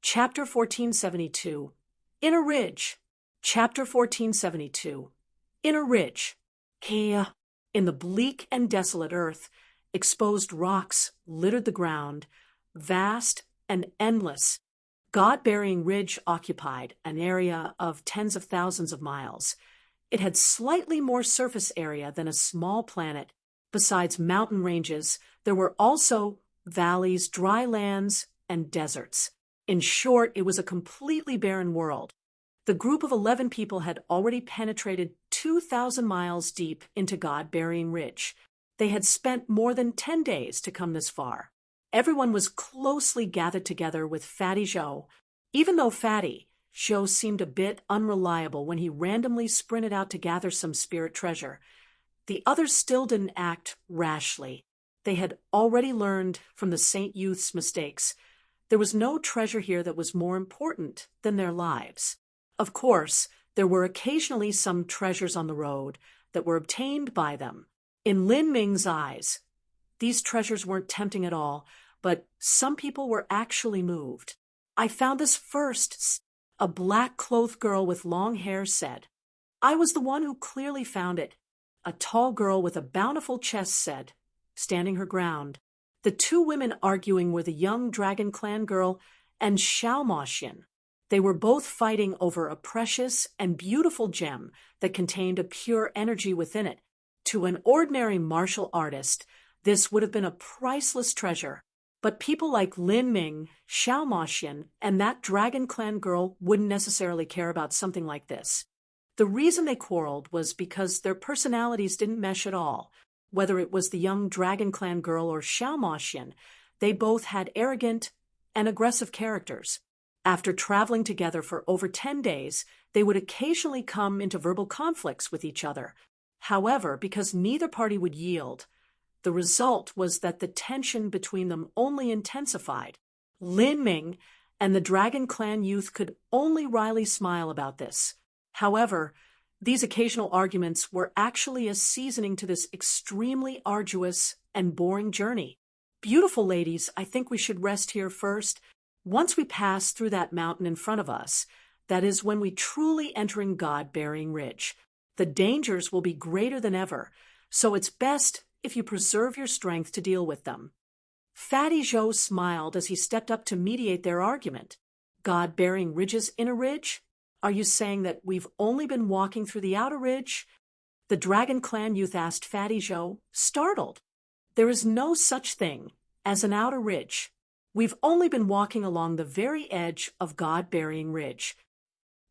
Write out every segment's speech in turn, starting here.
Chapter 1472. In a Ridge. Chapter 1472. In a Ridge. Kea. In the bleak and desolate earth, exposed rocks littered the ground, vast and endless. God-bearing ridge occupied an area of tens of thousands of miles. It had slightly more surface area than a small planet. Besides mountain ranges, there were also valleys, dry lands, and deserts. In short, it was a completely barren world. The group of 11 people had already penetrated 2,000 miles deep into God-bearing Ridge. They had spent more than 10 days to come this far. Everyone was closely gathered together with Fatty Joe. Even though Fatty Joe seemed a bit unreliable when he randomly sprinted out to gather some spirit treasure, the others still didn't act rashly. They had already learned from the Saint Youth's mistakes. There was no treasure here that was more important than their lives. Of course, there were occasionally some treasures on the road that were obtained by them. In Lin Ming's eyes, these treasures weren't tempting at all, but some people were actually moved. I found this first, a black-clothed girl with long hair said. I was the one who clearly found it. A tall girl with a bountiful chest said, standing her ground. The two women arguing were the young Dragon Clan girl and Xiao Moxian. They were both fighting over a precious and beautiful gem that contained a pure energy within it. To an ordinary martial artist, this would have been a priceless treasure. But people like Lin Ming, Xiao Moxian, and that Dragon Clan girl wouldn't necessarily care about something like this. The reason they quarreled was because their personalities didn't mesh at all. Whether it was the young Dragon Clan girl or Xiao Moxian, they both had arrogant and aggressive characters. After traveling together for over 10 days, they would occasionally come into verbal conflicts with each other. However, because neither party would yield, the result was that the tension between them only intensified. Lin Ming and the Dragon Clan youth could only wryly smile about this. However, these occasional arguments were actually a seasoning to this extremely arduous and boring journey. Beautiful ladies, I think we should rest here first. Once we pass through that mountain in front of us, that is when we truly entering God-bearing Ridge. The dangers will be greater than ever, so it's best if you preserve your strength to deal with them. Fatty Joe smiled as he stepped up to mediate their argument. God-bearing Ridge's inner ridge? Are you saying that we've only been walking through the outer ridge? The Dragon Clan youth asked Fatty Joe, startled. There is no such thing as an outer ridge. We've only been walking along the very edge of God-bearing Ridge.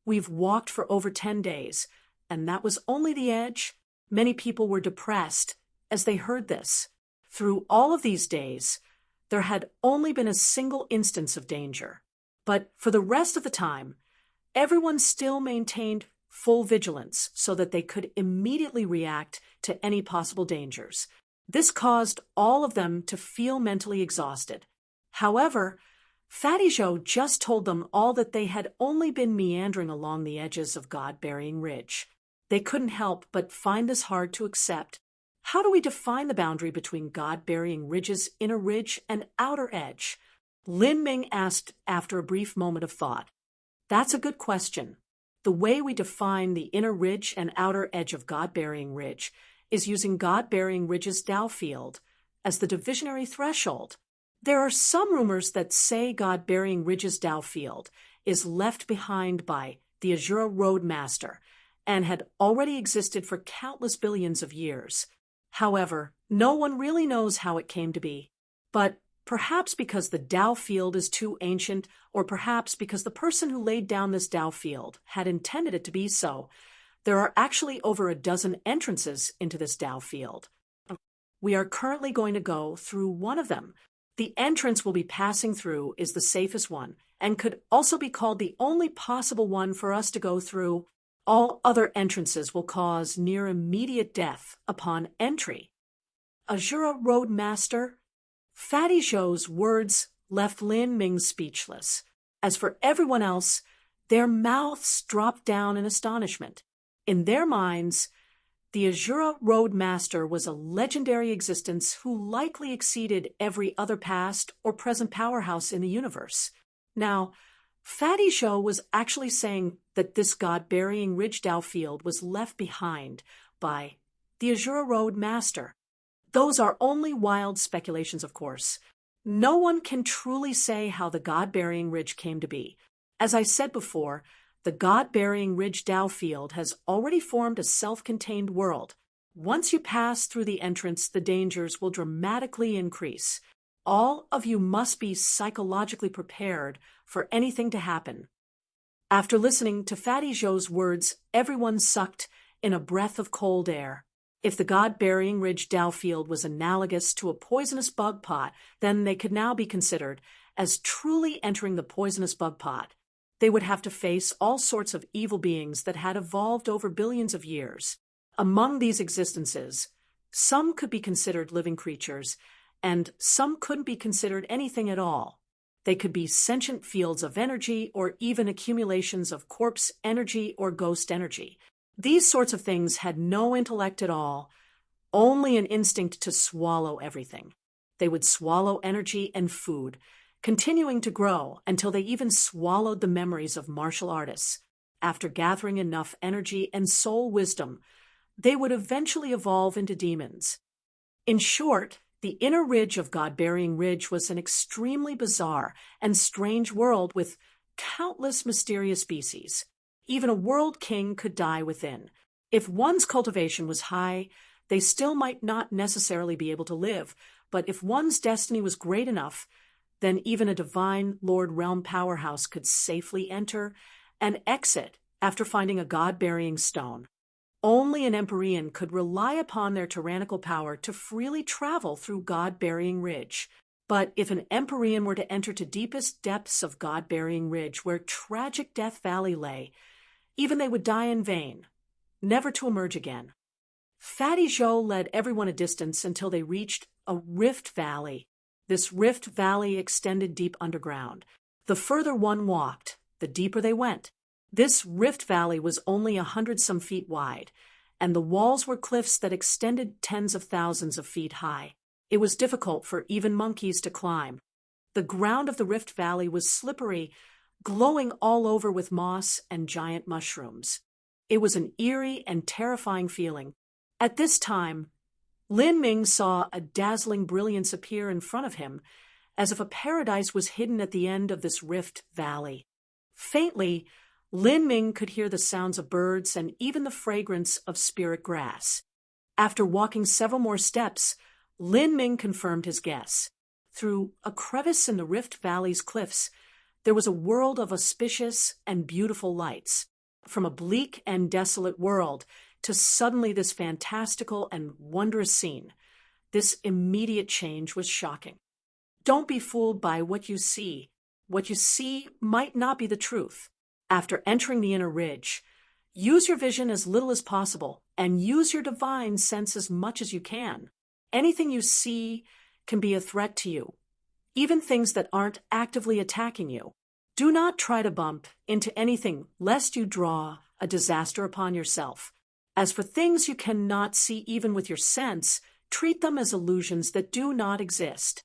We've walked for over 10 days, and that was only the edge. Many people were depressed as they heard this. Through all of these days, there had only been a single instance of danger. But for the rest of the time, everyone still maintained full vigilance so that they could immediately react to any possible dangers. This caused all of them to feel mentally exhausted. However, Fatty Joe just told them all that they had only been meandering along the edges of God-bearing Ridge. They couldn't help but find this hard to accept. How do we define the boundary between God-bearing Ridge's inner ridge and outer edge? Lin Ming asked after a brief moment of thought. That's a good question. The way we define the inner ridge and outer edge of God-bearing Ridge is using God-bearing Ridge's Tao field as the divisionary threshold. There are some rumors that say God-bearing Ridge's Tao field is left behind by the Azura Roadmaster and had already existed for countless billions of years. However, no one really knows how it came to be. But perhaps because the Tao field is too ancient, or perhaps because the person who laid down this Tao field had intended it to be so, there are actually over a dozen entrances into this Tao field. We are currently going to go through one of them. The entrance we'll be passing through is the safest one, and could also be called the only possible one for us to go through. All other entrances will cause near immediate death upon entry. Azura Roadmaster? Fatty Joe's words left Lin Ming speechless. As for everyone else, their mouths dropped down in astonishment. In their minds, the Azura Roadmaster was a legendary existence who likely exceeded every other past or present powerhouse in the universe. Now, Fatty Zhou was actually saying that this god-burying Ridge Dao field was left behind by the Azura Road Master. Those are only wild speculations, of course. No one can truly say how the god-burying ridge came to be. As I said before, the god-burying Ridge Dao field has already formed a self-contained world. Once you pass through the entrance, the dangers will dramatically increase. All of you must be psychologically prepared for anything to happen. After listening to Fatty Zhou's words, everyone sucked in a breath of cold air. If the god-burying Ridge Dao field was analogous to a poisonous bug pot, then they could now be considered as truly entering the poisonous bug pot. They would have to face all sorts of evil beings that had evolved over billions of years. Among these existences, some could be considered living creatures, and some couldn't be considered anything at all. They could be sentient fields of energy or even accumulations of corpse energy or ghost energy. These sorts of things had no intellect at all, only an instinct to swallow everything. They would swallow energy and food, continuing to grow until they even swallowed the memories of martial artists. After gathering enough energy and soul wisdom, they would eventually evolve into demons. In short, the inner ridge of God-Burying Ridge was an extremely bizarre and strange world with countless mysterious species. Even a world king could die within. If one's cultivation was high, they still might not necessarily be able to live, but if one's destiny was great enough, then even a divine Lord Realm powerhouse could safely enter and exit after finding a god-burying stone. Only an Empyrean could rely upon their tyrannical power to freely travel through God-Burying Ridge. But if an Empyrean were to enter to deepest depths of God-Burying Ridge, where tragic Death Valley lay, even they would die in vain, never to emerge again. Fatty Zhou led everyone a distance until they reached a rift valley. This rift valley extended deep underground. The further one walked, the deeper they went. This rift valley was only 100-some feet wide, and the walls were cliffs that extended tens of thousands of feet high. It was difficult for even monkeys to climb. The ground of the rift valley was slippery, glowing all over with moss and giant mushrooms. It was an eerie and terrifying feeling. At this time, Lin Ming saw a dazzling brilliance appear in front of him, as if a paradise was hidden at the end of this rift valley. Faintly, Lin Ming could hear the sounds of birds and even the fragrance of spirit grass. After walking several more steps, Lin Ming confirmed his guess. Through a crevice in the rift valley's cliffs, there was a world of auspicious and beautiful lights. From a bleak and desolate world to suddenly this fantastical and wondrous scene, this immediate change was shocking. Don't be fooled by what you see. What you see might not be the truth. After entering the inner ridge, use your vision as little as possible and use your divine sense as much as you can. Anything you see can be a threat to you, even things that aren't actively attacking you. Do not try to bump into anything lest you draw a disaster upon yourself. As for things you cannot see even with your sense, treat them as illusions that do not exist.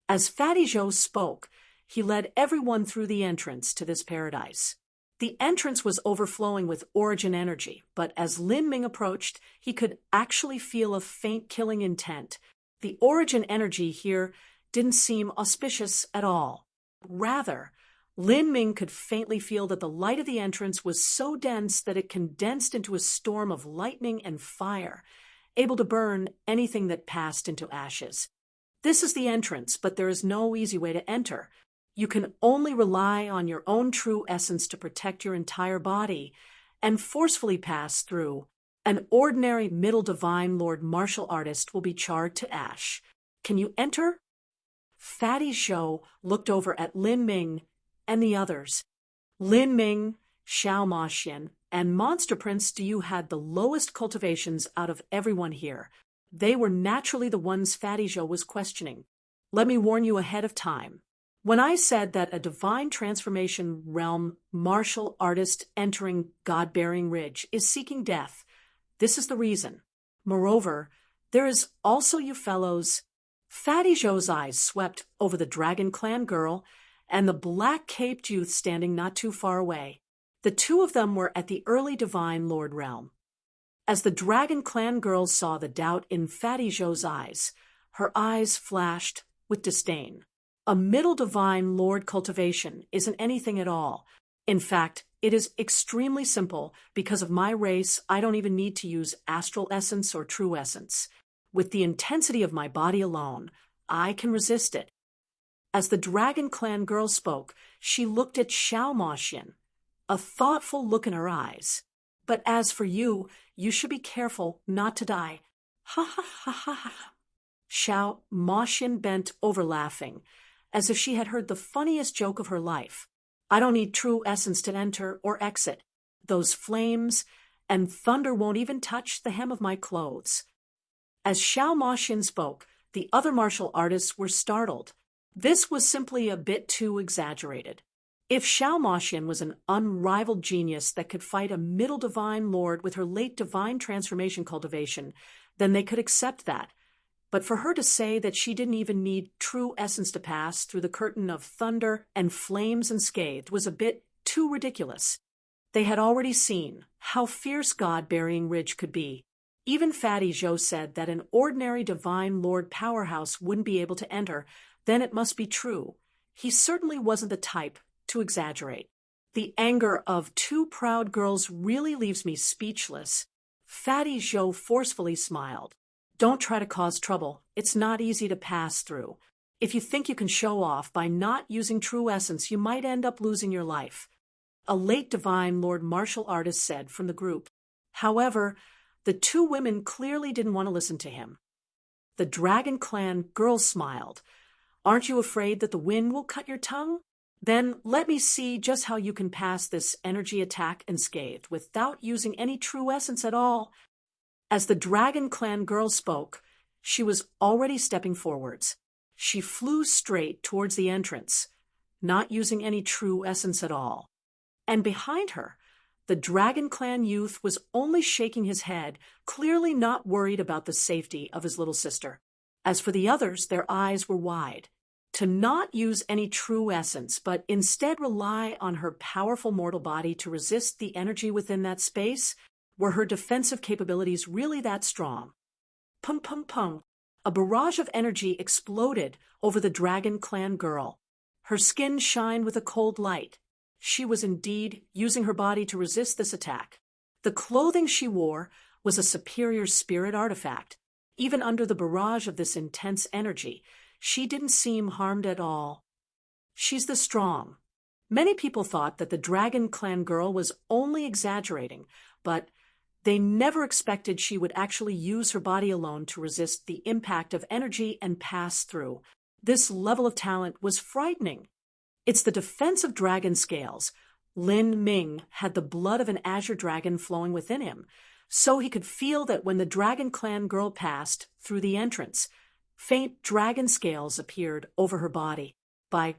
As Fatty Zhou spoke, he led everyone through the entrance to this paradise. The entrance was overflowing with origin energy, but as Lin Ming approached, he could actually feel a faint killing intent. The origin energy here didn't seem auspicious at all. Rather, Lin Ming could faintly feel that the light of the entrance was so dense that it condensed into a storm of lightning and fire, able to burn anything that passed into ashes. This is the entrance, but there is no easy way to enter. You can only rely on your own true essence to protect your entire body and forcefully pass through. An ordinary middle divine lord martial artist will be charred to ash. Can you enter? Fatty Zhou looked over at Lin Ming and the others. Lin Ming, Xiao Maxian, and Monster Prince Diyu had the lowest cultivations out of everyone here. They were naturally the ones Fatty Zhou was questioning. Let me warn you ahead of time. When I said that a divine transformation realm martial artist entering God-Burying Ridge is seeking death, this is the reason. Moreover, there is also you fellows. Fatty Zhou's eyes swept over the Dragon Clan girl and the black-caped youth standing not too far away. The two of them were at the early Divine Lord realm. As the Dragon Clan girls saw the doubt in Fatty Joe's eyes, her eyes flashed with disdain. A middle Divine Lord cultivation isn't anything at all. In fact, it is extremely simple. Because of my race, I don't even need to use astral essence or true essence. With the intensity of my body alone, I can resist it. As the Dragon Clan girl spoke, she looked at Xiao Moxian, a thoughtful look in her eyes. But as for you, you should be careful not to die. Ha ha ha ha ha. Xiao Moxian bent over laughing, as if she had heard the funniest joke of her life. I don't need true essence to enter or exit. Those flames and thunder won't even touch the hem of my clothes. As Xiao Moxian spoke, the other martial artists were startled. This was simply a bit too exaggerated. If Xiao Moxian was an unrivaled genius that could fight a middle divine lord with her late divine transformation cultivation, then they could accept that. But for her to say that she didn't even need true essence to pass through the curtain of thunder and flames unscathed was a bit too ridiculous. They had already seen how fierce God-burying Ridge could be. Even Fatty Joe said that an ordinary divine lord powerhouse wouldn't be able to enter. Then it must be true. He certainly wasn't the type to exaggerate. The anger of two proud girls really leaves me speechless. Fatty Joe forcefully smiled. Don't try to cause trouble. It's not easy to pass through. If you think you can show off by not using true essence, you might end up losing your life. A late divine lord martial artist said from the group. However, the two women clearly didn't want to listen to him. The Dragon Clan girl smiled. Aren't you afraid that the wind will cut your tongue? Then let me see just how you can pass this energy attack unscathed without using any true essence at all. As the Dragon Clan girl spoke, she was already stepping forwards. She flew straight towards the entrance, not using any true essence at all. And behind her, the Dragon Clan youth was only shaking his head, clearly not worried about the safety of his little sister. As for the others, their eyes were wide. To not use any true essence, but instead rely on her powerful mortal body to resist the energy within that space, were her defensive capabilities really that strong? Pung pung pung. A barrage of energy exploded over the Dragon Clan girl. Her skin shined with a cold light. She was indeed using her body to resist this attack. The clothing she wore was a superior spirit artifact. Even under the barrage of this intense energy, she didn't seem harmed at all. She's the strong. Many people thought that the Dragon Clan girl was only exaggerating, but they never expected she would actually use her body alone to resist the impact of energy and pass through. This level of talent was frightening. It's the defense of dragon scales. Lin Ming had the blood of an azure dragon flowing within him, so he could feel that when the Dragon Clan girl passed through the entrance, faint dragon scales appeared over her body.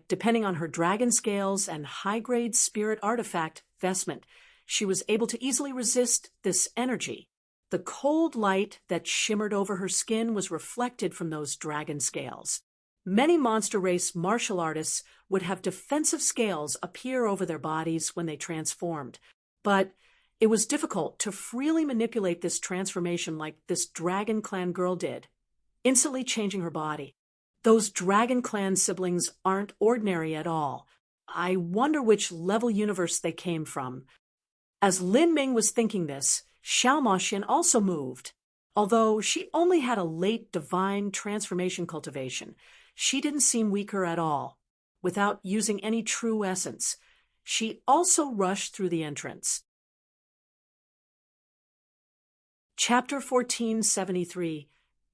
Depending on her dragon scales and high-grade spirit artifact vestment, she was able to easily resist this energy. The cold light that shimmered over her skin was reflected from those dragon scales. Many monster race martial artists would have defensive scales appear over their bodies when they transformed, but it was difficult to freely manipulate this transformation like this Dragon Clan girl did, instantly changing her body. Those Dragon Clan siblings aren't ordinary at all. I wonder which level universe they came from. As Lin Ming was thinking this, Xiao Moxian also moved. Although she only had a late divine transformation cultivation, she didn't seem weaker at all. Without using any true essence, she also rushed through the entrance. Chapter 1473,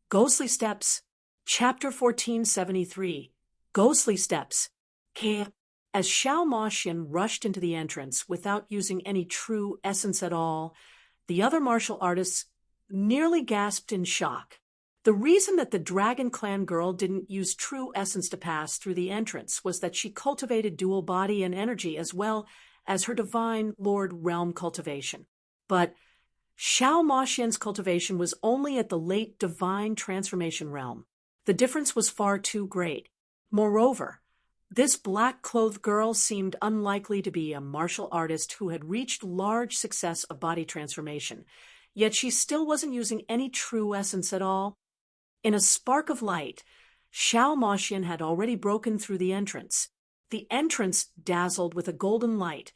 Ghostly Steps. Chapter 1473, Ghostly Steps. As Xiao Moxian rushed into the entrance without using any true essence at all, the other martial artists nearly gasped in shock. The reason that the Dragon Clan girl didn't use true essence to pass through the entrance was that she cultivated dual body and energy as well as her divine Lord realm cultivation. But Xiao Moxian's cultivation was only at the late divine transformation realm. The difference was far too great. Moreover, This black-clothed girl seemed unlikely to be a martial artist who had reached large success of body transformation, yet she still wasn't using any true essence at all. In a spark of light, Xiao Moxian had already broken through the entrance. The entrance dazzled with a golden light,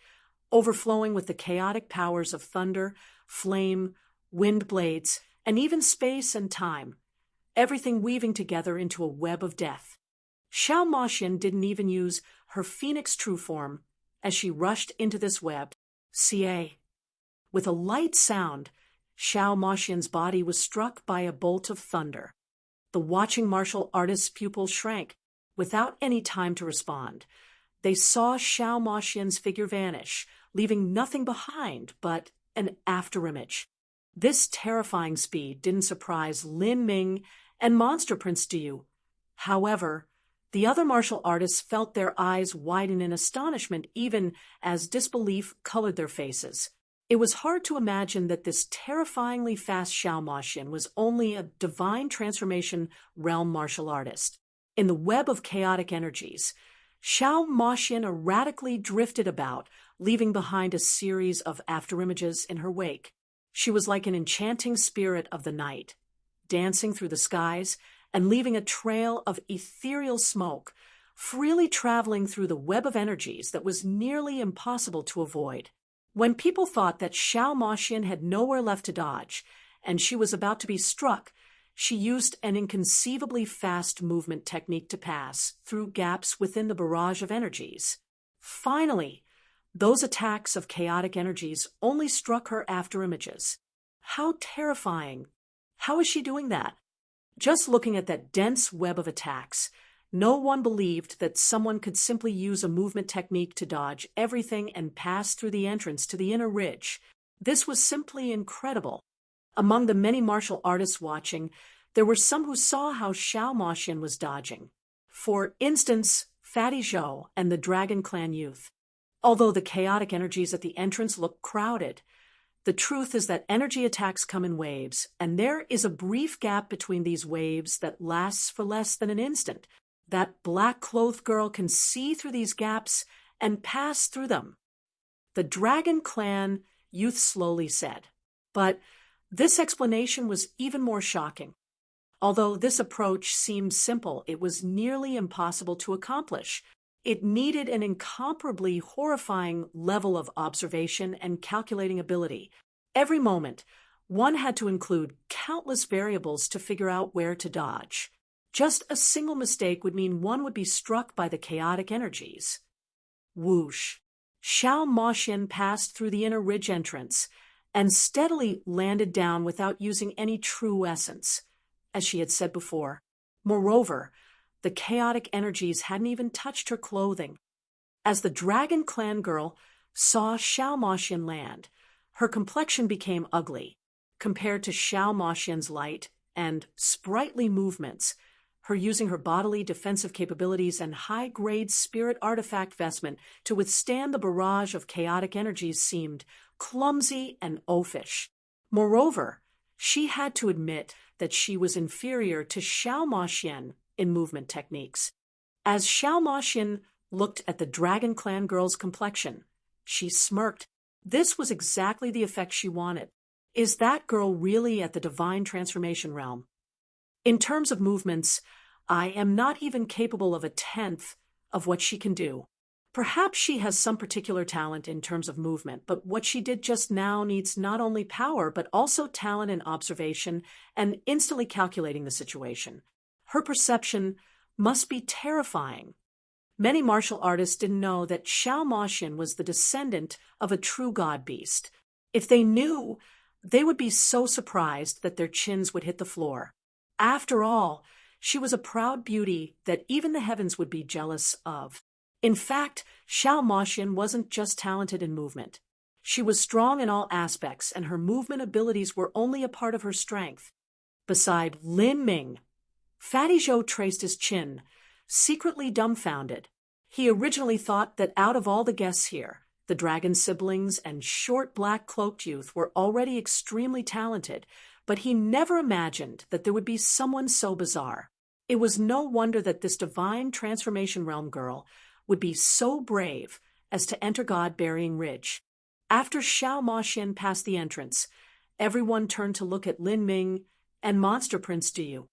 overflowing with the chaotic powers of thunder, flame, wind blades, and even space and time, everything weaving together into a web of death. Xiao Moxian didn't even use her phoenix true form as she rushed into this web. Ca. With a light sound, Xiao Moxian's body was struck by a bolt of thunder. The watching martial artist's pupils shrank, without any time to respond. They saw Xiao Moxian's figure vanish, leaving nothing behind but an afterimage. This terrifying speed didn't surprise Lin Ming and Monster Prince Diu. However, the other martial artists felt their eyes widen in astonishment even as disbelief colored their faces. It was hard to imagine that this terrifyingly fast Xiao Moxian was only a divine transformation realm martial artist. In the web of chaotic energies, Xiao Moxian erratically drifted about, leaving behind a series of afterimages in her wake. She was like an enchanting spirit of the night, dancing through the skies and leaving a trail of ethereal smoke, freely traveling through the web of energies that was nearly impossible to avoid. When people thought that Xiao Moxian had nowhere left to dodge, and she was about to be struck, she used an inconceivably fast movement technique to pass through gaps within the barrage of energies. Finally, those attacks of chaotic energies only struck her afterimages. How terrifying! How is she doing that? Just looking at that dense web of attacks, no one believed that someone could simply use a movement technique to dodge everything and pass through the entrance to the inner ridge. This was simply incredible. Among the many martial artists watching, there were some who saw how Xiao Moxian was dodging. For instance, Fatty Zhou and the Dragon Clan youth. Although the chaotic energies at the entrance looked crowded, the truth is that energy attacks come in waves, and there is a brief gap between these waves that lasts for less than an instant. That black-clothed girl can see through these gaps and pass through them. The Dragon Clan youth slowly said. But this explanation was even more shocking. Although this approach seemed simple, it was nearly impossible to accomplish. It needed an incomparably horrifying level of observation and calculating ability. Every moment, one had to include countless variables to figure out where to dodge. Just a single mistake would mean one would be struck by the chaotic energies. Whoosh! Xiao Moxian passed through the inner ridge entrance and steadily landed down without using any true essence, as she had said before. Moreover, the chaotic energies hadn't even touched her clothing. As the Dragon Clan girl saw Xiao Moxian land, her complexion became ugly. Compared to Xiao Moxian's light and sprightly movements, her using her bodily defensive capabilities and high-grade spirit artifact vestment to withstand the barrage of chaotic energies seemed clumsy and oafish. Moreover, she had to admit that she was inferior to Xiao Moxian in movement techniques. As Xiao Moxian looked at the Dragon Clan girl's complexion, she smirked. This was exactly the effect she wanted. Is that girl really at the divine transformation realm? In terms of movements, I am not even capable of a tenth of what she can do. Perhaps she has some particular talent in terms of movement, but what she did just now needs not only power, but also talent and observation and instantly calculating the situation. Her perception must be terrifying. Many martial artists didn't know that Xiao Moxian was the descendant of a true god beast. If they knew, they would be so surprised that their chins would hit the floor. After all, she was a proud beauty that even the heavens would be jealous of. In fact, Xiao Moxian wasn't just talented in movement. She was strong in all aspects, and her movement abilities were only a part of her strength. Beside Lin Ming, Fatty Zhou traced his chin, secretly dumbfounded. He originally thought that out of all the guests here, the dragon siblings and short black-cloaked youth were already extremely talented, but he never imagined that there would be someone so bizarre. It was no wonder that this divine transformation realm girl would be so brave as to enter God-burying Ridge. After Xiao Moxian passed the entrance, everyone turned to look at Lin Ming and Monster Prince Diyu.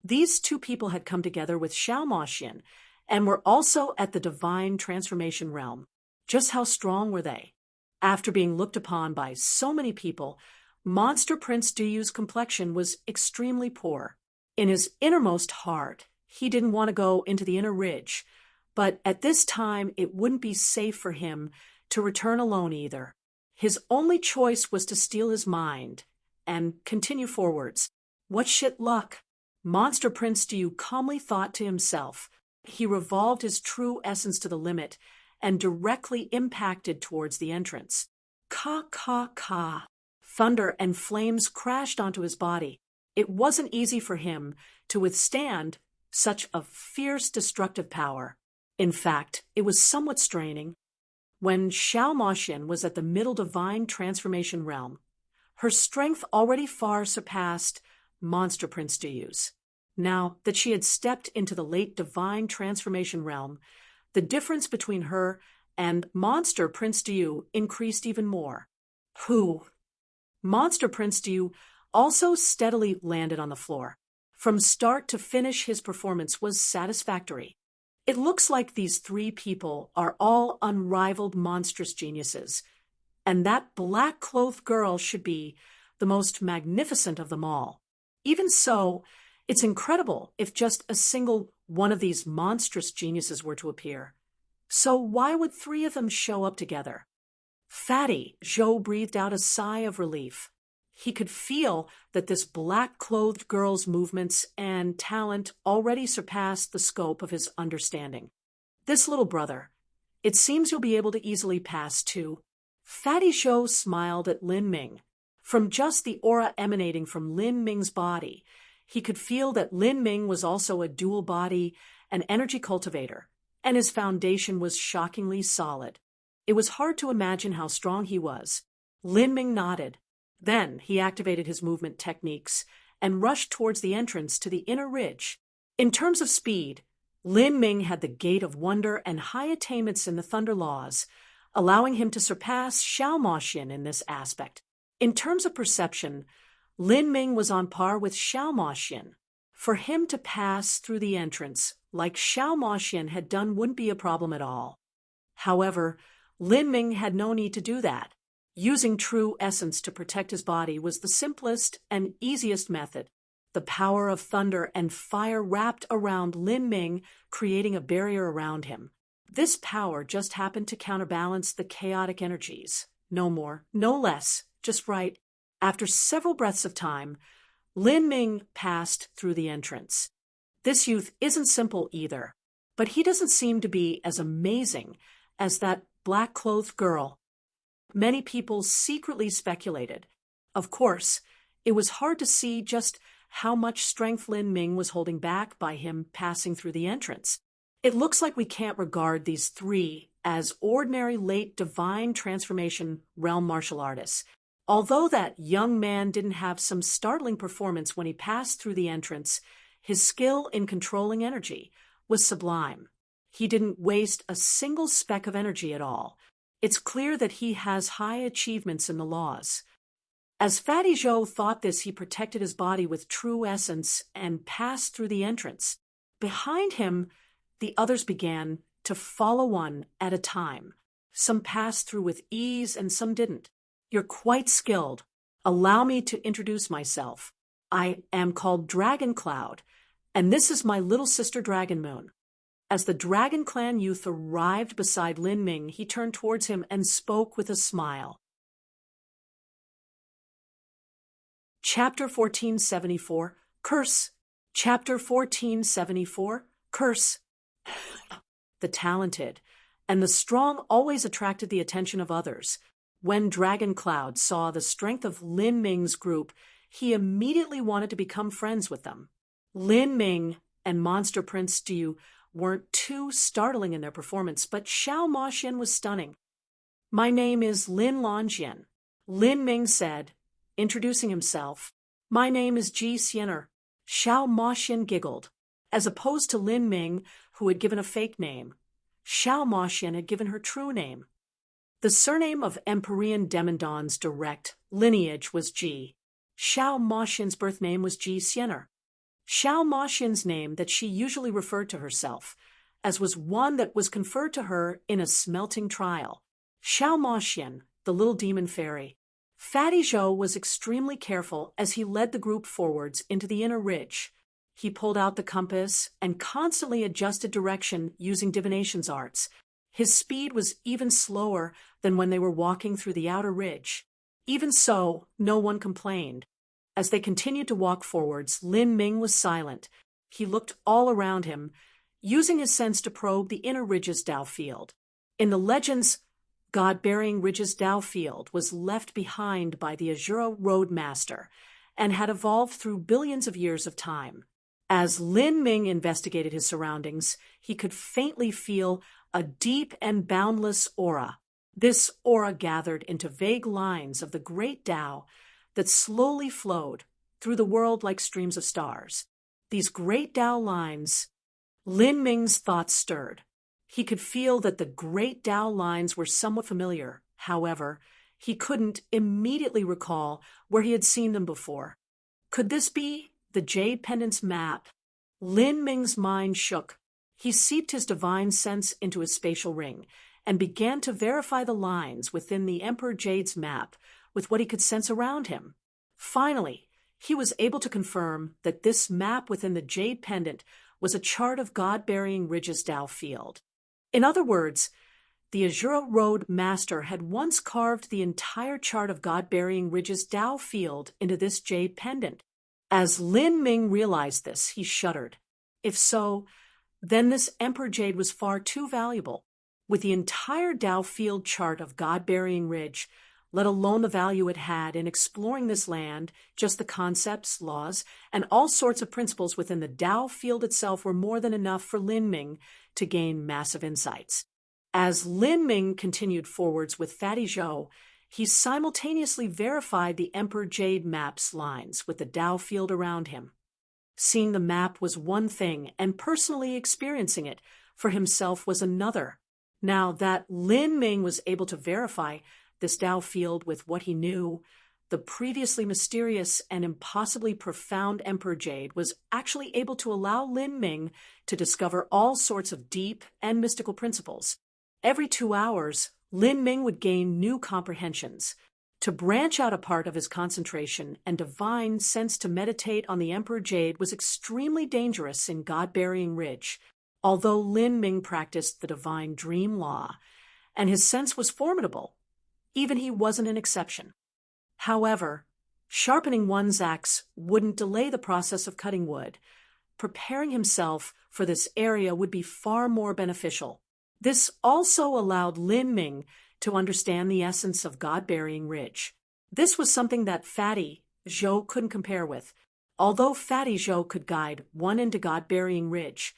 These two people had come together with Xiao Moxian and were also at the divine transformation realm. Just how strong were they? After being looked upon by so many people, Monster Prince Diyu's complexion was extremely poor. In his innermost heart, he didn't want to go into the inner ridge, but at this time it wouldn't be safe for him to return alone either. His only choice was to steal his mind and continue forwards. What shit luck! Monster Prince Diyu calmly thought to himself. He revolved his true essence to the limit and directly impacted towards the entrance. Ka ka ka. Thunder and flames crashed onto his body. It wasn't easy for him to withstand such a fierce destructive power. In fact, it was somewhat straining. When Xiao Moxian was at the middle divine transformation realm, her strength already far surpassed Monster Prince Diyu's. Now that she had stepped into the late divine transformation realm, the difference between her and Monster Prince Diyu increased even more. Monster Prince Diyu also steadily landed on the floor. From start to finish, his performance was satisfactory. It looks like these three people are all unrivaled monstrous geniuses, and that black-clothed girl should be the most magnificent of them all. Even so, it's incredible if just a single one of these monstrous geniuses were to appear. So why would three of them show up together? Fatty Zhou breathed out a sigh of relief. He could feel that this black-clothed girl's movements and talent already surpassed the scope of his understanding. This little brother, it seems you'll be able to easily pass too. Fatty Zhou smiled at Lin Ming. From just the aura emanating from Lin Ming's body, he could feel that Lin Ming was also a dual body, an energy cultivator, and his foundation was shockingly solid. It was hard to imagine how strong he was. Lin Ming nodded. Then he activated his movement techniques and rushed towards the entrance to the inner ridge. In terms of speed, Lin Ming had the gait of wonder and high attainments in the Thunder Laws, allowing him to surpass Xiao Moxian in this aspect. In terms of perception, Lin Ming was on par with Xiao Moxian. For him to pass through the entrance, like Xiao Moxian had done, wouldn't be a problem at all. However, Lin Ming had no need to do that. Using true essence to protect his body was the simplest and easiest method. The power of thunder and fire wrapped around Lin Ming, creating a barrier around him. This power just happened to counterbalance the chaotic energies. No more, no less, just right. After several breaths of time, Lin Ming passed through the entrance. This youth isn't simple either, but he doesn't seem to be as amazing as that black-clothed girl. Many people secretly speculated. Of course, it was hard to see just how much strength Lin Ming was holding back by him passing through the entrance. It looks like we can't regard these three as ordinary late divine transformation realm martial artists. Although that young man didn't have some startling performance when he passed through the entrance, his skill in controlling energy was sublime. He didn't waste a single speck of energy at all. It's clear that he has high achievements in the laws. As Fatty Zhou thought this, he protected his body with true essence and passed through the entrance. Behind him, the others began to follow one at a time. Some passed through with ease and some didn't. You're quite skilled. Allow me to introduce myself. I am called Dragon Cloud, and this is my little sister Dragon Moon. As the Dragon Clan youth arrived beside Lin Ming, he turned towards him and spoke with a smile. Chapter 1474, Curse. Chapter 1474, Curse. The talented and the strong always attracted the attention of others. When Dragon Cloud saw the strength of Lin Ming's group, he immediately wanted to become friends with them. Lin Ming and Monster Prince Diyu weren't too startling in their performance, but Xiao Moxian was stunning. My name is Lin Lonjian, Lin Ming said, introducing himself. My name is Ji Xiener. Xiao Moxian giggled. as opposed to Lin Ming, who had given a fake name. Xiao Moxian had given her true name. The surname of Empyrean Demandon's direct lineage was Ji. Xiao Moxian's birth name was Ji Xiener. Xiao Moxian's name that she usually referred to herself, as was one that was conferred to her in a smelting trial. Xiao Moxian, the little demon fairy. Fatty Zhou was extremely careful as he led the group forwards into the inner ridge. He pulled out the compass and constantly adjusted direction using divination's arts. His speed was even slower than when they were walking through the outer ridge. Even so, no one complained. As they continued to walk forwards, Lin Ming was silent. He looked all around him, using his sense to probe the inner ridge's Dao field. In the legends, God-bearing ridge's Dao field was left behind by the Azura Road Master and had evolved through billions of years of time. As Lin Ming investigated his surroundings, he could faintly feel a deep and boundless aura. This aura gathered into vague lines of the great Tao that slowly flowed through the world like streams of stars. These great Tao lines, Lin Ming's thoughts stirred. He could feel that the great Tao lines were somewhat familiar. However, he couldn't immediately recall where he had seen them before. Could this be the Jade Pendant's map? Lin Ming's mind shook. He seeped his divine sense into his spatial ring and began to verify the lines within the Emperor Jade's map with what he could sense around him. Finally, he was able to confirm that this map within the Jade Pendant was a chart of God-bearing ridge's Dao field. In other words, the Azura Road Master had once carved the entire chart of God-bearing ridge's Dao field into this Jade Pendant. As Lin Ming realized this, he shuddered. If so, then this Emperor Jade was far too valuable. With the entire Dao field chart of God-bearing ridge, let alone the value it had in exploring this land, just the concepts, laws, and all sorts of principles within the Dao field itself were more than enough for Lin Ming to gain massive insights. As Lin Ming continued forwards with Fatty Zhou, he simultaneously verified the Emperor Jade map's lines with the Dao field around him. Seeing the map was one thing, and personally experiencing it for himself was another. Now that Lin Ming was able to verify this Dao field with what he knew, the previously mysterious and impossibly profound Emperor Jade was actually able to allow Lin Ming to discover all sorts of deep and mystical principles. Every 2 hours, Lin Ming would gain new comprehensions. To branch out a part of his concentration and divine sense to meditate on the Emperor Jade was extremely dangerous in God-bearing ridge. Although Lin Ming practiced the divine dream law, and his sense was formidable, even he wasn't an exception. However, sharpening one's axe wouldn't delay the process of cutting wood. Preparing himself for this area would be far more beneficial. This also allowed Lin Ming to understand the essence of God-bearing ridge. This was something that Fatty Zhou couldn't compare with. Although Fatty Zhou could guide one into God-bearing ridge,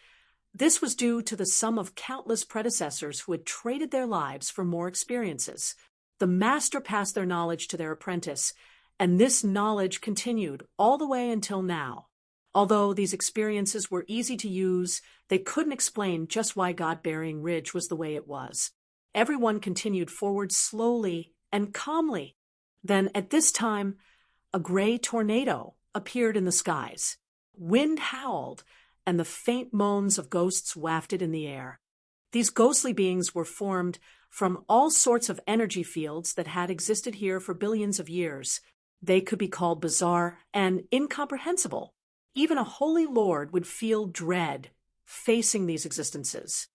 this was due to the sum of countless predecessors who had traded their lives for more experiences. The master passed their knowledge to their apprentice, and this knowledge continued all the way until now. Although these experiences were easy to use, they couldn't explain just why God-bearing ridge was the way it was. Everyone continued forward slowly and calmly. Then, at this time, a gray tornado appeared in the skies. Wind howled, and the faint moans of ghosts wafted in the air. These ghostly beings were formed from all sorts of energy fields that had existed here for billions of years. They could be called bizarre and incomprehensible. Even a holy lord would feel dread facing these existences.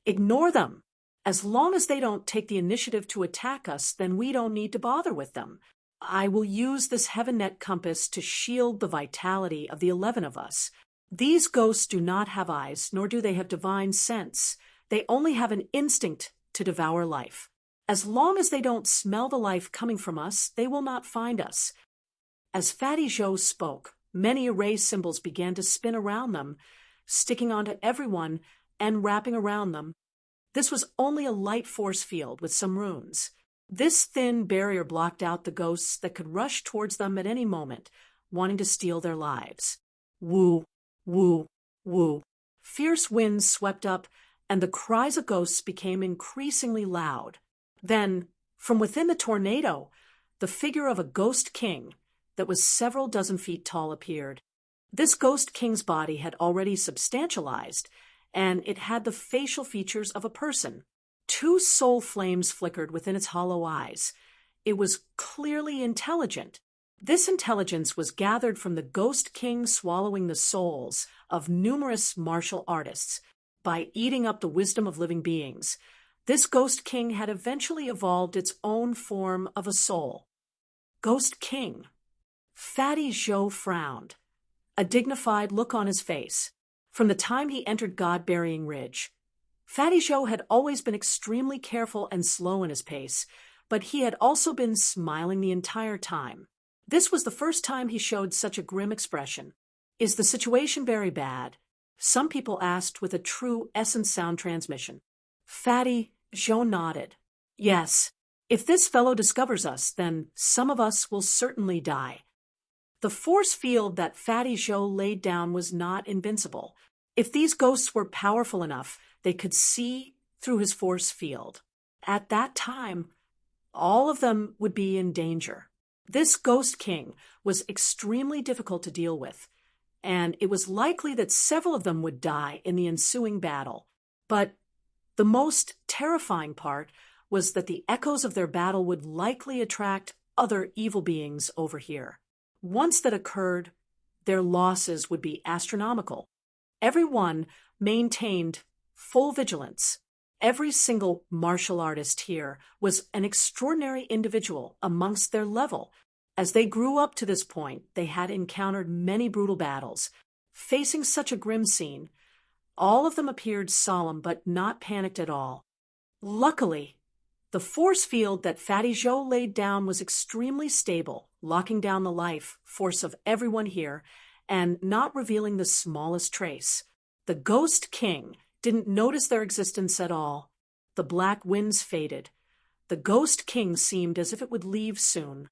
Ignore them. As long as they don't take the initiative to attack us, then we don't need to bother with them. I will use this heaven net compass to shield the vitality of the 11 of us. These ghosts do not have eyes, nor do they have divine sense. They only have an instinct to devour life. As long as they don't smell the life coming from us, they will not find us. As Fatty Zhou spoke, many array symbols began to spin around them, sticking onto everyone and wrapping around them. This was only a light force field with some runes. This thin barrier blocked out the ghosts that could rush towards them at any moment, wanting to steal their lives. Woo, woo, Woo. Fierce winds swept up, and the cries of ghosts became increasingly loud. Then, from within the tornado, the figure of a ghost king that was several dozen feet tall appeared. This ghost king's body had already substantialized, and it had the facial features of a person. 2 soul flames flickered within its hollow eyes. It was clearly intelligent. This intelligence was gathered from the ghost king swallowing the souls of numerous martial artists by eating up the wisdom of living beings. This ghost king had eventually evolved its own form of a soul. Ghost King. Fatty Joe frowned, a dignified look on his face. From the time he entered God-Burying Ridge, Fatty Joe had always been extremely careful and slow in his pace, but he had also been smiling the entire time. This was the first time he showed such a grim expression. Is the situation very bad? Some people asked with a true essence sound transmission. Fatty Joe nodded. Yes, if this fellow discovers us, then some of us will certainly die. The force field that Fatty Joe laid down was not invincible. If these ghosts were powerful enough, they could see through his force field. At that time, all of them would be in danger. This ghost king was extremely difficult to deal with, and it was likely that several of them would die in the ensuing battle. But the most terrifying part was that the echoes of their battle would likely attract other evil beings over here. Once that occurred, their losses would be astronomical. Everyone maintained full vigilance. Every single martial artist here was an extraordinary individual amongst their level. As they grew up to this point, they had encountered many brutal battles. Facing such a grim scene, all of them appeared solemn but not panicked at all. Luckily, the force field that Fatty Joe laid down was extremely stable, locking down the life force of everyone here and not revealing the smallest trace. The Ghost King didn't notice their existence at all. The black winds faded. The Ghost King seemed as if it would leave soon.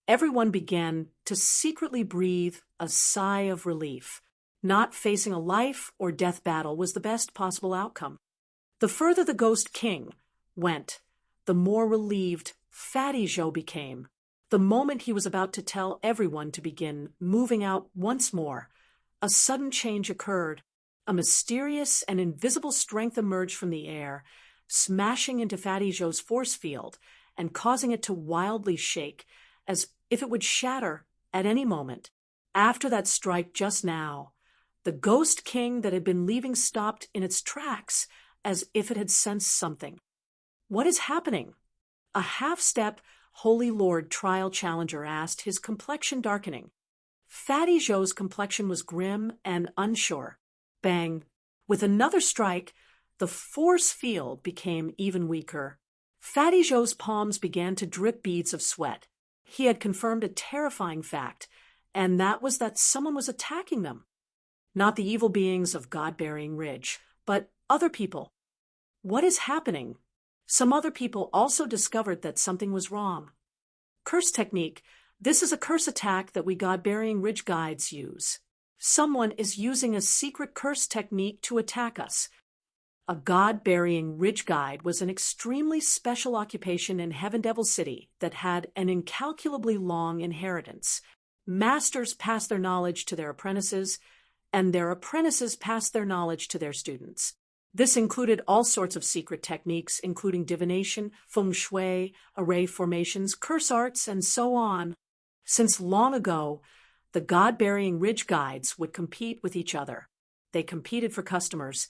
Everyone began to secretly breathe a sigh of relief. Not facing a life or death battle was the best possible outcome. The further the Ghost King went, the more relieved Fatty Joe became. The moment he was about to tell everyone to begin moving out once more, a sudden change occurred. A mysterious and invisible strength emerged from the air, smashing into Fatty Joe's force field and causing it to wildly shake, as if it would shatter at any moment. After that strike just now, the Ghost King that had been leaving stopped in its tracks, as if it had sensed something. What is happening? A half-step Holy Lord trial challenger asked, his complexion darkening. Fatty Joe's complexion was grim and unsure. Bang! With another strike, the force field became even weaker. Fatty Joe's palms began to drip beads of sweat. He had confirmed a terrifying fact, and that was that someone was attacking them. Not the evil beings of God-Burying Ridge, but other people. What is happening? Some other people also discovered that something was wrong. Curse technique. This is a curse attack that we God-Burying Ridge guides use. Someone is using a secret curse technique to attack us. A God-Burying Ridge guide was an extremely special occupation in Heaven Devil City that had an incalculably long inheritance. Masters passed their knowledge to their apprentices, and their apprentices passed their knowledge to their students. This included all sorts of secret techniques, including divination, feng shui, array formations, curse arts, and so on. Since long ago, the God-Burying Ridge guides would compete with each other. They competed for customers,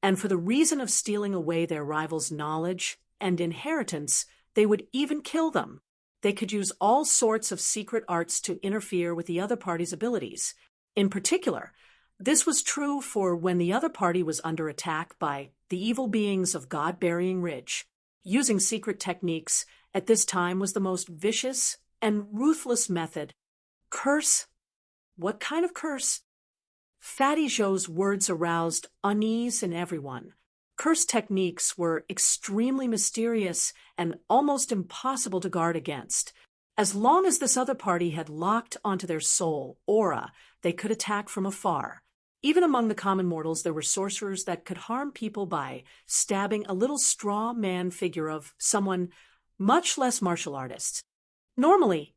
and for the reason of stealing away their rivals' knowledge and inheritance, they would even kill them. They could use all sorts of secret arts to interfere with the other party's abilities. In particular, this was true for when the other party was under attack by the evil beings of God-Burying Ridge. Using secret techniques at this time was the most vicious and ruthless method. Curse? What kind of curse? Fatty Joe's words aroused unease in everyone. Curse techniques were extremely mysterious and almost impossible to guard against. As long as this other party had locked onto their soul, aura, they could attack from afar. Even among the common mortals, there were sorcerers that could harm people by stabbing a little straw man figure of someone, much less martial artists. Normally,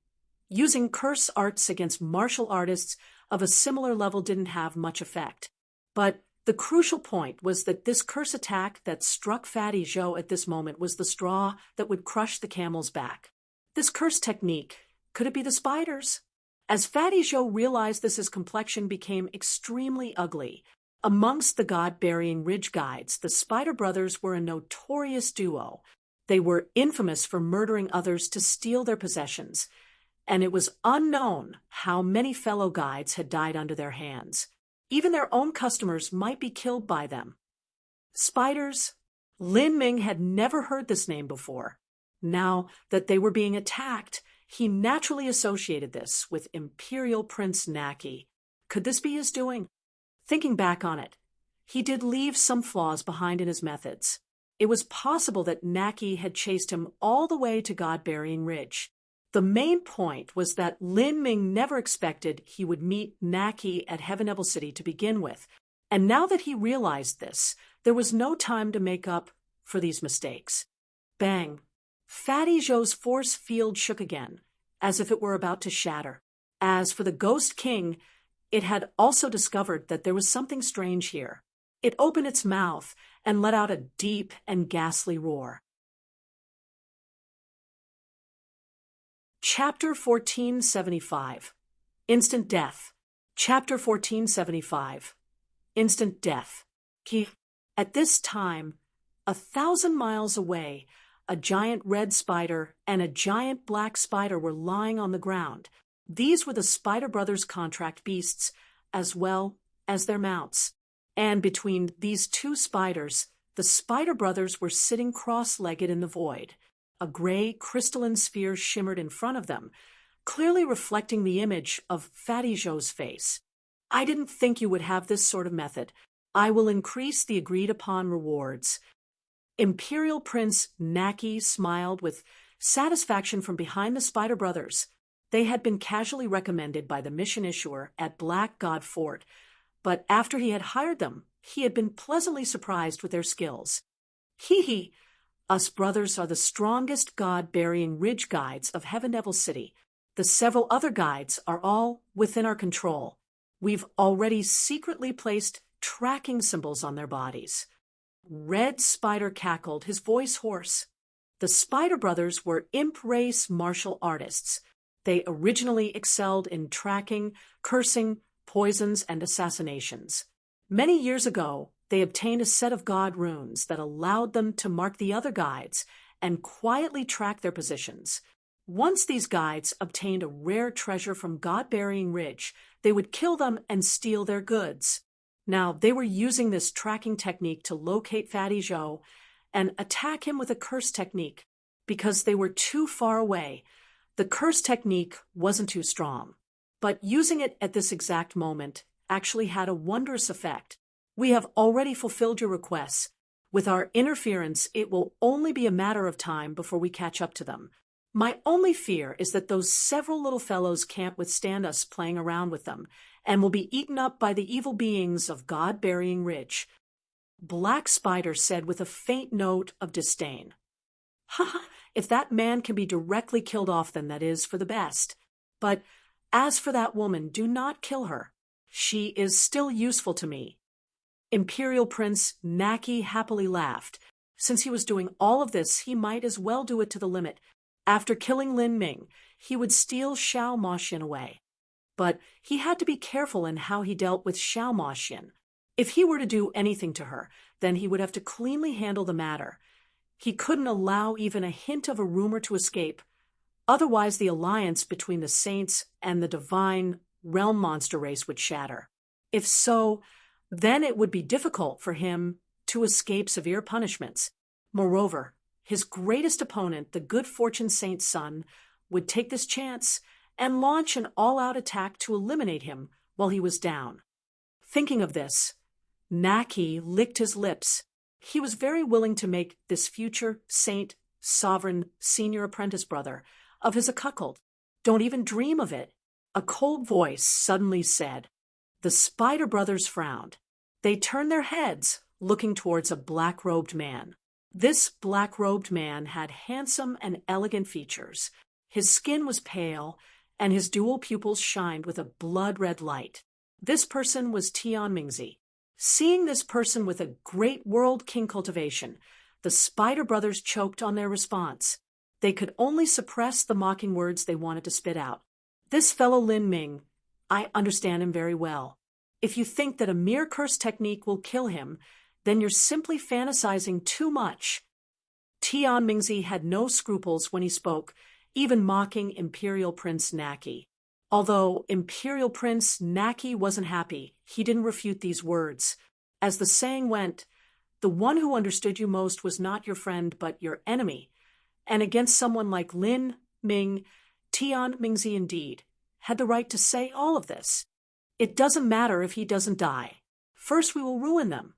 using curse arts against martial artists of a similar level didn't have much effect. But the crucial point was that this curse attack that struck Fatty Joe at this moment was the straw that would crush the camel's back. This curse technique, could it be the spiders? As Fatty Joe realized this, his complexion became extremely ugly. Amongst the god-burying ridge guides, the Spider Brothers were a notorious duo. They were infamous for murdering others to steal their possessions, and it was unknown how many fellow guides had died under their hands. Even their own customers might be killed by them. Spiders? Lin Ming had never heard this name before. Now that they were being attacked, he naturally associated this with Imperial Prince Naki. Could this be his doing? Thinking back on it, he did leave some flaws behind in his methods. It was possible that Naki had chased him all the way to God-Burying Ridge. The main point was that Lin Ming never expected he would meet Naki at Heaven Evil City to begin with, and now that he realized this, there was no time to make up for these mistakes. Bang! Fatty Joe's force field shook again, as if it were about to shatter. As for the Ghost King, it had also discovered that there was something strange here. It opened its mouth and let out a deep and ghastly roar. Chapter 1475. Instant Death. Chapter 1475. Instant Death. At this time, 1,000 miles away, a giant red spider and a giant black spider were lying on the ground. These were the Spider Brothers' contract beasts, as well as their mounts. And between these two spiders, the Spider Brothers were sitting cross-legged in the void. A gray crystalline sphere shimmered in front of them, clearly reflecting the image of Fatty Joe's face. I didn't think you would have this sort of method. I will increase the agreed-upon rewards. Imperial Prince Naki smiled with satisfaction from behind the Spider Brothers. They had been casually recommended by the mission issuer at Black God Fort, but after he had hired them, he had been pleasantly surprised with their skills. Hee, us brothers are the strongest god-burying ridge guides of Heaven Evil City. The several other guides are all within our control. We've already secretly placed tracking symbols on their bodies. Red Spider cackled, his voice hoarse. The Spider Brothers were imp race martial artists. They originally excelled in tracking, cursing, poisons, and assassinations. Many years ago, they obtained a set of god runes that allowed them to mark the other guides and quietly track their positions. Once these guides obtained a rare treasure from God-Burying Ridge, they would kill them and steal their goods. Now, they were using this tracking technique to locate Fatty Joe and attack him with a curse technique. Because they were too far away, the curse technique wasn't too strong. But using it at this exact moment actually had a wondrous effect. We have already fulfilled your requests. With our interference, it will only be a matter of time before we catch up to them. My only fear is that those several little fellows can't withstand us playing around with them, and will be eaten up by the evil beings of God-Burying Ridge. Black Spider said with a faint note of disdain. Ha! If that man can be directly killed off, then that is for the best. But as for that woman, do not kill her. She is still useful to me. Imperial Prince Naki happily laughed. Since he was doing all of this, he might as well do it to the limit. After killing Lin Ming, he would steal Xiao Moxian away. But he had to be careful in how he dealt with Xiao Moxian. If he were to do anything to her, then he would have to cleanly handle the matter. He couldn't allow even a hint of a rumor to escape. Otherwise, the alliance between the saints and the divine realm monster race would shatter. If so, then it would be difficult for him to escape severe punishments. Moreover, his greatest opponent, the Good Fortune Saint's son, would take this chance and launch an all-out attack to eliminate him while he was down. Thinking of this, Naki licked his lips. He was very willing to make this future saint, sovereign, senior apprentice brother of his a cuckold. Don't even dream of it. A cold voice suddenly said, The Spider Brothers frowned. They turned their heads, looking towards a black-robed man. This black-robed man had handsome and elegant features. His skin was pale, and his dual pupils shined with a blood-red light. This person was Tian Mingzi. Seeing this person with a great world king cultivation, the Spider Brothers choked on their response. They could only suppress the mocking words they wanted to spit out. This fellow Lin Ming, I understand him very well. If you think that a mere curse technique will kill him, then you're simply fantasizing too much. Tian Mingzi had no scruples when he spoke, even mocking Imperial Prince Naki. Although Imperial Prince Naki wasn't happy, he didn't refute these words. As the saying went, the one who understood you most was not your friend but your enemy. And against someone like Lin Ming, Tian Mingzi indeed had the right to say all of this. It doesn't matter if he doesn't die. First we will ruin them.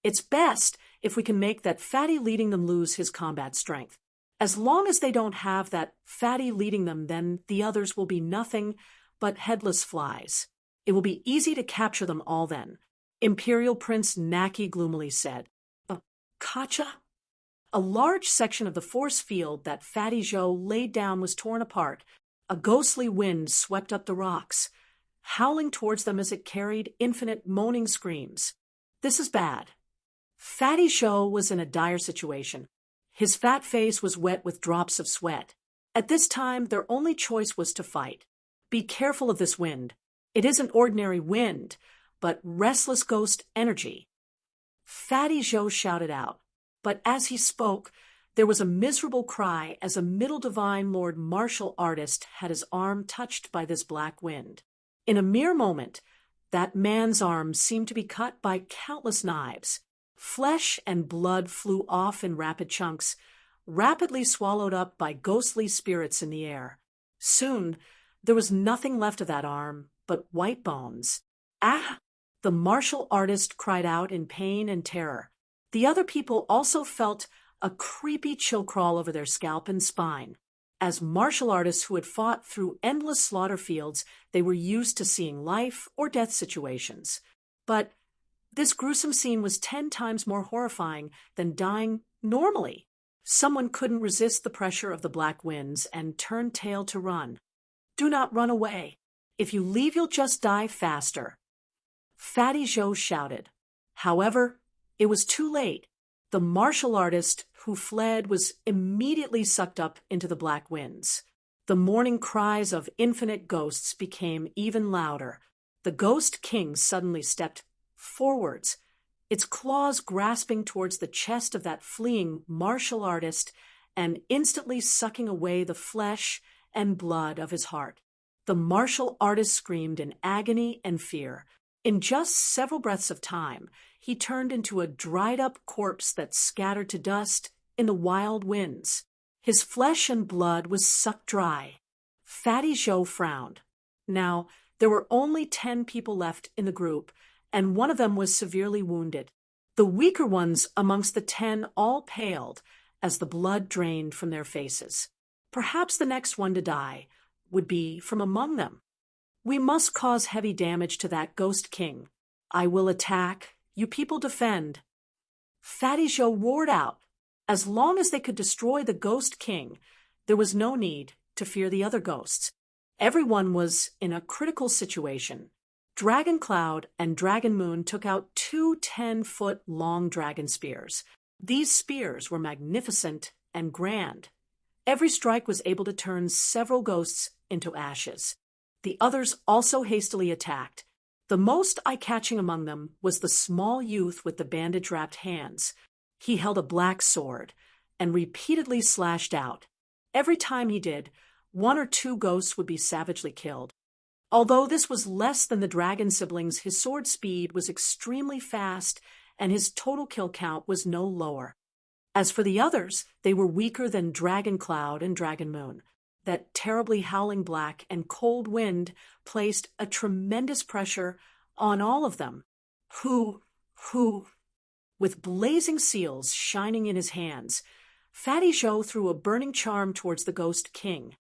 It's best if we can make that fatty leading them lose his combat strength. As long as they don't have that fatty leading them, then the others will be nothing but headless flies. It will be easy to capture them all then. Imperial Prince Naki gloomily said. Kacha? A large section of the force field that Fatty Zhou laid down was torn apart. A ghostly wind swept up the rocks, howling towards them as it carried infinite moaning screams. This is bad. Fatty Zhou was in a dire situation. His fat face was wet with drops of sweat. At this time, their only choice was to fight. Be careful of this wind. It isn't ordinary wind, but restless ghost energy. Fatty Zhou shouted out, but as he spoke, there was a miserable cry as a middle divine lord martial artist had his arm touched by this black wind. In a mere moment, that man's arm seemed to be cut by countless knives. Flesh and blood flew off in rapid chunks, rapidly swallowed up by ghostly spirits in the air. Soon, there was nothing left of that arm but white bones. Ah! The martial artist cried out in pain and terror. The other people also felt a creepy chill crawl over their scalp and spine. As martial artists who had fought through endless slaughter fields, they were used to seeing life or death situations. But this gruesome scene was 10 times more horrifying than dying normally. Someone couldn't resist the pressure of the black winds and turned tail to run. Do not run away. If you leave, you'll just die faster. Fatty Zhou shouted. However, it was too late. The martial artist who fled was immediately sucked up into the black winds. The mourning cries of infinite ghosts became even louder. The Ghost King suddenly stepped forwards, its claws grasping towards the chest of that fleeing martial artist and instantly sucking away the flesh and blood of his heart. The martial artist screamed in agony and fear. In just several breaths of time, he turned into a dried-up corpse that scattered to dust in the wild winds. His flesh and blood was sucked dry. Fatty Zhou frowned. Now, there were only 10 people left in the group, and one of them was severely wounded. The weaker ones amongst the 10 all paled as the blood drained from their faces. Perhaps the next one to die would be from among them. We must cause heavy damage to that Ghost King. I will attack. You people defend. Fatty Zhou roared out. As long as they could destroy the Ghost King, there was no need to fear the other ghosts. Everyone was in a critical situation. Dragon Cloud and Dragon Moon took out 2 10-foot-long dragon spears. These spears were magnificent and grand. Every strike was able to turn several ghosts into ashes. The others also hastily attacked. The most eye-catching among them was the small youth with the bandage-wrapped hands. He held a black sword and repeatedly slashed out. Every time he did, 1 or 2 ghosts would be savagely killed. Although this was less than the dragon siblings, his sword speed was extremely fast and his total kill count was no lower. As for the others, they were weaker than Dragon Cloud and Dragon Moon. That terribly howling black and cold wind placed a tremendous pressure on all of them. With blazing seals shining in his hands, Fatty Zhou threw a burning charm towards the Ghost King.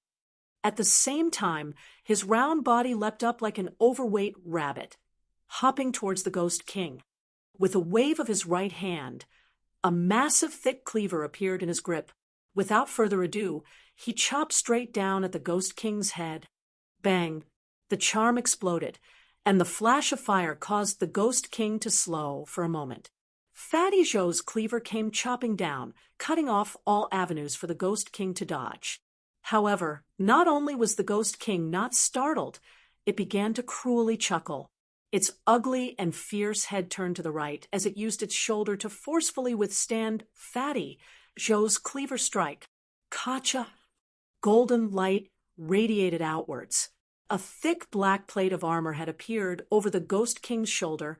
At the same time, his round body leapt up like an overweight rabbit. hopping towards the Ghost King. With a wave of his right hand, a massive thick cleaver appeared in his grip. Without further ado, he chopped straight down at the Ghost King's head. Bang! The charm exploded, and the flash of fire caused the Ghost King to slow for a moment. Fatty Joe's cleaver came chopping down, cutting off all avenues for the Ghost King to dodge. However, not only was the Ghost King not startled, it began to cruelly chuckle. Its ugly and fierce head turned to the right as it used its shoulder to forcefully withstand Fatty Joe's cleaver strike. Kacha! Golden light radiated outwards. A thick black plate of armor had appeared over the Ghost King's shoulder,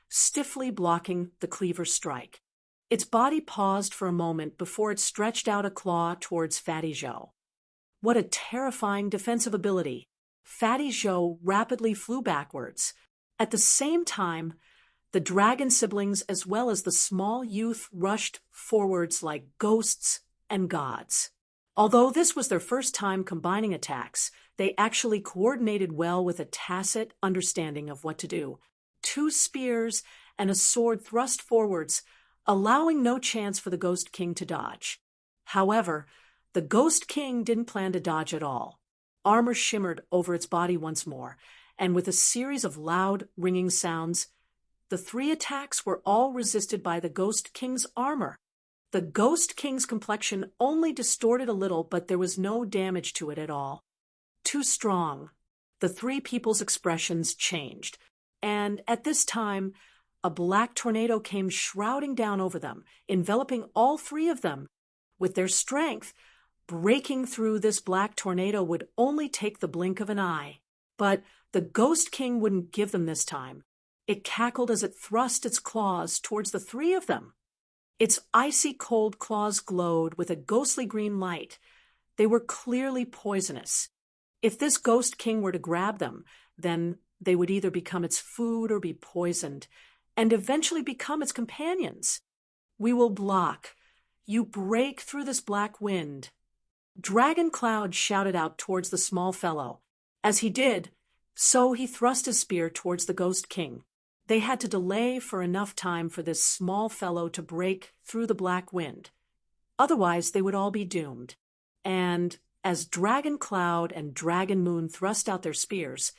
stiffly blocking the cleaver's strike. Its body paused for a moment before it stretched out a claw towards Fatty Joe. What a terrifying defensive ability! Fatty Joe rapidly flew backwards. At the same time, the dragon siblings as well as the small youth rushed forwards like ghosts and gods. Although this was their first time combining attacks, they actually coordinated well with a tacit understanding of what to do. 2 spears and a sword thrust forwards, allowing no chance for the Ghost King to dodge. However, the Ghost King didn't plan to dodge at all. Armor shimmered over its body once more, and with a series of loud, ringing sounds, the 3 attacks were all resisted by the Ghost King's armor. The Ghost King's complexion only distorted a little, but there was no damage to it at all. Too strong. The 3 people's expressions changed, and at this time, a black tornado came shrouding down over them, enveloping all 3 of them. With their strength, breaking through this black tornado would only take the blink of an eye. But the Ghost King wouldn't give them this time. It cackled as it thrust its claws towards the 3 of them. Its icy cold claws glowed with a ghostly green light. They were clearly poisonous. If this Ghost King were to grab them, then they would either become its food or be poisoned, and eventually become its companions. We will block. You break through this black wind. Dragon Cloud shouted out towards the small fellow. As he did, so he thrust his spear towards the Ghost King. They had to delay for enough time for this small fellow to break through the black wind. Otherwise, they would all be doomed. And as Dragon Cloud and Dragon Moon thrust out their spears,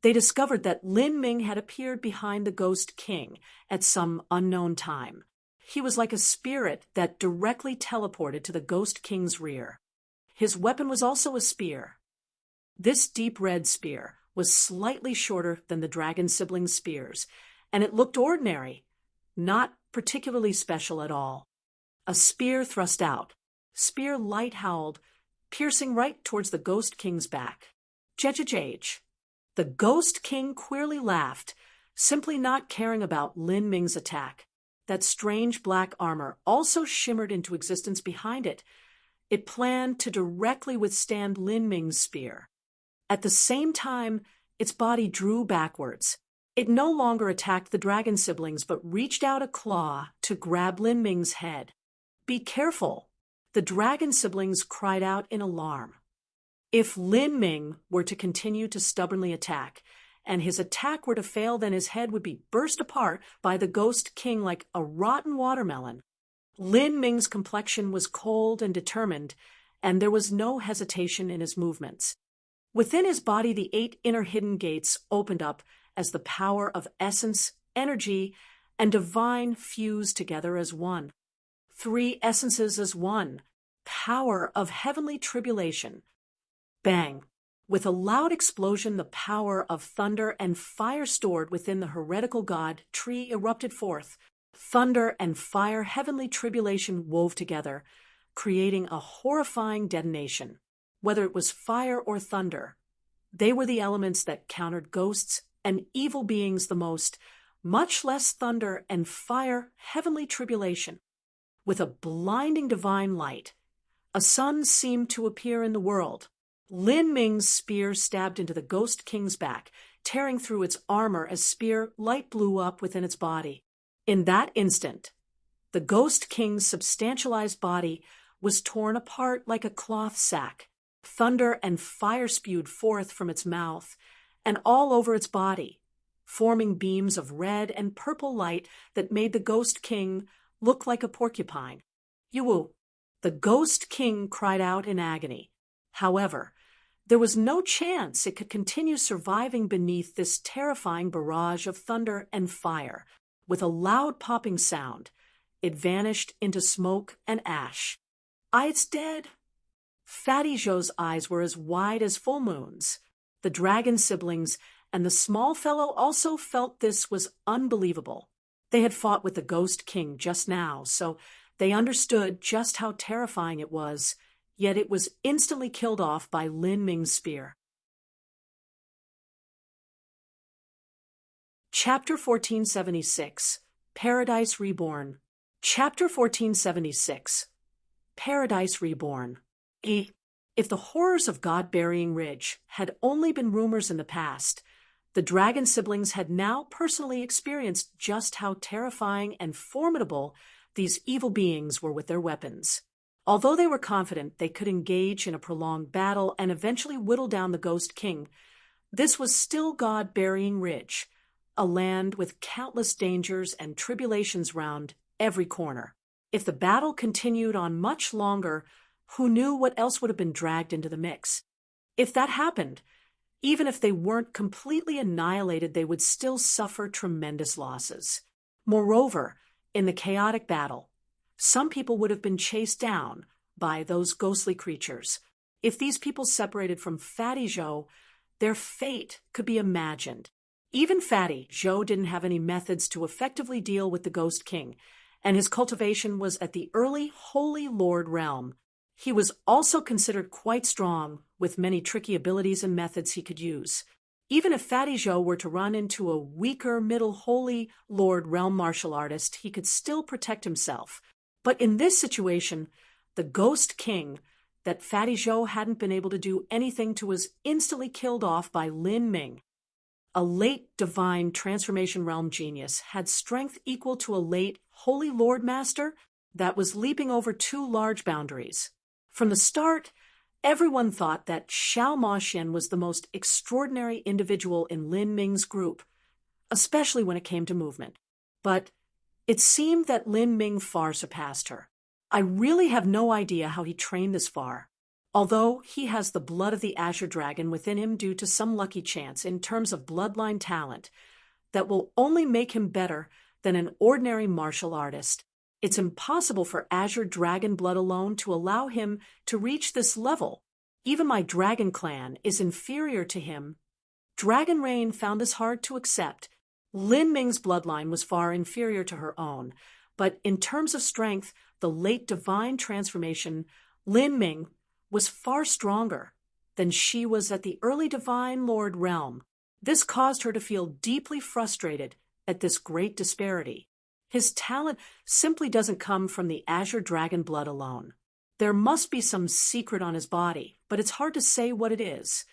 they discovered that Lin Ming had appeared behind the Ghost King at some unknown time. He was like a spirit that directly teleported to the Ghost King's rear. His weapon was also a spear. This deep red spear was slightly shorter than the dragon siblings' spears, and it looked ordinary, not particularly special at all. A spear thrust out. Spear light howled, piercing right towards the Ghost King's back. Jejejage. The Ghost King queerly laughed, simply not caring about Lin Ming's attack. That strange black armor also shimmered into existence behind it. It planned to directly withstand Lin Ming's spear. At the same time, its body drew backwards. It no longer attacked the dragon siblings, but reached out a claw to grab Lin Ming's head. "Be careful!" The dragon siblings cried out in alarm. If Lin Ming were to continue to stubbornly attack, and his attack were to fail, then his head would be burst apart by the Ghost King like a rotten watermelon. Lin Ming's complexion was cold and determined, and there was no hesitation in his movements. Within his body, the 8 inner hidden gates opened up as the power of essence, energy, and divine fused together as one. 3 essences as one. Power of heavenly tribulation. Bang! With a loud explosion, the power of thunder and fire stored within the heretical god tree erupted forth. Thunder and fire, heavenly tribulation wove together, creating a horrifying detonation. Whether it was fire or thunder, they were the elements that countered ghosts and evil beings the most, much less thunder and fire, heavenly tribulation. With a blinding divine light, a sun seemed to appear in the world. Lin Ming's spear stabbed into the Ghost King's back, tearing through its armor as spear light blew up within its body. In that instant, the Ghost King's substantialized body was torn apart like a cloth sack. Thunder and fire spewed forth from its mouth and all over its body. forming beams of red and purple light that made the Ghost King look like a porcupine. Yuwu! The Ghost King cried out in agony. However, there was no chance it could continue surviving beneath this terrifying barrage of thunder and fire. With a loud popping sound, it vanished into smoke and ash. It's dead. Fatty Joe's eyes were as wide as full moons. The dragon siblings and the small fellow also felt this was unbelievable. They had fought with the Ghost King just now, so they understood just how terrifying it was, yet it was instantly killed off by Lin Ming's spear. Chapter 1476, Paradise Reborn. Chapter 1476, Paradise Reborn. If the horrors of God-Burying Ridge had only been rumors in the past, the dragon siblings had now personally experienced just how terrifying and formidable these evil beings were with their weapons. Although they were confident they could engage in a prolonged battle and eventually whittle down the Ghost King, this was still God-Burying Ridge, a land with countless dangers and tribulations round every corner. If the battle continued on much longer, who knew what else would have been dragged into the mix? If that happened, even if they weren't completely annihilated, they would still suffer tremendous losses. Moreover, in the chaotic battle, some people would have been chased down by those ghostly creatures. If these people separated from Fatty Joe, their fate could be imagined. Even Fatty Joe didn't have any methods to effectively deal with the Ghost King, and his cultivation was at the early Holy Lord realm. He was also considered quite strong, with many tricky abilities and methods he could use. Even if Fatty Joe were to run into a weaker middle Holy Lord realm martial artist, he could still protect himself. But in this situation, the Ghost King, that Fatty Joe hadn't been able to do anything to, was instantly killed off by Lin Ming. A late divine transformation realm genius had strength equal to a late Holy Lord Master that was leaping over two large boundaries. From the start, everyone thought that Xiao Maoxian was the most extraordinary individual in Lin Ming's group, especially when it came to movement. But it seemed that Lin Ming far surpassed her. I really have no idea how he trained this far. Although he has the blood of the Azure Dragon within him due to some lucky chance in terms of bloodline talent that will only make him better than an ordinary martial artist, it's impossible for Azure Dragon blood alone to allow him to reach this level. Even my dragon clan is inferior to him. Dragon Rain found this hard to accept. Lin Ming's bloodline was far inferior to her own, but in terms of strength, the late divine transformation, Lin Ming was far stronger than she was at the early Divine Lord realm. This caused her to feel deeply frustrated at this great disparity. His talent simply doesn't come from the Azure Dragon blood alone. There must be some secret on his body, but it's hard to say what it is.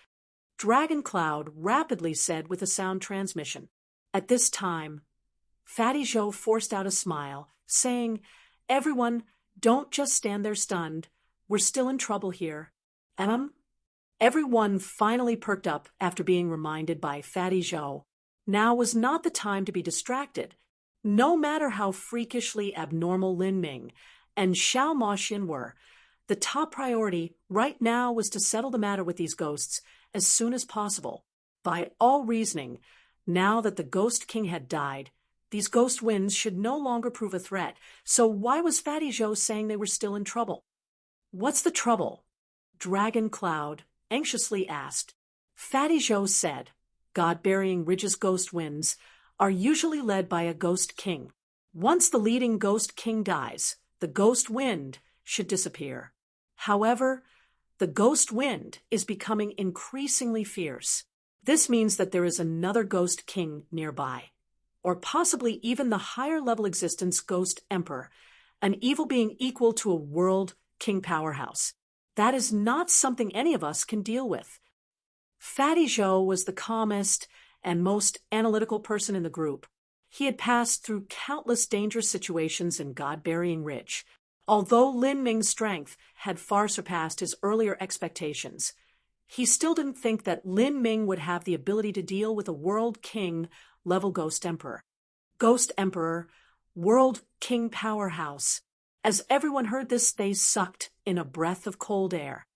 Dragon Cloud rapidly said with a sound transmission. At this time, Fatty Joe forced out a smile, saying, "Everyone, don't just stand there stunned. We're still in trouble here." Everyone finally perked up after being reminded by Fatty Joe. Now was not the time to be distracted. No matter how freakishly abnormal Lin Ming and Xiao Maoxian were, the top priority right now was to settle the matter with these ghosts as soon as possible. By all reasoning, now that the Ghost King had died, these ghost winds should no longer prove a threat. So why was Fatty Joe saying they were still in trouble? "What's the trouble?" Dragon Cloud anxiously asked. Fatty Joe said, "God-Burying Ridge's ghost winds are usually led by a Ghost King. Once the leading Ghost King dies, the Ghost Wind should disappear. However, the Ghost Wind is becoming increasingly fierce. This means that there is another Ghost King nearby, or possibly even the higher-level existence Ghost Emperor, an evil being equal to a world king powerhouse. That is not something any of us can deal with." Fatty Joe was the calmest and most analytical person in the group. He had passed through countless dangerous situations in God-Burying Ridge. Although Lin Ming's strength had far surpassed his earlier expectations, He still didn't think that Lin Ming would have the ability to deal with a world king level Ghost Emperor. Ghost Emperor, world king powerhouse. As everyone heard this, they sucked in a breath of cold air.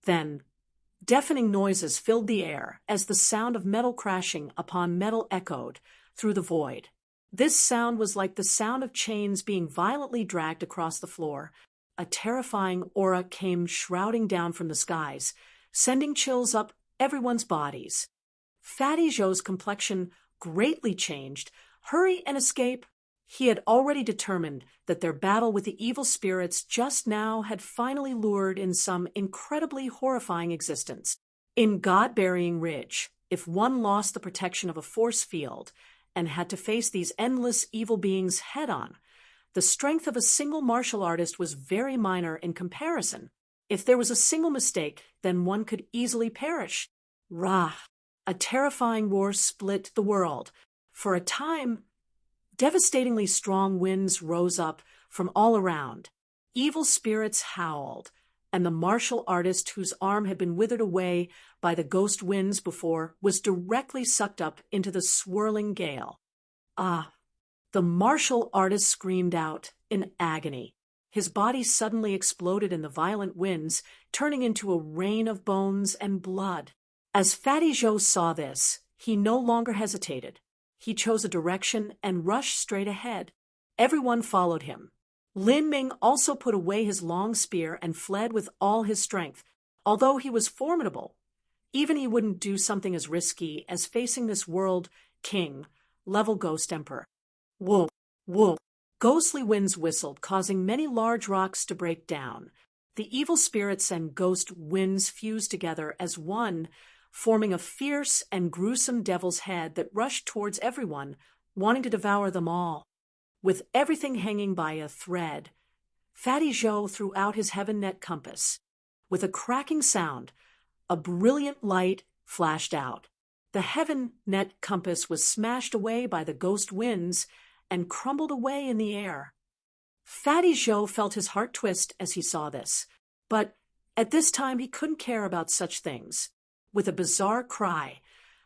Then, deafening noises filled the air as the sound of metal crashing upon metal echoed through the void. This sound was like the sound of chains being violently dragged across the floor. A terrifying aura came shrouding down from the skies, sending chills up everyone's bodies. Fatty Joe's complexion greatly changed. Hurry and escape. He had already determined that their battle with the evil spirits just now had finally lured in some incredibly horrifying existence. In God-burying Ridge, if one lost the protection of a force field and had to face these endless evil beings head-on, the strength of a single martial artist was very minor in comparison. If there was a single mistake, then one could easily perish. Rah! A terrifying roar split the world. For a time, devastatingly strong winds rose up from all around. Evil spirits howled, and the martial artist whose arm had been withered away by the ghost winds before was directly sucked up into the swirling gale. Ah! The martial artist screamed out in agony. His body suddenly exploded in the violent winds, turning into a rain of bones and blood. As Fatty Joe saw this, he no longer hesitated. He chose a direction and rushed straight ahead. Everyone followed him. Lin Ming also put away his long spear and fled with all his strength. Although he was formidable, even he wouldn't do something as risky as facing this world king level Ghost Emperor. Whoa, whoa. Ghostly winds whistled, causing many large rocks to break down. The evil spirits and ghost winds fused together as one, forming a fierce and gruesome devil's head that rushed towards everyone, wanting to devour them all. With everything hanging by a thread, Fatty Joe threw out his heaven net compass. With a cracking sound, a brilliant light flashed out. The heaven net compass was smashed away by the ghost winds and crumbled away in the air. Fatty Joe felt his heart twist as he saw this, but at this time he couldn't care about such things. With a bizarre cry,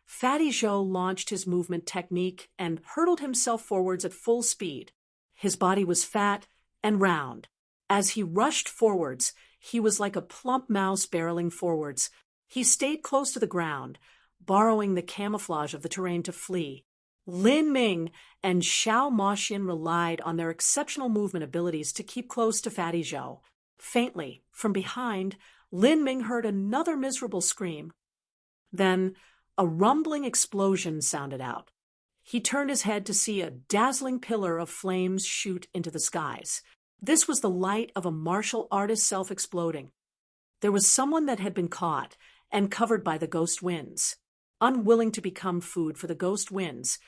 Fatty Joe launched his movement technique and hurtled himself forwards at full speed. His body was fat and round. As he rushed forwards, he was like a plump mouse barreling forwards. He stayed close to the ground, borrowing the camouflage of the terrain to flee. Lin Ming and Xiao Moxian relied on their exceptional movement abilities to keep close to Fatty Joe. Faintly, from behind, Lin Ming heard another miserable scream. Then, a rumbling explosion sounded out. He turned his head to see a dazzling pillar of flames shoot into the skies. This was the light of a martial artist self-exploding. There was someone that had been caught and covered by the ghost winds. Unwilling to become food for the ghost winds,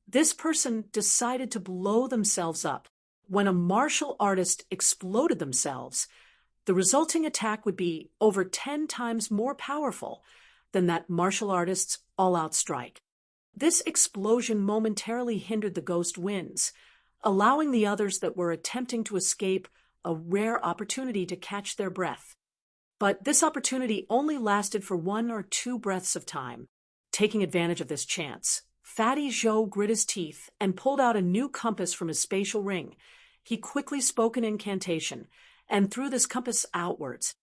this person decided to blow themselves up. When a martial artist exploded themselves, the resulting attack would be over 10 times more powerful than that martial artist's all-out strike. This explosion momentarily hindered the ghost winds, allowing the others that were attempting to escape a rare opportunity to catch their breath. But this opportunity only lasted for 1 or 2 breaths of time. Taking advantage of this chance, Fatty Joe grit his teeth and pulled out a new compass from his spatial ring. He quickly spoke an incantation and threw this compass outwards.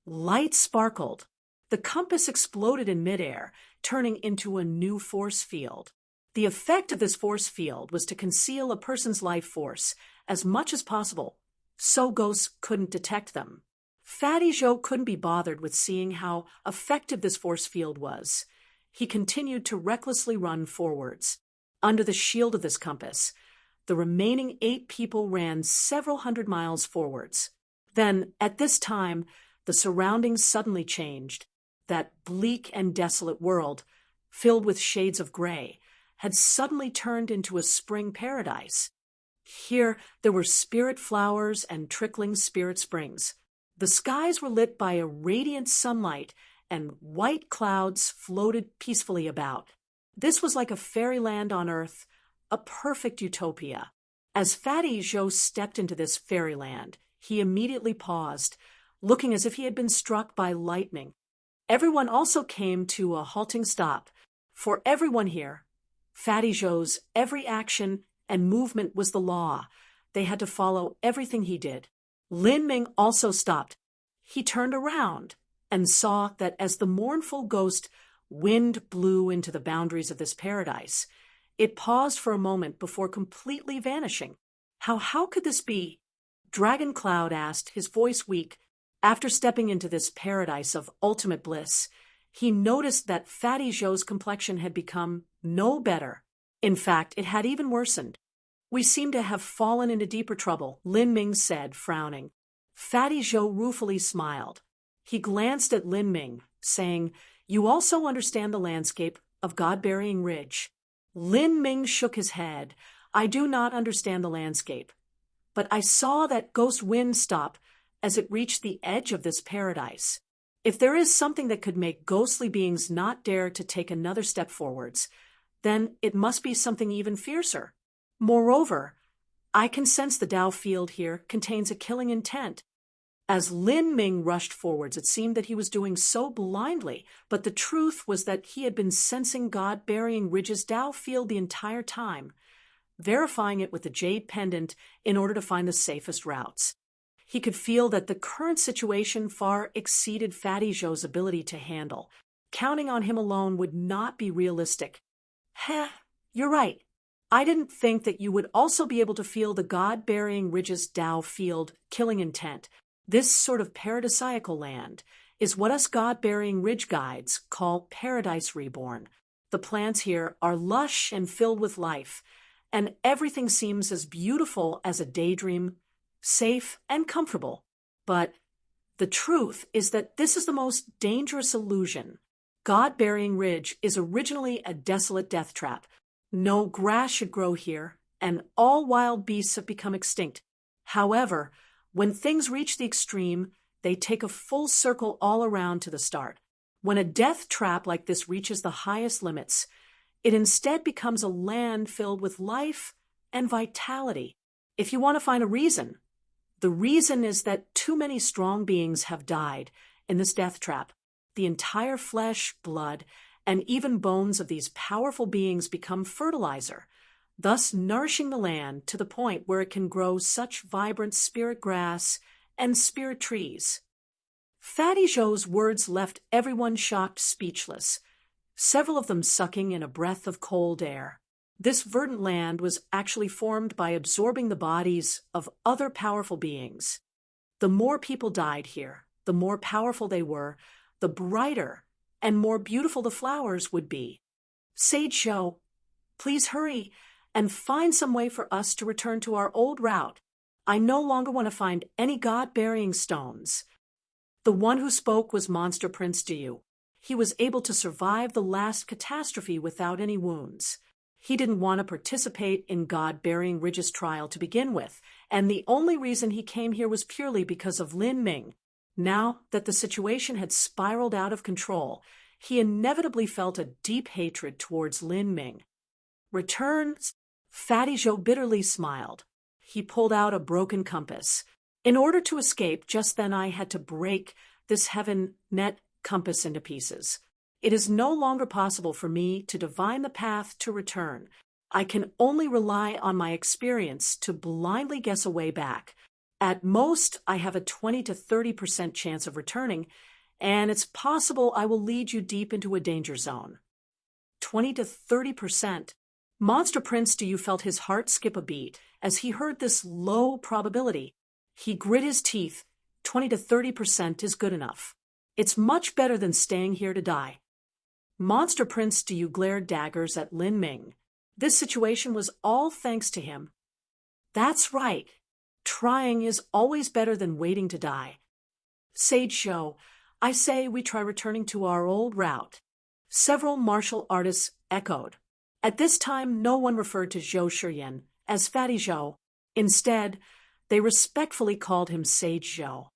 Light sparkled. The compass exploded in midair, turning into a new force field. The effect of this force field was to conceal a person's life force as much as possible, so ghosts couldn't detect them. Fatty Joe couldn't be bothered with seeing how effective this force field was. He continued to recklessly run forwards. Under the shield of this compass, the remaining 8 people ran several hundred miles forwards. Then, at this time, the surroundings suddenly changed. That bleak and desolate world, filled with shades of gray, had suddenly turned into a spring paradise. Here there were spirit flowers and trickling spirit springs. The skies were lit by a radiant sunlight, and white clouds floated peacefully about. This was like a fairyland on earth, a perfect utopia. As Fatty Joe stepped into this fairyland, he immediately paused, looking as if he had been struck by lightning. Everyone also came to a halting stop. For everyone here, Fatty Joe's every action and movement was the law. They had to follow everything he did. Lin Ming also stopped. He turned around and saw that as the mournful ghost wind blew into the boundaries of this paradise, it paused for a moment before completely vanishing. How could this be? Dragon Cloud asked, his voice weak. After stepping into this paradise of ultimate bliss, he noticed that Fatty Joe's complexion had become no better. In fact, it had even worsened. We seem to have fallen into deeper trouble, Lin Ming said, frowning. Fatty Joe ruefully smiled. He glanced at Lin Ming, saying, "You also understand the landscape of God-Burying Ridge." Lin Ming shook his head. "I do not understand the landscape, but I saw that ghost wind stop as it reached the edge of this paradise. If there is something that could make ghostly beings not dare to take another step forwards, then it must be something even fiercer. Moreover, I can sense the Tao field here contains a killing intent." As Lin Ming rushed forwards, it seemed that he was doing so blindly, but the truth was that he had been sensing God-Burying Ridge's Tao field the entire time, verifying it with the jade pendant in order to find the safest routes. He could feel that the current situation far exceeded Fatty Joe's ability to handle. Counting on him alone would not be realistic. "Heh, you're right. I didn't think that you would also be able to feel the God-Burying Ridge's Tao field killing intent. This sort of paradisiacal land is what us God-Burying Ridge guides call Paradise Reborn. The plants here are lush and filled with life, and everything seems as beautiful as a daydream, safe and comfortable. But the truth is that this is the most dangerous illusion. God-Burying Ridge is originally a desolate death trap. No grass should grow here, and all wild beasts have become extinct. However, when things reach the extreme, they take a full circle all around to the start. When a death trap like this reaches the highest limits, it instead becomes a land filled with life and vitality. If you want to find a reason, the reason is that too many strong beings have died in this death trap. The entire flesh, blood, and even bones of these powerful beings become fertilizer, thus nourishing the land to the point where it can grow such vibrant spirit grass and spirit trees. Fatty Joe's words left everyone shocked speechless, several of them sucking in a breath of cold air. This verdant land was actually formed by absorbing the bodies of other powerful beings. The more people died here, the more powerful they were, the brighter and more beautiful the flowers would be. Sage Joe, please hurry and find some way for us to return to our old route. I no longer want to find any God-Burying stones. The one who spoke was Monster Prince Diyu. He was able to survive the last catastrophe without any wounds. He didn't want to participate in God-Burying Ridge's trial to begin with, and the only reason he came here was purely because of Lin Ming. Now that the situation had spiraled out of control, he inevitably felt a deep hatred towards Lin Ming. Returns? Fatty Joe bitterly smiled. He pulled out a broken compass. In order to escape, just then I had to break this heaven-net compass into pieces. It is no longer possible for me to divine the path to return. I can only rely on my experience to blindly guess a way back. At most, I have a 20 to 30% chance of returning, and it's possible I will lead you deep into a danger zone. 20 to 30%. Monster Prince Diyu felt his heart skip a beat as he heard this low probability. He grit his teeth. 20 to 30% is good enough. It's much better than staying here to die. Monster Prince Diyu glared daggers at Lin Ming. This situation was all thanks to him. That's right. Trying is always better than waiting to die. Sage Joe, I say we try returning to our old route. Several martial artists echoed. At this time, no one referred to Zhou Shiyan as Fatty Joe. Instead, they respectfully called him Sage Joe.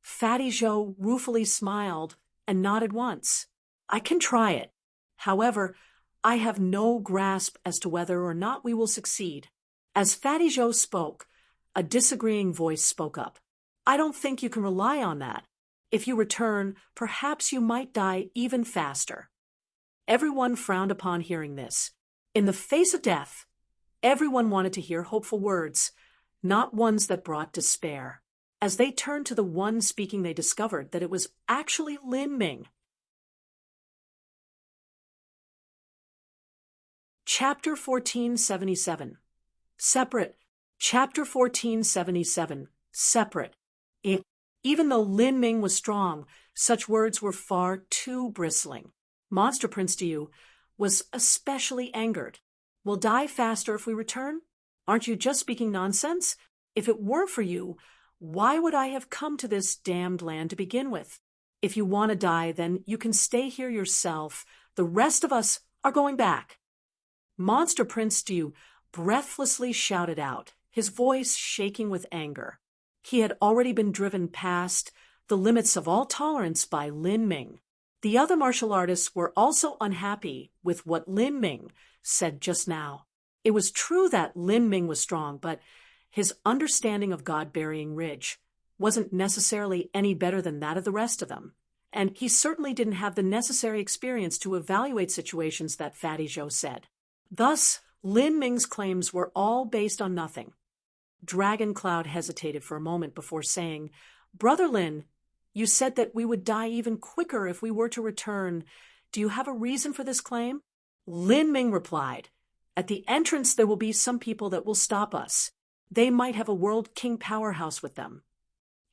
Fatty Joe ruefully smiled and nodded once. I can try it. However, I have no grasp as to whether or not we will succeed. As Fatty Joe spoke, a disagreeing voice spoke up. I don't think you can rely on that. If you return, perhaps you might die even faster." Everyone frowned upon hearing this. In the face of death, everyone wanted to hear hopeful words, not ones that brought despair. As they turned to the one speaking, they discovered that it was actually Lin Ming. Chapter 1477. Separate. Chapter 1477. Separate. Even though Lin Ming was strong, such words were far too bristling. Monster Prince Diyu was especially angered. "We'll die faster if we return? Aren't you just speaking nonsense? If it weren't for you, why would I have come to this damned land to begin with? If you want to die, then you can stay here yourself. The rest of us are going back." Monster Prince Diyu breathlessly shouted out, his voice shaking with anger. He had already been driven past the limits of all tolerance by Lin Ming. The other martial artists were also unhappy with what Lin Ming said just now. It was true that Lin Ming was strong, but his understanding of God-burying Ridge wasn't necessarily any better than that of the rest of them, and he certainly didn't have the necessary experience to evaluate situations that Fatty Zhou said. Thus, Lin Ming's claims were all based on nothing. Dragon Cloud hesitated for a moment before saying, "Brother Lin, you said that we would die even quicker if we were to return. Do you have a reason for this claim?" Lin Ming replied, "At the entrance there will be some people that will stop us. They might have a World King powerhouse with them."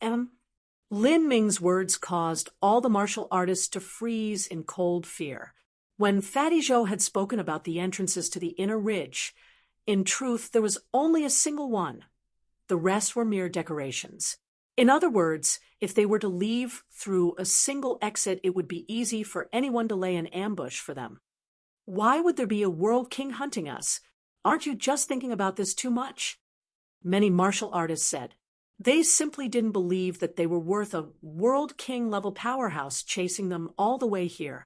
Lin Ming's words caused all the martial artists to freeze in cold fear. When Fatty Zhou had spoken about the entrances to the inner ridge, in truth there was only a single one. The rest were mere decorations. In other words, if they were to leave through a single exit, it would be easy for anyone to lay an ambush for them. "Why would there be a World King hunting us? Aren't you just thinking about this too much?" Many martial artists said. They simply didn't believe that they were worth a World King-level powerhouse chasing them all the way here.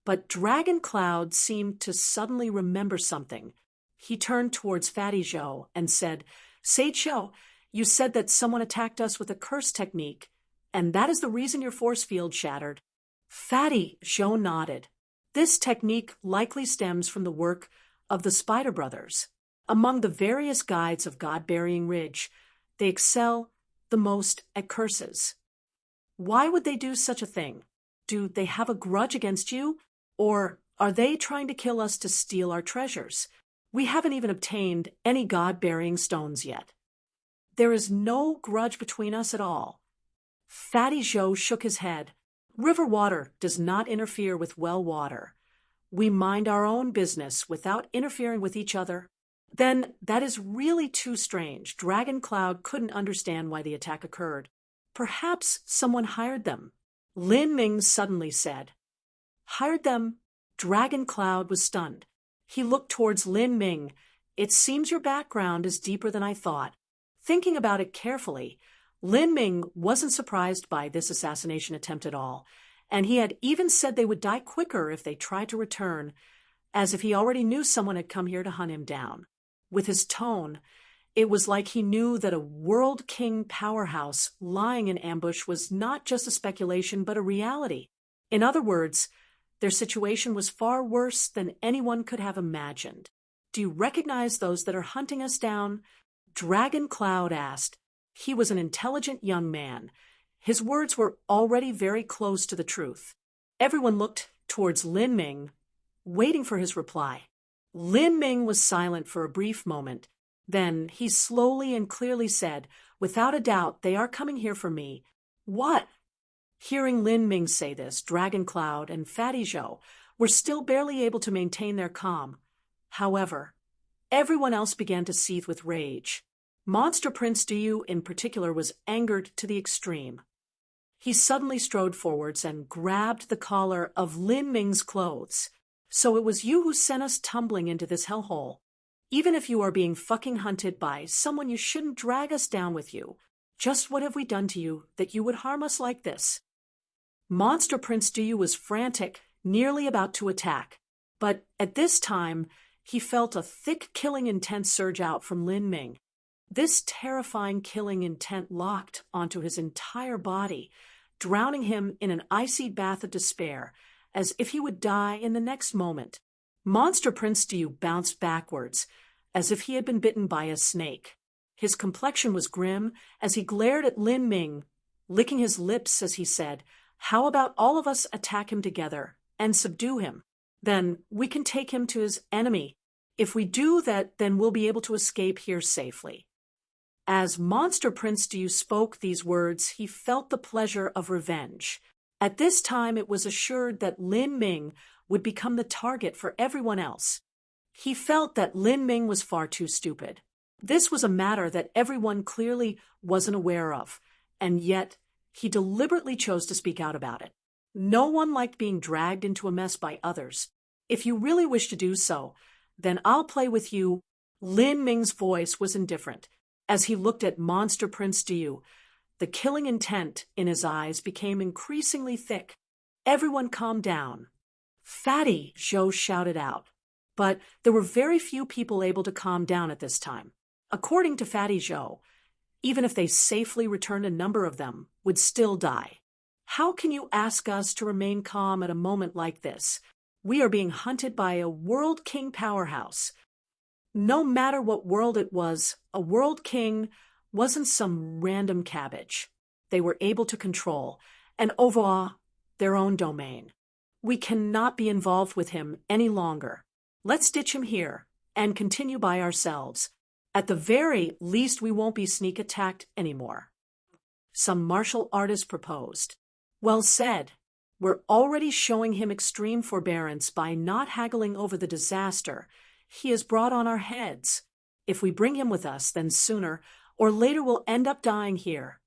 But Dragon Cloud seemed to suddenly remember something. He turned towards Fatty Zhou and said, "Sage Zhou, you said that someone attacked us with a curse technique, and that is the reason your force field shattered." Fatty Zhou nodded. This technique likely stems from the work of the Spider Brothers. Among the various guides of God-burying Ridge, they excel the most at curses. Why would they do such a thing? Do they have a grudge against you? Or are they trying to kill us to steal our treasures? We haven't even obtained any God-burying stones yet. There is no grudge between us at all. Fatty Zhou shook his head. River water does not interfere with well water. We mind our own business without interfering with each other. Then that is really too strange. Dragon Cloud couldn't understand why the attack occurred. Perhaps someone hired them. Lin Ming suddenly said. "Hired them?" Dragon Cloud was stunned. He looked towards Lin Ming. "It seems your background is deeper than I thought." Thinking about it carefully, Lin Ming wasn't surprised by this assassination attempt at all, and he had even said they would die quicker if they tried to return, as if he already knew someone had come here to hunt him down. With his tone, it was like he knew that a World King powerhouse lying in ambush was not just a speculation but a reality. In other words, their situation was far worse than anyone could have imagined. "Do you recognize those that are hunting us down?" Dragon Cloud asked. He was an intelligent young man. His words were already very close to the truth. Everyone looked towards Lin Ming, waiting for his reply. Lin Ming was silent for a brief moment. Then he slowly and clearly said, "Without a doubt, they are coming here for me." "What?" Hearing Lin Ming say this, Dragon Cloud and Fatty Zhou were still barely able to maintain their calm. However, everyone else began to seethe with rage. Monster Prince Diyu in particular was angered to the extreme. He suddenly strode forwards and grabbed the collar of Lin Ming's clothes. "So it was you who sent us tumbling into this hellhole. Even if you are being fucking hunted by someone, you shouldn't drag us down with you. Just what have we done to you that you would harm us like this?" Monster Prince Diyu was frantic, nearly about to attack. But at this time, he felt a thick killing intent surge out from Lin Ming. This terrifying killing intent locked onto his entire body, drowning him in an icy bath of despair, as if he would die in the next moment. Monster Prince Diu bounced backwards, as if he had been bitten by a snake. His complexion was grim as he glared at Lin Ming, licking his lips as he said, "How about all of us attack him together and subdue him? Then we can take him to his enemy. If we do that, then we'll be able to escape here safely." As Monster Prince Diu spoke these words, he felt the pleasure of revenge. At this time, it was assured that Lin Ming would become the target for everyone else. He felt that Lin Ming was far too stupid. This was a matter that everyone clearly wasn't aware of, and yet he deliberately chose to speak out about it. No one liked being dragged into a mess by others. "If you really wish to do so, then I'll play with you." Lin Ming's voice was indifferent. As he looked at Monster Prince Diu, the killing intent in his eyes became increasingly thick. Everyone calmed down. "Fatty!" Zhou shouted out. But there were very few people able to calm down at this time. According to Fatty Zhou, even if they safely returned, a number of them would still die. "How can you ask us to remain calm at a moment like this? We are being hunted by a world king powerhouse." No matter what world it was, a world king wasn't some random cabbage. They were able to control and overawe their own domain. "We cannot be involved with him any longer. Let's ditch him here and continue by ourselves. At the very least, we won't be sneak attacked anymore." Some martial artist proposed. "Well said. We're already showing him extreme forbearance by not haggling over the disaster he has brought on our heads. If we bring him with us, then sooner or later we'll end up dying here."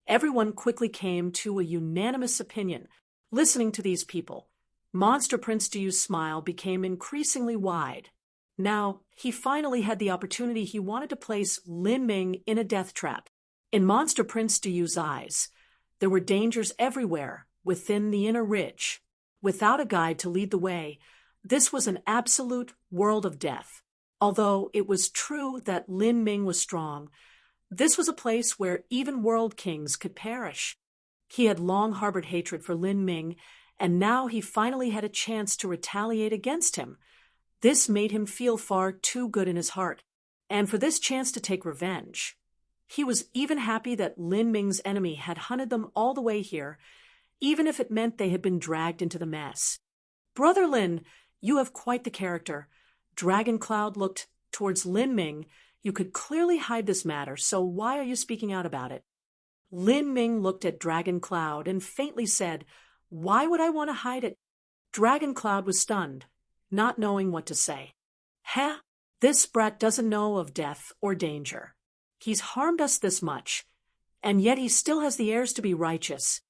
Everyone quickly came to a unanimous opinion. Listening to these people, Monster Prince Diu's smile became increasingly wide. Now, he finally had the opportunity. He wanted to place Lin Ming in a death trap. In Monster Prince Diu's eyes, there were dangers everywhere within the inner ridge. Without a guide to lead the way, this was an absolute world of death. Although it was true that Lin Ming was strong, this was a place where even world kings could perish. He had long harbored hatred for Lin Ming, and now he finally had a chance to retaliate against him. This made him feel far too good in his heart, and for this chance to take revenge. He was even happy that Lin Ming's enemy had hunted them all the way here, even if it meant they had been dragged into the mess. "Brother Lin, you have quite the character." Dragon Cloud looked towards Lin Ming. "You could clearly hide this matter, so why are you speaking out about it?" Lin Ming looked at Dragon Cloud and faintly said, "Why would I want to hide it?" Dragon Cloud was stunned, not knowing what to say. "Heh, this brat doesn't know of death or danger. He's harmed us this much, and yet he still has the airs to be righteous."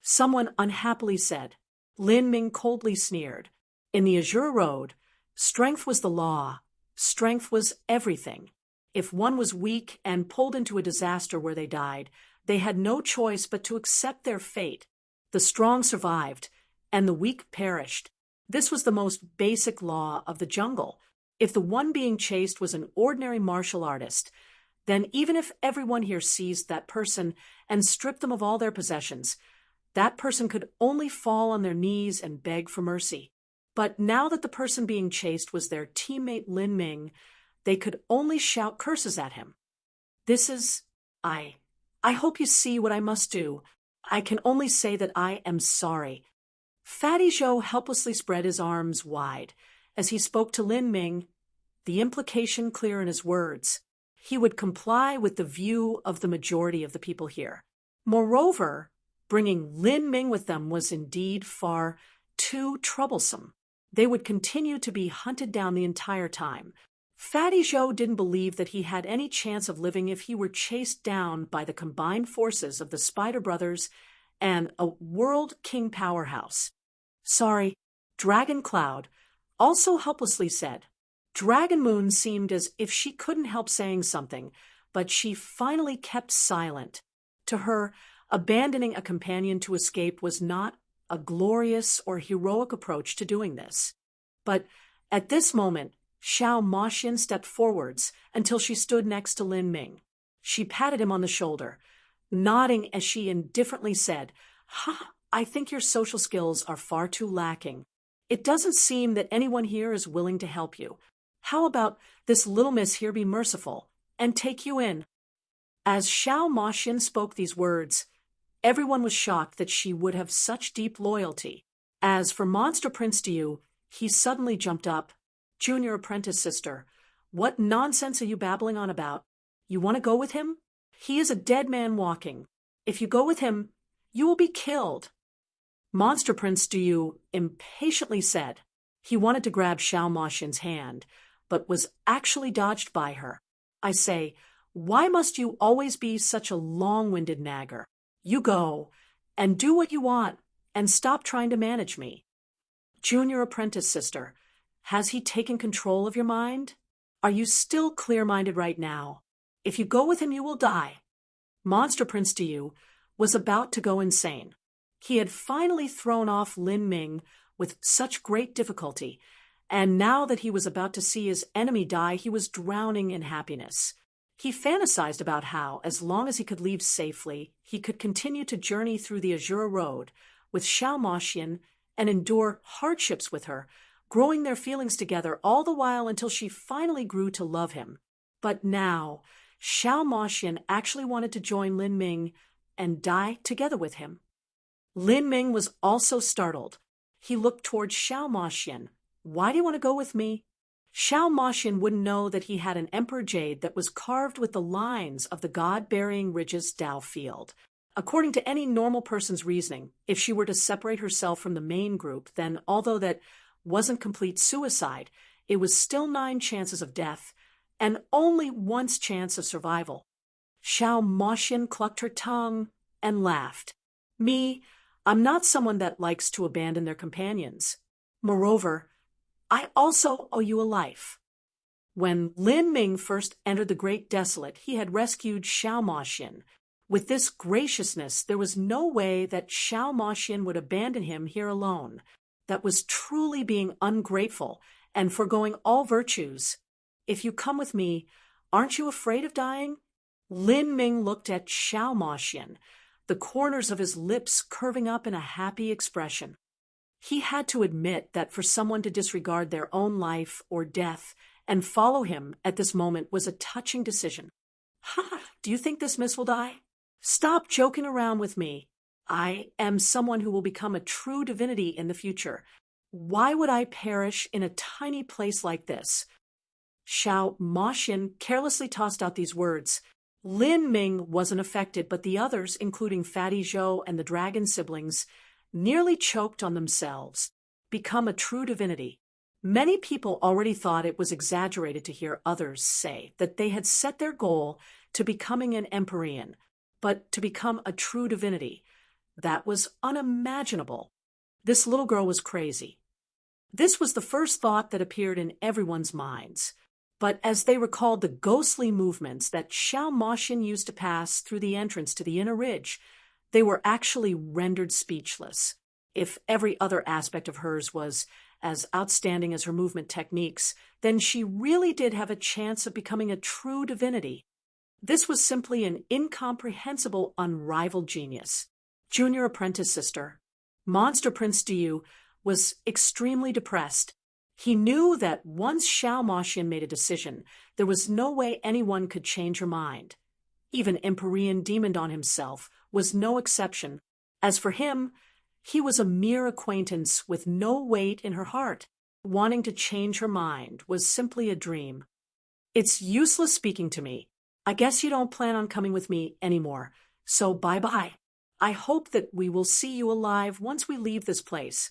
Someone unhappily said. Lin Ming coldly sneered. In the Azure Road, strength was the law. Strength was everything. If one was weak and pulled into a disaster where they died, they had no choice but to accept their fate. The strong survived, and the weak perished. This was the most basic law of the jungle. If the one being chased was an ordinary martial artist, then even if everyone here seized that person and stripped them of all their possessions, that person could only fall on their knees and beg for mercy. But now that the person being chased was their teammate Lin Ming, they could only shout curses at him. "This is... I hope you see what I must do. I can only say that I am sorry." Fatty Zhou helplessly spread his arms wide as he spoke to Lin Ming, the implication clear in his words. He would comply with the view of the majority of the people here. Moreover, bringing Lin Ming with them was indeed far too troublesome. They would continue to be hunted down the entire time. Fatty Zhou didn't believe that he had any chance of living if he were chased down by the combined forces of the Spider Brothers and a world king powerhouse. "Sorry," Dragon Cloud also helplessly said. Dragon Moon seemed as if she couldn't help saying something, but she finally kept silent. To her, abandoning a companion to escape was not a glorious or heroic approach to doing this. But at this moment, Xiao Maxin stepped forwards until she stood next to Lin Ming. She patted him on the shoulder. nodding as she indifferently said, "Ha, I think your social skills are far too lacking. It doesn't seem that anyone here is willing to help you. How about this little miss here be merciful and take you in?" As Xiao Moxian spoke these words, everyone was shocked that she would have such deep loyalty. As for Monster Prince Diu, he suddenly jumped up. "Junior apprentice sister, what nonsense are you babbling on about? You want to go with him? He is a dead man walking. If you go with him, you will be killed." Monster Prince Diu impatiently said. He wanted to grab Xiao Moxian's hand, but was actually dodged by her. "I say, why must you always be such a long-winded nagger? You go, and do what you want, and stop trying to manage me." "Junior apprentice sister, has he taken control of your mind? Are you still clear-minded right now? If you go with him, you will die." Monster Prince Diu was about to go insane. He had finally thrown off Lin Ming with such great difficulty, and now that he was about to see his enemy die, he was drowning in happiness. He fantasized about how, as long as he could leave safely, he could continue to journey through the Azura Road with Xiao Moxian and endure hardships with her, growing their feelings together all the while until she finally grew to love him. But now, Xiao Moxian actually wanted to join Lin Ming and die together with him. Lin Ming was also startled. He looked towards Xiao Moxian. "Why do you want to go with me?" Xiao Moxian wouldn't know that he had an emperor jade that was carved with the lines of the God-burying ridges Tao field. According to any normal person's reasoning, if she were to separate herself from the main group, then although that wasn't complete suicide, it was still 9 chances of death, and only once chance of survival. Xiao Moxian clucked her tongue and laughed. "Me, I'm not someone that likes to abandon their companions. Moreover, I also owe you a life." When Lin Ming first entered the Great Desolate, he had rescued Xiao Moxian. With this graciousness, there was no way that Xiao Moxian would abandon him here alone. That was truly being ungrateful and forgoing all virtues. "If you come with me, aren't you afraid of dying?" Lin Ming looked at Xiao Moxian, the corners of his lips curving up in a happy expression. He had to admit that for someone to disregard their own life or death and follow him at this moment was a touching decision. "Ha! Do you think this miss will die? Stop joking around with me. I am someone who will become a true divinity in the future. Why would I perish in a tiny place like this?" Xiao Moxian carelessly tossed out these words. Lin Ming wasn't affected, but the others, including Fatty Zhou and the dragon siblings, nearly choked on themselves. Become a true divinity. Many people already thought it was exaggerated to hear others say that they had set their goal to becoming an Empyrean, but to become a true divinity, that was unimaginable. This little girl was crazy. This was the first thought that appeared in everyone's minds. But as they recalled the ghostly movements that Xiao Moxian used to pass through the entrance to the inner ridge, they were actually rendered speechless. If every other aspect of hers was as outstanding as her movement techniques, then she really did have a chance of becoming a true divinity. This was simply an incomprehensible, unrivaled genius. Junior apprentice sister, Monster Prince Diu was extremely depressed. He knew that once Xiao Moxian made a decision, there was no way anyone could change her mind. Even Empyrean Demon Dawn himself was no exception. As for him, he was a mere acquaintance with no weight in her heart. Wanting to change her mind was simply a dream. "It's useless speaking to me. I guess you don't plan on coming with me anymore, so bye-bye. I hope that we will see you alive once we leave this place."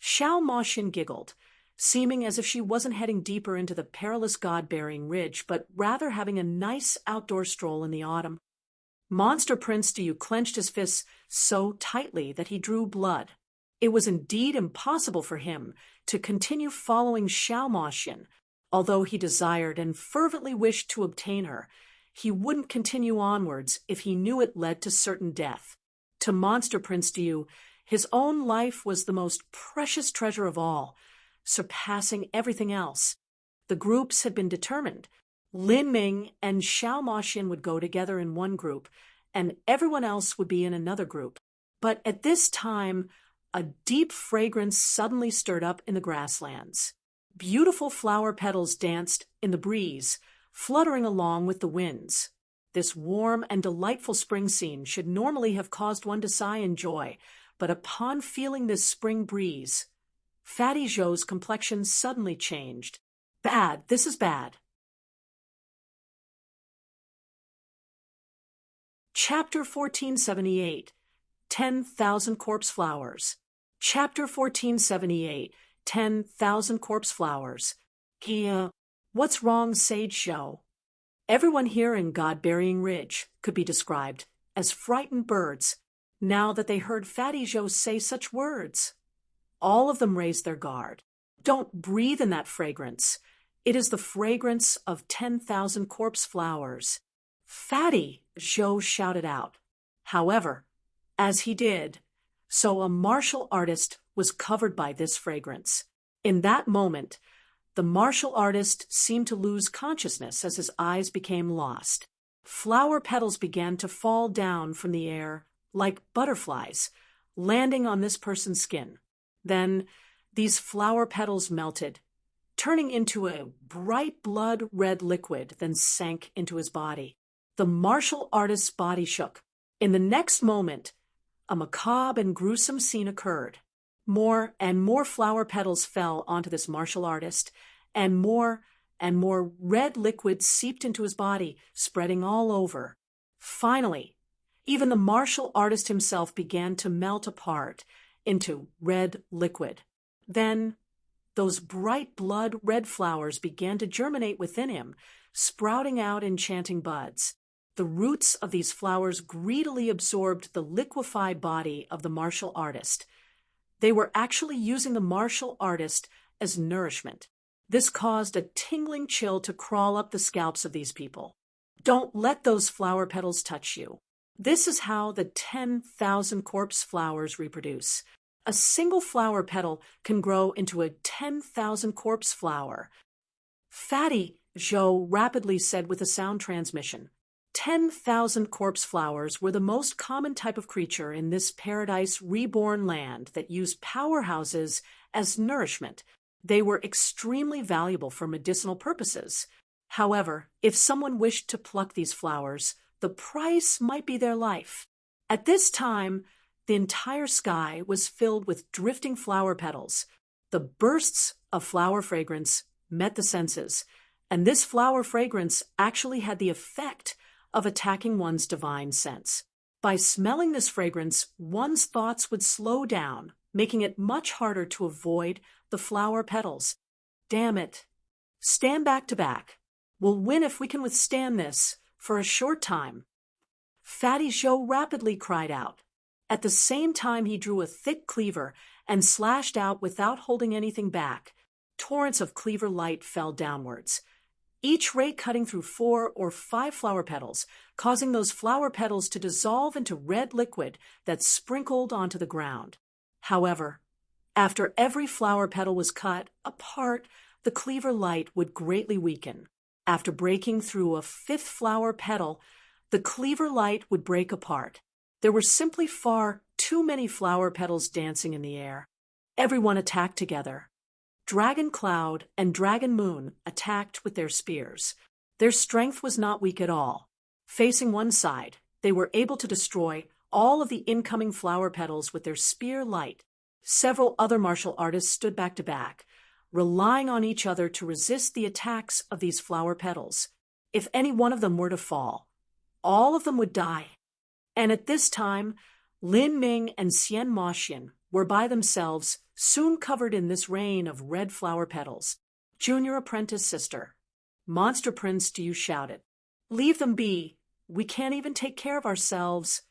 Xiao Moxian giggled, seeming as if she wasn't heading deeper into the perilous God-bearing ridge, but rather having a nice outdoor stroll in the autumn. Monster Prince Diu clenched his fists so tightly that he drew blood. It was indeed impossible for him to continue following Xiao Moxian. Although he desired and fervently wished to obtain her, he wouldn't continue onwards if he knew it led to certain death. To Monster Prince Diu, his own life was the most precious treasure of all, surpassing everything else. The groups had been determined. Lin Ming and Xiao Moxian would go together in one group, and everyone else would be in another group. But at this time, a deep fragrance suddenly stirred up in the grasslands. Beautiful flower petals danced in the breeze, fluttering along with the winds. This warm and delightful spring scene should normally have caused one to sigh in joy, but upon feeling this spring breeze, Fatty Joe's complexion suddenly changed. Bad, this is bad. Chapter 1478, 10,000 Corpse Flowers. Chapter 1478, 10,000 Corpse Flowers. What's wrong, Sage Joe? Everyone here in God-Burying Ridge could be described as frightened birds now that they heard Fatty Joe say such words. All of them raised their guard. Don't breathe in that fragrance. It is the fragrance of 10,000 corpse flowers. Fatty Joe shouted out. However, as he did, so a martial artist was covered by this fragrance. In that moment, the martial artist seemed to lose consciousness as his eyes became lost. Flower petals began to fall down from the air like butterflies, landing on this person's skin. Then these flower petals melted, turning into a bright blood-red liquid, then sank into his body. The martial artist's body shook. In the next moment, a macabre and gruesome scene occurred. More and more flower petals fell onto this martial artist, and more red liquid seeped into his body, spreading all over. Finally, even the martial artist himself began to melt apart into red liquid. Then those bright blood-red flowers began to germinate within him, sprouting out enchanting buds. The roots of these flowers greedily absorbed the liquefied body of the martial artist. They were actually using the martial artist as nourishment. This caused a tingling chill to crawl up the scalps of these people. Don't let those flower petals touch you. This is how the 10,000 corpse flowers reproduce. A single flower petal can grow into a 10,000 corpse flower. Fatty Joe rapidly said with a sound transmission. 10,000 corpse flowers were the most common type of creature in this paradise reborn land that used powerhouses as nourishment. They were extremely valuable for medicinal purposes. However, if someone wished to pluck these flowers, the price might be their life. At this time, the entire sky was filled with drifting flower petals. The bursts of flower fragrance met the senses, and this flower fragrance actually had the effect of attacking one's divine sense. By smelling this fragrance, one's thoughts would slow down, making it much harder to avoid the flower petals. Damn it. Stand back to back. We'll win if we can withstand this for a short time. Fatty Joe rapidly cried out. At the same time, he drew a thick cleaver and slashed out without holding anything back. Torrents of cleaver light fell downwards, each ray cutting through 4 or 5 flower petals, causing those flower petals to dissolve into red liquid that sprinkled onto the ground. However, after every flower petal was cut apart, the cleaver light would greatly weaken. After breaking through a 5th flower petal, the cleaver light would break apart. There were simply far too many flower petals dancing in the air. Everyone attacked together. Dragon Cloud and Dragon Moon attacked with their spears. Their strength was not weak at all. Facing one side, they were able to destroy all of the incoming flower petals with their spear light. Several other martial artists stood back to back, relying on each other to resist the attacks of these flower petals. If any one of them were to fall, all of them would die. And at this time, Lin Ming and Xian Moxian were by themselves, soon covered in this rain of red flower petals. Junior apprentice sister, Monster Prince, you shouted. Leave them be. We can't even take care of ourselves.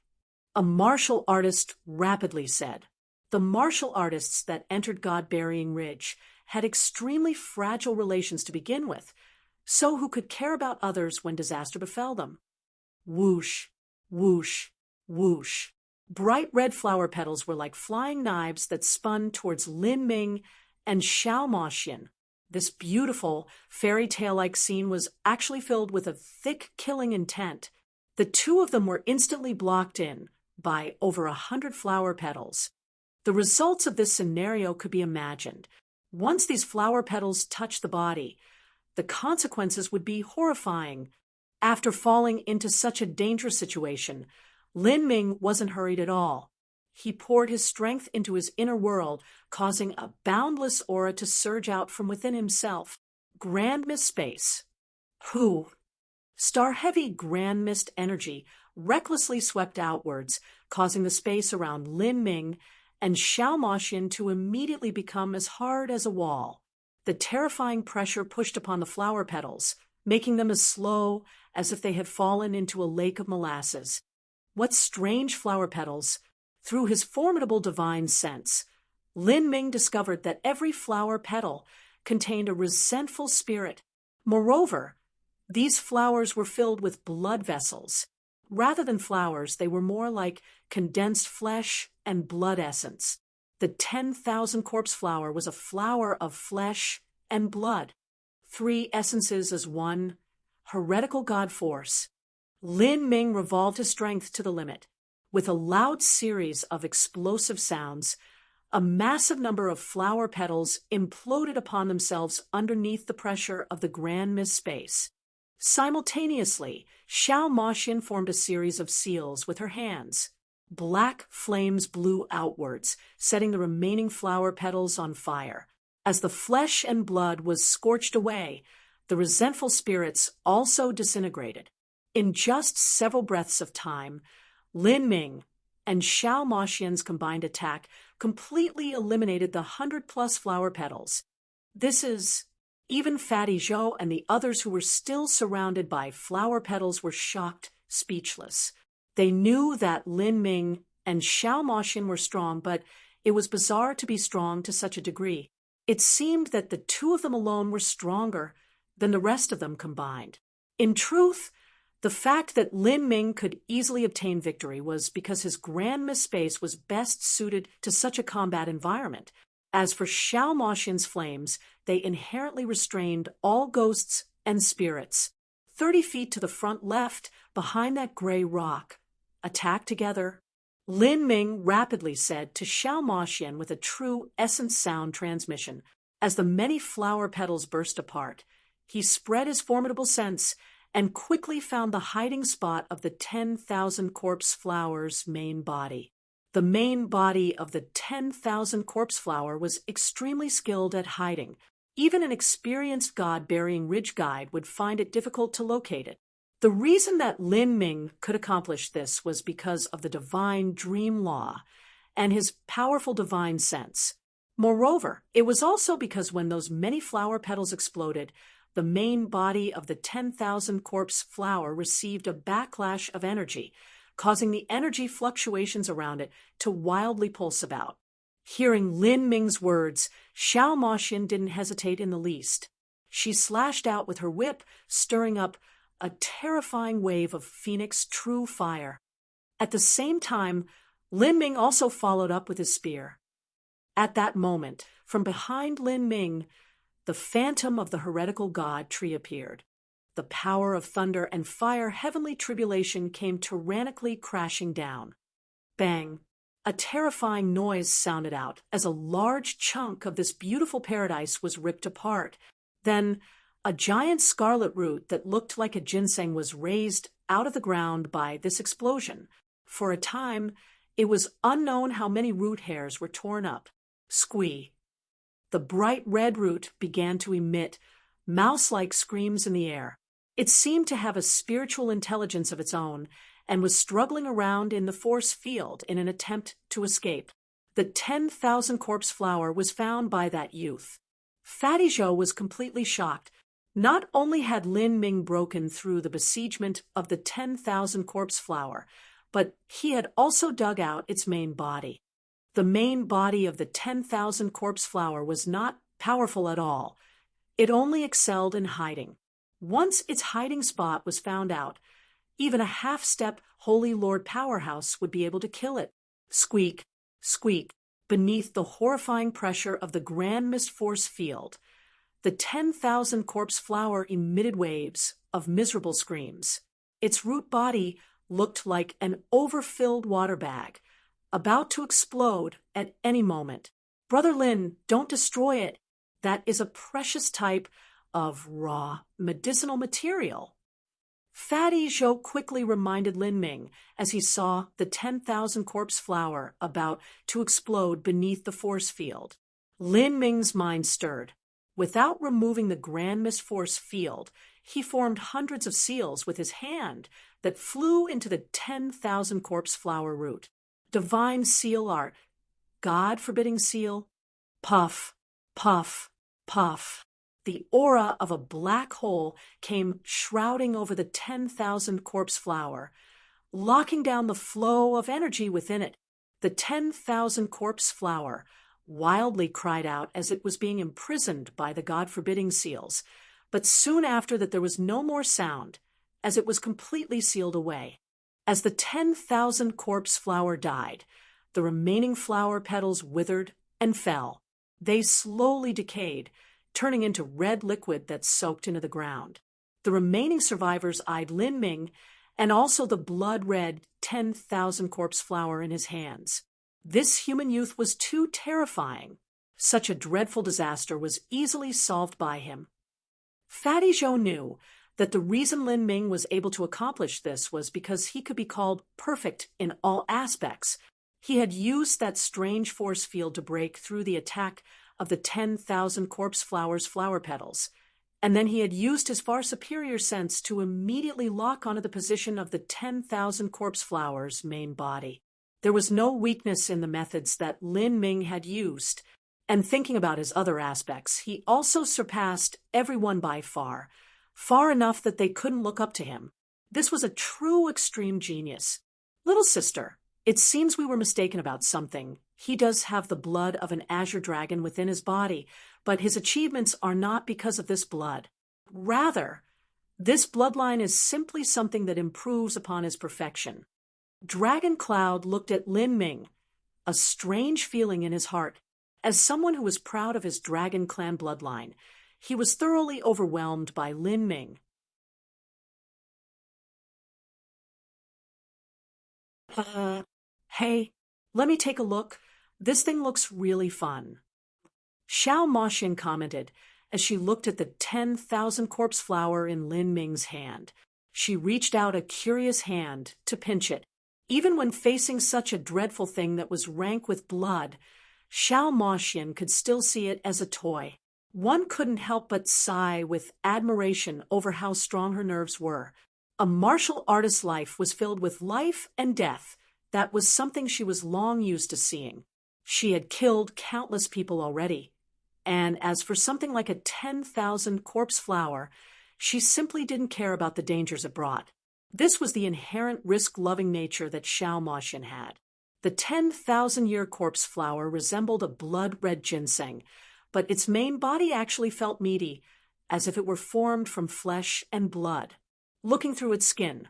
A martial artist rapidly said. The martial artists that entered God-Burying Ridge had extremely fragile relations to begin with, so who could care about others when disaster befell them? Whoosh, whoosh, whoosh. Bright red flower petals were like flying knives that spun towards Lin Ming and Xiao Moxian. This beautiful, fairy tale-like scene was actually filled with a thick killing intent. The two of them were instantly blocked in by over 100 flower petals. The results of this scenario could be imagined. Once these flower petals touched the body, the consequences would be horrifying. After falling into such a dangerous situation, Lin Ming wasn't hurried at all. He poured his strength into his inner world, causing a boundless aura to surge out from within himself. Grand mist space. Whew. Star-heavy grand mist energy recklessly swept outwards, causing the space around Lin Ming and Xiao Moxian to immediately become as hard as a wall. The terrifying pressure pushed upon the flower petals, making them as slow as if they had fallen into a lake of molasses. What strange flower petals! Through his formidable divine sense, Lin Ming discovered that every flower petal contained a resentful spirit. Moreover, these flowers were filled with blood vessels. Rather than flowers, they were more like condensed flesh and blood essence. The 10,000 corpse flower was a flower of flesh and blood. Three essences as one, heretical god force. Lin Ming revolved his strength to the limit. With a loud series of explosive sounds, a massive number of flower petals imploded upon themselves underneath the pressure of the grand mist space. Simultaneously, Xiao Moxian formed a series of seals with her hands. Black flames blew outwards, setting the remaining flower petals on fire. As the flesh and blood was scorched away, the resentful spirits also disintegrated. In just several breaths of time, Lin Ming and Xiao Moxian's combined attack completely eliminated the 100+ flower petals. Even Fatty Zhou and the others who were still surrounded by flower petals were shocked, speechless. They knew that Lin Ming and Xiao Moxian were strong, but it was bizarre to be strong to such a degree. It seemed that the two of them alone were stronger than the rest of them combined. In truth, the fact that Lin Ming could easily obtain victory was because his grand mist space was best suited to such a combat environment. As for Xiao Moxian's flames, they inherently restrained all ghosts and spirits. 30 feet to the front left, behind that gray rock. Attack together. Lin Ming rapidly said to Xiao Moxian with a true essence sound transmission. As the many flower petals burst apart, he spread his formidable sense and quickly found the hiding spot of the 10,000 corpse flower's main body. The main body of the 10,000 corpse flower was extremely skilled at hiding. Even an experienced god-burying ridge guide would find it difficult to locate it. The reason that Lin Ming could accomplish this was because of the divine dream law and his powerful divine sense. Moreover, it was also because when those many flower petals exploded, the main body of the 10,000 corpse flower received a backlash of energy, causing the energy fluctuations around it to wildly pulse about. Hearing Lin Ming's words, Xiao Moxian didn't hesitate in the least. She slashed out with her whip, stirring up a terrifying wave of phoenix true fire. At the same time, Lin Ming also followed up with his spear. At that moment, from behind Lin Ming, the phantom of the heretical god tree appeared. The power of thunder and fire heavenly tribulation came tyrannically crashing down. Bang! A terrifying noise sounded out as a large chunk of this beautiful paradise was ripped apart. Then, a giant scarlet root that looked like a ginseng was raised out of the ground by this explosion. For a time, it was unknown how many root hairs were torn up. Squee! The bright red root began to emit mouse-like screams in the air. It seemed to have a spiritual intelligence of its own and was struggling around in the force field in an attempt to escape. The 10,000 corpse flower was found by that youth. Fatty Zhou was completely shocked. Not only had Lin Ming broken through the besiegement of the 10,000 corpse flower, but he had also dug out its main body. The main body of the 10,000 corpse flower was not powerful at all. It only excelled in hiding. Once its hiding spot was found out, even a half-step Holy Lord powerhouse would be able to kill it. Squeak, squeak, beneath the horrifying pressure of the grand mist force field, the 10,000 corpse flower emitted waves of miserable screams. Its root body looked like an overfilled water bag, about to explode at any moment. Brother Lin, don't destroy it. That is a precious type of raw medicinal material. Fatty Zhou quickly reminded Lin Ming as he saw the 10,000 corpse flower about to explode beneath the force field. Lin Ming's mind stirred. Without removing the grand mist force field, he formed hundreds of seals with his hand that flew into the 10,000 corpse flower root. Divine seal art, God-forbidding seal. Puff, puff, puff. The aura of a black hole came shrouding over the 10,000 corpse flower, locking down the flow of energy within it. The 10,000 corpse flower wildly cried out as it was being imprisoned by the God-forbidding seals, but soon after that there was no more sound, as it was completely sealed away. As the 10,000 corpse flower died, the remaining flower petals withered and fell. They slowly decayed, turning into red liquid that soaked into the ground. The remaining survivors eyed Lin Ming and also the blood-red 10,000 corpse flower in his hands. This human youth was too terrifying. Such a dreadful disaster was easily solved by him. Fatty Zhou knew that the reason Lin Ming was able to accomplish this was because he could be called perfect in all aspects. He had used that strange force field to break through the attack of the 10,000 corpse flower's flower petals, and then he had used his far superior sense to immediately lock onto the position of the 10,000 corpse flower's main body. There was no weakness in the methods that Lin Ming had used, and thinking about his other aspects, he also surpassed everyone by far, far enough that they couldn't look up to him. This was a true extreme genius. Little sister, it seems we were mistaken about something. He does have the blood of an azure dragon within his body, but his achievements are not because of this blood. Rather, this bloodline is simply something that improves upon his perfection. Dragon Cloud looked at Lin Ming, a strange feeling in his heart. As someone who was proud of his Dragon Clan bloodline, he was thoroughly overwhelmed by Lin Ming. Hey, let me take a look. This thing looks really fun. Xiao Moxin commented as she looked at the 10,000 corpse flower in Lin Ming's hand. She reached out a curious hand to pinch it. Even when facing such a dreadful thing that was rank with blood, Xiao Moxin could still see it as a toy. One couldn't help but sigh with admiration over how strong her nerves were. A martial artist's life was filled with life and death. That was something she was long used to seeing. She had killed countless people already. And as for something like a 10,000 corpse flower, she simply didn't care about the dangers it brought. This was the inherent risk-loving nature that Xiao Moxin had. The 10,000-year corpse flower resembled a blood-red ginseng, but its main body actually felt meaty, as if it were formed from flesh and blood. Looking through its skin,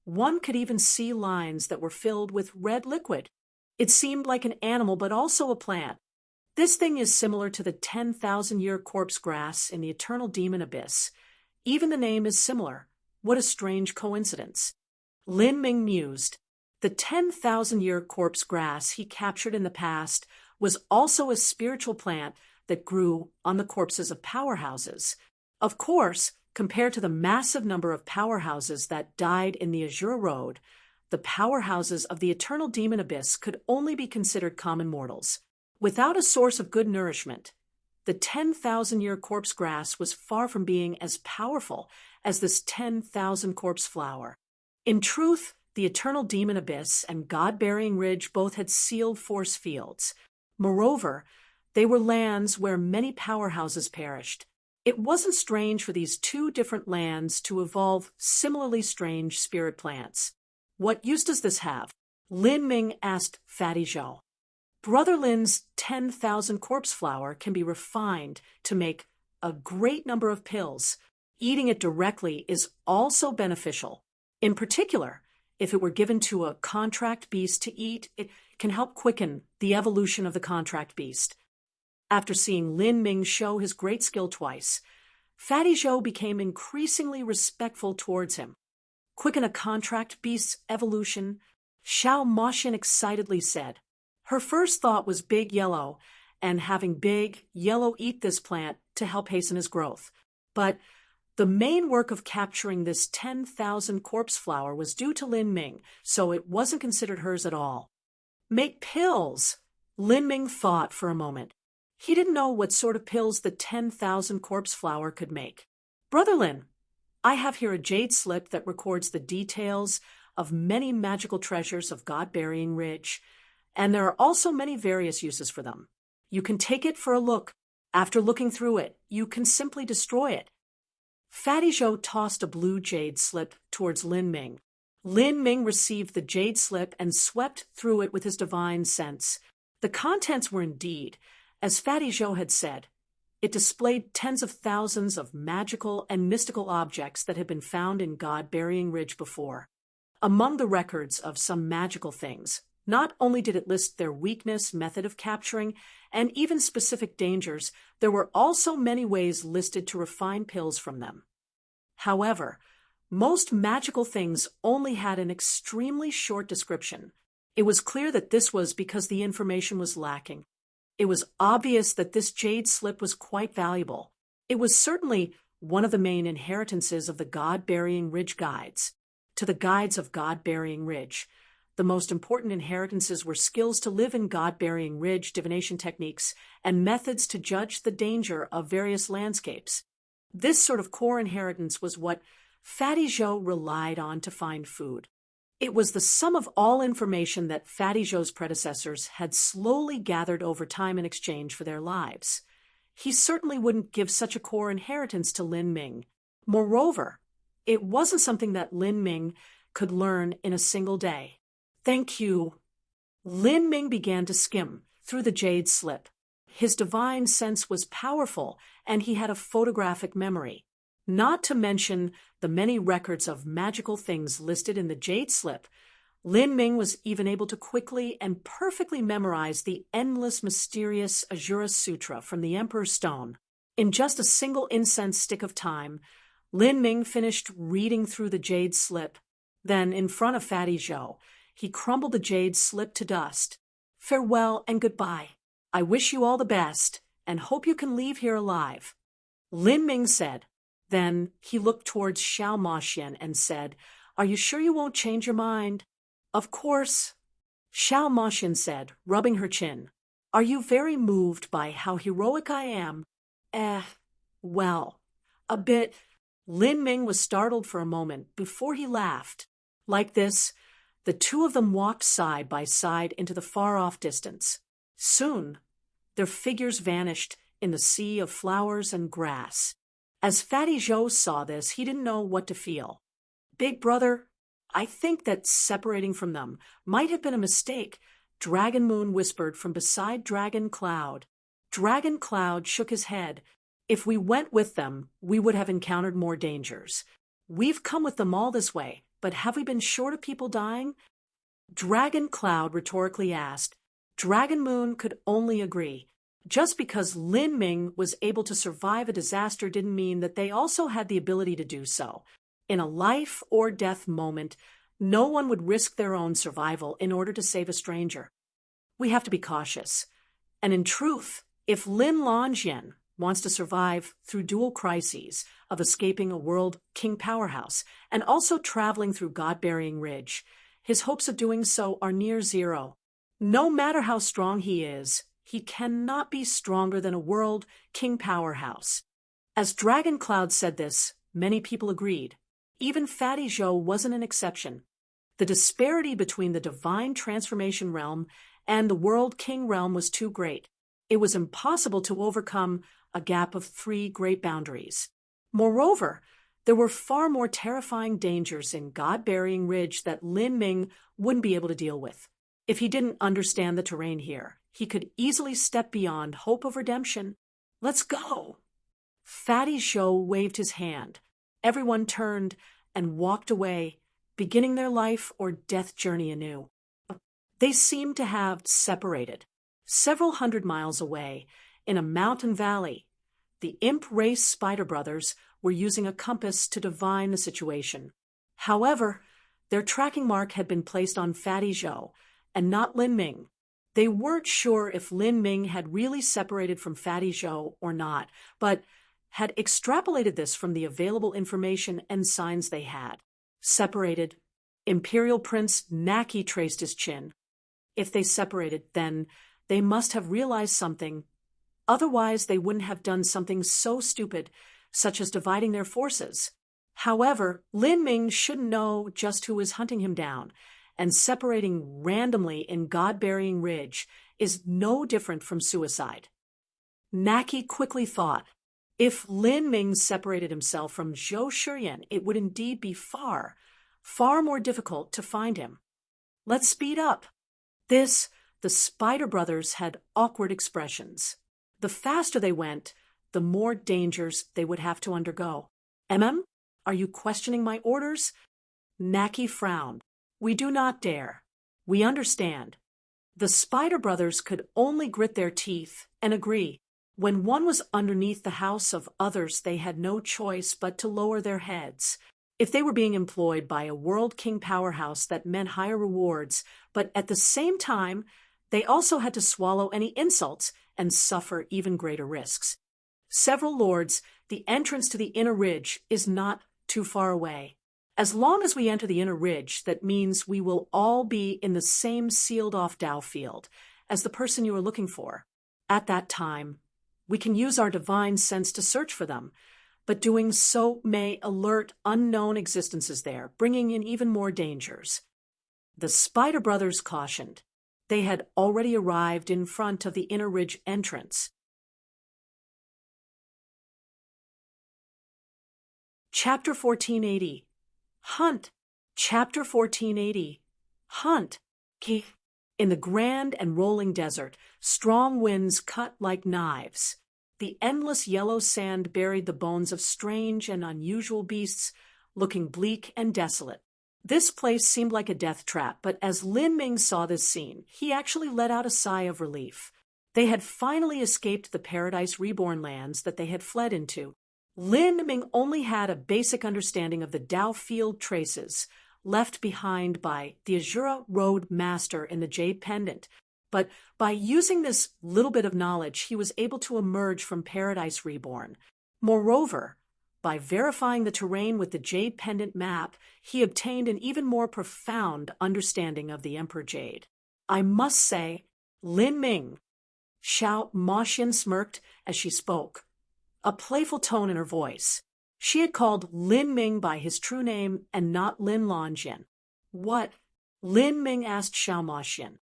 one could even see lines that were filled with red liquid. It seemed like an animal, but also a plant. This thing is similar to the 10,000-year corpse grass in the eternal demon abyss. Even the name is similar. What a strange coincidence. Lin Ming mused. The 10,000-year corpse grass he captured in the past was also a spiritual plant that grew on the corpses of powerhouses. Of course, compared to the massive number of powerhouses that died in the Azure Road, the powerhouses of the eternal demon abyss could only be considered common mortals. Without a source of good nourishment, the 10,000-year corpse grass was far from being as powerful as this 10,000 corpse flower. In truth, the eternal demon abyss and God-bearing ridge both had sealed force fields. Moreover, they were lands where many powerhouses perished. It wasn't strange for these two different lands to evolve similarly strange spirit plants. What use does this have? Lin Ming asked Fatty Zhou. Brother Lin's 10,000 corpse flower can be refined to make a great number of pills. Eating it directly is also beneficial. In particular, if it were given to a contract beast to eat, it can help quicken the evolution of the contract beast. After seeing Lin Ming show his great skill twice, Fatty Zhou became increasingly respectful towards him. quicken a contract beast's evolution? Xiao Moshin excitedly said. Her first thought was Big Yellow, and having Big Yellow eat this plant to help hasten his growth. But the main work of capturing this 10,000 corpse flower was due to Lin Ming, so it wasn't considered hers at all. Make pills! Lin Ming thought for a moment. He didn't know what sort of pills the 10,000 corpse flower could make. Brother Lin, I have here a jade slip that records the details of many magical treasures of God-Burying Ridge, and there are also many various uses for them. You can take it for a look. After looking through it, you can simply destroy it. Fatty Zhou tossed a blue jade slip towards Lin Ming. Lin Ming received the jade slip and swept through it with his divine sense. The contents were indeed, as Fatty Zhou had said, it displayed tens of thousands of magical and mystical objects that had been found in God-Burying Ridge before. Among the records of some magical things, not only did it list their weakness, method of capturing, and even specific dangers, there were also many ways listed to refine pills from them. However, most magical things only had an extremely short description. It was clear that this was because the information was lacking. It was obvious that this jade slip was quite valuable. It was certainly one of the main inheritances of the God-Burying Ridge guides. To the guides of God-Burying Ridge, the most important inheritances were skills to live in God-Burying Ridge, divination techniques, and methods to judge the danger of various landscapes. This sort of core inheritance was what Fatty Zhou relied on to find food. It was the sum of all information that Fatty Zhou's predecessors had slowly gathered over time in exchange for their lives. He certainly wouldn't give such a core inheritance to Lin Ming. Moreover, it wasn't something that Lin Ming could learn in a single day. Thank you. Lin Ming began to skim through the jade slip. His divine sense was powerful, and he had a photographic memory. Not to mention the many records of magical things listed in the jade slip, Lin Ming was even able to quickly and perfectly memorize the endless mysterious Azura Sutra from the Emperor's Stone. In just a single incense stick of time, Lin Ming finished reading through the jade slip. Then, in front of Fatty Zhou, he crumbled the jade slip to dust. Farewell and goodbye. I wish you all the best, and hope you can leave here alive. Lin Ming said. Then he looked towards Xiao Moshin and said, Are you sure you won't change your mind? Of course. Xiao Moshin said, rubbing her chin. Are you very moved by how heroic I am? Well, a bit. Lin Ming was startled for a moment before he laughed. Like this, the two of them walked side by side into the far-off distance. Soon, their figures vanished in the sea of flowers and grass. As Fatty Zhou saw this, he didn't know what to feel. Big brother, I think that separating from them might have been a mistake, Dragon Moon whispered from beside Dragon Cloud. Dragon Cloud shook his head. If we went with them, we would have encountered more dangers. We've come with them all this way, but have we been short of people dying? Dragon Cloud rhetorically asked. Dragon Moon could only agree. Just because Lin Ming was able to survive a disaster didn't mean that they also had the ability to do so. In a life or death moment, no one would risk their own survival in order to save a stranger. We have to be cautious. And in truth, if Lin Longjin wants to survive through dual crises of escaping a world king powerhouse and also traveling through God-Burying Ridge, his hopes of doing so are near zero. No matter how strong he is, he cannot be stronger than a world king powerhouse. As Dragon Cloud said this, many people agreed. Even Fatty Zhou wasn't an exception. The disparity between the divine transformation realm and the world king realm was too great. It was impossible to overcome a gap of 3 great boundaries. Moreover, there were far more terrifying dangers in God-Burying Ridge that Lin Ming wouldn't be able to deal with. If he didn't understand the terrain here, he could easily step beyond hope of redemption. Let's go. Fatty Zhou waved his hand. Everyone turned and walked away, beginning their life or death journey anew. They seemed to have separated. Several hundred miles away, in a mountain valley, the imp race Spider Brothers were using a compass to divine the situation. However, their tracking mark had been placed on Fatty Zhou, and not Lin Ming. They weren't sure if Lin Ming had really separated from Fatty Zhou or not, but had extrapolated this from the available information and signs they had. Separated. Imperial Prince Naki traced his chin. If they separated, then they must have realized something. Otherwise, they wouldn't have done something so stupid, such as dividing their forces. However, Lin Ming shouldn't know just who is hunting him down, and separating randomly in God-burying Ridge is no different from suicide. Naki quickly thought, if Lin Ming separated himself from Zhou Shiyan, it would indeed be far, far more difficult to find him. Let's speed up. The Spider Brothers had awkward expressions. The faster they went, the more dangers they would have to undergo. Are you questioning my orders? Naki frowned. We do not dare. We understand. The Spider Brothers could only grit their teeth and agree. When one was underneath the house of others, they had no choice but to lower their heads. If they were being employed by a World King powerhouse, that meant higher rewards, but at the same time, they also had to swallow any insults and suffer even greater risks. Several lords, the entrance to the inner ridge is not too far away. As long as we enter the inner ridge, that means we will all be in the same sealed-off Dao field as the person you are looking for. At that time, we can use our divine sense to search for them, but doing so may alert unknown existences there, bringing in even more dangers. The Spider Brothers cautioned. They had already arrived in front of the inner ridge entrance. Chapter 1480. Hunt. Chapter 1480. Hunt. In the grand and rolling desert, strong winds cut like knives. The endless yellow sand buried the bones of strange and unusual beasts, looking bleak and desolate. This place seemed like a death trap, but as Lin Ming saw this scene, he actually let out a sigh of relief. They had finally escaped the Paradise Reborn lands that they had fled into. Lin Ming only had a basic understanding of the Dao field traces left behind by the Azura Road Master in the Jade Pendant, but by using this little bit of knowledge, he was able to emerge from Paradise Reborn. Moreover, by verifying the terrain with the Jade Pendant map, he obtained an even more profound understanding of the Emperor Jade. I must say, Lin Ming. Xiao Moxian smirked as she spoke, a playful tone in her voice. She had called Lin Ming by his true name and not Lin Longjin. What? Lin Ming asked Xiao Moxian.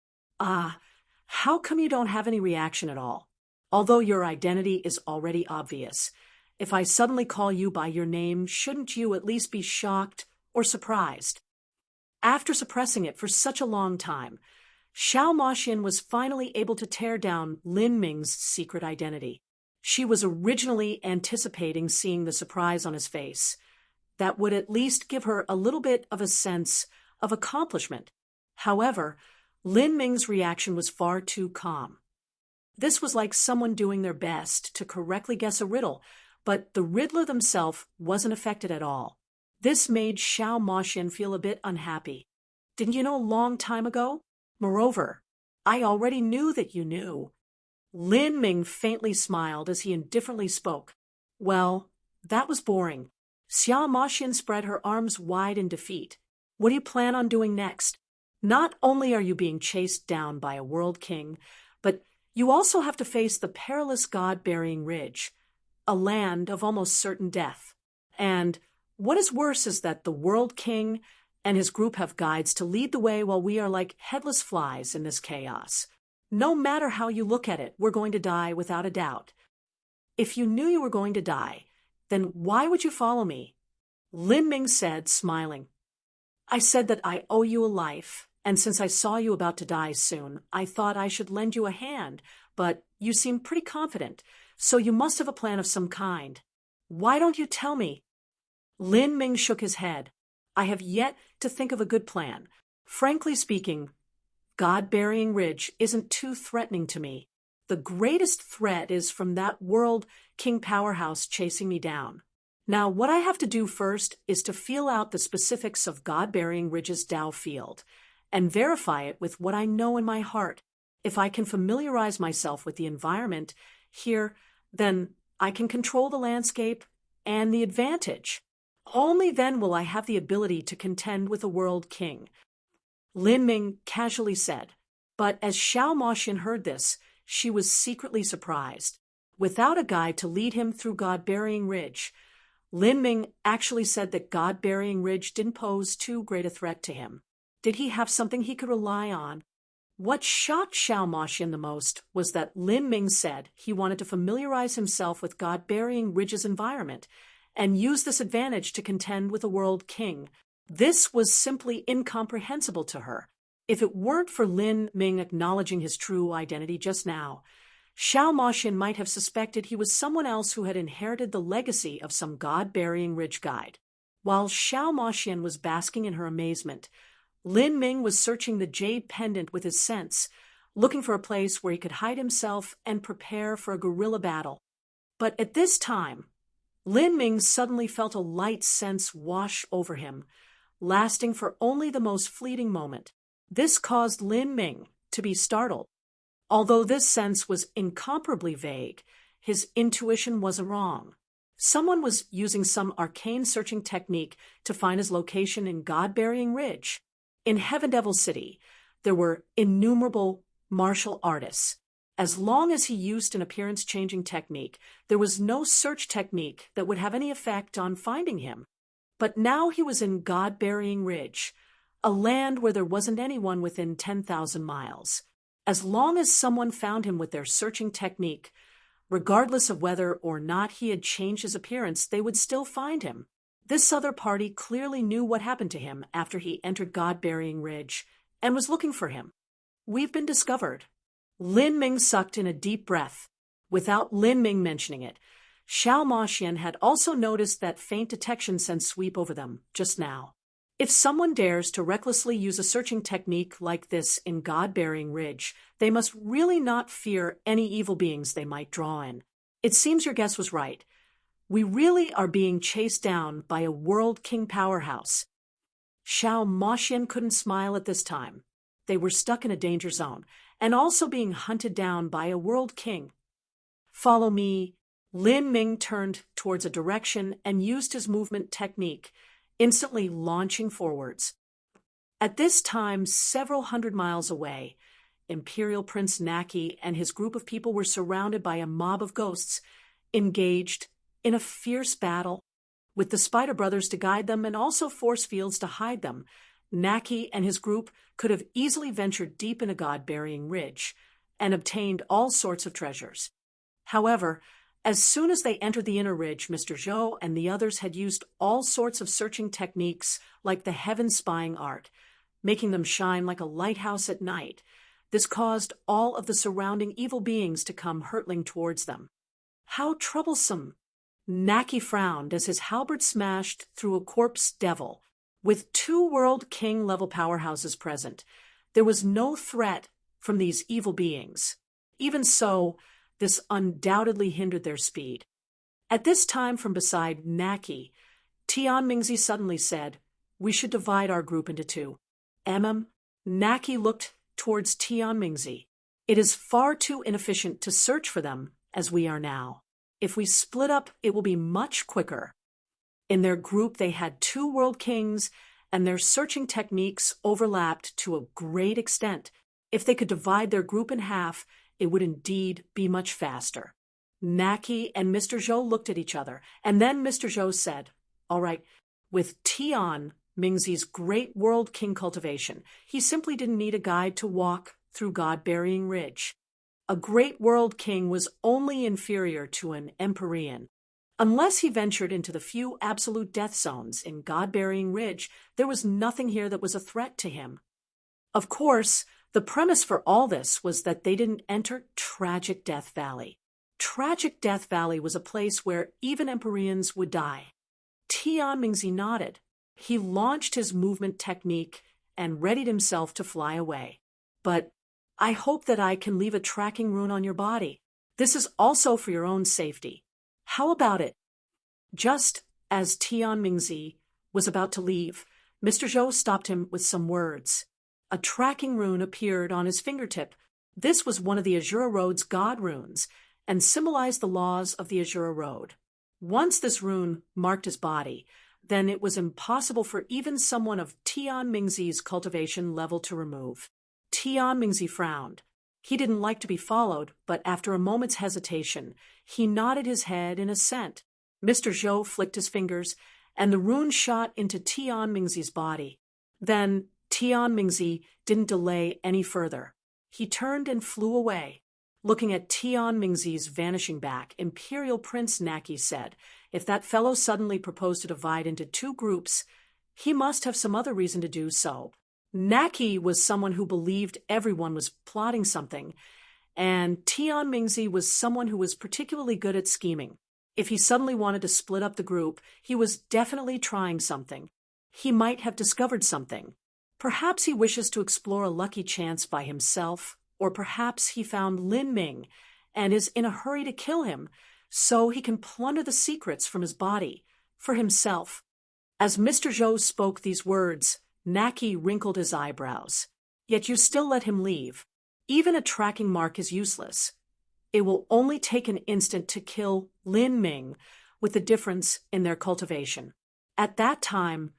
How come you don't have any reaction at all? Although your identity is already obvious. If I suddenly call you by your name, shouldn't you at least be shocked or surprised? After suppressing it for such a long time, Xiao Moxian was finally able to tear down Lin Ming's secret identity. She was originally anticipating seeing the surprise on his face. That would at least give her a little bit of a sense of accomplishment. However, Lin Ming's reaction was far too calm. This was like someone doing their best to correctly guess a riddle, but the riddler themselves wasn't affected at all. This made Xiao Moxian feel a bit unhappy. Didn't you know a long time ago? Moreover, I already knew that you knew. Lin Ming faintly smiled as he indifferently spoke. Well, that was boring. Xiao Moxian spread her arms wide in defeat. What do you plan on doing next? Not only are you being chased down by a world king, but you also have to face the perilous God-burying Ridge, a land of almost certain death. And what is worse is that the world king and his group have guides to lead the way while we are like headless flies in this chaos. No matter how you look at it, we're going to die without a doubt. If you knew you were going to die, then why would you follow me? Lin Ming said, smiling. I said that I owe you a life, and since I saw you about to die soon, I thought I should lend you a hand, but you seem pretty confident, so you must have a plan of some kind. Why don't you tell me? Lin Ming shook his head. I have yet to think of a good plan. Frankly speaking, God-burying Ridge isn't too threatening to me. The greatest threat is from that world king powerhouse chasing me down. Now, what I have to do first is to feel out the specifics of God-bearing Ridge's Tao field and verify it with what I know in my heart. If I can familiarize myself with the environment here, then I can control the landscape and the advantage. Only then will I have the ability to contend with a world king. Lin Ming casually said. But as Xiao Moxian heard this, she was secretly surprised. Without a guide to lead him through God-bearing Ridge, Lin Ming actually said that God-bearing Ridge didn't pose too great a threat to him. Did he have something he could rely on? What shocked Xiao Moxian the most was that Lin Ming said he wanted to familiarize himself with God-bearing Ridge's environment and use this advantage to contend with a world king. This was simply incomprehensible to her. If it weren't for Lin Ming acknowledging his true identity just now, Xiao Moxian might have suspected he was someone else who had inherited the legacy of some God-bearing Ridge guide. While Xiao Moxian was basking in her amazement, Lin Ming was searching the jade pendant with his sense, looking for a place where he could hide himself and prepare for a guerrilla battle. But at this time, Lin Ming suddenly felt a light sense wash over him, lasting for only the most fleeting moment. This caused Lin Ming to be startled. Although this sense was incomparably vague, his intuition wasn't wrong. Someone was using some arcane searching technique to find his location in God-bearing Ridge. In Heaven Devil City, there were innumerable martial artists. As long as he used an appearance-changing technique, there was no search technique that would have any effect on finding him. But now he was in God-bearing Ridge, a land where there wasn't anyone within 10,000 miles. As long as someone found him with their searching technique, regardless of whether or not he had changed his appearance, they would still find him. This other party clearly knew what happened to him after he entered God-bearing Ridge and was looking for him. We've been discovered. Lin Ming sucked in a deep breath. Without Lin Ming mentioning it, Xiao Moxian had also noticed that faint detection sense sweep over them just now. If someone dares to recklessly use a searching technique like this in God-bearing Ridge, they must really not fear any evil beings they might draw in. It seems your guess was right. We really are being chased down by a world king powerhouse. Xiao Moxian couldn't smile at this time. They were stuck in a danger zone, and also being hunted down by a world king. Follow me. Lin Ming turned towards a direction and used his movement technique, instantly launching forwards. At this time, several hundred miles away, Imperial Prince Naki and his group of people were surrounded by a mob of ghosts, engaged in a fierce battle. With the Spider Brothers to guide them and also force fields to hide them, Naki and his group could have easily ventured deep into God-bearing Ridge and obtained all sorts of treasures. However, as soon as they entered the inner ridge, Mr. Zhou and the others had used all sorts of searching techniques like the heaven spying art, making them shine like a lighthouse at night. This caused all of the surrounding evil beings to come hurtling towards them. How troublesome! Naki frowned as his halberd smashed through a corpse devil. With 2 world king-level powerhouses present, there was no threat from these evil beings. Even so, this undoubtedly hindered their speed. At this time, from beside Naki, Tian Mingzi suddenly said, "We should divide our group into 2. Naki looked towards Tian Mingzi. "It is far too inefficient to search for them as we are now. If we split up, it will be much quicker." In their group, they had 2 world kings, and their searching techniques overlapped to a great extent. If they could divide their group in half, it would indeed be much faster. Naki and Mr. Zhou looked at each other, and then Mr. Zhou said, "All right, with Tian Mingzi's great world king cultivation, he simply didn't need a guide to walk through God-bearing Ridge. A great world king was only inferior to an Empyrean. Unless he ventured into the few absolute death zones in God-bearing Ridge, there was nothing here that was a threat to him. Of course, the premise for all this was that they didn't enter Tragic Death Valley. Tragic Death Valley was a place where even Empyreans would die." Tian Mingzi nodded. He launched his movement technique and readied himself to fly away. "But I hope that I can leave a tracking rune on your body. This is also for your own safety. How about it? Just As Tian Mingzi was about to leave, Mr. Zhou stopped him with some words. A tracking rune appeared on his fingertip. This was one of the Azura Road's god runes, and symbolized the laws of the Azura Road. Once this rune marked his body, then it was impossible for even someone of Tian Mingzi's cultivation level to remove. Tian Mingzi frowned. He didn't like to be followed, but after a moment's hesitation, he nodded his head in assent. Mr. Zhou flicked his fingers, and the rune shot into Tian Mingzi's body. Then Tian Mingzi didn't delay any further. He turned and flew away. Looking at Tian Mingzi's vanishing back, Imperial Prince Naki said, if that fellow suddenly proposed to divide into two groups, he must have some other reason to do so. Naki was someone who believed everyone was plotting something, and Tian Mingzi was someone who was particularly good at scheming. If he suddenly wanted to split up the group, he was definitely trying something. He might have discovered something. Perhaps he wishes to explore a lucky chance by himself, or perhaps he found Lin Ming and is in a hurry to kill him so he can plunder the secrets from his body for himself. As Mr. Zhou spoke these words, Naki wrinkled his eyebrows. Yet you still let him leave. Even a tracking mark is useless. It will only take an instant to kill Lin Ming, with the difference in their cultivation. At that time,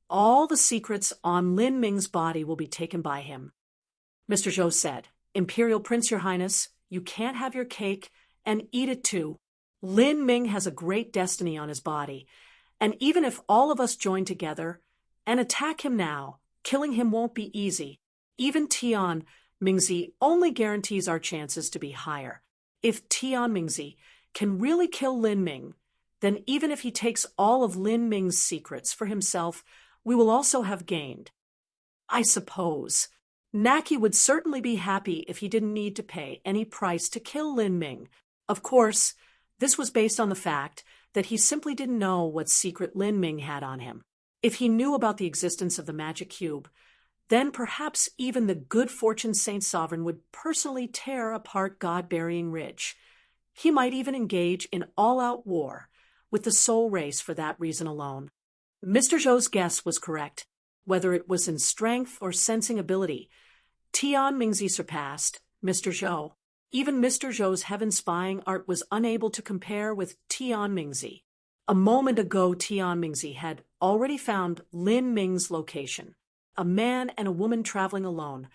all the secrets on Lin Ming's body will be taken by him. Mr. Zhou said, Imperial Prince, Your Highness, you can't have your cake and eat it too. Lin Ming has a great destiny on his body, and even if all of us join together and attack him now, killing him won't be easy. Even Tian Mingzi only guarantees our chances to be higher. If Tian Mingzi can really kill Lin Ming, then even if he takes all of Lin Ming's secrets for himself, we will also have gained. I suppose. Naki would certainly be happy if he didn't need to pay any price to kill Lin Ming. Of course, this was based on the fact that he simply didn't know what secret Lin Ming had on him. If he knew about the existence of the magic cube, then perhaps even the good fortune Saint Sovereign would personally tear apart God-burying Ridge. He might even engage in all-out war with the soul race for that reason alone. Mr. Zhou's guess was correct. Whether it was in strength or sensing ability, Tian Mingzi surpassed Mr. Zhou. Even Mr. Zhou's heaven-spying art was unable to compare with Tian Mingzi. A moment ago, Tian Mingzi had already found Lin Ming's location. A man and a woman traveling alone.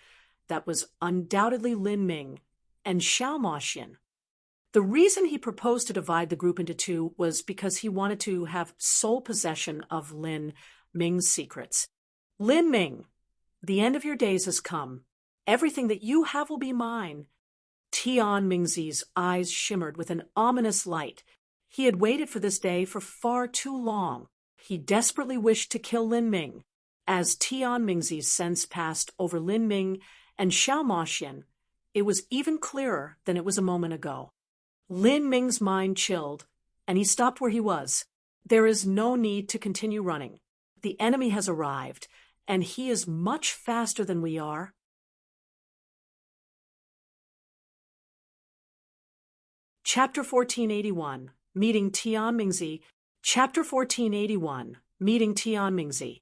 That was undoubtedly Lin Ming and Xiao Moxian. The reason he proposed to divide the group into two was because he wanted to have sole possession of Lin Ming's secrets. Lin Ming, the end of your days has come. Everything that you have will be mine. Tian Mingzi's eyes shimmered with an ominous light. He had waited for this day for far too long. He desperately wished to kill Lin Ming. As Tian Mingzi's sense passed over Lin Ming and Xiao Moxian, it was even clearer than it was a moment ago. Lin Ming's mind chilled, and he stopped where he was. There is no need to continue running. The enemy has arrived, and he is much faster than we are. Chapter 1481, Meeting Tian Mingzi. Chapter 1481, Meeting Tian Mingzi.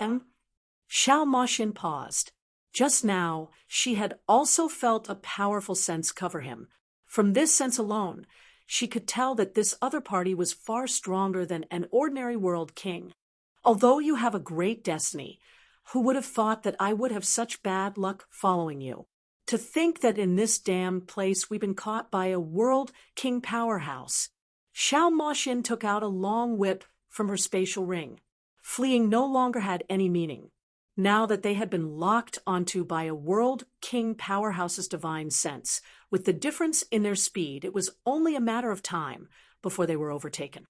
Xiao Moxian paused. Just now, she had also felt a powerful sense cover him. From this sense alone, she could tell that this other party was far stronger than an ordinary world king. Although you have a great destiny, who would have thought that I would have such bad luck following you? To think that in this damned place we've been caught by a world king powerhouse. Xiao Moxian took out a long whip from her spatial ring. Fleeing no longer had any meaning. Now that they had been locked onto by a world king powerhouse's divine sense, with the difference in their speed, it was only a matter of time before they were overtaken.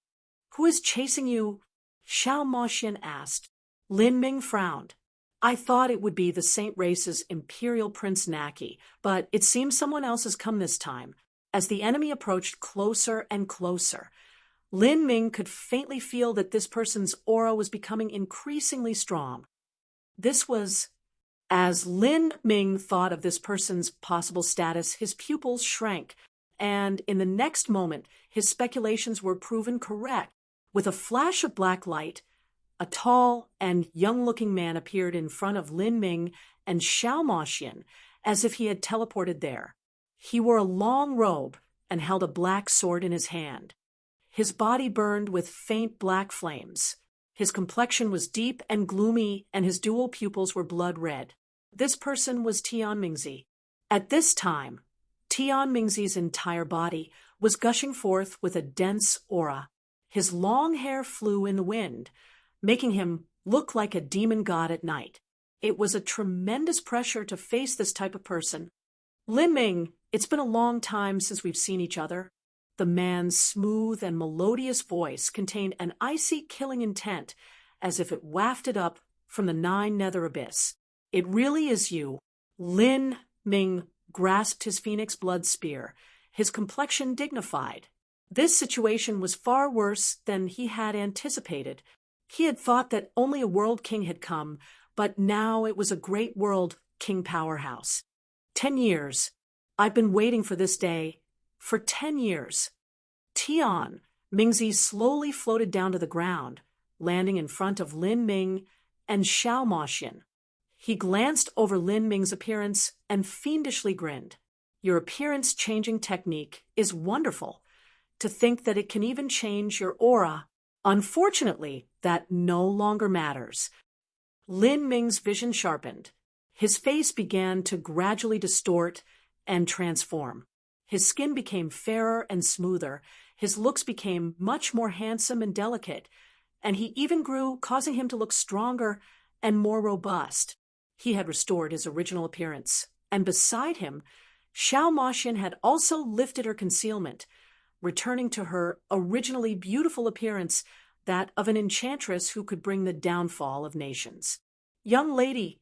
Who is chasing you? Xiao Moxian asked. Lin Ming frowned. I thought it would be the Saint Race's Imperial Prince Naki, but it seems someone else has come this time. As the enemy approached closer and closer, Lin Ming could faintly feel that this person's aura was becoming increasingly strong. This was... As Lin Ming thought of this person's possible status, his pupils shrank, and in the next moment, his speculations were proven correct. With a flash of black light, a tall and young-looking man appeared in front of Lin Ming and Xiao Moxian, as if he had teleported there. He wore a long robe and held a black sword in his hand. His body burned with faint black flames. His complexion was deep and gloomy, and his dual pupils were blood red. This person was Tian Mingzi. At this time, Tian Mingzi's entire body was gushing forth with a dense aura. His long hair flew in the wind, making him look like a demon god at night. It was a tremendous pressure to face this type of person. Lin Ming, it's been a long time since we've seen each other. The man's smooth and melodious voice contained an icy killing intent, as if it wafted up from the nine nether abyss. It really is you. Lin Ming grasped his phoenix blood spear, his complexion dignified. This situation was far worse than he had anticipated. He had thought that only a world king had come, but now it was a great world king powerhouse. 10 years. I've been waiting for this day. For 10 years. Tian Mingzi slowly floated down to the ground, landing in front of Lin Ming and Xiao Moxian. He glanced over Lin Ming's appearance and fiendishly grinned. Your appearance-changing technique is wonderful. To think that it can even change your aura. Unfortunately, that no longer matters. Lin Ming's vision sharpened. His face began to gradually distort and transform. His skin became fairer and smoother. His looks became much more handsome and delicate, and he even grew, causing him to look stronger and more robust. He had restored his original appearance, and beside him, Xiao Moxian had also lifted her concealment, returning to her originally beautiful appearance, that of an enchantress who could bring the downfall of nations. Young lady,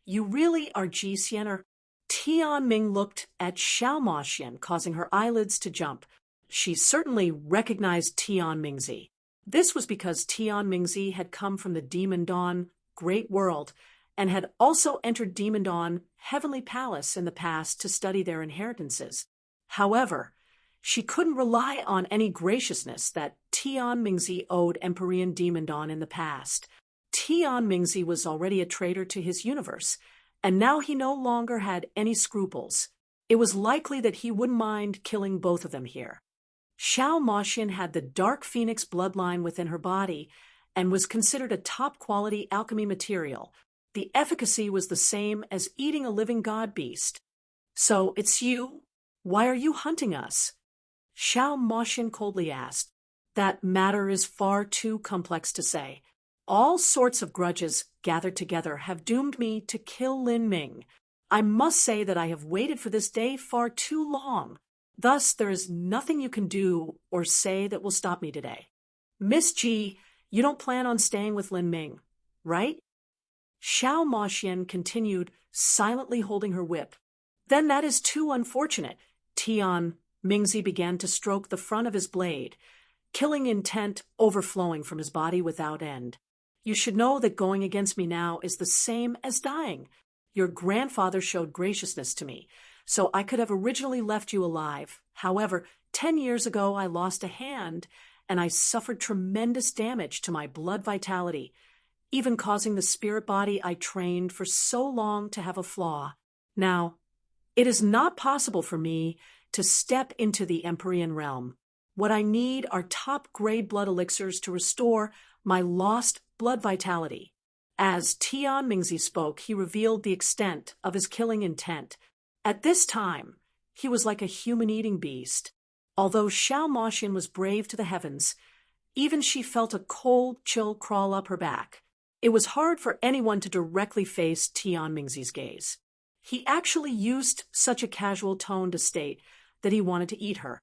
you really are Ji Xianer. Tian Ming looked at Xiao Moxian, causing her eyelids to jump. She certainly recognized Tian Mingzi. This was because Tian Mingzi had come from the Demon Dawn Great World and had also entered Demon Dawn Heavenly Palace in the past to study their inheritances. However, she couldn't rely on any graciousness that Tian Mingzi owed Empyrean Demon Dawn in the past. Tian Mingzi was already a traitor to his universe, and now he no longer had any scruples. It was likely that he wouldn't mind killing both of them here. Xiao Moxian had the dark phoenix bloodline within her body and was considered a top-quality alchemy material. The efficacy was the same as eating a living god beast. So, it's you? Why are you hunting us? Xiao Moxian coldly asked. That matter is far too complex to say. All sorts of grudges gathered together have doomed me to kill Lin Ming. I must say that I have waited for this day far too long. Thus, there is nothing you can do or say that will stop me today. Miss Ji, you don't plan on staying with Lin Ming, right? Xiao Moxian continued, silently holding her whip. Then that is too unfortunate. Tian Mingzi began to stroke the front of his blade, killing intent overflowing from his body without end. You should know that going against me now is the same as dying. Your grandfather showed graciousness to me, so I could have originally left you alive. However, 10 years ago I lost a hand, and I suffered tremendous damage to my blood vitality, even causing the spirit body I trained for so long to have a flaw. Now, it is not possible for me to step into the Empyrean realm. What I need are top-grade blood elixirs to restore my lost blood vitality. As Tian Mingzi spoke, he revealed the extent of his killing intent. At this time, he was like a human-eating beast. Although Xiao Moxian was brave to the heavens, even she felt a cold chill crawl up her back. It was hard for anyone to directly face Tian Mingzi's gaze. He actually used such a casual tone to state that he wanted to eat her.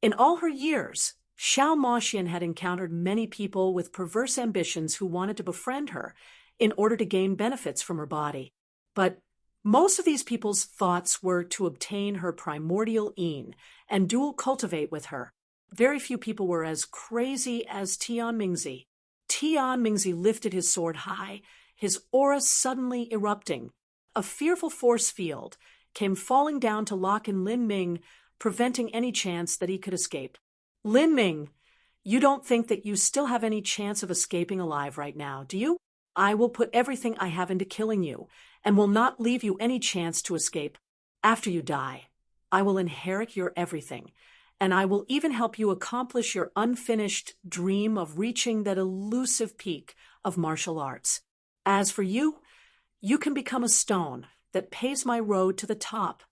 In all her years, Xiao Moxian had encountered many people with perverse ambitions who wanted to befriend her in order to gain benefits from her body. But most of these people's thoughts were to obtain her primordial een and dual cultivate with her. Very few people were as crazy as Tian Mingzi. Tian Mingzi lifted his sword high, his aura suddenly erupting. A fearful force field came falling down to lock in Lin Ming, preventing any chance that he could escape. Lin Ming, You don't think that you still have any chance of escaping alive right now, do you? I will put everything I have into killing you, and will not leave you any chance to escape. After you die, I will inherit your everything, and I will even help you accomplish your unfinished dream of reaching that elusive peak of martial arts. As for you, you can become a stone that paves my road to the top.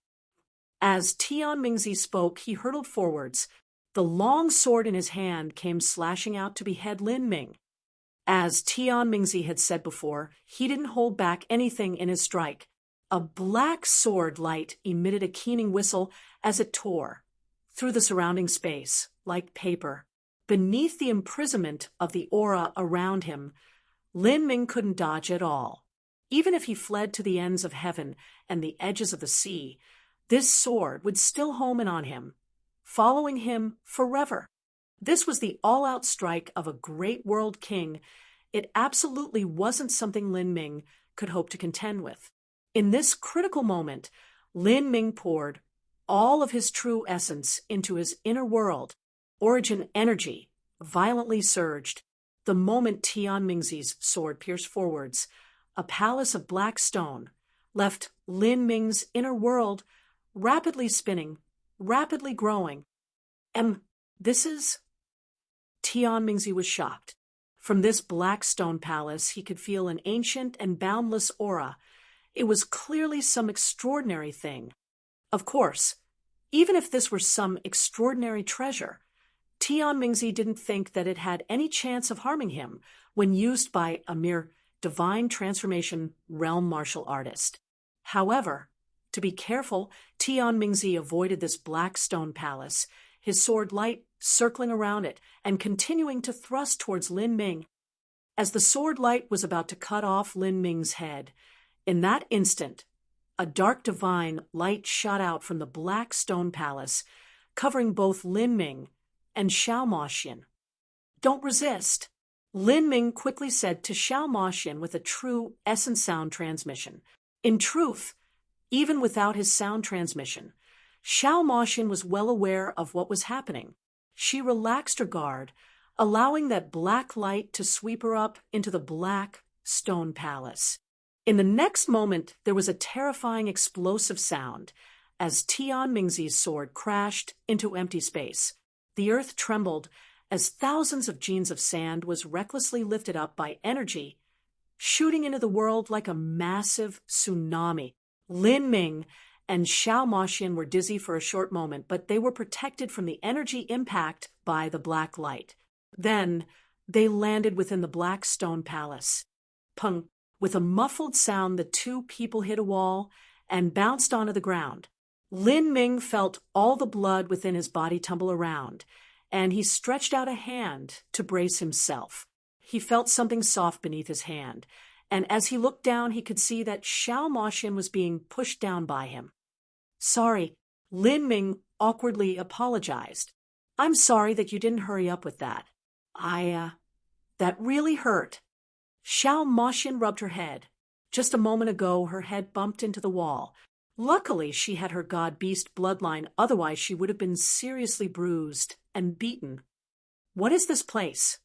As Tian Mingzi spoke, he hurtled forwards. The long sword in his hand came slashing out to behead Lin Ming. As Tian Mingzi had said before, he didn't hold back anything in his strike. A black sword light emitted a keening whistle as it tore through the surrounding space, like paper. Beneath the imprisonment of the aura around him, Lin Ming couldn't dodge at all. Even if he fled to the ends of heaven and the edges of the sea, this sword would still home in on him, following him forever. This was the all-out strike of a great world king. It absolutely wasn't something Lin Ming could hope to contend with. In this critical moment, Lin Ming poured all of his true essence into his inner world. Origin energy violently surged. The moment Tian Mingzi's sword pierced forwards, a palace of black stone left Lin Ming's inner world rapidly spinning, rapidly growing. This is... Tian Mingzi was shocked. From this black stone palace, he could feel an ancient and boundless aura. It was clearly some extraordinary thing. Of course, even if this were some extraordinary treasure, Tian Mingzi didn't think that it had any chance of harming him when used by a mere divine transformation realm martial artist. However, to be careful, Tian Mingzi avoided this black stone palace, his sword light circling around it and continuing to thrust towards Lin Ming. As the sword light was about to cut off Lin Ming's head, in that instant, a dark divine light shot out from the black stone palace, covering both Lin Ming and Xiao Moxian. "Don't resist," Lin Ming quickly said to Xiao Moxian with a true essence sound transmission. In truth, even without his sound transmission, Xiao Moxian was well aware of what was happening. She relaxed her guard, allowing that black light to sweep her up into the black stone palace. In the next moment, there was a terrifying explosive sound as Tian Mingzi's sword crashed into empty space. The earth trembled as thousands of genes of sand was recklessly lifted up by energy, shooting into the world like a massive tsunami. Lin Ming and Xiao Moxian were dizzy for a short moment, but they were protected from the energy impact by the black light. Then they landed within the black stone palace. Pung! With a muffled sound, the two people hit a wall and bounced onto the ground. Lin Ming felt all the blood within his body tumble around, and he stretched out a hand to brace himself. He felt something soft beneath his hand, and as he looked down, he could see that Xiao Moxian was being pushed down by him. "Sorry," Lin Ming awkwardly apologized. "I'm sorry that you didn't hurry up with that. That really hurt." Xiao Moxian rubbed her head. Just a moment ago, her head bumped into the wall. Luckily, she had her god-beast bloodline, otherwise she would have been seriously bruised and beaten. "What is this place?"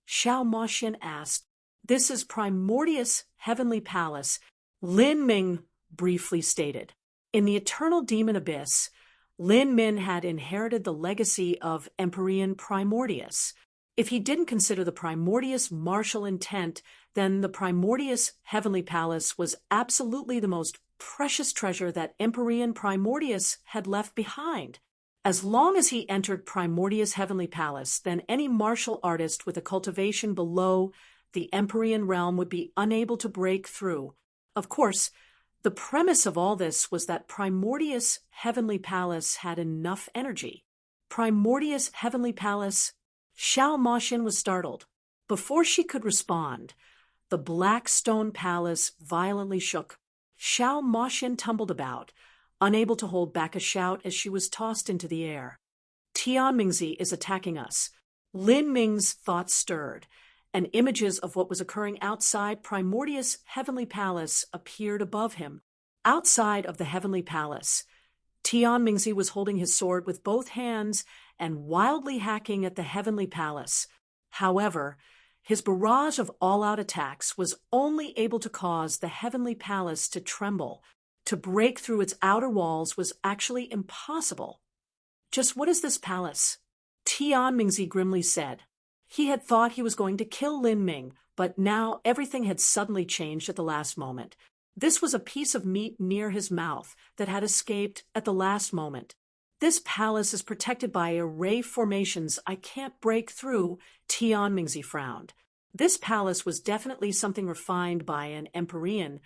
Xiao Moxian asked. "This is Primordius Heavenly Palace," Lin Ming briefly stated. In the Eternal Demon Abyss, Lin Ming had inherited the legacy of Empyrean Primordius. If he didn't consider the Primordius martial intent, then the Primordius Heavenly Palace was absolutely the most precious treasure that Empyrean Primordius had left behind. As long as he entered Primordius Heavenly Palace, then any martial artist with a cultivation below the Empyrean realm would be unable to break through. Of course, the premise of all this was that Primordius Heavenly Palace had enough energy. Primordius Heavenly Palace... Xiao Moxian was startled. Before she could respond, the black stone palace violently shook. Xiao Moxian tumbled about, unable to hold back a shout as she was tossed into the air. "Tian Mingzi is attacking us." Lin Ming's thoughts stirred, and images of what was occurring outside Primordius Heavenly Palace appeared above him. Outside of the Heavenly Palace, Tian Mingzi was holding his sword with both hands and wildly hacking at the heavenly palace. However, his barrage of all-out attacks was only able to cause the heavenly palace to tremble. To break through its outer walls was actually impossible. "Just what is this palace?" Tian Mingzi grimly said. He had thought he was going to kill Lin Ming, but now everything had suddenly changed at the last moment. This was a piece of meat near his mouth that had escaped at the last moment. "This palace is protected by array formations I can't break through," Tian Mingzi frowned. This palace was definitely something refined by an Empyrean.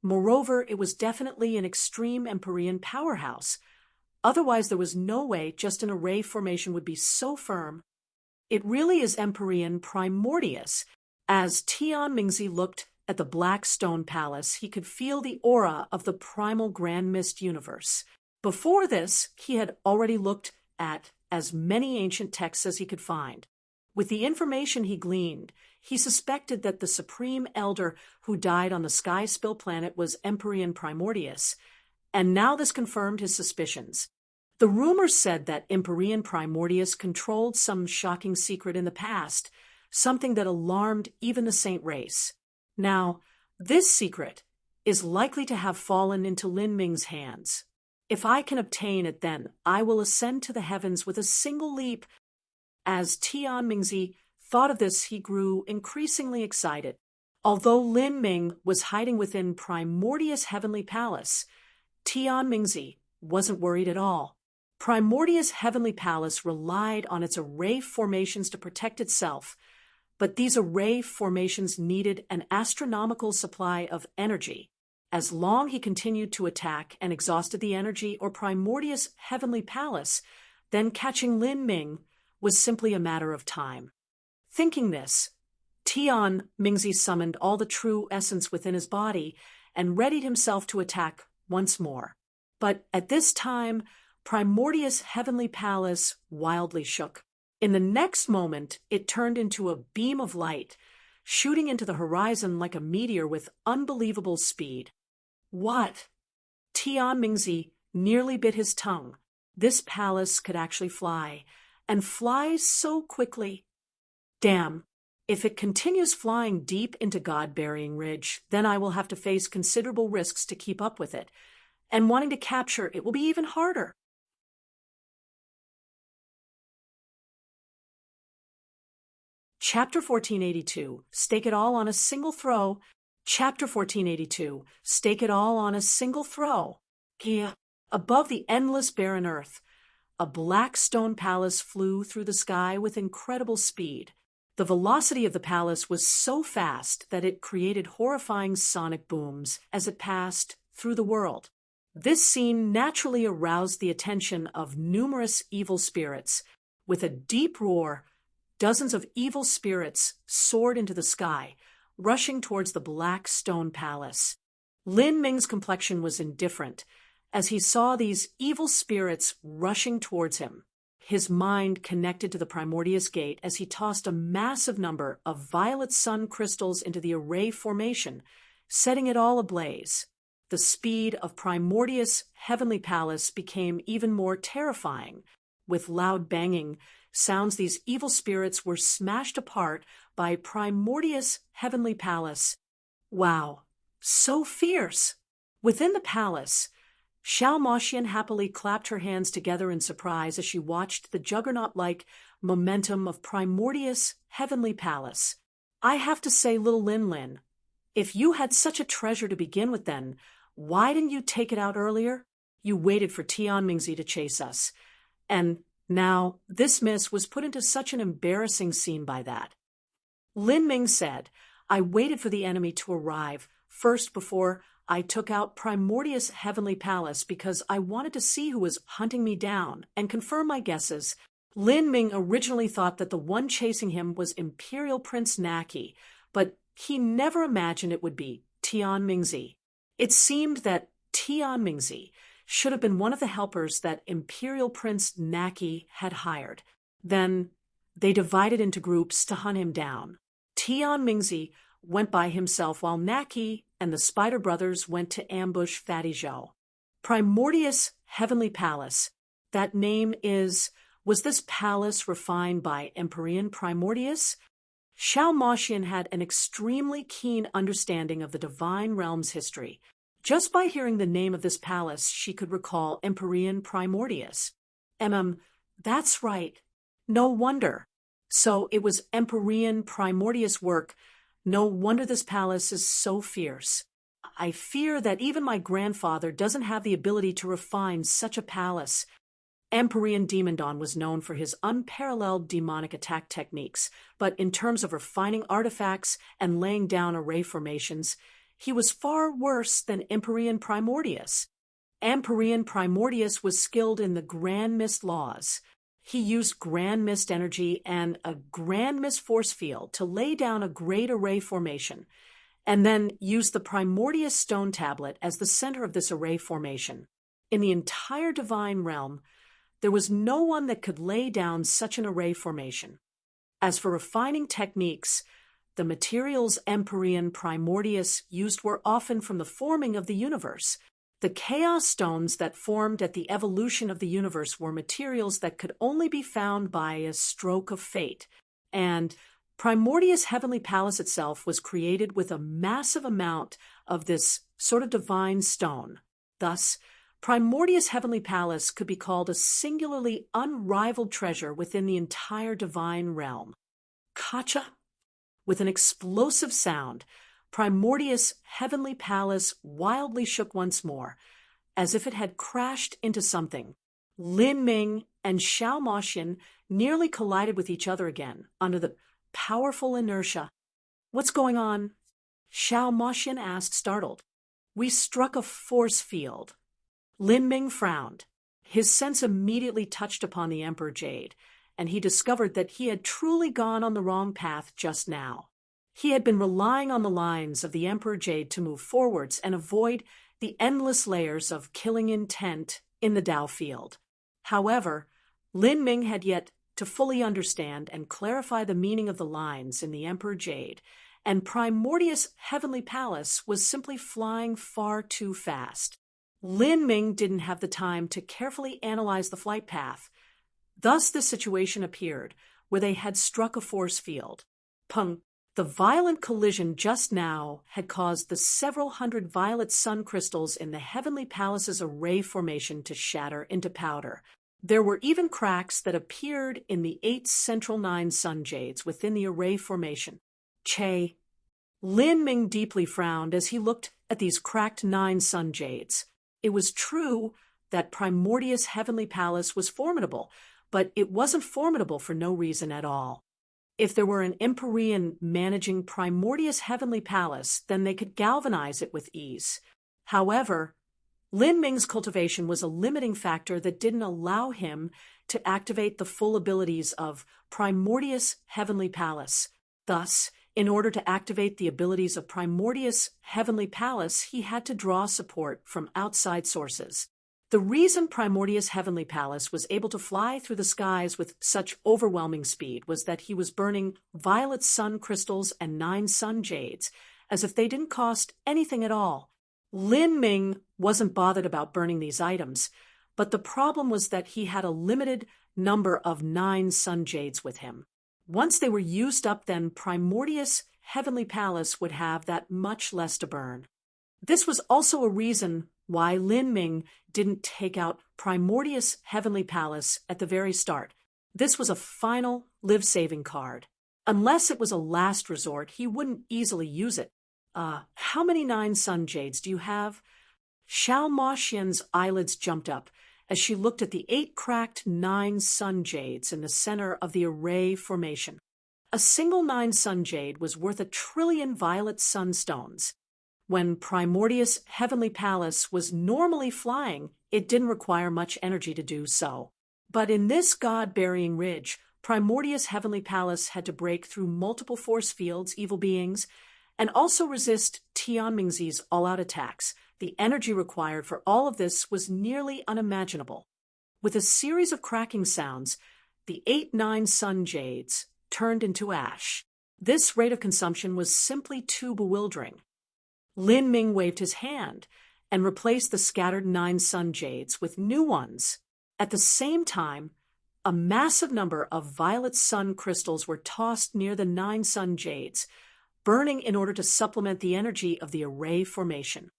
Moreover, it was definitely an extreme Empyrean powerhouse. Otherwise, there was no way just an array formation would be so firm. "It really is Empyrean primordius." As Tian Mingzi looked at the black stone palace, he could feel the aura of the primal grand mist universe. Before this, he had already looked at as many ancient texts as he could find. With the information he gleaned, he suspected that the supreme elder who died on the Sky Spill planet was Empyrean primordius, and now this confirmed his suspicions. The rumors said that Empyrean primordius controlled some shocking secret in the past, something that alarmed even the saint race. Now, this secret is likely to have fallen into Lin Ming's hands. If I can obtain it, then I will ascend to the heavens with a single leap. As Tian Mingzi thought of this, he grew increasingly excited. Although Lin Ming was hiding within Primordius' heavenly palace, Tian Mingzi wasn't worried at all. Primordius' heavenly palace relied on its array formations to protect itself, but these array formations needed an astronomical supply of energy. As long he continued to attack and exhausted the energy or Primordius' heavenly palace, then catching Lin Ming was simply a matter of time. Thinking this, Tian Mingzi summoned all the true essence within his body and readied himself to attack once more. But at this time, Primordius' heavenly palace wildly shook. In the next moment, it turned into a beam of light, shooting into the horizon like a meteor with unbelievable speed. What? Tian Mingzi nearly bit his tongue. This palace could actually fly, and fly so quickly. Damn, if it continues flying deep into God-burying Ridge, then I will have to face considerable risks to keep up with it, and wanting to capture it will be even harder. Chapter 1482, Stake It All on a Single Throw. Chapter 1482, Stake It All on a Single Throw. Kia. Above the endless barren earth, a black stone palace flew through the sky with incredible speed. The velocity of the palace was so fast that it created horrifying sonic booms as it passed through the world. This scene naturally aroused the attention of numerous evil spirits. With a deep roar, dozens of evil spirits soared into the sky, rushing towards the black stone palace. Lin Ming's complexion was indifferent as he saw these evil spirits rushing towards him. His mind connected to the Primordius Gate as he tossed a massive number of violet sun crystals into the array formation, setting it all ablaze. The speed of Primordius' heavenly palace became even more terrifying. With loud banging sounds, these evil spirits were smashed apart by Primordius' heavenly palace. Wow, so fierce! Within the palace, Xiao Moxian happily clapped her hands together in surprise as she watched the juggernaut-like momentum of Primordius' heavenly palace. I have to say, little Lin, if you had such a treasure to begin with, then why didn't you take it out earlier? You waited for Tian Mingzi to chase us. And now this miss was put into such an embarrassing scene by that. Lin Ming said, I waited for the enemy to arrive first before I took out Primordius' heavenly palace because I wanted to see who was hunting me down and confirm my guesses. Lin Ming originally thought that the one chasing him was Imperial Prince Naki, but he never imagined it would be Tian Mingzi. It seemed that Tian Mingzi should have been one of the helpers that Imperial Prince Naki had hired. Then they divided into groups to hunt him down. Tian Mingzi went by himself while Naki and the Spider Brothers went to ambush Fatty Zhou. Primordius' heavenly palace. That name is Was this palace refined by Empyrean Primordius? Xiao Moxian had an extremely keen understanding of the divine realm's history. Just by hearing the name of this palace, she could recall Empyrean Primordius. That's right. No wonder. So it was Empyrean Primordius work. No wonder this palace is so fierce. I fear that even my grandfather doesn't have the ability to refine such a palace. Empyrean Demon Dawn was known for his unparalleled demonic attack techniques, but in terms of refining artifacts and laying down array formations, he was far worse than Empyrean Primordius. Empyrean Primordius was skilled in the Grand Mist laws. He used Grand Mist energy and a Grand Mist force field to lay down a great array formation, and then used the Primordius stone tablet as the center of this array formation. In the entire divine realm, there was no one that could lay down such an array formation. As for refining techniques, the materials Empyrean Primordius used were often from the forming of the universe. The chaos stones that formed at the evolution of the universe were materials that could only be found by a stroke of fate, and Primordius Heavenly Palace itself was created with a massive amount of this sort of divine stone. Thus, Primordius Heavenly Palace could be called a singularly unrivaled treasure within the entire divine realm. Kacha! With an explosive sound, Primordius Heavenly Palace wildly shook once more, as if it had crashed into something. Lin Ming and Xiao Moxian nearly collided with each other again under the powerful inertia. "What's going on?" Xiao Moxian asked, startled. "We struck a force field." Lin Ming frowned. His sense immediately touched upon the Emperor Jade, and he discovered that he had truly gone on the wrong path just now. He had been relying on the lines of the Emperor Jade to move forwards and avoid the endless layers of killing intent in the Dao field. However, Lin Ming had yet to fully understand and clarify the meaning of the lines in the Emperor Jade, and Primordius Heavenly Palace was simply flying far too fast. Lin Ming didn't have the time to carefully analyze the flight path. Thus the situation appeared, where they had struck a force field. Pung! The violent collision just now had caused the several hundred violet sun crystals in the Heavenly Palace's array formation to shatter into powder. There were even cracks that appeared in the 8 central 9 sun jades within the array formation. Che! Lin Ming deeply frowned as he looked at these cracked 9 sun jades. It was true that Primordius Heavenly Palace was formidable, but it wasn't formidable for no reason at all. If there were an Empyrean managing Primordius Heavenly Palace, then they could galvanize it with ease. However, Lin Ming's cultivation was a limiting factor that didn't allow him to activate the full abilities of Primordius Heavenly Palace. Thus, in order to activate the abilities of Primordius Heavenly Palace, he had to draw support from outside sources. The reason Primordius Heavenly Palace was able to fly through the skies with such overwhelming speed was that he was burning violet sun crystals and 9 sun jades, as if they didn't cost anything at all. Lin Ming wasn't bothered about burning these items, but the problem was that he had a limited number of 9 sun jades with him. Once they were used up, then Primordius Heavenly Palace would have that much less to burn. This was also a reason why Lin Ming didn't take out Primordius Heavenly Palace at the very start. This was a final live-saving card. Unless it was a last resort, he wouldn't easily use it. How many 9 sun jades do you have? Xiao Moxian's eyelids jumped up as she looked at the 8 cracked 9 sun jades in the center of the array formation. A single 9 sun jade was worth 1 trillion violet sunstones. When Primordius Heavenly Palace was normally flying, it didn't require much energy to do so. But in this god-burying ridge, Primordius Heavenly Palace had to break through multiple force fields, evil beings, and also resist Tianmingzi's all-out attacks. The energy required for all of this was nearly unimaginable. With a series of cracking sounds, the 8-9 sun jades turned into ash. This rate of consumption was simply too bewildering. Lin Ming waved his hand and replaced the scattered 9 sun jades with new ones. At the same time, A massive number of violet sun crystals were tossed near the 9 sun jades, burning in order to supplement the energy of the array formation.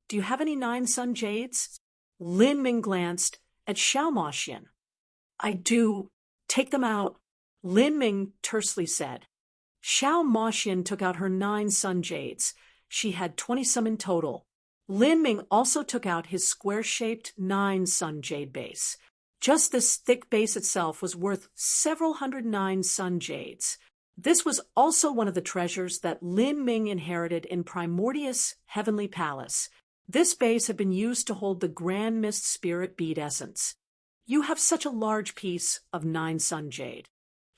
Do you have any 9 sun jades? Lin Ming glanced at Xiao Moxian. I do. Take them out, Lin Ming tersely said. Xiao Moxian took out her 9 sun jades. She had 20-some in total. Lin Ming also took out his square-shaped 9 sun jade base. Just this thick base itself was worth several hundred 9 sun jades. This was also one of the treasures that Lin Ming inherited in Primordius' Heavenly Palace. This base had been used to hold the Grand Mist Spirit Bead essence. You have such a large piece of 9 sun jade.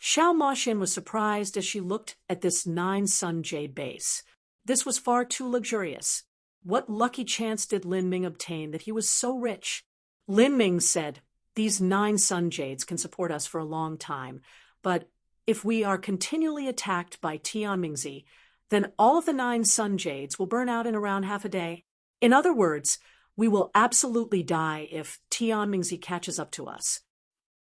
Xiao Moxian was surprised as she looked at this 9 sun jade base. This was far too luxurious. What lucky chance did Lin Ming obtain that he was so rich? Lin Ming said, "These 9 sun jades can support us for a long time, but if we are continually attacked by Tianmingzi, then all of the 9 sun jades will burn out in around half a day. In other words, we will absolutely die if Tianmingzi catches up to us."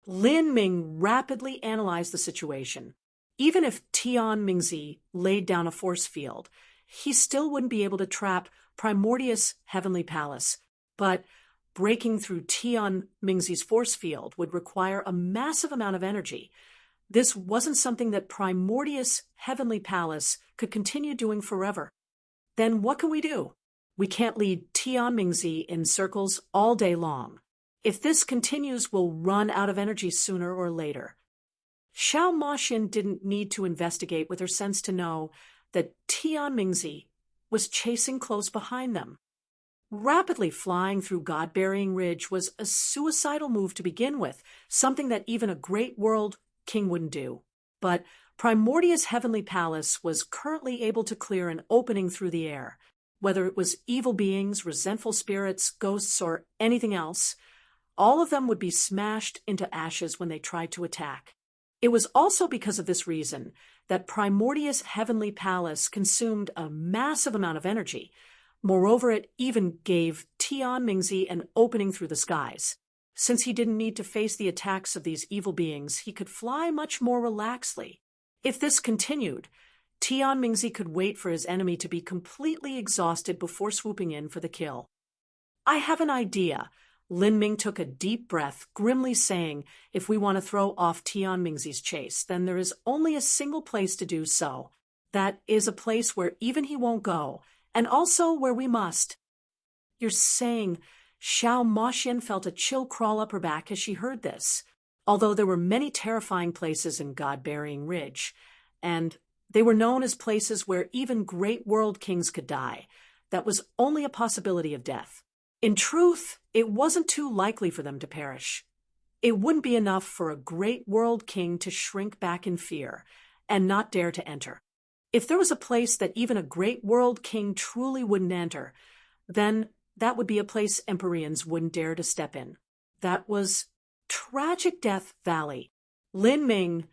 Lin Ming rapidly analyzed the situation. Even if Tianmingzi laid down a force field, he still wouldn't be able to trap Primordius' Heavenly Palace. But breaking through Tianmingzi's force field would require a massive amount of energy. This wasn't something that Primordius' Heavenly Palace could continue doing forever. Then what can we do? We can't lead Tianmingzi in circles all day long. If this continues, we'll run out of energy sooner or later. Xiao Moxian didn't need to investigate with her sense to know that Tianmingzi was chasing close behind them. Rapidly flying through God-Burying Ridge was a suicidal move to begin with, something that even a great world king wouldn't do. But Primordius' Heavenly Palace was currently able to clear an opening through the air. Whether it was evil beings, resentful spirits, ghosts, or anything else, all of them would be smashed into ashes when they tried to attack. It was also because of this reason that Primordius' Heavenly Palace consumed a massive amount of energy. Moreover, it even gave Tianmingzi an opening through the skies. Since he didn't need to face the attacks of these evil beings, he could fly much more relaxedly. If this continued, Tianmingzi could wait for his enemy to be completely exhausted before swooping in for the kill. I have an idea. Lin Ming took a deep breath, grimly saying, if we want to throw off Tianmingzi's chase, then there is only a single place to do so. That is a place where even he won't go, and also where we must. You're saying... Xiao Moxian felt a chill crawl up her back as she heard this. Although there were many terrifying places in God-Burying Ridge, and they were known as places where even great world kings could die, that was only a possibility of death. In truth, it wasn't too likely for them to perish. It wouldn't be enough for a great world king to shrink back in fear and not dare to enter. If there was a place that even a great world king truly wouldn't enter, then that would be a place Empyreans wouldn't dare to step in. That was Tragic Death Valley. Lin Ming,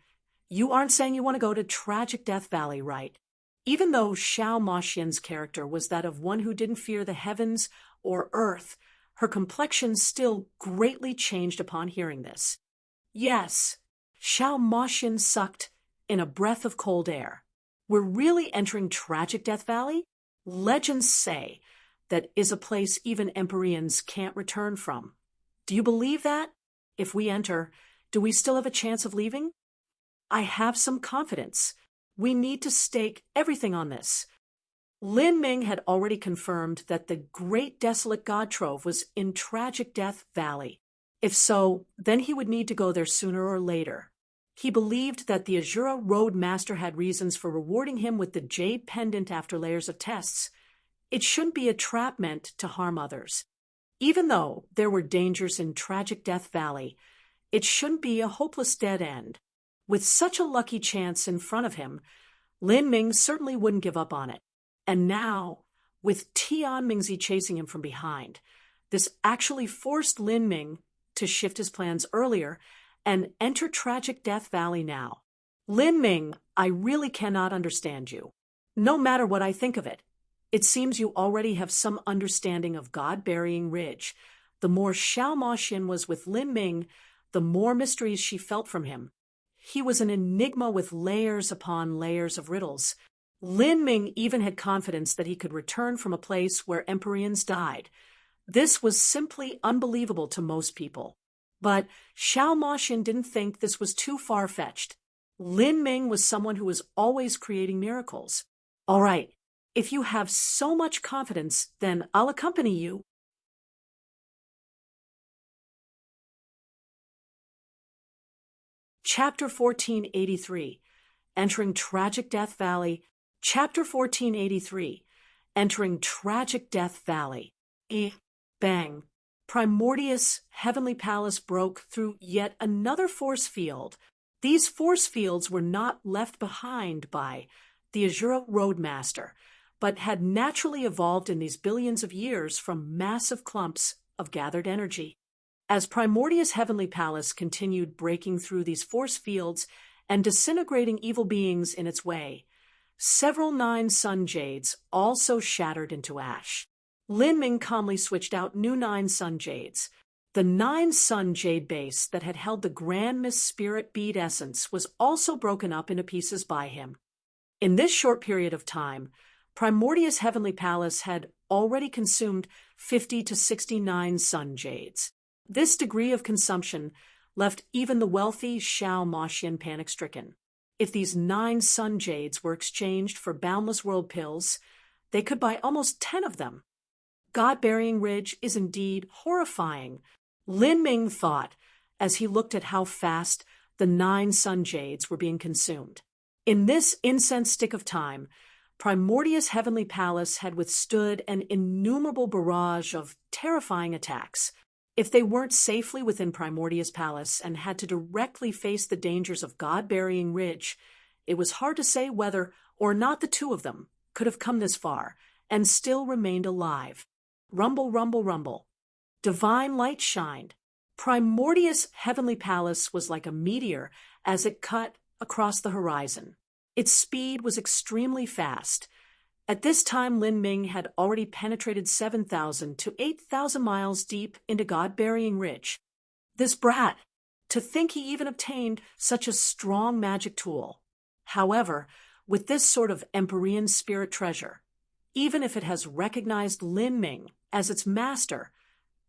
you aren't saying you want to go to Tragic Death Valley, right? Even though Xiao Moxian's character was that of one who didn't fear the heavens or earth, her complexion still greatly changed upon hearing this. Yes, Xiao Moxian sucked in a breath of cold air. We're really entering Tragic Death Valley? Legends say that is a place even Empyreans can't return from. Do you believe that? If we enter, do we still have a chance of leaving? I have some confidence. We need to stake everything on this. Lin Ming had already confirmed that the great desolate god trove was in Tragic Death Valley. If so, then he would need to go there sooner or later. He believed that the Azura Road Master had reasons for rewarding him with the Jade Pendant after layers of tests. It shouldn't be a trap meant to harm others. Even though there were dangers in Tragic Death Valley, it shouldn't be a hopeless dead end. With such a lucky chance in front of him, Lin Ming certainly wouldn't give up on it. And now, with Tianmingzi chasing him from behind, this actually forced Lin Ming to shift his plans earlier and enter Tragic Death Valley now. Lin Ming, I really cannot understand you. No matter what I think of it, it seems you already have some understanding of God-Burying Ridge. The more Xiao Moxian was with Lin Ming, the more mysteries she felt from him. He was an enigma with layers upon layers of riddles. Lin Ming even had confidence that he could return from a place where Empyreans died. This was simply unbelievable to most people. But Xiao Moxian didn't think this was too far-fetched. Lin Ming was someone who was always creating miracles. All right, if you have so much confidence, then I'll accompany you. Chapter 1483, Entering Tragic Death Valley. Chapter 1483, Entering Tragic Death Valley. Bang. Primordius' heavenly palace broke through yet another force field. These force fields were not left behind by the Azura Roadmaster, but had naturally evolved in these billions of years from massive clumps of gathered energy. As Primordius' heavenly palace continued breaking through these force fields and disintegrating evil beings in its way, several 9 sun jades also shattered into ash. Lin Ming calmly switched out new 9 sun jades. The 9 sun jade base that had held the Grand Mist Spirit Bead essence was also broken up into pieces by him. In this short period of time, Primordius' heavenly palace had already consumed 50 to 69 sun jades. This degree of consumption left even the wealthy Xiao Moxian panic-stricken. If these 9 sun jades were exchanged for boundless world pills, they could buy almost 10 of them. God-Burying Ridge is indeed horrifying, Lin Ming thought as he looked at how fast the 9 sun jades were being consumed. In this incense stick of time, Primordius' heavenly palace had withstood an innumerable barrage of terrifying attacks. If they weren't safely within Primordius' palace and had to directly face the dangers of God-Burying Ridge, it was hard to say whether or not the 2 of them could have come this far and still remained alive. Rumble, rumble, rumble. Divine light shined. Primordius' heavenly palace was like a meteor as it cut across the horizon. Its speed was extremely fast. At this time, Lin Ming had already penetrated 7,000 to 8,000 miles deep into God-Burying Ridge. This brat! To think he even obtained such a strong magic tool. However, with this sort of Empyrean spirit treasure, even if it has recognized Lin Ming as its master,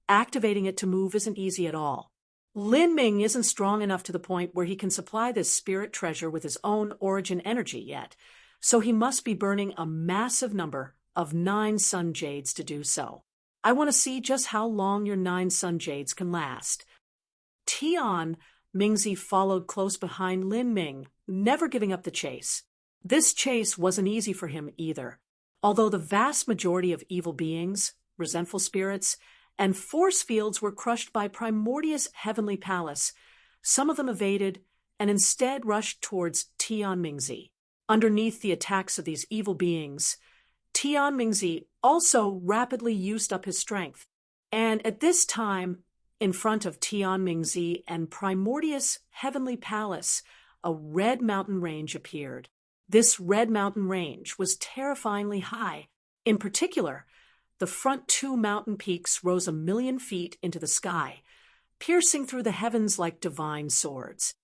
activating it to move isn't easy at all. Lin Ming isn't strong enough to the point where he can supply this spirit treasure with his own origin energy yet, so he must be burning a massive number of 9 sun jades to do so. I want to see just how long your 9 sun jades can last. Tian Mingzi followed close behind Lin Ming, never giving up the chase. This chase wasn't easy for him either. Although the vast majority of evil beings, resentful spirits, and force fields were crushed by Primordius' heavenly palace, some of them evaded and instead rushed towards Tian Mingzi. Underneath the attacks of these evil beings, Tian Mingzi also rapidly used up his strength. And at this time, in front of Tian Mingzi and Primordius' heavenly palace, a red mountain range appeared. This red mountain range was terrifyingly high. In particular, the front 2 mountain peaks rose 1,000,000 feet into the sky, piercing through the heavens like divine swords.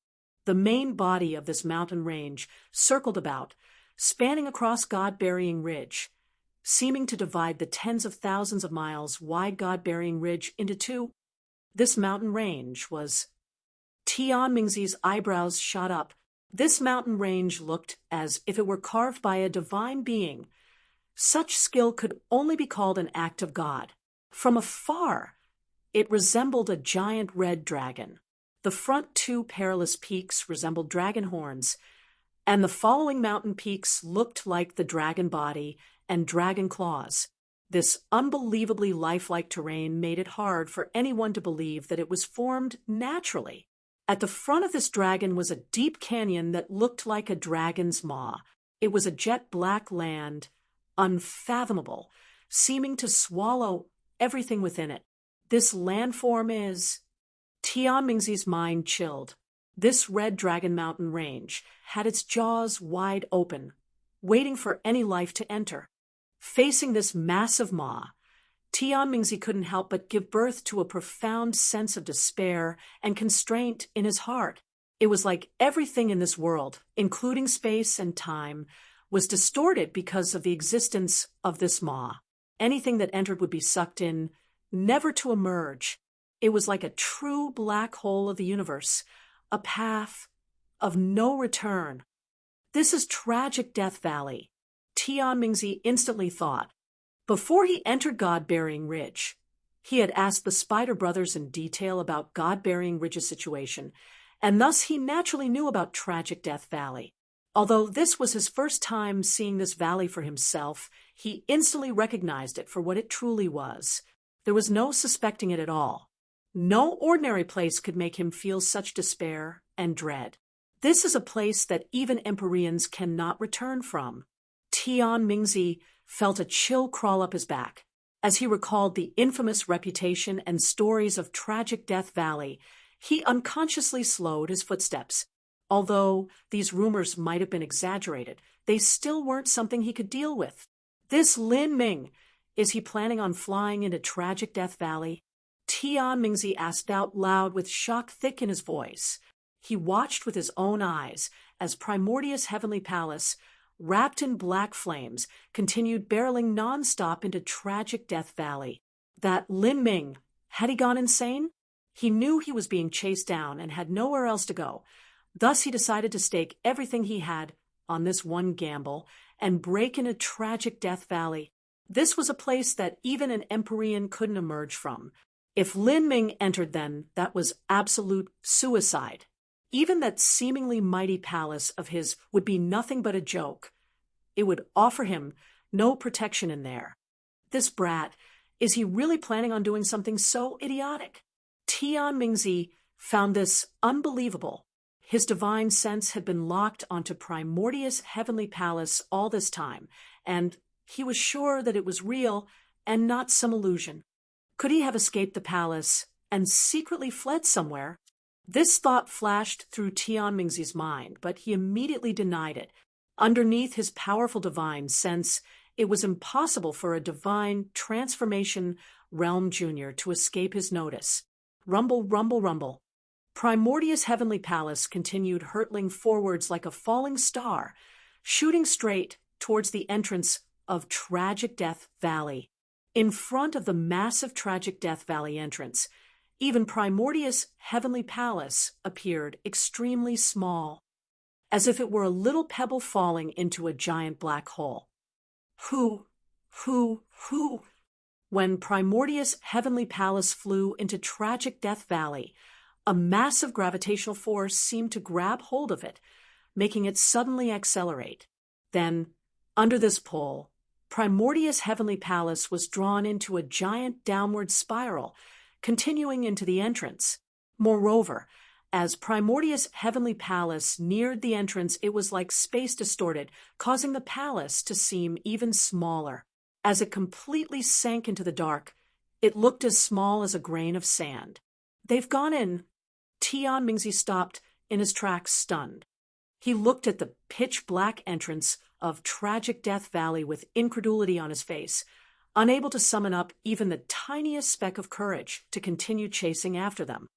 The main body of this mountain range circled about, spanning across God-Burying Ridge, seeming to divide the tens of thousands of miles wide God-Burying Ridge into 2. This mountain range was... Tian Mingzi's eyebrows shot up. This mountain range looked as if it were carved by a divine being. Such skill could only be called an act of God. From afar, it resembled a giant red dragon. The front 2 perilous peaks resembled dragon horns, and the following mountain peaks looked like the dragon body and dragon claws. This unbelievably lifelike terrain made it hard for anyone to believe that it was formed naturally. At the front of this dragon was a deep canyon that looked like a dragon's maw. It was a jet-black land, unfathomable, seeming to swallow everything within it. This landform is... Tian Mingzi's mind chilled. This red dragon mountain range had its jaws wide open, waiting for any life to enter. Facing this massive maw, Tian Mingzi couldn't help but give birth to a profound sense of despair and constraint in his heart. It was like everything in this world, including space and time, was distorted because of the existence of this maw. Anything that entered would be sucked in, never to emerge. It was like a true black hole of the universe, a path of no return. This is Tragic Death Valley, Tian Mingzi instantly thought. Before he entered God-Burying Ridge, he had asked the Spider Brothers in detail about God-Burying Ridge's situation, and thus he naturally knew about Tragic Death Valley. Although this was his first time seeing this valley for himself, he instantly recognized it for what it truly was. There was no suspecting it at all. No ordinary place could make him feel such despair and dread. This is a place that even Empyreans cannot return from. Tian Mingzi felt a chill crawl up his back. As he recalled the infamous reputation and stories of Tragic Death Valley, he unconsciously slowed his footsteps. Although these rumors might have been exaggerated, they still weren't something he could deal with. This Lin Ming, is he planning on flying into Tragic Death Valley? Tian Mingzi asked out loud with shock thick in his voice. He watched with his own eyes as Primordius' heavenly palace, wrapped in black flames, continued barreling non-stop into Tragic Death Valley. That Lin Ming, had he gone insane? He knew he was being chased down and had nowhere else to go. Thus he decided to stake everything he had on this one gamble and break into Tragic Death Valley. This was a place that even an Empyrean couldn't emerge from. If Lin Ming entered then, that was absolute suicide. Even that seemingly mighty palace of his would be nothing but a joke. It would offer him no protection in there. This brat, is he really planning on doing something so idiotic? Tian Mingzi found this unbelievable. His divine sense had been locked onto Primordius' heavenly palace all this time, and he was sure that it was real and not some illusion. Could he have escaped the palace and secretly fled somewhere? This thought flashed through Tian Mingzi's mind, but he immediately denied it. Underneath his powerful divine sense, it was impossible for a divine transformation realm junior to escape his notice. Rumble, rumble, rumble. Primordius' heavenly palace continued hurtling forwards like a falling star, shooting straight towards the entrance of Tragic Death Valley. In front of the massive Tragic Death Valley entrance, even Primordius' heavenly palace appeared extremely small, as if it were a little pebble falling into a giant black hole. Who? When Primordius' heavenly palace flew into Tragic Death Valley, a massive gravitational force seemed to grab hold of it, making it suddenly accelerate. Then, under this pull, Primordius' heavenly palace was drawn into a giant downward spiral, continuing into the entrance. Moreover, as Primordius' heavenly palace neared the entrance, it was like space distorted, causing the palace to seem even smaller. As it completely sank into the dark, it looked as small as a grain of sand. They've gone in. Tian Mingzi stopped in his tracks, stunned. He looked at the pitch-black entrance of Tragic Death Valley with incredulity on his face, unable to summon up even the tiniest speck of courage to continue chasing after them.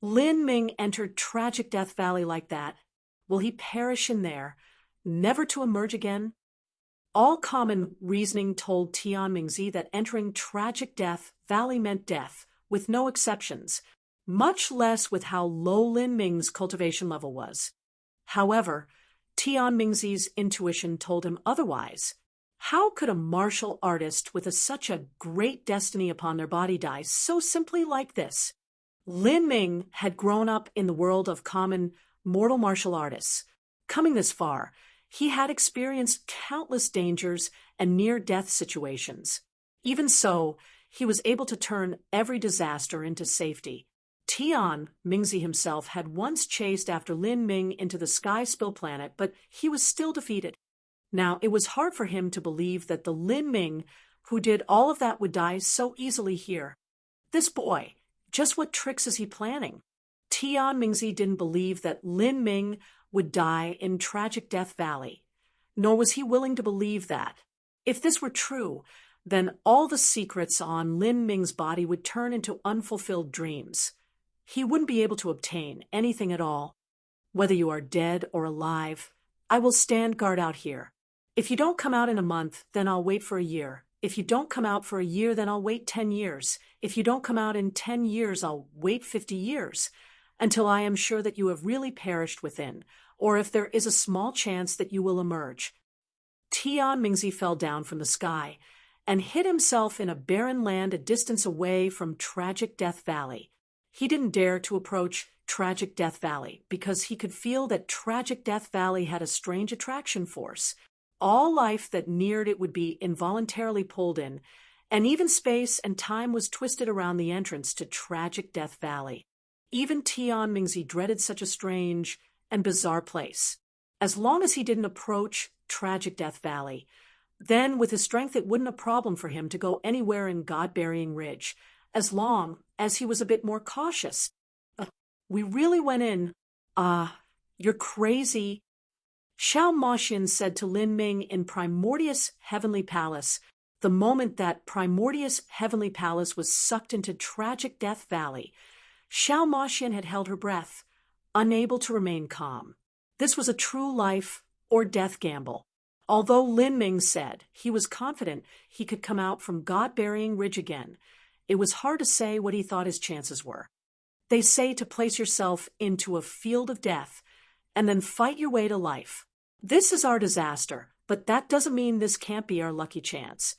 Lin Ming entered Tragic Death Valley like that. Will he perish in there, never to emerge again? All common reasoning told Tian Mingzi that entering Tragic Death Valley meant death, with no exceptions, much less with how low Lin Ming's cultivation level was. However, Tian Mingzi's intuition told him otherwise. How could a martial artist with such a great destiny upon their body die so simply like this? Lin Ming had grown up in the world of common mortal martial artists. Coming this far, he had experienced countless dangers and near-death situations. Even so, he was able to turn every disaster into safety. Tian Mingzi himself had once chased after Lin Ming into the Sky Spill planet, but he was still defeated. Now, it was hard for him to believe that the Lin Ming who did all of that would die so easily here. This boy, just what tricks is he planning? Tian Mingzi didn't believe that Lin Ming would die in Tragic Death Valley, nor was he willing to believe that. If this were true, then all the secrets on Lin Ming's body would turn into unfulfilled dreams. He wouldn't be able to obtain anything at all. Whether you are dead or alive, I will stand guard out here. If you don't come out in a month, then I'll wait for a year. If you don't come out for a year, then I'll wait 10 years. If you don't come out in 10 years, I'll wait 50 years, until I am sure that you have really perished within, or if there is a small chance that you will emerge. Tian Mingzi fell down from the sky and hid himself in a barren land a distance away from Tragic Death Valley. He didn't dare to approach Tragic Death Valley because he could feel that Tragic Death Valley had a strange attraction force. All life that neared it would be involuntarily pulled in, and even space and time was twisted around the entrance to Tragic Death Valley. Even Tian Mingzi dreaded such a strange and bizarre place. As long as he didn't approach Tragic Death Valley, then with his strength it wouldn't a problem for him to go anywhere in God-Burying Ridge, as long as he was a bit more cautious. We really went in. You're crazy. Xiao Moxian said to Lin Ming in Primordius Heavenly Palace, the moment that Primordius Heavenly Palace was sucked into Tragic Death Valley. Xiao Moxian had held her breath, unable to remain calm. This was a true life or death gamble. Although Lin Ming said he was confident he could come out from God-Burying Ridge again, it was hard to say what he thought his chances were. They say to place yourself into a field of death and then fight your way to life. This is our disaster, but that doesn't mean this can't be our lucky chance.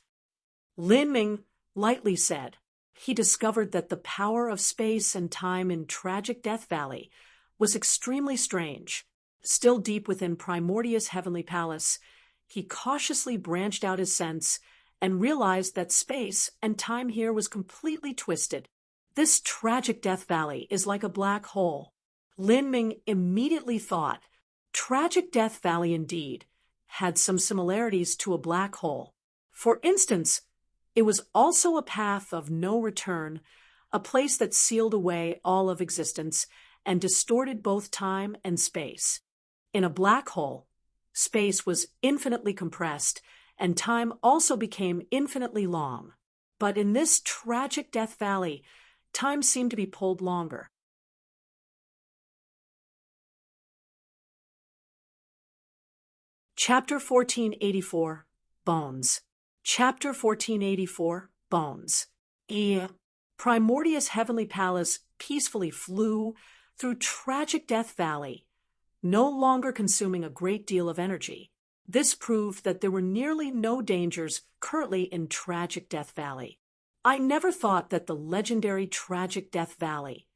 Lin Ming lightly said he discovered that the power of space and time in Tragic Death Valley was extremely strange. Still deep within Primordius Heavenly Palace, he cautiously branched out his sense and realized that space and time here was completely twisted. This Tragic Death Valley is like a black hole. Lin Ming immediately thought Tragic Death Valley indeed had some similarities to a black hole. For instance, it was also a path of no return, a place that sealed away all of existence and distorted both time and space. In a black hole, space was infinitely compressed and time also became infinitely long. But in this Tragic Death Valley, time seemed to be pulled longer. Chapter 1484, Bones. Chapter 1484, Bones. Primordius Heavenly Palace peacefully flew through Tragic Death Valley, no longer consuming a great deal of energy. This proved that there were nearly no dangers currently in Tragic Death Valley. I never thought that the legendary Tragic Death Valley,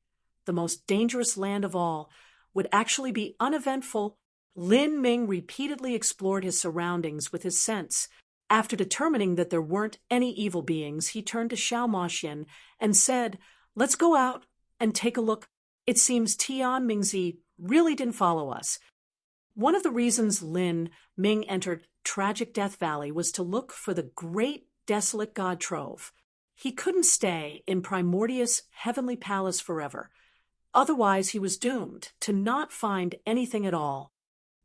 the most dangerous land of all, would actually be uneventful. Lin Ming repeatedly explored his surroundings with his sense. After determining that there weren't any evil beings, he turned to Xiao Moxian and said, "Let's go out and take a look." It seems Tian Mingzi really didn't follow us. One of the reasons Lin Ming entered Tragic Death Valley was to look for the great desolate god trove. He couldn't stay in Primordius Heavenly Palace forever. Otherwise, he was doomed to not find anything at all.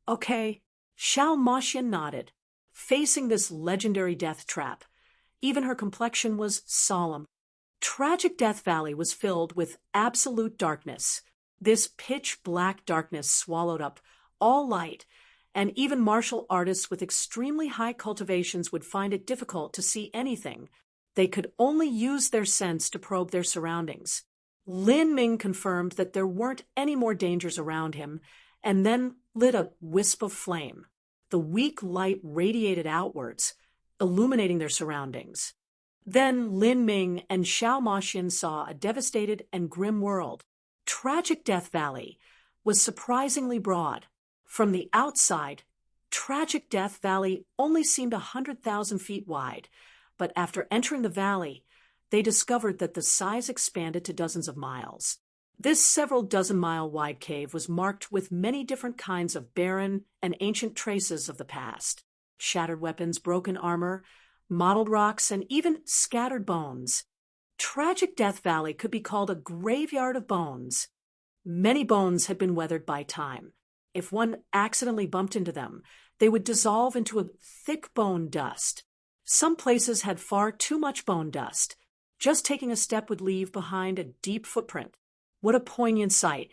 Okay, Xiao Moxian nodded, facing this legendary death trap. Even her complexion was solemn. Tragic Death Valley was filled with absolute darkness. This pitch-black darkness swallowed up all light, and even martial artists with extremely high cultivations would find it difficult to see anything. They could only use their sense to probe their surroundings. Lin Ming confirmed that there weren't any more dangers around him, and then lit a wisp of flame. The weak light radiated outwards, illuminating their surroundings. Then Lin Ming and Xiao Moxian saw a devastated and grim world. Tragic Death Valley was surprisingly broad. From the outside, Tragic Death Valley only seemed 100,000 feet wide, but after entering the valley, they discovered that the size expanded to dozens of miles. This several dozen-mile wide cave was marked with many different kinds of barren and ancient traces of the past. Shattered weapons, broken armor, mottled rocks, and even scattered bones. Tragic Death Valley could be called a graveyard of bones. Many bones had been weathered by time. If one accidentally bumped into them, they would dissolve into a thick bone dust. Some places had far too much bone dust. Just taking a step would leave behind a deep footprint. What a poignant sight.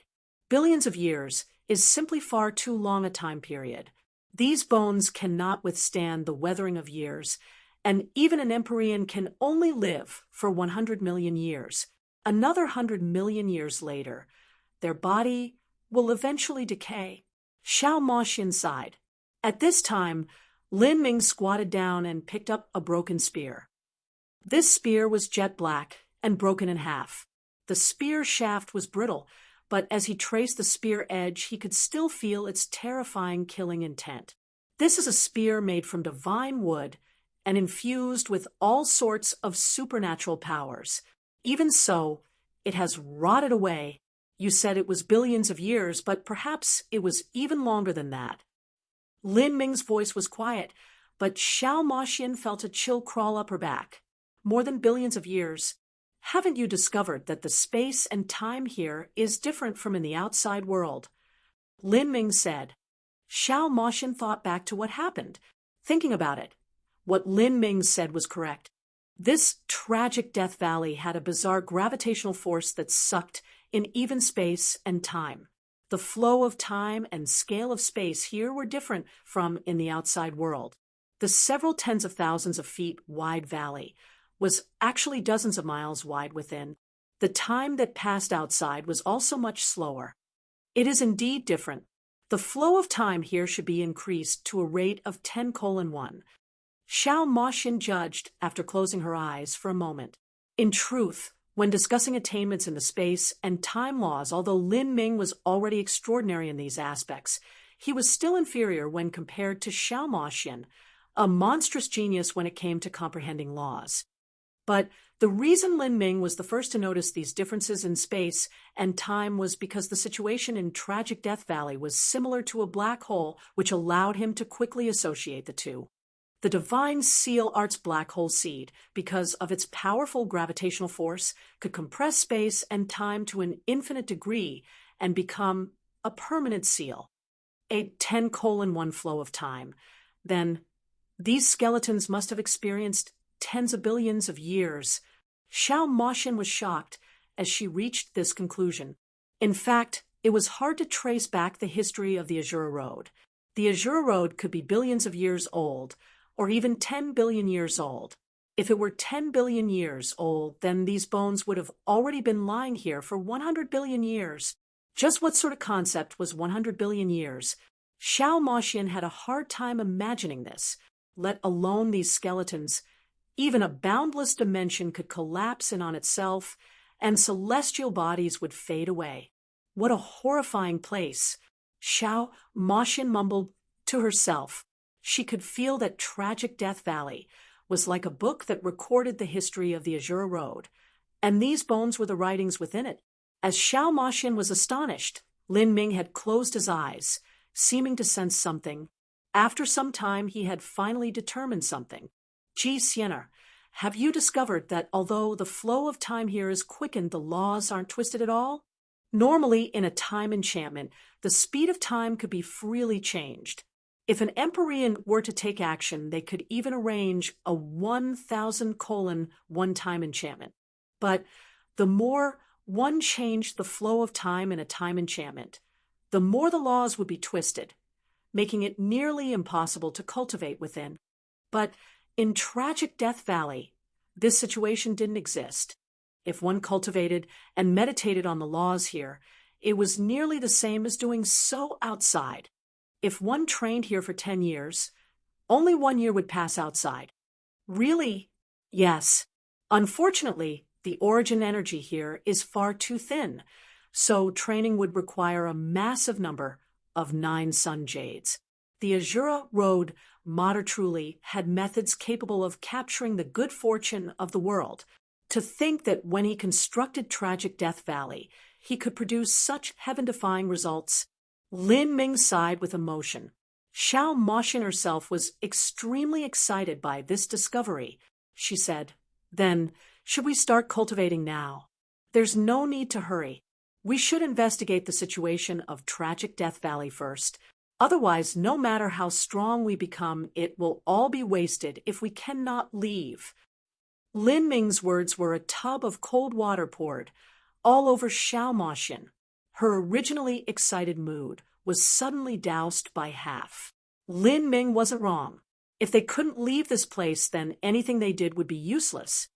Billions of years is simply far too long a time period. These bones cannot withstand the weathering of years, and even an Empyrean can only live for 100 million years. Another 100 million years later, their body will eventually decay. Xiao Moxian sighed. At this time, Lin Ming squatted down and picked up a broken spear. This spear was jet black and broken in half. The spear shaft was brittle, but as he traced the spear edge, he could still feel its terrifying killing intent. This is a spear made from divine wood and infused with all sorts of supernatural powers. Even so, it has rotted away. You said it was billions of years, but perhaps it was even longer than that. Lin Ming's voice was quiet, but Xiao Moxian felt a chill crawl up her back. More than billions of years. Haven't you discovered that the space and time here is different from in the outside world? Lin Ming said. Xiao Moxian thought back to what happened, thinking about it. What Lin Ming said was correct. This tragic Death Valley had a bizarre gravitational force that sucked in even space and time. The flow of time and scale of space here were different from in the outside world. The several tens of thousands of feet wide valley was actually dozens of miles wide within. The time that passed outside was also much slower. It is indeed different. The flow of time here should be increased to a rate of 10:1. Xiao Moxian judged after closing her eyes for a moment. In truth, when discussing attainments in the space and time laws, although Lin Ming was already extraordinary in these aspects, he was still inferior when compared to Xiao Moxian, a monstrous genius when it came to comprehending laws. But the reason Lin Ming was the first to notice these differences in space and time was because the situation in Tragic Death Valley was similar to a black hole, which allowed him to quickly associate the two. The divine seal art's black hole seed, because of its powerful gravitational force, could compress space and time to an infinite degree and become a permanent seal, a 10:1 flow of time. Then these skeletons must have experienced tens of billions of years. Xiao Moxian was shocked as she reached this conclusion. In fact, it was hard to trace back the history of the Azura Road. The Azura Road could be billions of years old, or even 10 billion years old. If it were 10 billion years old, then these bones would have already been lying here for 100 billion years. Just what sort of concept was 100 billion years? Xiao Moxian had a hard time imagining this, let alone these skeletons. Even a boundless dimension could collapse in on itself, and celestial bodies would fade away. What a horrifying place! Xiao Moxian mumbled to herself. She could feel that Tragic Death Valley was like a book that recorded the history of the Azura Road, and these bones were the writings within it. As Xiao Moxian was astonished, Lin Ming had closed his eyes, seeming to sense something. After some time, he had finally determined something. Ji Xiener, have you discovered that although the flow of time here is quickened, the laws aren't twisted at all? Normally, in a time enchantment, the speed of time could be freely changed. If an Empyrean were to take action, they could even arrange a 1,000:1 one-time enchantment. But the more one changed the flow of time in a time enchantment, the more the laws would be twisted, making it nearly impossible to cultivate within. But in Tragic Death Valley, this situation didn't exist. If one cultivated and meditated on the laws here, it was nearly the same as doing so outside. If one trained here for 10 years, only 1 year would pass outside. Really? Yes. Unfortunately, the origin energy here is far too thin, so training would require a massive number of 9 sun jades. The Azura Road Mater truly had methods capable of capturing the good fortune of the world. To think that when he constructed Tragic Death Valley, he could produce such heaven-defying results. Lin Ming sighed with emotion. Xiao Moxian herself was extremely excited by this discovery. She said, "Then, should we start cultivating now? There's no need to hurry. We should investigate the situation of Tragic Death Valley first. Otherwise, no matter how strong we become, it will all be wasted if we cannot leave. Lin Ming's words were a tub of cold water poured all over Xiao Moxian. Her originally excited mood was suddenly doused by half. Lin Ming wasn't wrong. If they couldn't leave this place, then anything they did would be useless.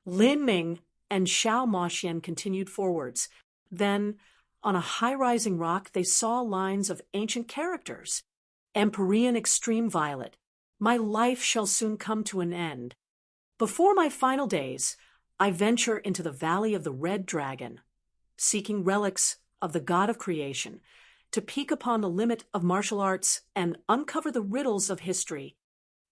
Lin Ming and Xiao Moxian continued forwards. Then, on a high-rising rock, they saw lines of ancient characters. Empyrean Extreme Violet. My life shall soon come to an end. Before my final days, I venture into the Valley of the Red Dragon, seeking relics of the god of creation, to peek upon the limit of martial arts and uncover the riddles of history.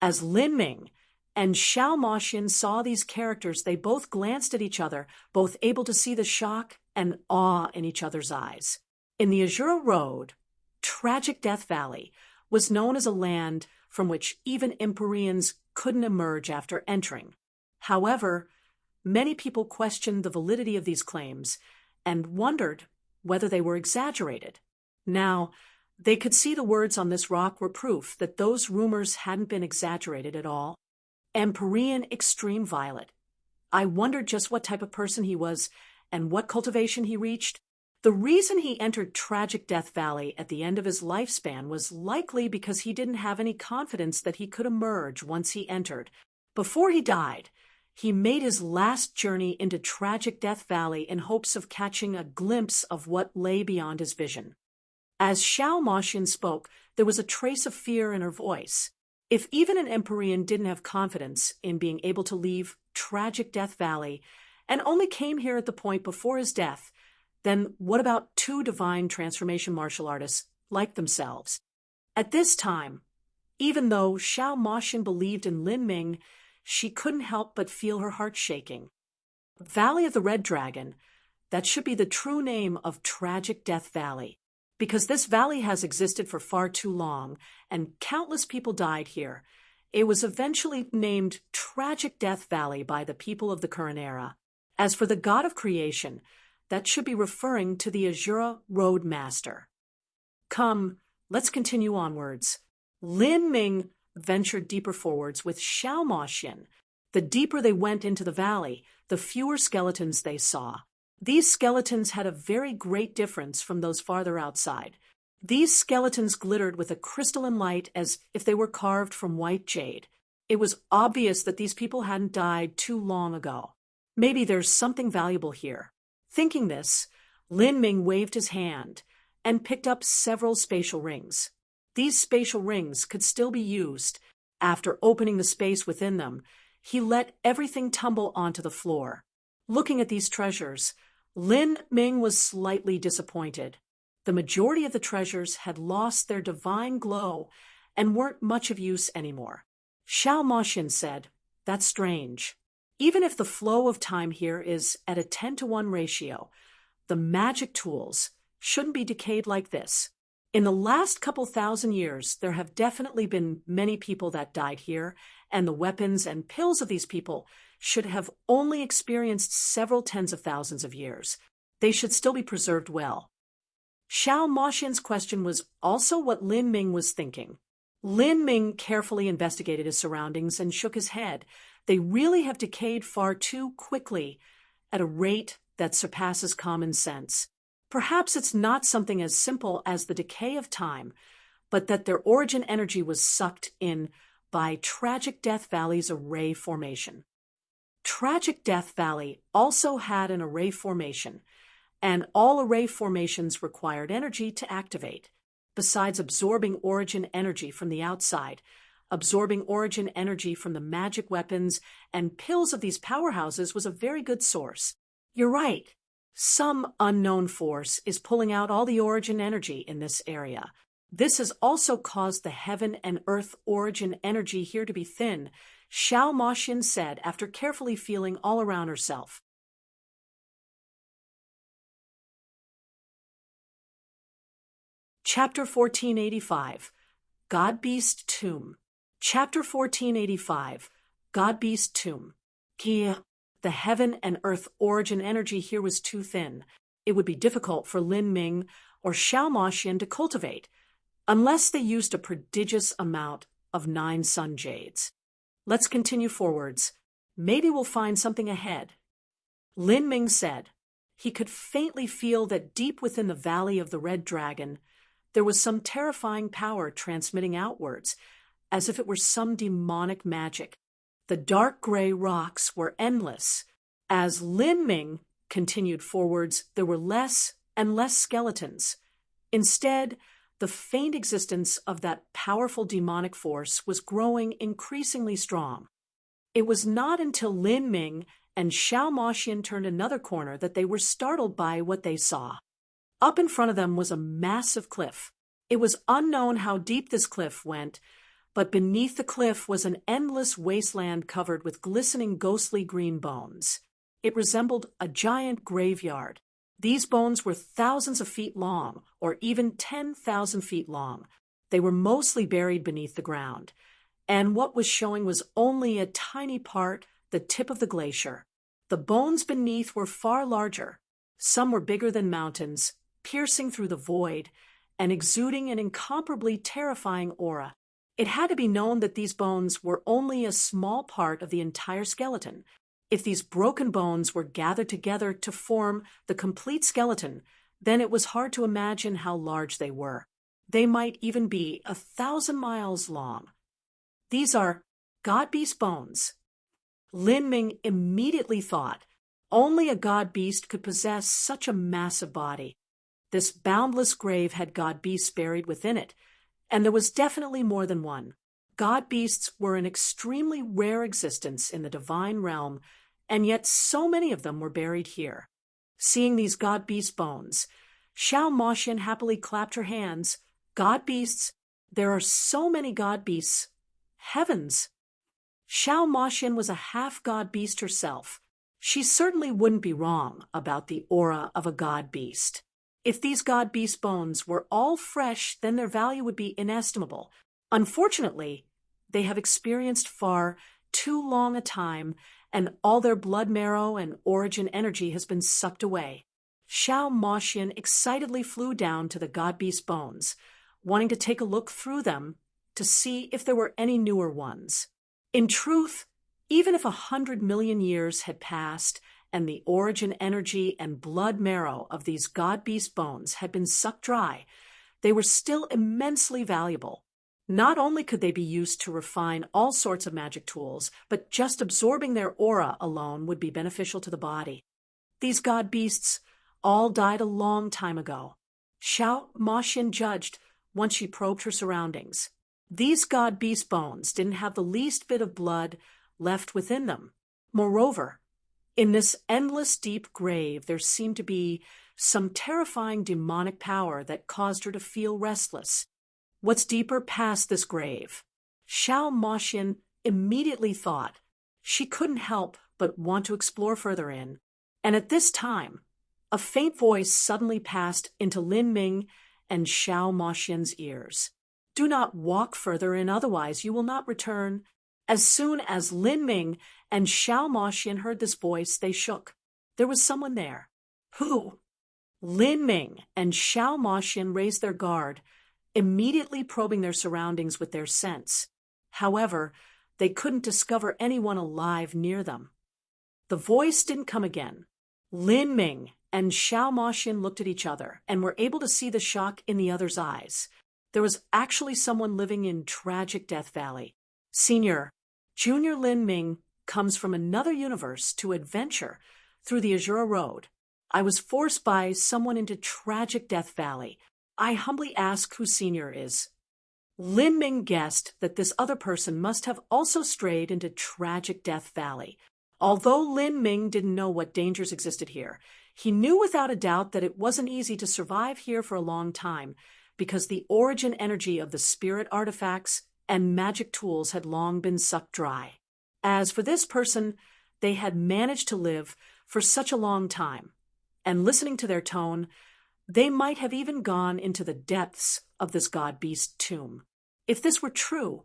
As Lin Ming and Xiao Moxian saw these characters, they both glanced at each other, both able to see the shock and awe in each other's eyes. In the Azura Road, Tragic Death Valley was known as a land from which even Empyreans couldn't emerge after entering. However, many people questioned the validity of these claims and wondered whether they were exaggerated. Now, they could see the words on this rock were proof that those rumors hadn't been exaggerated at all. Empyrean Extreme Violet. I wondered just what type of person he was and what cultivation he reached. The reason he entered Tragic Death Valley at the end of his lifespan was likely because he didn't have any confidence that he could emerge once he entered. Before he died, he made his last journey into Tragic Death Valley in hopes of catching a glimpse of what lay beyond his vision. As Xiao Moxian spoke, there was a trace of fear in her voice. If even an Empyrean didn't have confidence in being able to leave Tragic Death Valley and only came here at the point before his death, then what about two divine transformation martial artists like themselves? At this time, even though Xiao Moxian believed in Lin Ming, she couldn't help but feel her heart shaking. Valley of the Red Dragon, that should be the true name of Tragic Death Valley, because this valley has existed for far too long and countless people died here. It was eventually named Tragic Death Valley by the people of the current era. As for the god of creation, that should be referring to the Azura Road Master. Come, let's continue onwards. Lin Ming ventured deeper forwards with Xiao Moxian. The deeper they went into the valley, the fewer skeletons they saw. These skeletons had a very great difference from those farther outside. These skeletons glittered with a crystalline light as if they were carved from white jade. It was obvious that these people hadn't died too long ago. Maybe there's something valuable here. Thinking this, Lin Ming waved his hand and picked up several spatial rings. These spatial rings could still be used. After opening the space within them, he let everything tumble onto the floor. Looking at these treasures, Lin Ming was slightly disappointed. The majority of the treasures had lost their divine glow and weren't much of use anymore. Xiao Moxian said, "That's strange. Even if the flow of time here is at a 10-to-1 ratio, the magic tools shouldn't be decayed like this. In the last couple thousand years, there have definitely been many people that died here, and the weapons and pills of these people should have only experienced several tens of thousands of years. They should still be preserved well." Xiao Moxian's question was also what Lin Ming was thinking. Lin Ming carefully investigated his surroundings and shook his head. They really have decayed far too quickly, at a rate that surpasses common sense. Perhaps it's not something as simple as the decay of time, but that their origin energy was sucked in by Tragic Death Valley's array formation. Tragic Death Valley also had an array formation, and all array formations required energy to activate. Besides absorbing origin energy from the outside, absorbing origin energy from the magic weapons and pills of these powerhouses was a very good source. You're right. Some unknown force is pulling out all the origin energy in this area. This has also caused the heaven and earth origin energy here to be thin, Xiao Moxian said after carefully feeling all around herself. Chapter 1485, God Beast Tomb. Chapter 1485, God Beast Tomb. Kia. The heaven and earth origin energy here was too thin. It would be difficult for Lin Ming or Xiao Moxian to cultivate. unless they used a prodigious amount of 9 sun jades. Let's continue forwards. Maybe we'll find something ahead. Lin Ming said. He could faintly feel that deep within the valley of the Red Dragon, there was some terrifying power transmitting outwards, as if it were some demonic magic. The dark gray rocks were endless. As Lin Ming continued forwards, there were less and less skeletons. Instead, the faint existence of that powerful demonic force was growing increasingly strong. It was not until Lin Ming and Xiao Moxian turned another corner that they were startled by what they saw. Up in front of them was a massive cliff. It was unknown how deep this cliff went, but beneath the cliff was an endless wasteland covered with glistening ghostly green bones. It resembled a giant graveyard. These bones were thousands of feet long, or even 10,000 feet long. They were mostly buried beneath the ground, and what was showing was only a tiny part, the tip of the glacier. The bones beneath were far larger. Some were bigger than mountains, piercing through the void, and exuding an incomparably terrifying aura. It had to be known that these bones were only a small part of the entire skeleton. If these broken bones were gathered together to form the complete skeleton, then it was hard to imagine how large they were. They might even be 1,000 miles long. These are god beast bones. Lin Ming immediately thought, only a god beast could possess such a massive body. This boundless grave had god beasts buried within it, and there was definitely more than one. God beasts were an extremely rare existence in the divine realm, and yet so many of them were buried here. Seeing these god beast bones, Xiao Moxian happily clapped her hands. God beasts? There are so many god beasts. Heavens! Xiao Moxian was a half-god beast herself. She certainly wouldn't be wrong about the aura of a god beast. If these god beast bones were all fresh, then their value would be inestimable. Unfortunately, they have experienced far too long a time, and all their blood marrow and origin energy has been sucked away. Xiao Moxian excitedly flew down to the god beast bones, wanting to take a look through them to see if there were any newer ones. In truth, even if 100 million years had passed and the origin energy and blood marrow of these god beast bones had been sucked dry, they were still immensely valuable. Not only could they be used to refine all sorts of magic tools, but just absorbing their aura alone would be beneficial to the body. These god beasts all died a long time ago. Xiao Moxian judged once she probed her surroundings. These god beast bones didn't have the least bit of blood left within them. Moreover, in this endless deep grave there seemed to be some terrifying demonic power that caused her to feel restless. What's deeper past this grave? Xiao Moxian immediately thought. She couldn't help but want to explore further in. And at this time, a faint voice suddenly passed into Lin Ming and Xiao Moxian's ears. Do not walk further in, otherwise you will not return. As soon as Lin Ming and Xiao Moxian heard this voice, they shook. There was someone there. Who? Lin Ming and Xiao Moxian raised their guard, immediately probing their surroundings with their sense. However, they couldn't discover anyone alive near them. The voice didn't come again. Lin Ming and Xiao Moxian looked at each other and were able to see the shock in the other's eyes. There was actually someone living in tragic Death Valley. Senior, Junior Lin Ming comes from another universe to adventure through the Azura Road. I was forced by someone into tragic Death Valley. I humbly ask who Senior is. Lin Ming guessed that this other person must have also strayed into tragic Death Valley. Although Lin Ming didn't know what dangers existed here, he knew without a doubt that it wasn't easy to survive here for a long time, because the origin energy of the spirit artifacts and magic tools had long been sucked dry. As for this person, they had managed to live for such a long time, and listening to their tone, they might have even gone into the depths of this god-beast tomb. If this were true,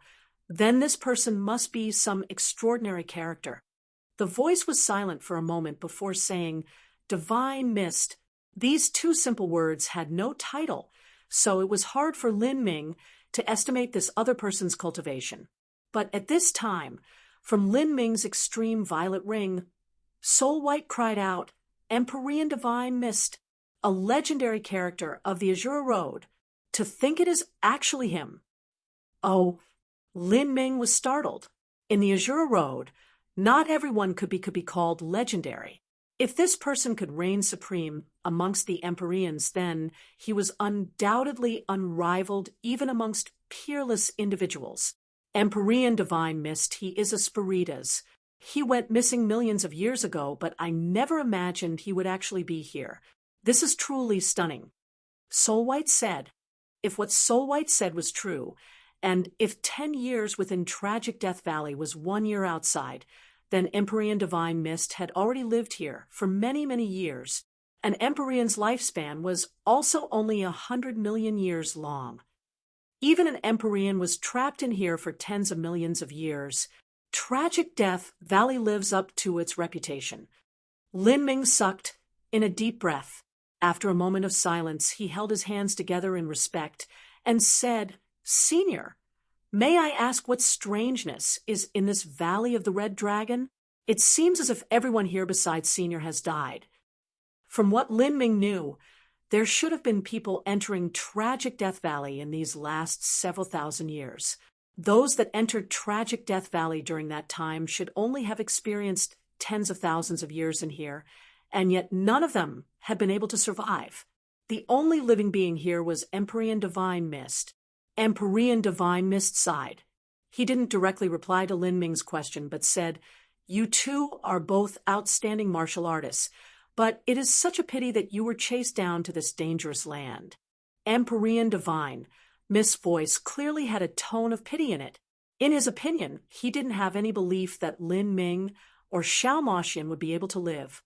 then this person must be some extraordinary character. The voice was silent for a moment before saying, "Divine Mist." These two simple words had no title, so it was hard for Lin Ming to estimate this other person's cultivation. But at this time, from Lin Ming's extreme violet ring, Soul White cried out, "Empyrean Divine Mist, a legendary character of the Azure Road. To think it is actually him." Oh, Lin Ming was startled. In the Azure Road, not everyone could be called legendary. If this person could reign supreme amongst the Empyreans, then he was undoubtedly unrivaled even amongst peerless individuals. Empyrean Divine Mist, he is a Spiritas. He went missing millions of years ago, but I never imagined he would actually be here. This is truly stunning. Soul White said, if what Soul White said was true, and if 10 years within Tragic Death Valley was 1 year outside, then Empyrean Divine Mist had already lived here for many, many years, and Empyrean's lifespan was also only 100 million years long. Even an Empyrean was trapped in here for tens of millions of years. Tragic Death Valley lives up to its reputation. Lin Ming sucked in a deep breath. After a moment of silence, he held his hands together in respect and said, "Senior, may I ask what strangeness is in this Valley of the Red Dragon? It seems as if everyone here besides Senior has died." From what Lin Ming knew, there should have been people entering Tragic Death Valley in these last several thousand years. Those that entered Tragic Death Valley during that time should only have experienced tens of thousands of years in here, and yet none of them had been able to survive. The only living being here was Empyrean Divine Mist. Empyrean Divine Mist sighed. He didn't directly reply to Lin Ming's question, but said, "You two are both outstanding martial artists, but it is such a pity that you were chased down to this dangerous land." Empyrean Divine Mist's voice clearly had a tone of pity in it. In his opinion, he didn't have any belief that Lin Ming or Xiao Moxian would be able to live.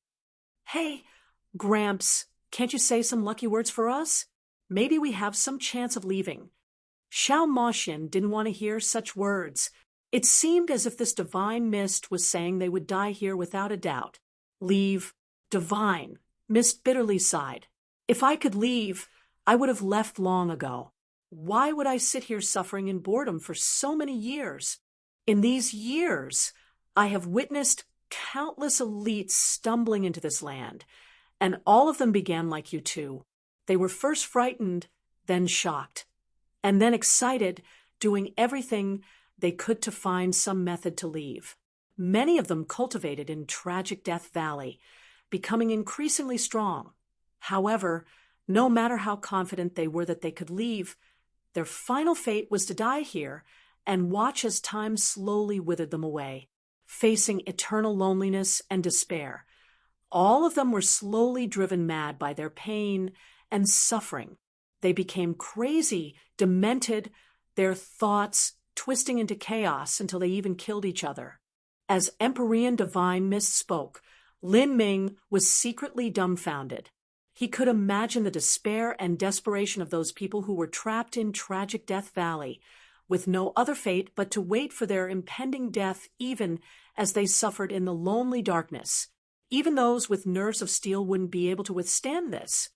"Hey, Gramps, can't you say some lucky words for us? Maybe we have some chance of leaving." Xiao Moxian didn't want to hear such words. It seemed as if this Divine Mist was saying they would die here without a doubt. "Leave." Divine Mist bitterly sighed. "If I could leave, I would have left long ago. Why would I sit here suffering in boredom for so many years? In these years, I have witnessed countless elites stumbling into this land, and all of them began like you two. They were first frightened, then shocked, and then excited, doing everything they could to find some method to leave. Many of them cultivated in Tragic Death Valley, becoming increasingly strong. However, no matter how confident they were that they could leave, their final fate was to die here and watch as time slowly withered them away, facing eternal loneliness and despair. All of them were slowly driven mad by their pain and suffering. They became crazy, demented, their thoughts twisting into chaos until they even killed each other. As Empyrean Divine Mist spoke, Lin Ming was secretly dumbfounded. He could imagine the despair and desperation of those people who were trapped in Tragic Death Valley, with no other fate but to wait for their impending death even as they suffered in the lonely darkness. Even those with nerves of steel wouldn't be able to withstand this.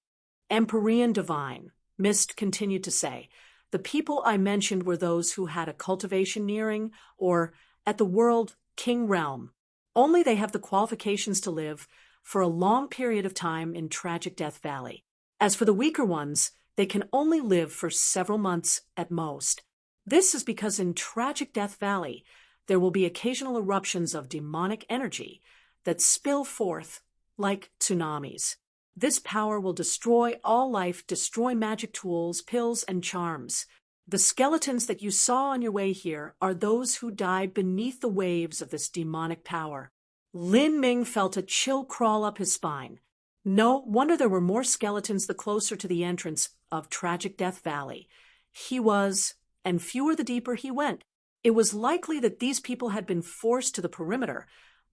Empyrean Divine Mist continued to say, "The people I mentioned were those who had a cultivation nearing, or, at the World King realm. Only they have the qualifications to live for a long period of time in Tragic Death Valley. As for the weaker ones, they can only live for several months at most. This is because in Tragic Death Valley, there will be occasional eruptions of demonic energy that spill forth like tsunamis. This power will destroy all life, destroy magic tools, pills, and charms. The skeletons that you saw on your way here are those who died beneath the waves of this demonic power." Lin Ming felt a chill crawl up his spine. No wonder there were more skeletons the closer to the entrance of Tragic Death Valley he was, and fewer the deeper he went. It was likely that these people had been forced to the perimeter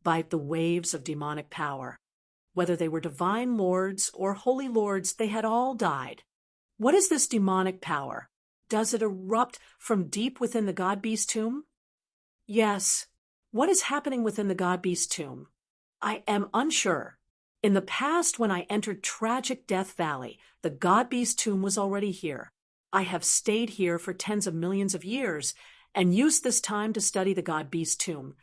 by the waves of demonic power. Whether they were divine lords or holy lords, they had all died. What is this demonic power? Does it erupt from deep within the God-Beast tomb? Yes. What is happening within the God-Beast tomb? I am unsure. In the past, when I entered Tragic Death Valley, the God-Beast tomb was already here. I have stayed here for tens of millions of years and used this time to study the god-beast tomb.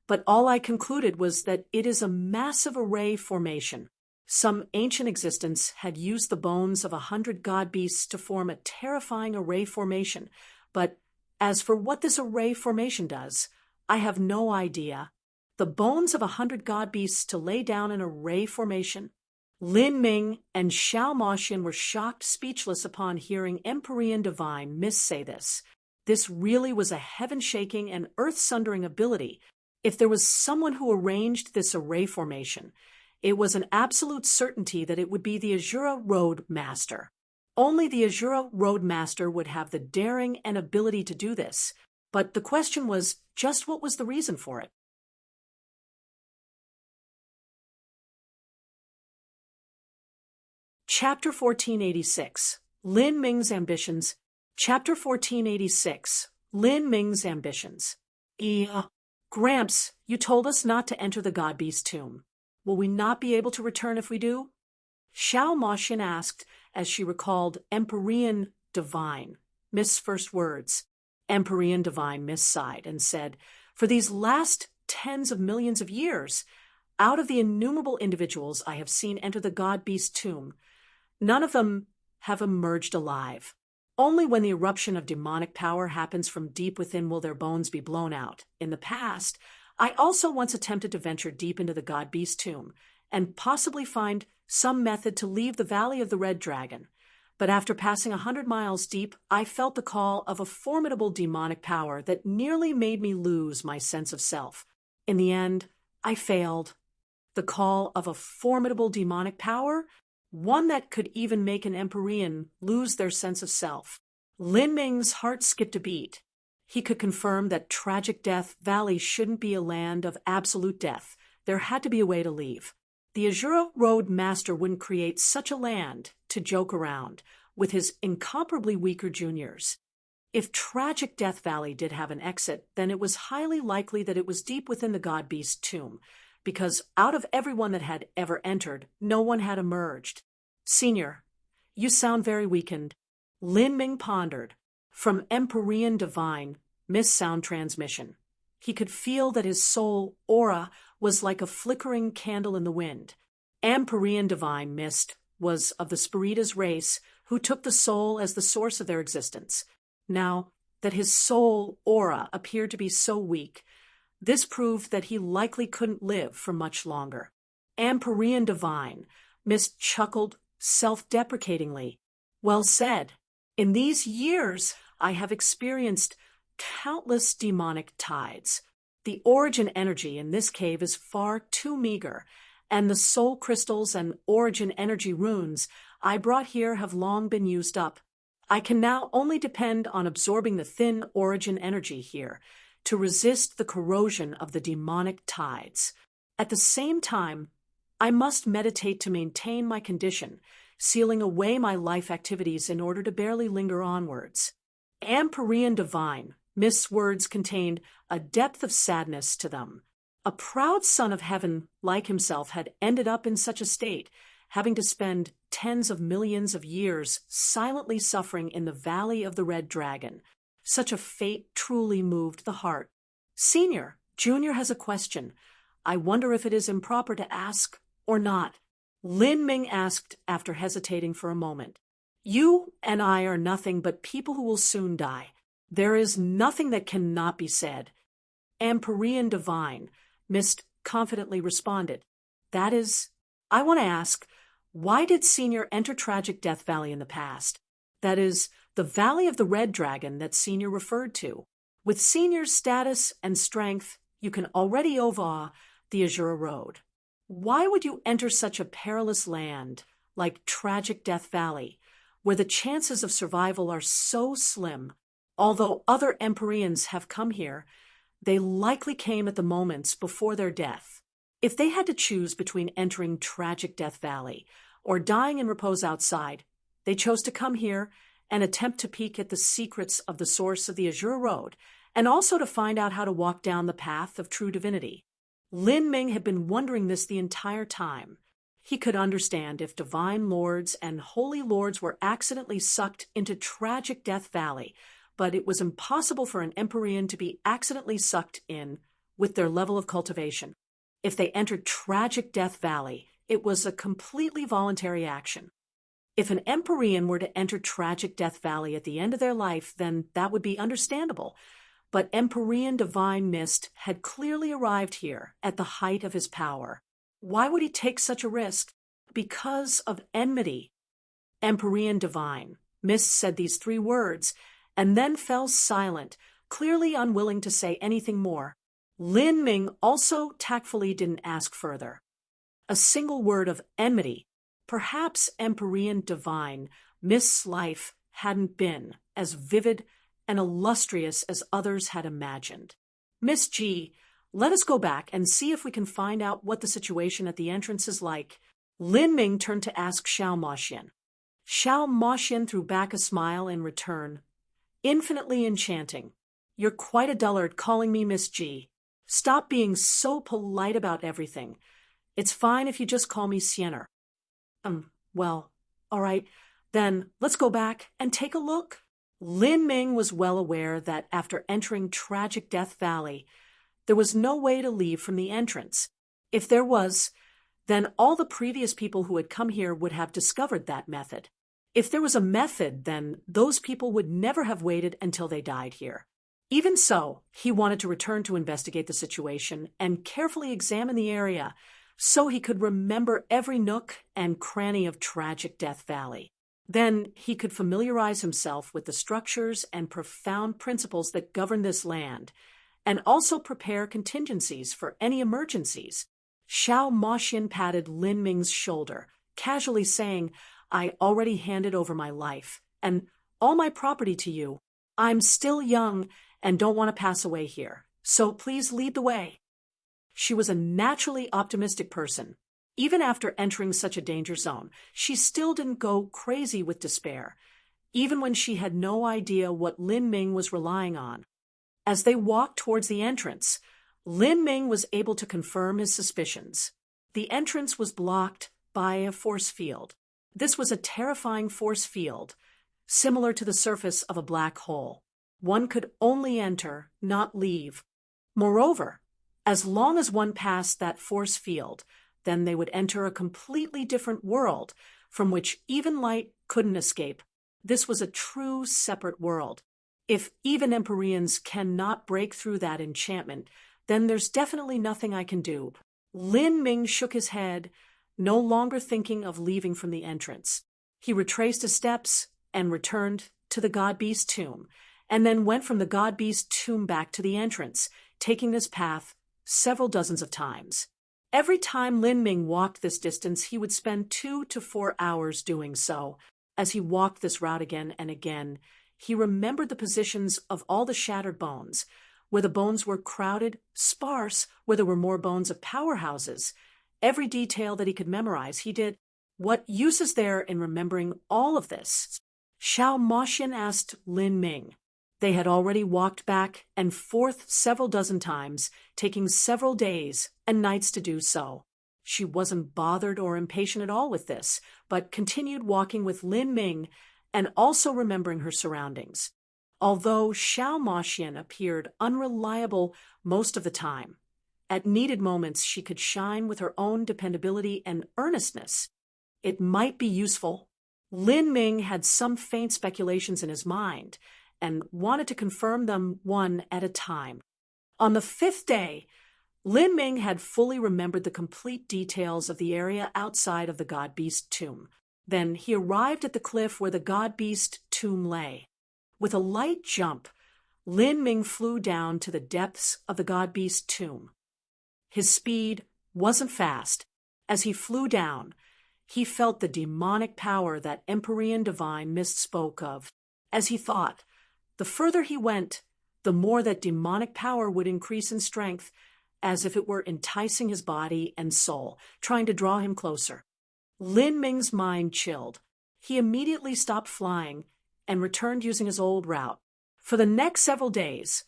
But all I concluded was that it is a massive array formation. Some ancient existence had used the bones of 100 god-beasts to form a terrifying array formation. But as for what this array formation does, I have no idea. The bones of 100 god-beasts to lay down an array formation. Lin Ming and Xiao Moxian were shocked speechless upon hearing Empyrean Divine Miss say this. This really was a heaven-shaking and earth-sundering ability. If there was someone who arranged this array formation, it was an absolute certainty that it would be the Azura Road Master. Only the Azura Road Master would have the daring and ability to do this. But the question was, just what was the reason for it? Chapter 1486. Lin Ming's Ambitions. Chapter 1486. Lin Ming's Ambitions. Gramps, you told us not to enter the god-beast tomb. Will we not be able to return if we do? Xiao Moxian asked as she recalled Empyrean Divine, Mist's first words. Empyrean Divine Miss sighed and said, for these last tens of millions of years, out of the innumerable individuals I have seen enter the god-beast tomb, none of them have emerged alive. Only when the eruption of demonic power happens from deep within will their bones be blown out. In the past, I also once attempted to venture deep into the god-beast tomb and possibly find some method to leave the Valley of the Red Dragon. But after passing 100 miles deep, I felt the call of a formidable demonic power that nearly made me lose my sense of self. In the end, I failed. The call of a formidable demonic power? One that could even make an Empyrean lose their sense of self. Lin Ming's heart skipped a beat. He could confirm that Tragic Death Valley shouldn't be a land of absolute death. There had to be a way to leave. The Azura Road Master wouldn't create such a land to joke around with his incomparably weaker juniors. If Tragic Death Valley did have an exit, then it was highly likely that it was deep within the god-beast tomb, because out of everyone that had ever entered, no one had emerged. Senior, you sound very weakened. Lin Ming pondered. From Empyrean Divine, Miss Sound Transmission. He could feel that his soul, aura, was like a flickering candle in the wind. Empyrean Divine Mist was of the Spiritas race who took the soul as the source of their existence. Now that his soul, aura, appeared to be so weak, this proved that he likely couldn't live for much longer. Empyrean Divine, Mist chuckled self-deprecatingly. Well said. In these years, I have experienced countless demonic tides. The origin energy in this cave is far too meager, and the soul crystals and origin energy runes I brought here have long been used up. I can now only depend on absorbing the thin origin energy here to resist the corrosion of the demonic tides. At the same time, I must meditate to maintain my condition, sealing away my life activities in order to barely linger onwards. Empyrean Divine, Mist's words contained a depth of sadness to them. A proud son of heaven like himself had ended up in such a state, having to spend tens of millions of years silently suffering in the Valley of the Red Dragon. Such a fate truly moved the heart. Senior, Junior has a question. I wonder if it is improper to ask or not. Lin Ming asked after hesitating for a moment. You and I are nothing but people who will soon die. There is nothing that cannot be said. Empyrean Divine, Mist confidently responded. That is, I want to ask, why did Senior enter Tragic Death Valley in the past? That is, the Valley of the Red Dragon that Senior referred to. With Senior's status and strength, you can already overawe the Azura Road. Why would you enter such a perilous land like Tragic Death Valley, where the chances of survival are so slim? Although other Empyreans have come here, they likely came at the moments before their death. If they had to choose between entering Tragic Death Valley or dying in repose outside, they chose to come here and attempt to peek at the secrets of the source of the Azura Road, and also to find out how to walk down the path of true divinity. Lin Ming had been wondering this the entire time. He could understand if divine lords and holy lords were accidentally sucked into tragic Death Valley, but it was impossible for an Empyrean to be accidentally sucked in with their level of cultivation. If they entered tragic Death Valley, it was a completely voluntary action. If an Empyrean were to enter tragic Death Valley at the end of their life, then that would be understandable. But Empyrean Divine Mist had clearly arrived here at the height of his power. Why would he take such a risk? Because of enmity. Empyrean Divine Mist said these 3 words, and then fell silent, clearly unwilling to say anything more. Lin Ming also tactfully didn't ask further. A single word of enmity. Perhaps Empyrean Divine Mist's life hadn't been as vivid and illustrious as others had imagined. Miss G, let us go back and see if we can find out what the situation at the entrance is like. Lin Ming turned to ask Xiao Moxian. Xiao Moxian threw back a smile in return. Infinitely enchanting. You're quite a dullard calling me Miss G. Stop being so polite about everything. It's fine if you just call me Siener. Well, all right, then let's go back and take a look. Lin Ming was well aware that after entering tragic Death Valley, there was no way to leave from the entrance. If there was, then all the previous people who had come here would have discovered that method. If there was a method, then those people would never have waited until they died here. Even so, he wanted to return to investigate the situation and carefully examine the area so he could remember every nook and cranny of tragic Death Valley. Then he could familiarize himself with the structures and profound principles that govern this land, and also prepare contingencies for any emergencies. Xiao Moxian patted Lin Ming's shoulder, casually saying, I already handed over my life and all my property to you. I'm still young and don't want to pass away here, so please lead the way. She was a naturally optimistic person. Even after entering such a danger zone, she still didn't go crazy with despair, even when she had no idea what Lin Ming was relying on. As they walked towards the entrance, Lin Ming was able to confirm his suspicions. The entrance was blocked by a force field. This was a terrifying force field, similar to the surface of a black hole. One could only enter, not leave. Moreover, as long as one passed that force field, then they would enter a completely different world from which even light couldn't escape. This was a true separate world. If even Empyreans cannot break through that enchantment, then there's definitely nothing I can do. Lin Ming shook his head, no longer thinking of leaving from the entrance. He retraced his steps and returned to the God-Beast tomb, and then went from the God-Beast tomb back to the entrance, taking this path several dozens of times. Every time Lin Ming walked this distance, he would spend 2 to 4 hours doing so. As he walked this route again and again, he remembered the positions of all the shattered bones, where the bones were crowded, sparse, where there were more bones of powerhouses. Every detail that he could memorize, he did. What use is there in remembering all of this? Xiao Moxian asked Lin Ming. They had already walked back and forth several dozen times, taking several days and nights to do so. She wasn't bothered or impatient at all with this, but continued walking with Lin Ming and also remembering her surroundings. Although Xiao Moxian appeared unreliable most of the time, at needed moments she could shine with her own dependability and earnestness. It might be useful. Lin Ming had some faint speculations in his mind, and wanted to confirm them one at a time. On the 5th day, Lin Ming had fully remembered the complete details of the area outside of the God-Beast tomb. Then he arrived at the cliff where the God-Beast tomb lay. With a light jump, Lin Ming flew down to the depths of the God-Beast tomb. His speed wasn't fast. As he flew down, he felt the demonic power that Empyrean Divine Mist spoke of. As he thought, the further he went, the more that demonic power would increase in strength, as if it were enticing his body and soul, trying to draw him closer. Lin Ming's mind chilled. He immediately stopped flying and returned using his old route. For the next several days,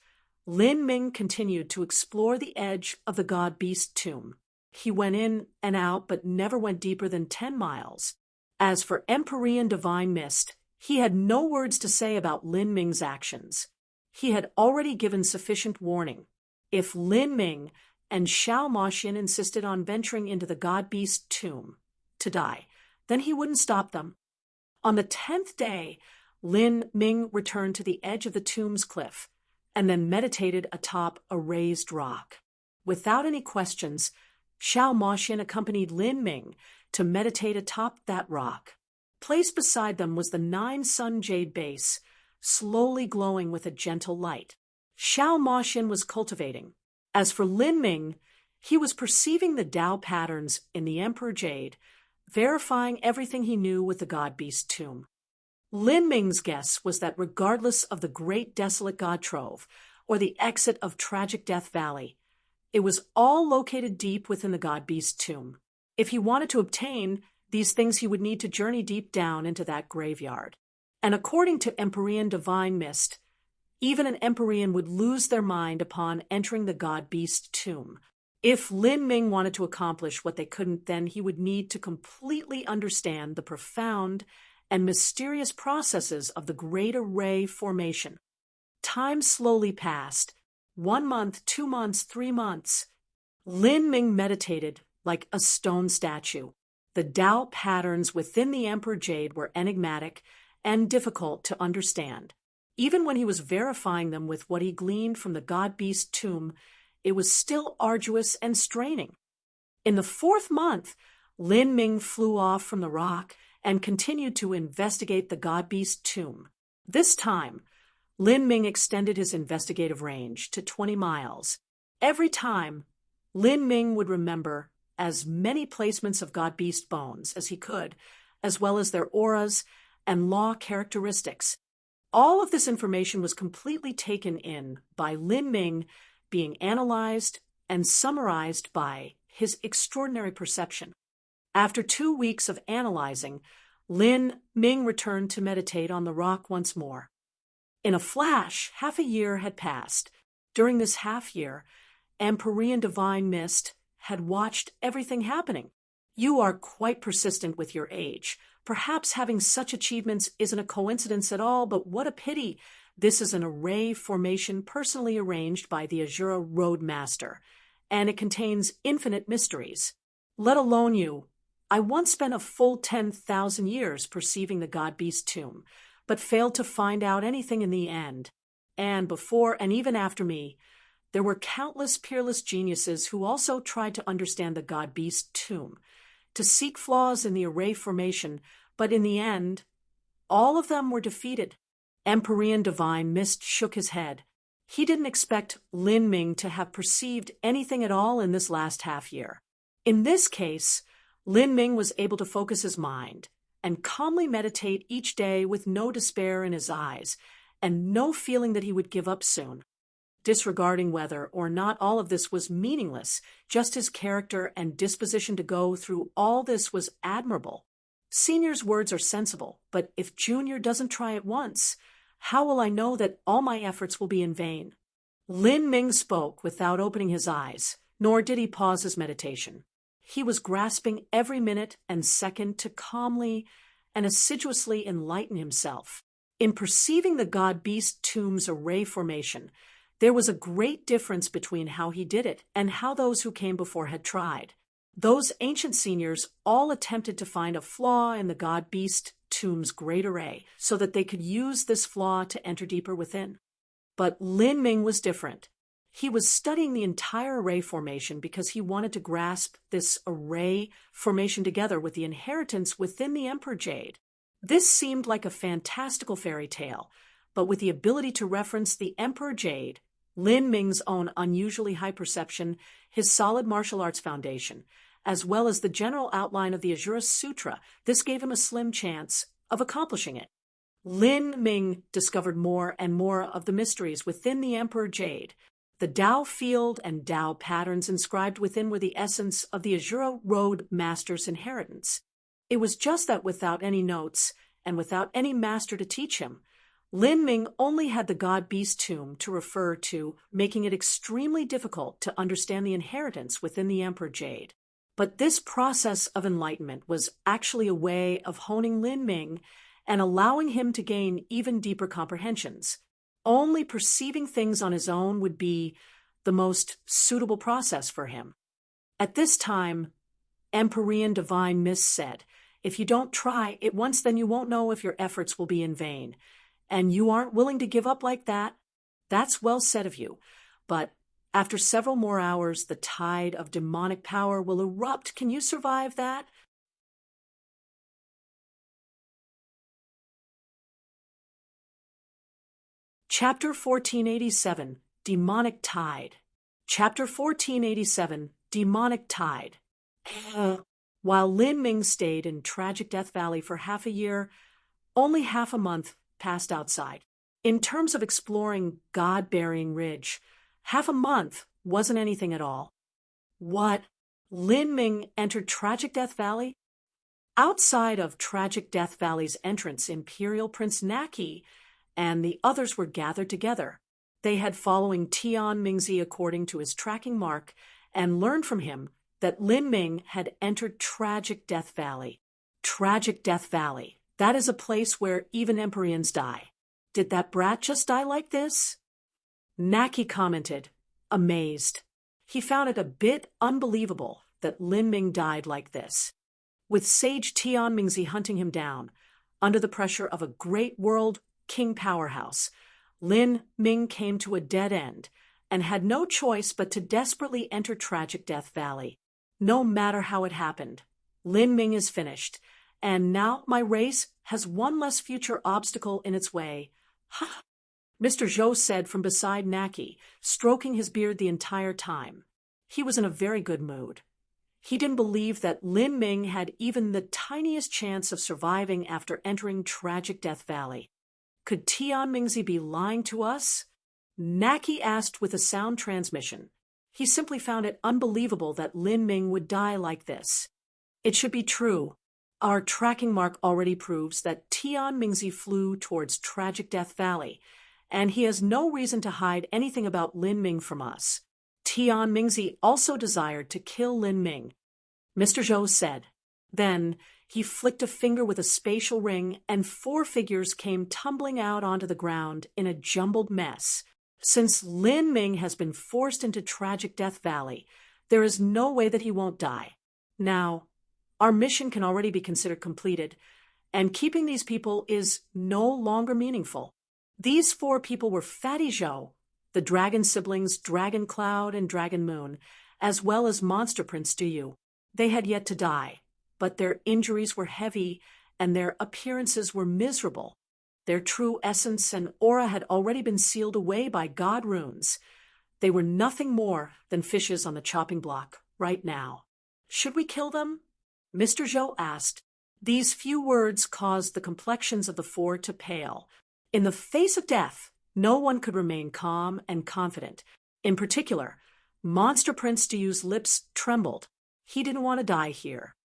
Lin Ming continued to explore the edge of the God-Beast tomb. He went in and out but never went deeper than 10 miles. As for Empyrean divine mist, he had no words to say about Lin Ming's actions. He had already given sufficient warning. If Lin Ming and Xiao Moxian insisted on venturing into the god-beast tomb to die, then he wouldn't stop them. On the 10th day, Lin Ming returned to the edge of the tomb's cliff and then meditated atop a raised rock. Without any questions, Xiao Moxian accompanied Lin Ming to meditate atop that rock. Placed beside them was the 9-sun jade base, slowly glowing with a gentle light. Xiao Moxian was cultivating. As for Lin Ming, he was perceiving the Tao patterns in the Emperor Jade, verifying everything he knew with the god-beast tomb. Lin Ming's guess was that regardless of the great desolate god trove or the exit of tragic Death Valley, it was all located deep within the god-beast tomb. If he wanted to obtain these things, he would need to journey deep down into that graveyard. And according to Empyrean divine mist, even an Empyrean would lose their mind upon entering the god-beast tomb. If Lin Ming wanted to accomplish what they couldn't, then he would need to completely understand the profound and mysterious processes of the Great Array formation. Time slowly passed. 1 month, 2 months, 3 months. Lin Ming meditated like a stone statue. The Tao patterns within the Emperor Jade were enigmatic and difficult to understand. Even when he was verifying them with what he gleaned from the god-beast tomb, it was still arduous and straining. In the 4th month, Lin Ming flew off from the rock and continued to investigate the god-beast tomb. This time, Lin Ming extended his investigative range to 20 miles. Every time, Lin Ming would remember as many placements of god-beast bones as he could, as well as their auras and law characteristics. All of this information was completely taken in by Lin Ming, being analyzed and summarized by his extraordinary perception. After 2 weeks of analyzing, Lin Ming returned to meditate on the rock once more. In a flash, half a year had passed. During this half year, Empyrean divine mist had watched everything happening. You are quite persistent with your age. Perhaps having such achievements isn't a coincidence at all, but what a pity. This is an array formation personally arranged by the Azura Road Master, and it contains infinite mysteries. Let alone you. I once spent a full 10,000 years perceiving the god-beast tomb, but failed to find out anything in the end. And before and even after me, there were countless peerless geniuses who also tried to understand the god-beast tomb, to seek flaws in the array formation, but in the end, all of them were defeated. Empyrean divine mist shook his head. He didn't expect Lin Ming to have perceived anything at all in this last half year. In this case, Lin Ming was able to focus his mind and calmly meditate each day with no despair in his eyes and no feeling that he would give up soon. Disregarding whether or not all of this was meaningless, just his character and disposition to go through all this was admirable. Senior's words are sensible, but if Junior doesn't try at once, how will I know that all my efforts will be in vain? Lin Ming spoke without opening his eyes, nor did he pause his meditation. He was grasping every minute and second to calmly and assiduously enlighten himself. In perceiving the god-beast tomb's array formation, there was a great difference between how he did it and how those who came before had tried. Those ancient seniors all attempted to find a flaw in the god-beast tomb's great array so that they could use this flaw to enter deeper within. But Lin Ming was different. He was studying the entire array formation because he wanted to grasp this array formation together with the inheritance within the Emperor Jade. This seemed like a fantastical fairy tale, but with the ability to reference the Emperor Jade, Lin Ming's own unusually high perception, his solid martial arts foundation, as well as the general outline of the Azura Sutra, this gave him a slim chance of accomplishing it. Lin Ming discovered more and more of the mysteries within the Emperor Jade. The Tao field and Tao patterns inscribed within were the essence of the Azura Road Master's inheritance. It was just that without any notes and without any master to teach him, Lin Ming only had the god-beast tomb to refer to, making it extremely difficult to understand the inheritance within the Emperor Jade. But this process of enlightenment was actually a way of honing Lin Ming and allowing him to gain even deeper comprehensions. Only perceiving things on his own would be the most suitable process for him. At this time, Empyrean Divine Miss said, "If you don't try it once, then you won't know if your efforts will be in vain. And you aren't willing to give up like that? That's well said of you. But after several more hours, the tide of demonic power will erupt. Can you survive that?" Chapter 1487, Demonic Tide. Chapter 1487, Demonic Tide. While Lin Ming stayed in Tragic Death Valley for half a year, only half a month passed outside. In terms of exploring God-bearing Ridge, half a month wasn't anything at all. What? Lin Ming entered Tragic Death Valley? Outside of Tragic Death Valley's entrance, Imperial Prince Naki and the others were gathered together. They had following Tian Mingzi according to his tracking mark and learned from him that Lin Ming had entered Tragic Death Valley. Tragic Death Valley. That is a place where even Empyreans die. Did that brat just die like this? Naki commented, amazed. He found it a bit unbelievable that Lin Ming died like this. With sage Tian Mingzi hunting him down, under the pressure of a great world king powerhouse, Lin Ming came to a dead end and had no choice but to desperately enter Tragic Death Valley. No matter how it happened, Lin Ming is finished, and now my race has one less future obstacle in its way. Ha! Mr. Zhou said from beside Naki, stroking his beard the entire time. He was in a very good mood. He didn't believe that Lin Ming had even the tiniest chance of surviving after entering Tragic Death Valley. Could Tian Mingzi be lying to us? Naki asked with a sound transmission. He simply found it unbelievable that Lin Ming would die like this. It should be true. Our tracking mark already proves that Tian Mingzi flew towards Tragic Death Valley, and he has no reason to hide anything about Lin Ming from us. Tian Mingzi also desired to kill Lin Ming. Mr. Zhou said. Then he flicked a finger with a spatial ring, and 4 figures came tumbling out onto the ground in a jumbled mess. Since Lin Ming has been forced into Tragic Death Valley, there is no way that he won't die. Now, our mission can already be considered completed, and keeping these people is no longer meaningful. These 4 people were Fatty Zhou, the dragon siblings Dragon Cloud and Dragon Moon, as well as Monster Prince Duyu. They had yet to die, but their injuries were heavy and their appearances were miserable. Their true essence and aura had already been sealed away by God runes. They were nothing more than fishes on the chopping block right now. Should we kill them? Mr. Zhou asked. These few words caused the complexions of the 4 to pale. In the face of death, no one could remain calm and confident. In particular, Monster Prince Duyu's lips trembled. He didn't want to die here.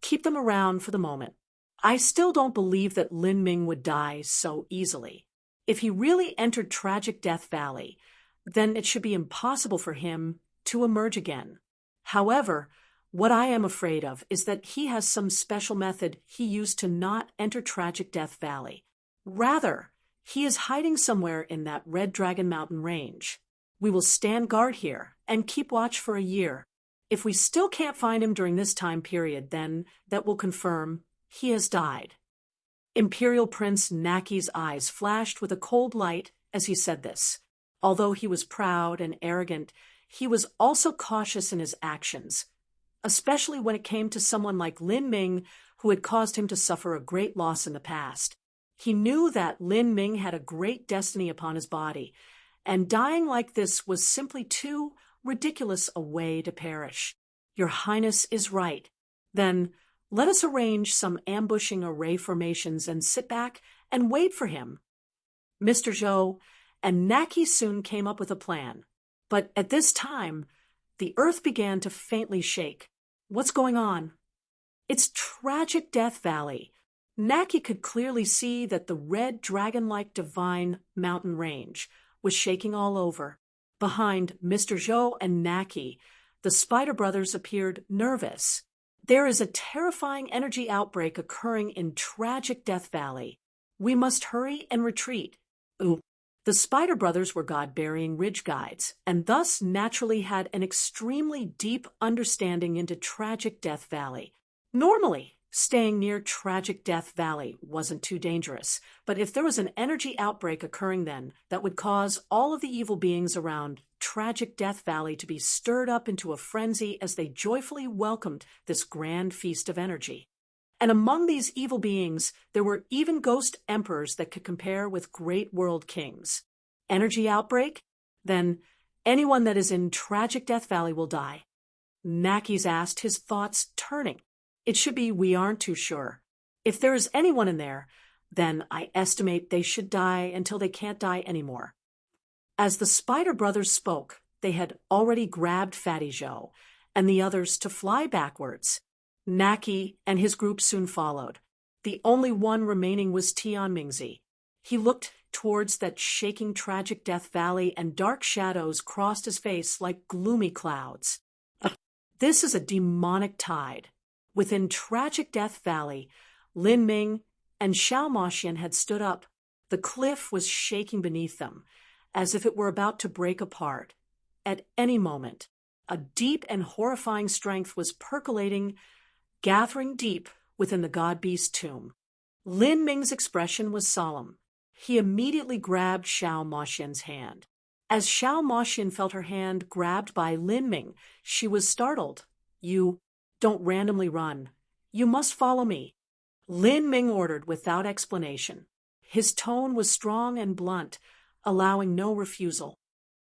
Keep them around for the moment. I still don't believe that Lin Ming would die so easily. If he really entered Tragic Death Valley, then it should be impossible for him to emerge again. However, what I am afraid of is that he has some special method he used to not enter Tragic Death Valley. Rather, he is hiding somewhere in that Red Dragon Mountain range. We will stand guard here and keep watch for a year. If we still can't find him during this time period, then that will confirm he has died. Imperial Prince Naki's eyes flashed with a cold light as he said this. Although he was proud and arrogant, he was also cautious in his actions, especially when it came to someone like Lin Ming, who had caused him to suffer a great loss in the past. He knew that Lin Ming had a great destiny upon his body, and dying like this was simply too ridiculous a way to perish. Your Highness is right. Then let us arrange some ambushing array formations and sit back and wait for him. Mr. Zhou and Naki soon came up with a plan. But at this time, the earth began to faintly shake. What's going on? It's Tragic Death Valley. Naki could clearly see that the red dragon-like divine mountain range was shaking all over. Behind Mr. Zhou and Naki, The Spider Brothers appeared nervous. There is a terrifying energy outbreak occurring in Tragic Death Valley. We must hurry and retreat. Ooh. The Spider Brothers were God-bearing ridge guides, and thus naturally had an extremely deep understanding into Tragic Death Valley. Normally, staying near Tragic Death Valley wasn't too dangerous, but if there was an energy outbreak occurring then, that would cause all of the evil beings around Tragic Death Valley to be stirred up into a frenzy as they joyfully welcomed this grand feast of energy. And among these evil beings, there were even ghost emperors that could compare with great world kings. Energy outbreak? Then anyone that is in Tragic Death Valley will die. Nakis asked, his thoughts turning. It should be we aren't too sure. If there is anyone in there, then I estimate they should die until they can't die anymore. As the Spider Brothers spoke, they had already grabbed Fatty Joe and the others to fly backwards. Naki and his group soon followed. The only one remaining was Tian Mingzi. He looked towards that shaking Tragic Death Valley, and dark shadows crossed his face like gloomy clouds. This is a demonic tide. Within Tragic Death Valley, Lin Ming and Xiao Moxian had stood up. The cliff was shaking beneath them, as if it were about to break apart. At any moment, a deep and horrifying strength was percolating, gathering deep within the god-beast tomb. Lin Ming's expression was solemn. He immediately grabbed Xiao Moxian's hand. As Xiao Moxian felt her hand grabbed by Lin Ming, she was startled. "You don't randomly run. You must follow me," Lin Ming ordered without explanation. His tone was strong and blunt, allowing no refusal.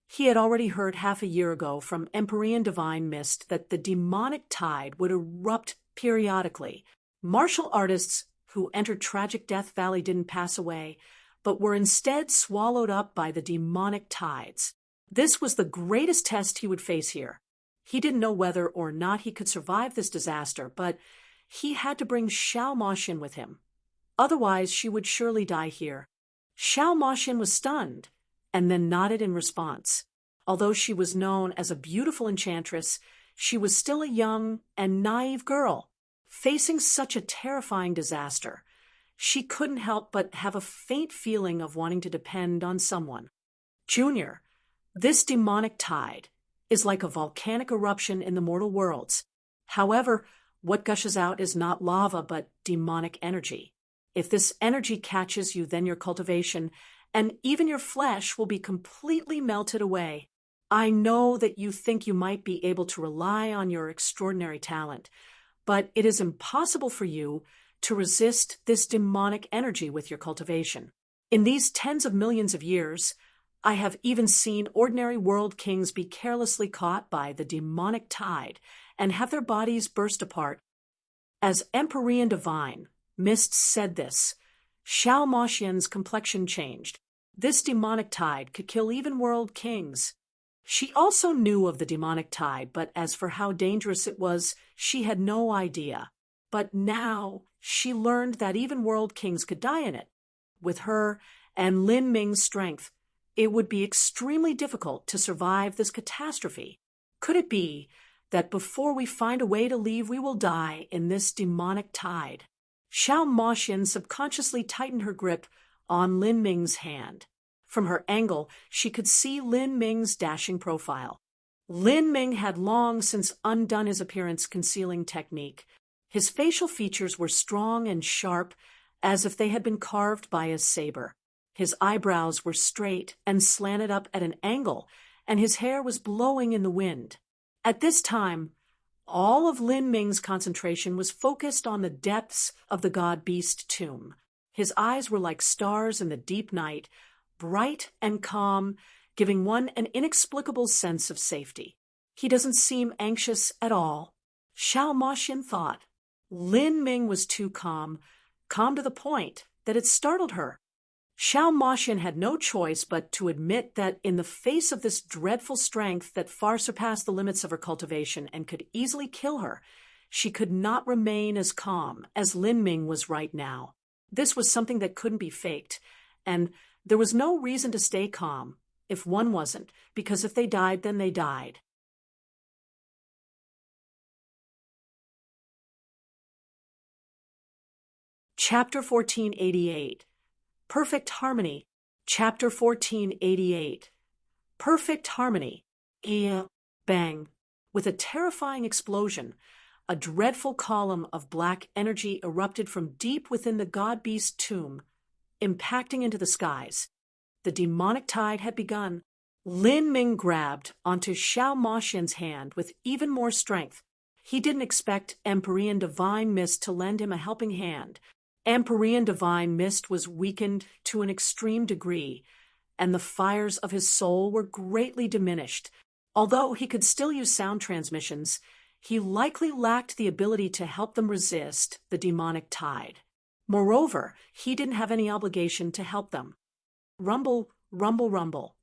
He had already heard half a year ago from Empyrean Divine Mist that the demonic tide would erupt periodically. Martial artists who entered Tragic Death Valley didn't pass away, but were instead swallowed up by the demonic tides. This was the greatest test he would face here. He didn't know whether or not he could survive this disaster, but he had to bring Xiao Moxian with him. Otherwise, she would surely die here. Xiao Moxian was stunned, and then nodded in response. Although she was known as a beautiful enchantress, she was still a young and naive girl, facing such a terrifying disaster. She couldn't help but have a faint feeling of wanting to depend on someone. "Junior, this demonic tide is like a volcanic eruption in the mortal worlds. However, what gushes out is not lava but demonic energy. If this energy catches you, then your cultivation and even your flesh will be completely melted away. I know that you think you might be able to rely on your extraordinary talent, but it is impossible for you to resist this demonic energy with your cultivation. In these tens of millions of years, I have even seen ordinary world kings be carelessly caught by the demonic tide and have their bodies burst apart." As Empyrean Divine Mist said this, Xiao Moxian's complexion changed. This demonic tide could kill even world kings. She also knew of the demonic tide, but as for how dangerous it was, she had no idea. But now she learned that even world kings could die in it. With her and Lin Ming's strength, it would be extremely difficult to survive this catastrophe. Could it be that before we find a way to leave, we will die in this demonic tide? Xiao Moxian subconsciously tightened her grip on Lin Ming's hand. From her angle, she could see Lin Ming's dashing profile. Lin Ming had long since undone his appearance-concealing technique. His facial features were strong and sharp, as if they had been carved by a saber. His eyebrows were straight and slanted up at an angle, and his hair was blowing in the wind. At this time, all of Lin Ming's concentration was focused on the depths of the god-beast tomb. His eyes were like stars in the deep night, bright and calm, giving one an inexplicable sense of safety. He doesn't seem anxious at all. Xiao Moxian thought. Lin Ming was too calm to the point that it startled her. Xiao Moxian had no choice but to admit that in the face of this dreadful strength that far surpassed the limits of her cultivation and could easily kill her, she could not remain as calm as Lin Ming was right now. This was something that couldn't be faked, and there was no reason to stay calm if one wasn't, because if they died, then they died. Chapter 1488. Perfect Harmony. Chapter 1488. Perfect Harmony. Bang. With a terrifying explosion, a dreadful column of black energy erupted from deep within the god-beast tomb, impacting into the skies. The demonic tide had begun. Lin Ming grabbed onto Xiao Moxian's hand with even more strength. He didn't expect Empyrean Divine Mist to lend him a helping hand. Empyrean Divine Mist was weakened to an extreme degree, and the fires of his soul were greatly diminished. Although he could still use sound transmissions, he likely lacked the ability to help them resist the demonic tide. Moreover, he didn't have any obligation to help them. Rumble, rumble, rumble.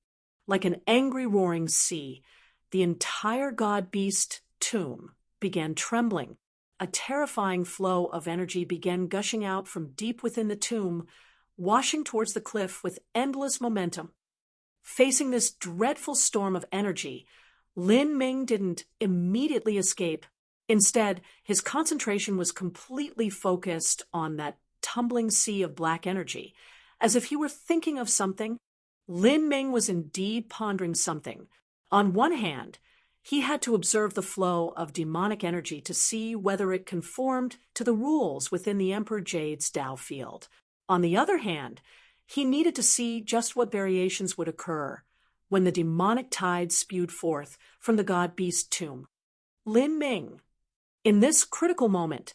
Like an angry roaring sea, the entire god-beast tomb began trembling. A terrifying flow of energy began gushing out from deep within the tomb, washing towards the cliff with endless momentum. Facing this dreadful storm of energy, Lin Ming didn't immediately escape. Instead, his concentration was completely focused on that tumbling sea of black energy. As if he were thinking of something, Lin Ming was indeed pondering something. On one hand, he had to observe the flow of demonic energy to see whether it conformed to the rules within the Emperor Jade's Tao field. On the other hand, he needed to see just what variations would occur when the demonic tide spewed forth from the god-beast tomb. Lin Ming. In this critical moment,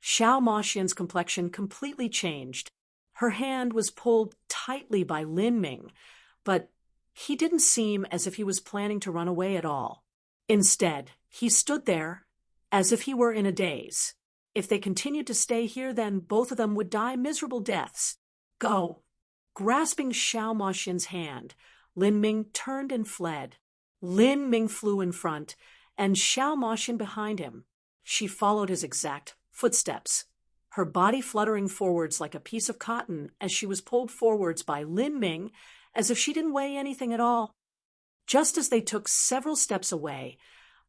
Xiao Moxian's complexion completely changed. Her hand was pulled tightly by Lin Ming, but he didn't seem as if he was planning to run away at all. Instead, he stood there as if he were in a daze. If they continued to stay here, then both of them would die miserable deaths. Go! Grasping Xiao Moxian's hand, Lin Ming turned and fled. Lin Ming flew in front, and Xiao Moxian behind him. She followed his exact footsteps, her body fluttering forwards like a piece of cotton as she was pulled forwards by Lin Ming as if she didn't weigh anything at all. Just as they took several steps away,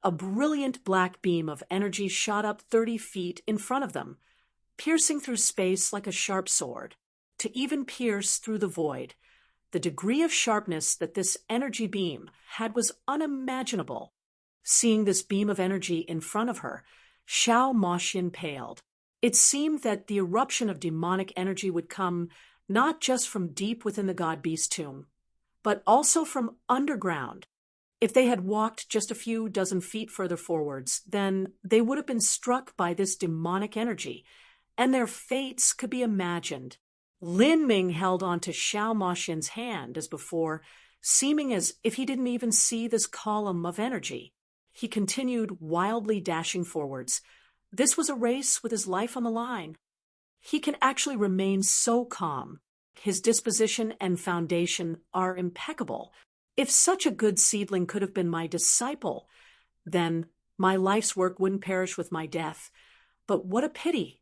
a brilliant black beam of energy shot up 30 feet in front of them, piercing through space like a sharp sword, to even pierce through the void. The degree of sharpness that this energy beam had was unimaginable. Seeing this beam of energy in front of her, Xiao Moxian paled. It seemed that the eruption of demonic energy would come not just from deep within the god-beast tomb, but also from underground. If they had walked just a few dozen feet further forwards, then they would have been struck by this demonic energy, and their fates could be imagined. Lin Ming held on to Xiao Moxian's hand as before, seeming as if he didn't even see this column of energy. He continued wildly dashing forwards. This was a race with his life on the line. He can actually remain so calm. His disposition and foundation are impeccable. If such a good seedling could have been my disciple, then my life's work wouldn't perish with my death. But what a pity!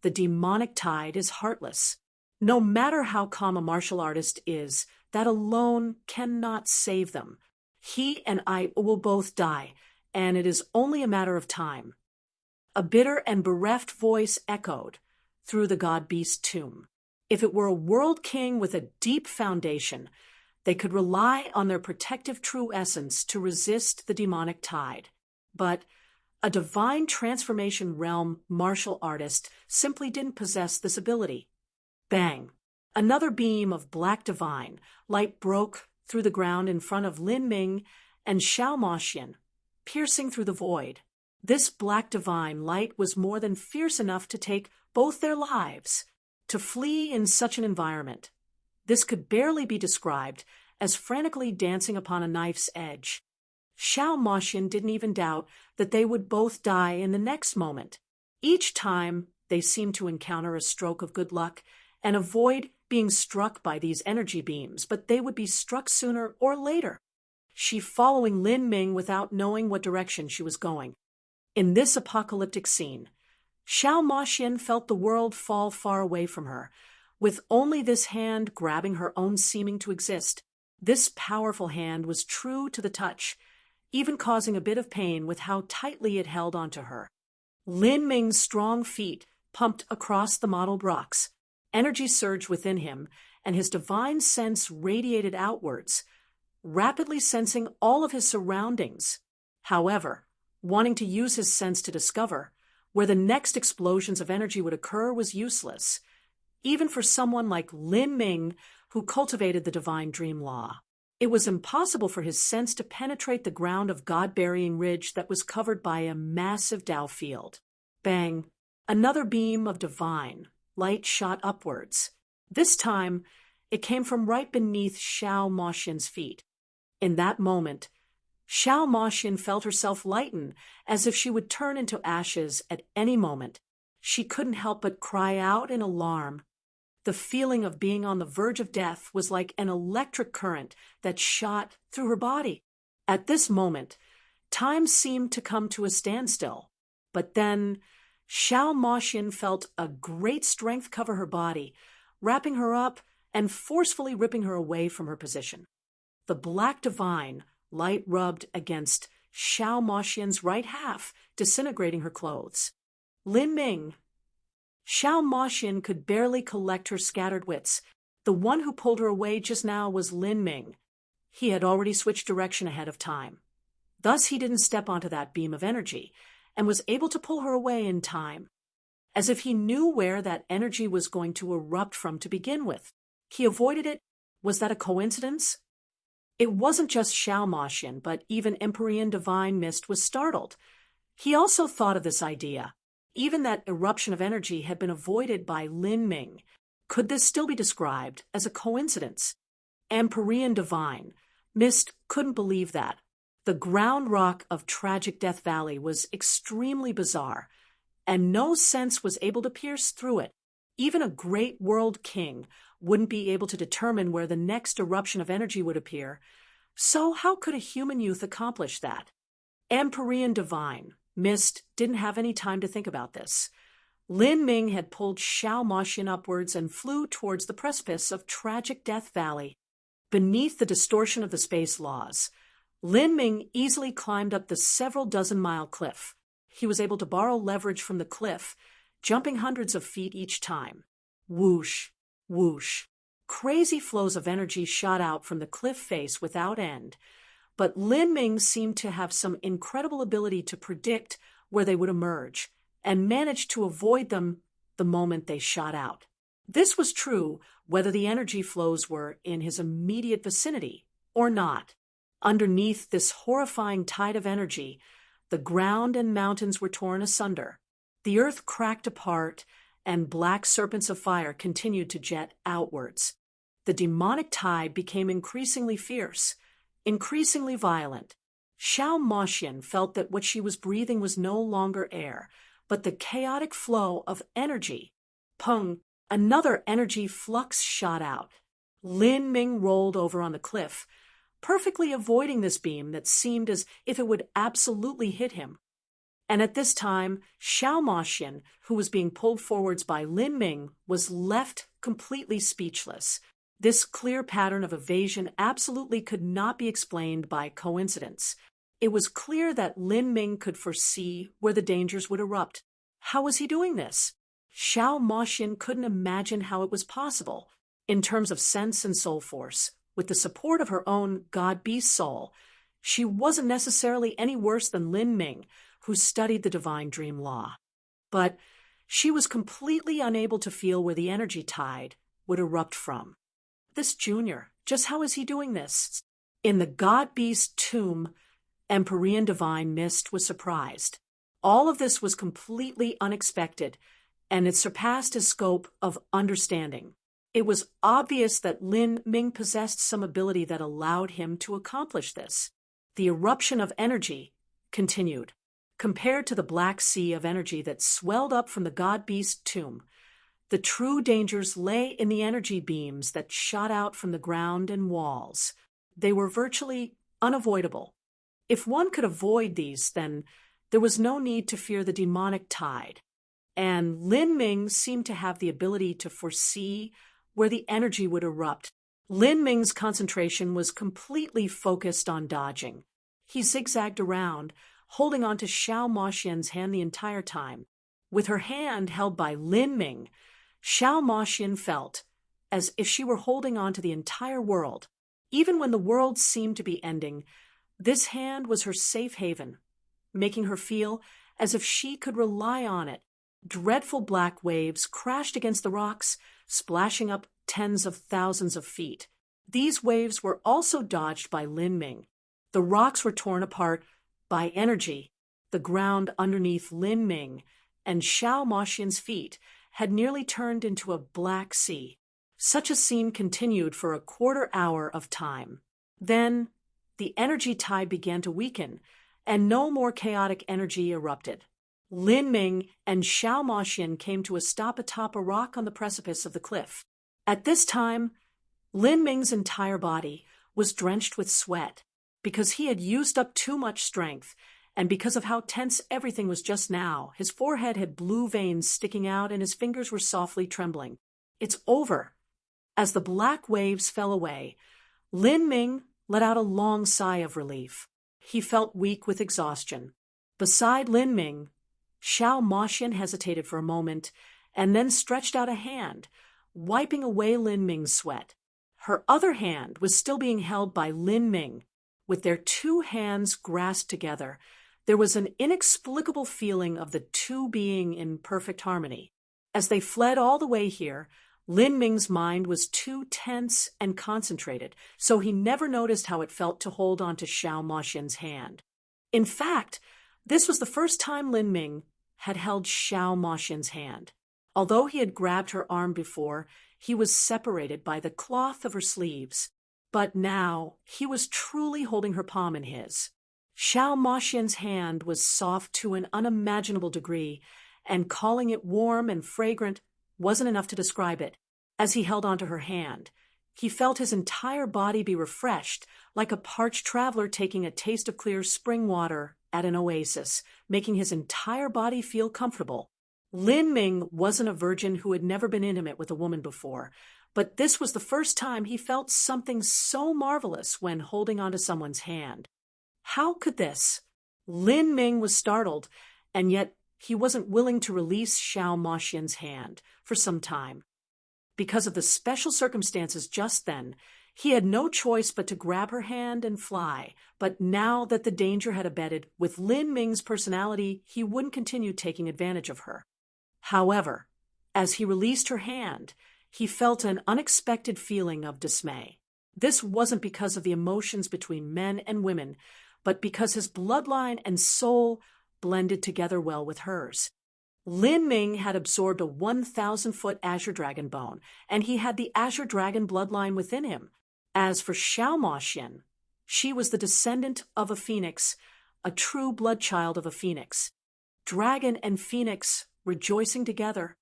The demonic tide is heartless. No matter how calm a martial artist is, that alone cannot save them. He and I will both die, and it is only a matter of time. A bitter and bereft voice echoed through the god-beast tomb. If it were a world king with a deep foundation, they could rely on their protective true essence to resist the demonic tide. But a divine transformation realm martial artist simply didn't possess this ability. Bang! Another beam of black divine light broke through the ground in front of Lin Ming and Xiao Moxian, piercing through the void. This black divine light was more than fierce enough to take both their lives. To flee in such an environment, this could barely be described as frantically dancing upon a knife's edge. Xiao Moxian didn't even doubt that they would both die in the next moment. Each time they seemed to encounter a stroke of good luck and avoid being struck by these energy beams, but they would be struck sooner or later. She following Lin Ming without knowing what direction she was going. In this apocalyptic scene, Xiao Moxian felt the world fall far away from her, with only this hand grabbing her own seeming to exist. This powerful hand was true to the touch, even causing a bit of pain with how tightly it held onto her. Lin Ming's strong feet pumped across the mottled rocks. Energy surged within him, and his divine sense radiated outwards, rapidly sensing all of his surroundings. However, wanting to use his sense to discover where the next explosions of energy would occur was useless, even for someone like Lin Ming, who cultivated the divine dream law. It was impossible for his sense to penetrate the ground of God-burying ridge that was covered by a massive Tao field. Bang! Another beam of divine light shot upwards. This time, it came from right beneath Xiao Moxian's feet. In that moment, Xiao Moxian felt herself lighten, as if she would turn into ashes at any moment. She couldn't help but cry out in alarm. The feeling of being on the verge of death was like an electric current that shot through her body. At this moment, time seemed to come to a standstill. But then, Xiao Moxian felt a great strength cover her body, wrapping her up and forcefully ripping her away from her position. The black divine light rubbed against Xiao Moxian's right half, disintegrating her clothes. Lin Ming. Xiao Moxian could barely collect her scattered wits. The one who pulled her away just now was Lin Ming. He had already switched direction ahead of time. Thus he didn't step onto that beam of energy, and was able to pull her away in time. As if he knew where that energy was going to erupt from to begin with. He avoided it. Was that a coincidence? It wasn't just Xiao Moxian, but even Empyrean Divine Mist was startled. He also thought of this idea. Even that eruption of energy had been avoided by Lin Ming. Could this still be described as a coincidence? Empyrean Divine Mist couldn't believe that. The ground rock of Tragic Death Valley was extremely bizarre, and no sense was able to pierce through it. Even a great world king wouldn't be able to determine where the next eruption of energy would appear. So how could a human youth accomplish that? Empyrean Divine Mist didn't have any time to think about this. Lin Ming had pulled Xiao Moxian upwards and flew towards the precipice of Tragic Death Valley. Beneath the distortion of the space laws, Lin Ming easily climbed up the several dozen-mile cliff. He was able to borrow leverage from the cliff, jumping hundreds of feet each time. Whoosh, whoosh. Crazy flows of energy shot out from the cliff face without end, but Lin Ming seemed to have some incredible ability to predict where they would emerge, and managed to avoid them the moment they shot out. This was true whether the energy flows were in his immediate vicinity or not. Underneath this horrifying tide of energy, the ground and mountains were torn asunder. The earth cracked apart, and black serpents of fire continued to jet outwards. The demonic tide became increasingly fierce, increasingly violent. Xiao Moxian felt that what she was breathing was no longer air, but the chaotic flow of energy. Pung! Another energy flux shot out. Lin Ming rolled over on the cliff, perfectly avoiding this beam that seemed as if it would absolutely hit him. And at this time, Xiao Moxian, who was being pulled forwards by Lin Ming, was left completely speechless. This clear pattern of evasion absolutely could not be explained by coincidence. It was clear that Lin Ming could foresee where the dangers would erupt. How was he doing this? Xiao Moxian couldn't imagine how it was possible. In terms of sense and soul force, with the support of her own God-beast soul, she wasn't necessarily any worse than Lin Ming, who studied the divine dream law. But she was completely unable to feel where the energy tide would erupt from. This junior, just how is he doing this? In the God-beast tomb, Empyrean Divine Mist was surprised. All of this was completely unexpected, and it surpassed his scope of understanding. It was obvious that Lin Ming possessed some ability that allowed him to accomplish this. The eruption of energy continued. Compared to the black sea of energy that swelled up from the God-beast tomb, the true dangers lay in the energy beams that shot out from the ground and walls. They were virtually unavoidable. If one could avoid these, then there was no need to fear the demonic tide. And Lin Ming seemed to have the ability to foresee where the energy would erupt. Lin Ming's concentration was completely focused on dodging. He zigzagged around, holding on to Xiao Moxian's hand the entire time. With her hand held by Lin Ming, Xiao Moxian felt as if she were holding on to the entire world. Even when the world seemed to be ending, this hand was her safe haven, making her feel as if she could rely on it. Dreadful black waves crashed against the rocks, splashing up tens of thousands of feet. These waves were also dodged by Lin Ming. The rocks were torn apart by energy. The ground underneath Lin Ming and Xiao Moxian's feet had nearly turned into a black sea. Such a scene continued for a quarter hour of time. Then, the energy tide began to weaken, and no more chaotic energy erupted. Lin Ming and Xiao Moxian came to a stop atop a rock on the precipice of the cliff. At this time, Lin Ming's entire body was drenched with sweat because he had used up too much strength, and because of how tense everything was just now. His forehead had blue veins sticking out and his fingers were softly trembling. It's over. As the black waves fell away, Lin Ming let out a long sigh of relief. He felt weak with exhaustion. Beside Lin Ming, Xiao Moxian hesitated for a moment and then stretched out a hand, wiping away Lin Ming's sweat. Her other hand was still being held by Lin Ming. With their two hands grasped together, there was an inexplicable feeling of the two being in perfect harmony. As they fled all the way here, Lin Ming's mind was too tense and concentrated, so he never noticed how it felt to hold on to Xiao Moxian's hand. In fact, this was the first time Lin Ming had held Xiao Moxian's hand. Although he had grabbed her arm before, he was separated by the cloth of her sleeves. But now he was truly holding her palm in his. Xiao Moxian's hand was soft to an unimaginable degree, and calling it warm and fragrant wasn't enough to describe it. As he held onto her hand, he felt his entire body be refreshed, like a parched traveler taking a taste of clear spring water at an oasis, making his entire body feel comfortable. Lin Ming wasn't a virgin who had never been intimate with a woman before, but this was the first time he felt something so marvelous when holding onto someone's hand. How could this? Lin Ming was startled, and yet he wasn't willing to release Xiao Moxian's hand for some time. Because of the special circumstances just then, he had no choice but to grab her hand and fly. But now that the danger had abated, with Lin Ming's personality, he wouldn't continue taking advantage of her. However, as he released her hand, he felt an unexpected feeling of dismay. This wasn't because of the emotions between men and women, but because his bloodline and soul blended together well with hers. Lin Ming had absorbed a 1,000-foot azure dragon bone, and he had the azure dragon bloodline within him. As for Xiao Moxian, she was the descendant of a phoenix, a true blood child of a phoenix. Dragon and phoenix rejoicing together.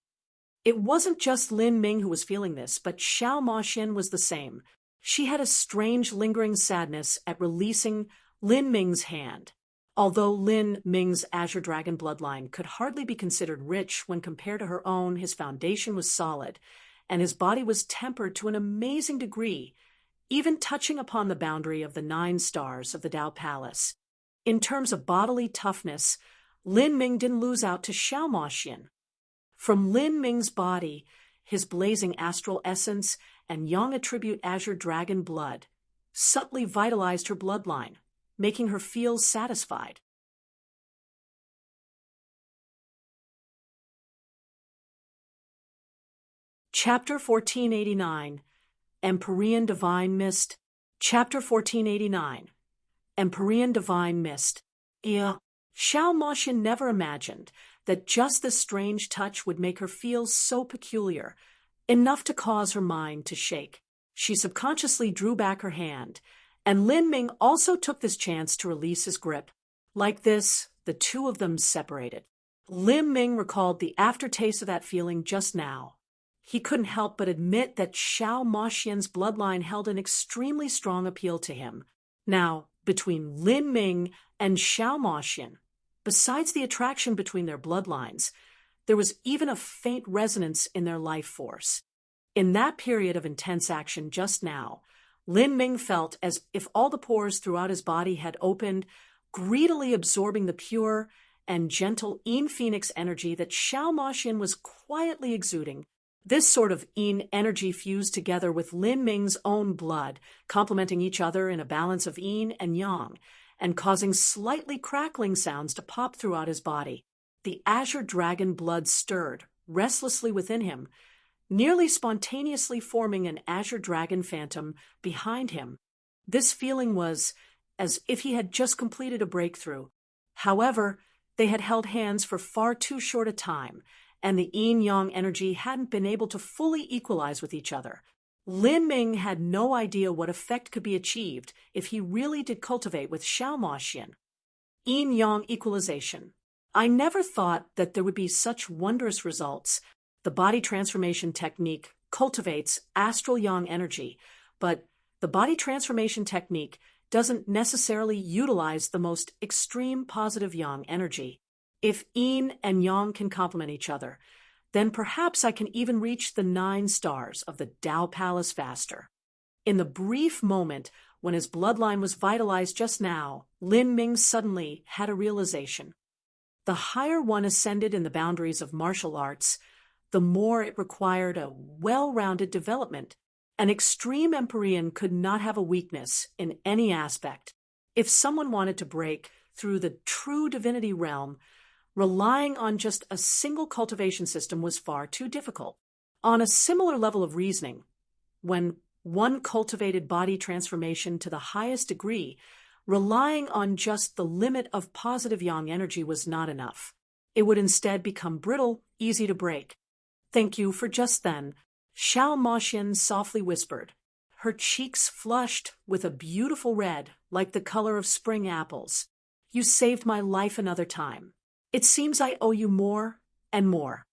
It wasn't just Lin Ming who was feeling this, but Xiao Moxian was the same. She had a strange lingering sadness at releasing Lin Ming's hand. Although Lin Ming's azure dragon bloodline could hardly be considered rich when compared to her own, his foundation was solid, and his body was tempered to an amazing degree, even touching upon the boundary of the 9 stars of the Dao Palace. In terms of bodily toughness, Lin Ming didn't lose out to Xiao Moxian. From Lin Ming's body, his blazing astral essence and yang attribute azure dragon blood subtly vitalized her bloodline, making her feel satisfied. Chapter 1489, Empyrean Divine Mist. Chapter 1489, Empyrean Divine Mist. Xiao Moxian never imagined that just this strange touch would make her feel so peculiar, enough to cause her mind to shake. She subconsciously drew back her hand, and Lin Ming also took this chance to release his grip. Like this, the two of them separated. Lin Ming recalled the aftertaste of that feeling just now. He couldn't help but admit that Xiao Moxian's bloodline held an extremely strong appeal to him. Now, between Lin Ming and Xiao Moxian, besides the attraction between their bloodlines, there was even a faint resonance in their life force. In that period of intense action just now, Lin Ming felt as if all the pores throughout his body had opened, greedily absorbing the pure and gentle Yin Phoenix energy that Xiao Moxian was quietly exuding. This sort of Yin energy fused together with Lin Ming's own blood, complementing each other in a balance of Yin and Yang, and causing slightly crackling sounds to pop throughout his body. The azure dragon blood stirred restlessly within him, nearly spontaneously forming an azure dragon phantom behind him. This feeling was as if he had just completed a breakthrough. However, they had held hands for far too short a time, and the yin-yang energy hadn't been able to fully equalize with each other. Lin Ming had no idea what effect could be achieved if he really did cultivate with Xiao Moxian. Yin-yang equalization. I never thought that there would be such wondrous results. The body transformation technique cultivates astral yang energy, but the body transformation technique doesn't necessarily utilize the most extreme positive yang energy. If yin and yang can complement each other, then perhaps I can even reach the 9 stars of the Dao Palace faster. In the brief moment when his bloodline was vitalized just now, Lin Ming suddenly had a realization. The higher one ascended in the boundaries of martial arts, the more it required a well-rounded development. An extreme Empyrean could not have a weakness in any aspect. If someone wanted to break through the true divinity realm, relying on just a single cultivation system was far too difficult. On a similar level of reasoning, when one cultivated body transformation to the highest degree, relying on just the limit of positive yang energy was not enough. It would instead become brittle, easy to break. "Thank you for just then," Xiao Moxian softly whispered. Her cheeks flushed with a beautiful red, like the color of spring apples. "You saved my life another time. It seems I owe you more and more."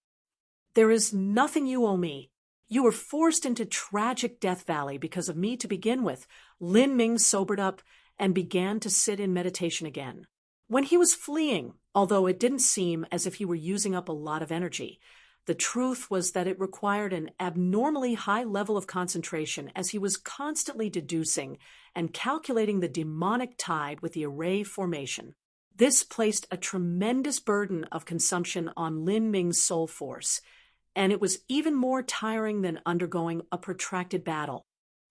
"There is nothing you owe me. You were forced into tragic Death Valley because of me to begin with." Lin Ming sobered up and began to sit in meditation again. When he was fleeing, although it didn't seem as if he were using up a lot of energy, the truth was that it required an abnormally high level of concentration, as he was constantly deducing and calculating the demonic tide with the array formation. This placed a tremendous burden of consumption on Lin Ming's soul force, and it was even more tiring than undergoing a protracted battle.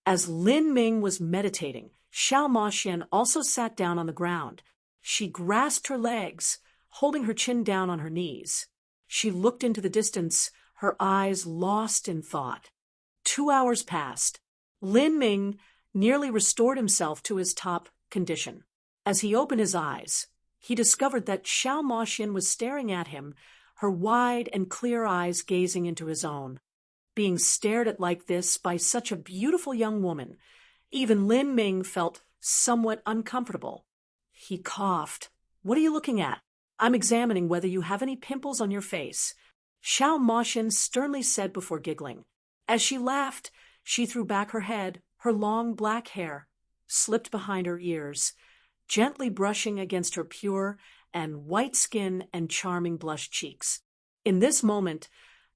As Lin Ming was meditating, Xiao Moxian also sat down on the ground. She grasped her legs, holding her chin down on her knees. She looked into the distance, her eyes lost in thought. 2 hours passed. Lin Ming nearly restored himself to his top condition. As he opened his eyes, he discovered that Xiao Moxian was staring at him, her wide and clear eyes gazing into his own. Being stared at like this by such a beautiful young woman, even Lin Ming felt somewhat uncomfortable. He coughed. "What are you looking at?" "I'm examining whether you have any pimples on your face," Xiao Moxian sternly said before giggling. As she laughed, she threw back her head, her long black hair slipped behind her ears, gently brushing against her pure and white skin and charming blush cheeks. In this moment,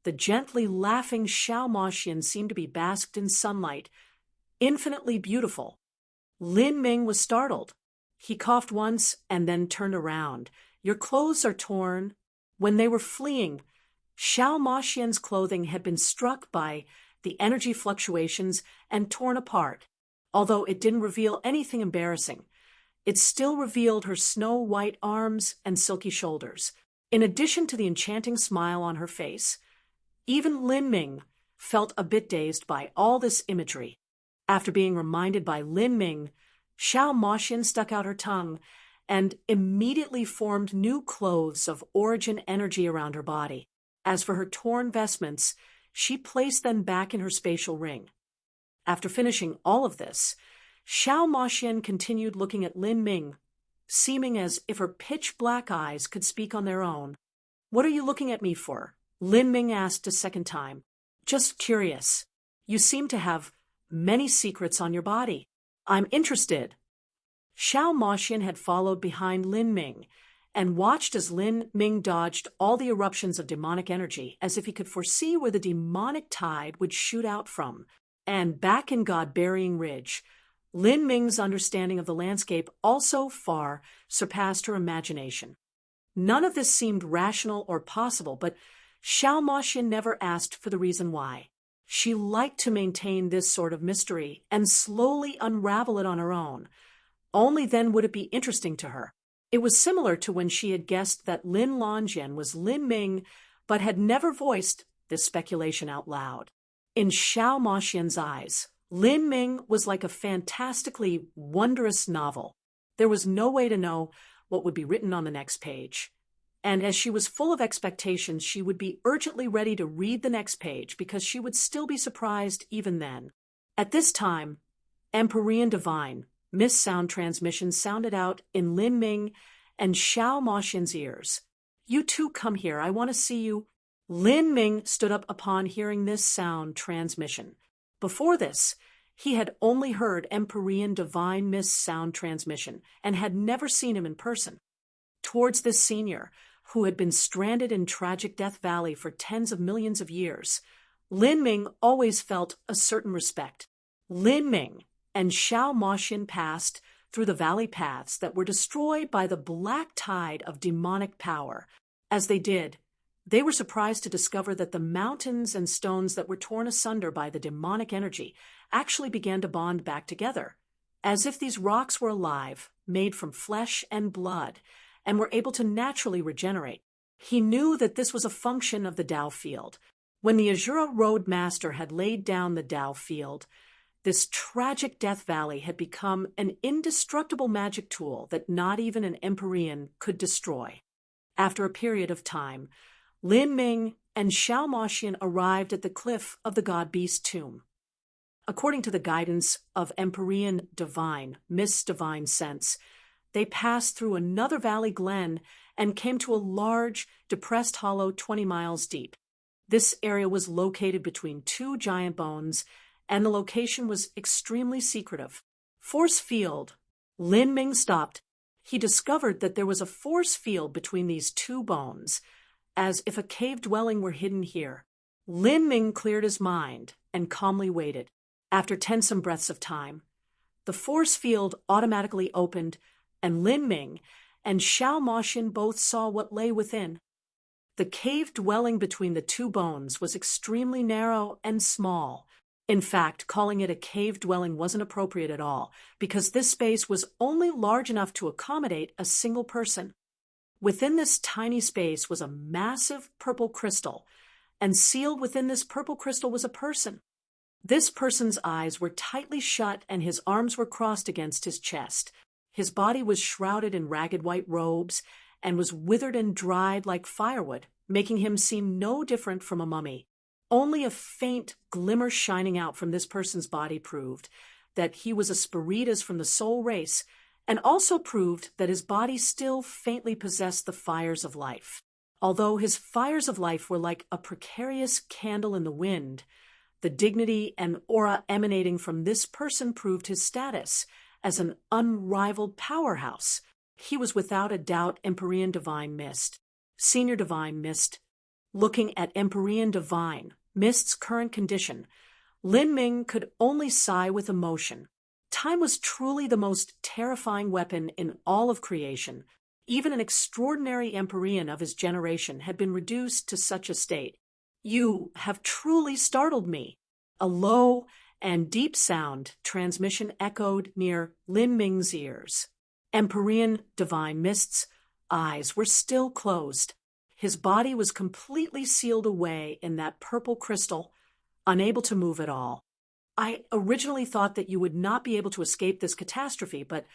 the gently laughing Xiao Moxian seemed to be basked in sunlight, infinitely beautiful. Lin Ming was startled. He coughed once and then turned around. "Your clothes are torn." When they were fleeing, Xiao Moxian's clothing had been struck by the energy fluctuations and torn apart. Although it didn't reveal anything embarrassing, it still revealed her snow-white arms and silky shoulders. In addition to the enchanting smile on her face, even Lin Ming felt a bit dazed by all this imagery. After being reminded by Lin Ming, Xiao Moxian stuck out her tongue and immediately formed new clothes of origin energy around her body. As for her torn vestments, she placed them back in her spatial ring. After finishing all of this, Xiao Moxian continued looking at Lin Ming, seeming as if her pitch-black eyes could speak on their own. "What are you looking at me for?" Lin Ming asked a second time. "Just curious. You seem to have many secrets on your body. I'm interested." Xiao Moxian had followed behind Lin Ming and watched as Lin Ming dodged all the eruptions of demonic energy, as if he could foresee where the demonic tide would shoot out from. And back in God-burying Ridge, Lin Ming's understanding of the landscape also far surpassed her imagination. None of this seemed rational or possible, but Xiao Moxian never asked for the reason why. She liked to maintain this sort of mystery and slowly unravel it on her own. Only then would it be interesting to her. It was similar to when she had guessed that Lin Longjin was Lin Ming, but had never voiced this speculation out loud. In Xiao Moxian's eyes, Lin Ming was like a fantastically wondrous novel. There was no way to know what would be written on the next page. And as she was full of expectations, she would be urgently ready to read the next page because she would still be surprised even then. At this time, Empyrean Divine, Miss Sound Transmission sounded out in Lin Ming and Xiao Moxian's ears. "You too come here, I want to see you." Lin Ming stood up upon hearing this sound transmission. Before this, he had only heard Empyrean Divine Miss Sound Transmission and had never seen him in person. Towards this senior, who had been stranded in tragic Death Valley for tens of millions of years, Lin Ming always felt a certain respect. Lin Ming and Xiao Moxian passed through the valley paths that were destroyed by the black tide of demonic power. As they did, they were surprised to discover that the mountains and stones that were torn asunder by the demonic energy actually began to bond back together, as if these rocks were alive, made from flesh and blood, and were able to naturally regenerate. He knew that this was a function of the Tao field. When the Azura Road Master had laid down the Tao field, this tragic Death Valley had become an indestructible magic tool that not even an Empyrean could destroy. After a period of time, Lin Ming and Xiao Moxian arrived at the cliff of the God-Beast tomb. According to the guidance of Empyrean Divine, Miss Divine Sense, they passed through another valley glen and came to a large, depressed hollow 20 miles deep. This area was located between two giant bones, and the location was extremely secretive. Force field. Lin Ming stopped. He discovered that there was a force field between these two bones, as if a cave dwelling were hidden here. Lin Ming cleared his mind and calmly waited. After tensome breaths of time, the force field automatically opened, and Lin Ming and Xiao Moxian both saw what lay within. The cave dwelling between the two bones was extremely narrow and small. In fact, calling it a cave dwelling wasn't appropriate at all, because this space was only large enough to accommodate a single person. Within this tiny space was a massive purple crystal, and sealed within this purple crystal was a person. This person's eyes were tightly shut and his arms were crossed against his chest. His body was shrouded in ragged white robes and was withered and dried like firewood, making him seem no different from a mummy. Only a faint glimmer shining out from this person's body proved that he was a Spiritus from the soul race, and also proved that his body still faintly possessed the fires of life. Although his fires of life were like a precarious candle in the wind, the dignity and aura emanating from this person proved his status as an unrivaled powerhouse. He was without a doubt Empyrean Divine Mist, Senior Divine Mist. Looking at Empyrean Divine Mist's current condition, Lin Ming could only sigh with emotion. Time was truly the most terrifying weapon in all of creation. Even an extraordinary Empyrean of his generation had been reduced to such a state. "You have truly startled me." A low and deep sound transmission echoed near Lin Ming's ears. Empyrean Divine Mist's eyes were still closed. His body was completely sealed away in that purple crystal, unable to move at all. "I originally thought that you would not be able to escape this catastrophe, but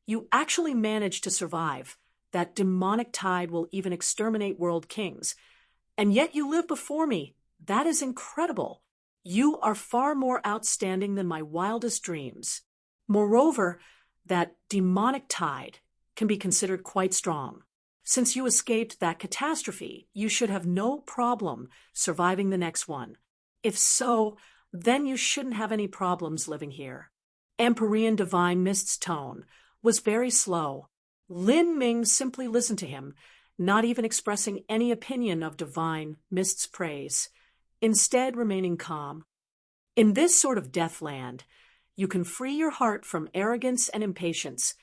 you actually managed to survive. That demonic tide will even exterminate world kings. And yet you live before me. That is incredible. You are far more outstanding than my wildest dreams. Moreover, that demonic tide can be considered quite strong. Since you escaped that catastrophe, you should have no problem surviving the next one. If so, then you shouldn't have any problems living here." Empyrean Divine Mist's tone was very slow. Lin Ming simply listened to him, not even expressing any opinion of Divine Mist's praise, instead remaining calm. In this sort of deathland, you can free your heart from arrogance and impatience.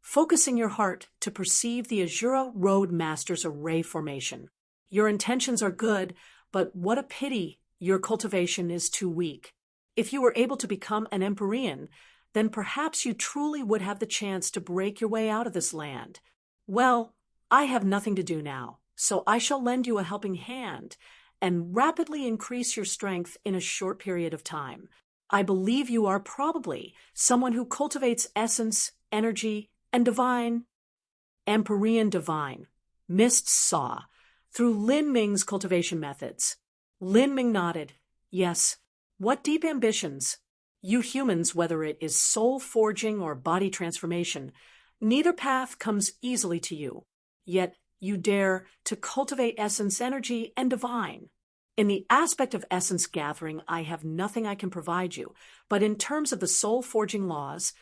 focusing your heart to perceive the Azura Road Master's array formation. Your intentions are good, but what a pity your cultivation is too weak. If you were able to become an Empyrean, then perhaps you truly would have the chance to break your way out of this land. Well, I have nothing to do now, so I shall lend you a helping hand and rapidly increase your strength in a short period of time. I believe you are probably someone who cultivates essence, energy, and divine. Empyrean divine. Mist saw through Lin Ming's cultivation methods. Lin Ming nodded. Yes. What deep ambitions. You humans, whether it is soul forging or body transformation, neither path comes easily to you. Yet you dare to cultivate essence, energy, and divine. In the aspect of essence gathering, I have nothing I can provide you, but in terms of the soul-forging laws,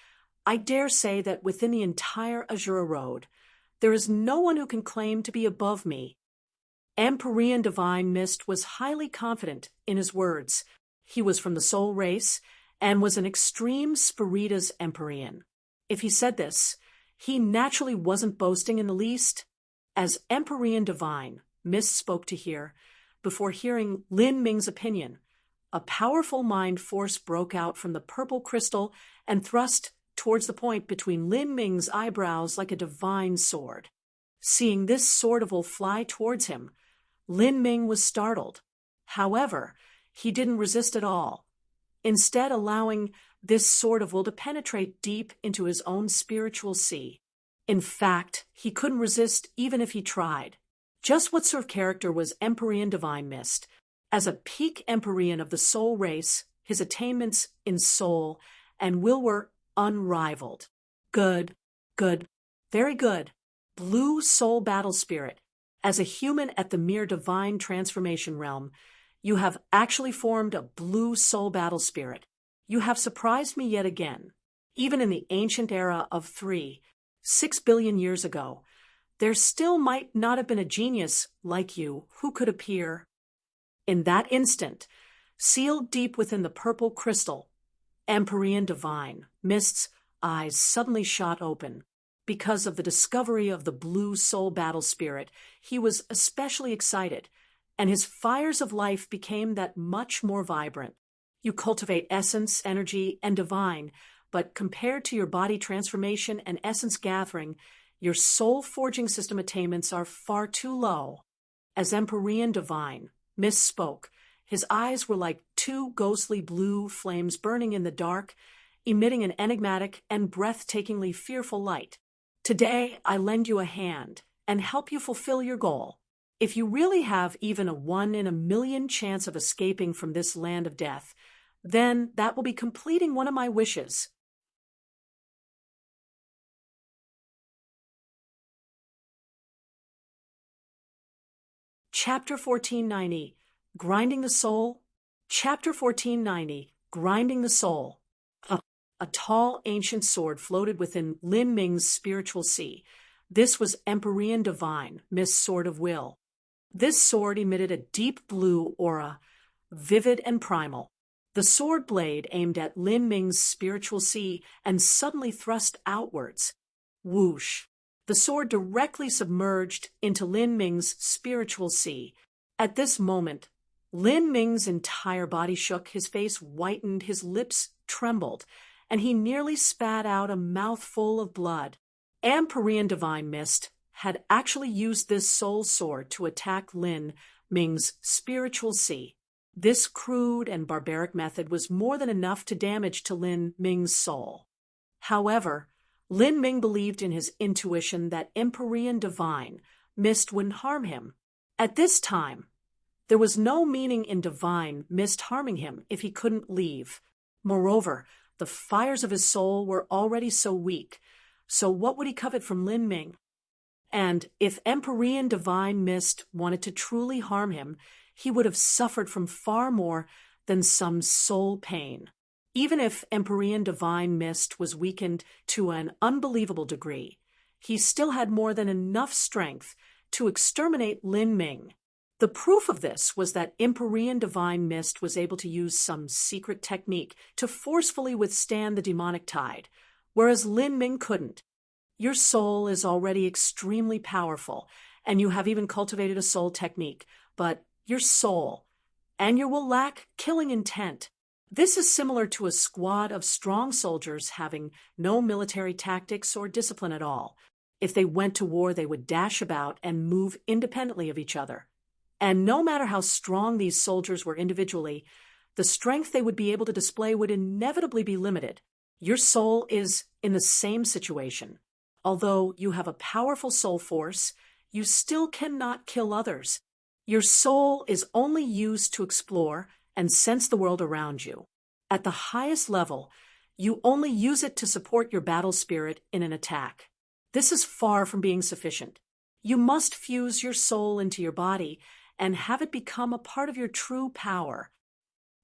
I dare say that within the entire Azura Road, there is no one who can claim to be above me. Empyrean Divine Mist was highly confident in his words. He was from the soul race and was an extreme Spiritas Empyrean. If he said this, he naturally wasn't boasting in the least. As Empyrean Divine, Mist spoke to hear. Before hearing Lin Ming's opinion, a powerful mind force broke out from the purple crystal and thrust towards the point between Lin Ming's eyebrows like a divine sword. Seeing this sword-oval fly towards him, Lin Ming was startled. However, he didn't resist at all, instead allowing this sword-oval to penetrate deep into his own spiritual sea. In fact, he couldn't resist even if he tried. Just what sort of character was Empyrean Divine Mist? As a peak Empyrean of the soul race, his attainments in soul and will were unrivaled. Good, very good. Blue soul battle spirit. As a human at the mere divine transformation realm, you have actually formed a blue soul battle spirit. You have surprised me yet again. Even in the ancient era of 6 billion years ago, there still might not have been a genius like you who could appear. In that instant, sealed deep within the purple crystal, Empyrean Divine Mist's eyes suddenly shot open. Because of the discovery of the blue soul battle spirit, he was especially excited, and his fires of life became that much more vibrant. You cultivate essence, energy, and divine, but compared to your body transformation and essence gathering, your soul-forging system attainments are far too low. As Empyrean Divine, Mist spoke. His eyes were like two ghostly blue flames burning in the dark, emitting an enigmatic and breathtakingly fearful light. Today, I lend you a hand and help you fulfill your goal. If you really have even a 1 in a million chance of escaping from this land of death, then that will be completing one of my wishes. Chapter 1490, Grinding the Soul. Chapter 1490, Grinding the Soul. A tall, ancient sword floated within Lin Ming's spiritual sea. This was Empyrean Divine, Mist's Sword of Will. This sword emitted a deep blue aura, vivid and primal. The sword blade aimed at Lin Ming's spiritual sea and suddenly thrust outwards. Whoosh! The sword directly submerged into Lin Ming's spiritual sea. At this moment, Lin Ming's entire body shook, his face whitened, his lips trembled, and he nearly spat out a mouthful of blood. Empyrean Divine Mist had actually used this soul sword to attack Lin Ming's spiritual sea. This crude and barbaric method was more than enough to damage to Lin Ming's soul. However, Lin Ming believed in his intuition that Empyrean Divine Mist wouldn't harm him. At this time, there was no meaning in Divine Mist harming him if he couldn't leave. Moreover, the fires of his soul were already so weak, so what would he covet from Lin Ming? And if Empyrean Divine Mist wanted to truly harm him, he would have suffered from far more than some soul pain. Even if Empyrean Divine Mist was weakened to an unbelievable degree, he still had more than enough strength to exterminate Lin Ming. The proof of this was that Empyrean Divine Mist was able to use some secret technique to forcefully withstand the demonic tide, whereas Lin Ming couldn't. Your soul is already extremely powerful, and you have even cultivated a soul technique, but your soul, and you will lack killing intent. This is similar to a squad of strong soldiers having no military tactics or discipline at all. If they went to war, they would dash about and move independently of each other. And no matter how strong these soldiers were individually, the strength they would be able to display would inevitably be limited. Your soul is in the same situation. Although you have a powerful soul force, you still cannot kill others. Your soul is only used to explore and sense the world around you. At the highest level, you only use it to support your battle spirit in an attack. This is far from being sufficient. You must fuse your soul into your body and have it become a part of your true power.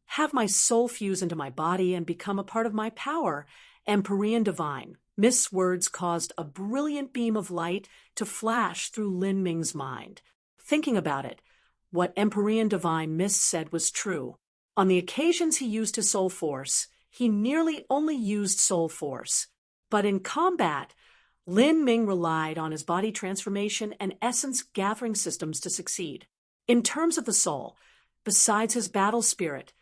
Have my soul fuse into my body and become a part of my power, Empyrean Divine. Mist's words caused a brilliant beam of light to flash through Lin Ming's mind. Thinking about it, what Empyrean Divine Mist said was true. On the occasions he used his soul force, he nearly only used soul force. But in combat, Lin Ming relied on his body transformation and essence gathering systems to succeed. In terms of the soul, besides his battle spirit,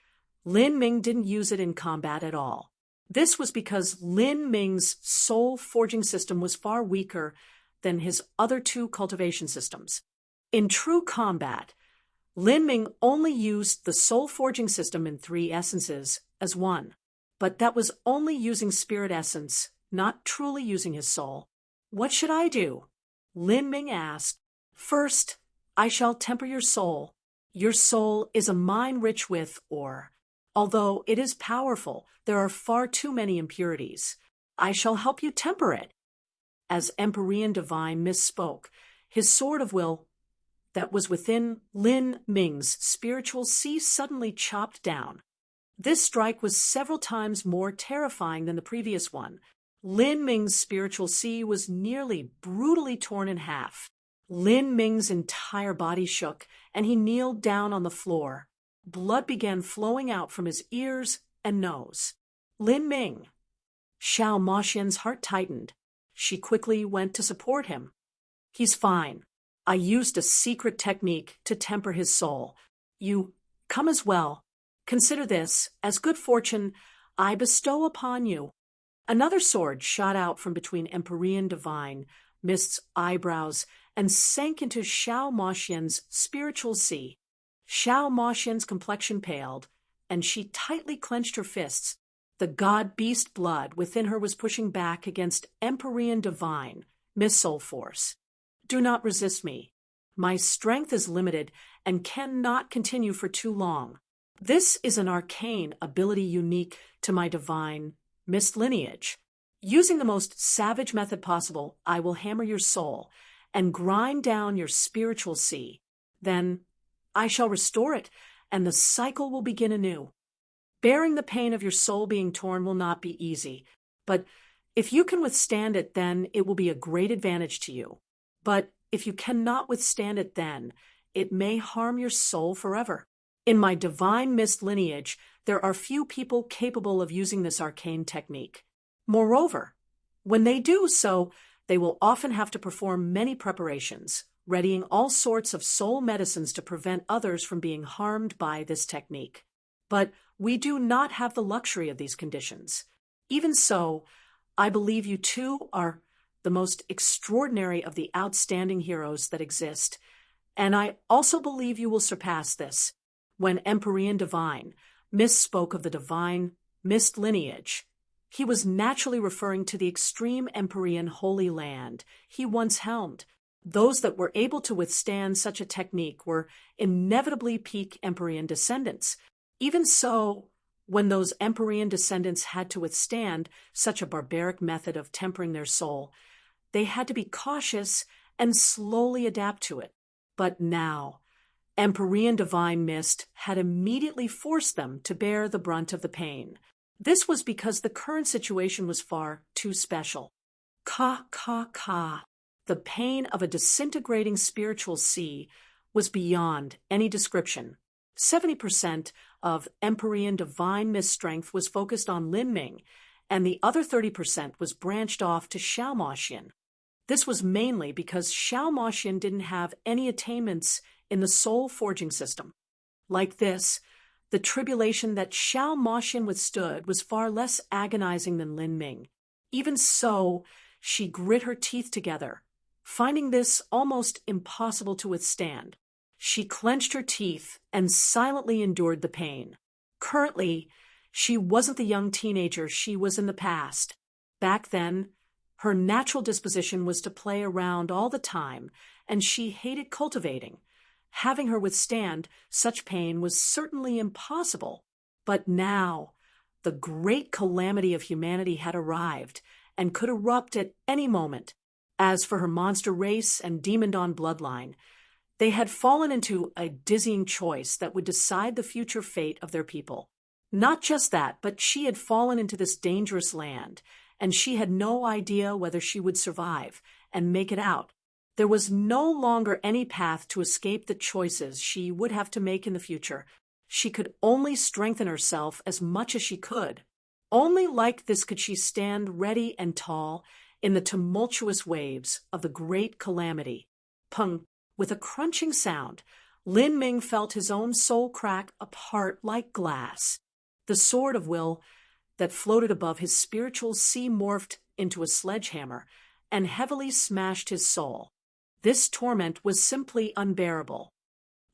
Lin Ming didn't use it in combat at all. This was because Lin Ming's soul forging system was far weaker than his other two cultivation systems. In true combat, Lin Ming only used the soul forging system in 3 essences as one, but that was only using spirit essence, not truly using his soul. What should I do? Lin Ming asked. First, I shall temper your soul. Your soul is a mine rich with ore. Although it is powerful, there are far too many impurities. I shall help you temper it. As Empyrean Divine misspoke, his sword of will that was within Lin Ming's spiritual sea suddenly chopped down. This strike was several times more terrifying than the previous one. Lin Ming's spiritual sea was nearly brutally torn in half. Lin Ming's entire body shook, and he kneeled down on the floor. Blood began flowing out from his ears and nose. Lin Ming. Xiao Moxian's heart tightened. She quickly went to support him. He's fine. I used a secret technique to temper his soul. You come as well. Consider this as good fortune I bestow upon you. Another sword shot out from between Empyrean Divine Mist's eyebrows and sank into Xiao Moxian's spiritual sea. Xiao Moxian's complexion paled, and she tightly clenched her fists. The god-beast blood within her was pushing back against Empyrean Divine Mist soul force. Do not resist me. My strength is limited and cannot continue for too long. This is an arcane ability unique to my divine Mist lineage. Using the most savage method possible, I will hammer your soul and grind down your spiritual sea. Then I shall restore it, and the cycle will begin anew. Bearing the pain of your soul being torn will not be easy, but if you can withstand it, then it will be a great advantage to you. But if you cannot withstand it then, it may harm your soul forever. In my divine Mist lineage, there are few people capable of using this arcane technique. Moreover, when they do so, they will often have to perform many preparations, readying all sorts of soul medicines to prevent others from being harmed by this technique. But we do not have the luxury of these conditions. Even so, I believe you two are the most extraordinary of the outstanding heroes that exist, and I also believe you will surpass this. When Empyrean Divine Mist spoke of the divine Mist lineage, he was naturally referring to the extreme Empyrean Holy Land he once helmed. Those that were able to withstand such a technique were inevitably peak Empyrean descendants. Even so, when those Empyrean descendants had to withstand such a barbaric method of tempering their soul, they had to be cautious and slowly adapt to it. But now, Empyrean Divine Mist had immediately forced them to bear the brunt of the pain. This was because the current situation was far too special. The pain of a disintegrating spiritual sea was beyond any description. 70% of Empyrean Divine Mist strength was focused on Lin Ming, and the other 30% was branched off to Xiao Moxian. This was mainly because Xiao Moxian didn't have any attainments in the soul forging system. Like this, the tribulation that Xiao Moxian withstood was far less agonizing than Lin Ming. Even so, she grit her teeth together, finding this almost impossible to withstand. She clenched her teeth and silently endured the pain. Currently, she wasn't the young teenager she was in the past. Back then, her natural disposition was to play around all the time, and she hated cultivating. Having her withstand such pain was certainly impossible. But now, the great calamity of humanity had arrived and could erupt at any moment. As for her monster race and demon-dawn bloodline, they had fallen into a dizzying choice that would decide the future fate of their people. Not just that, but she had fallen into this dangerous land, and she had no idea whether she would survive and make it out. There was no longer any path to escape the choices she would have to make in the future. She could only strengthen herself as much as she could. Only like this could she stand ready and tall in the tumultuous waves of the great calamity. Pung! With a crunching sound, Lin Ming felt his own soul crack apart like glass. The sword of will that floated above his spiritual sea morphed into a sledgehammer and heavily smashed his soul. This torment was simply unbearable.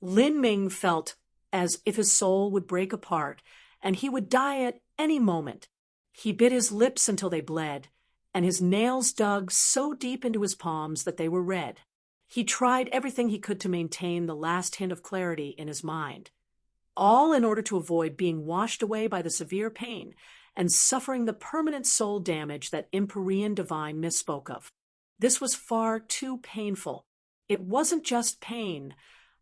Lin Ming felt as if his soul would break apart and he would die at any moment. He bit his lips until they bled, and his nails dug so deep into his palms that they were red. He tried everything he could to maintain the last hint of clarity in his mind, all in order to avoid being washed away by the severe pain and suffering the permanent soul damage that Empyrean Divine misspoke of. This was far too painful. It wasn't just pain,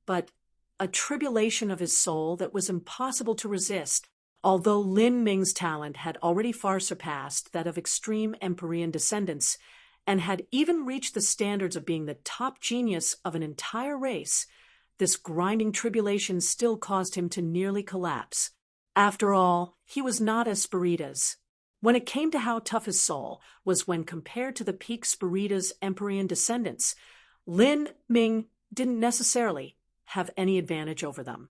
but a tribulation of his soul that was impossible to resist. Although Lin Ming's talent had already far surpassed that of extreme Empyrean descendants, and had even reached the standards of being the top genius of an entire race, this grinding tribulation still caused him to nearly collapse. After all, he was not as Spirida's. When it came to how tough his soul was when compared to the peak Spirida's Empyrean descendants, Lin Ming didn't necessarily have any advantage over them.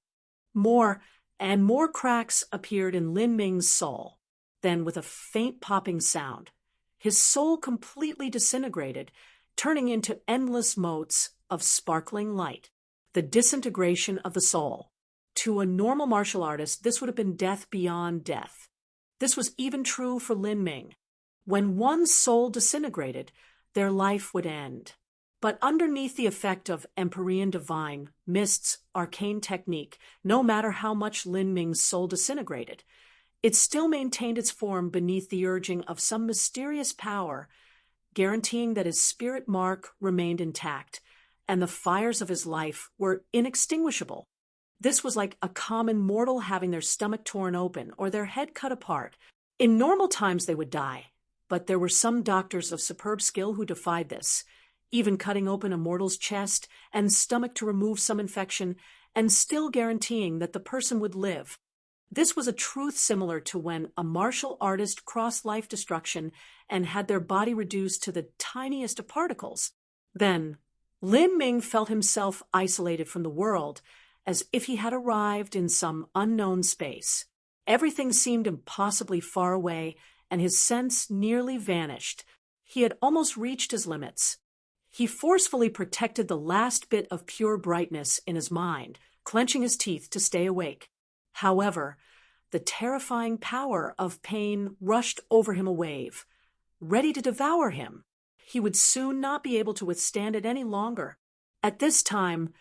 More and more cracks appeared in Lin Ming's soul. Then, with a faint popping sound, his soul completely disintegrated, turning into endless motes of sparkling light. The disintegration of the soul. To a normal martial artist, this would have been death beyond death. This was even true for Lin Ming. When one's soul disintegrated, their life would end. But underneath the effect of Empyrean Divine, Mist's arcane technique, no matter how much Lin Ming's soul disintegrated, it still maintained its form beneath the urging of some mysterious power, guaranteeing that his spirit mark remained intact, and the fires of his life were inextinguishable. This was like a common mortal having their stomach torn open or their head cut apart. In normal times they would die, but there were some doctors of superb skill who defied this, even cutting open a mortal's chest and stomach to remove some infection, and still guaranteeing that the person would live. This was a truth similar to when a martial artist crossed life destruction and had their body reduced to the tiniest of particles. Then, Lin Ming felt himself isolated from the world, as if he had arrived in some unknown space. Everything seemed impossibly far away, and his sense nearly vanished. He had almost reached his limits. He forcefully protected the last bit of pure brightness in his mind, clenching his teeth to stay awake. However, the terrifying power of pain rushed over him a wave, ready to devour him. He would soon not be able to withstand it any longer. At this time,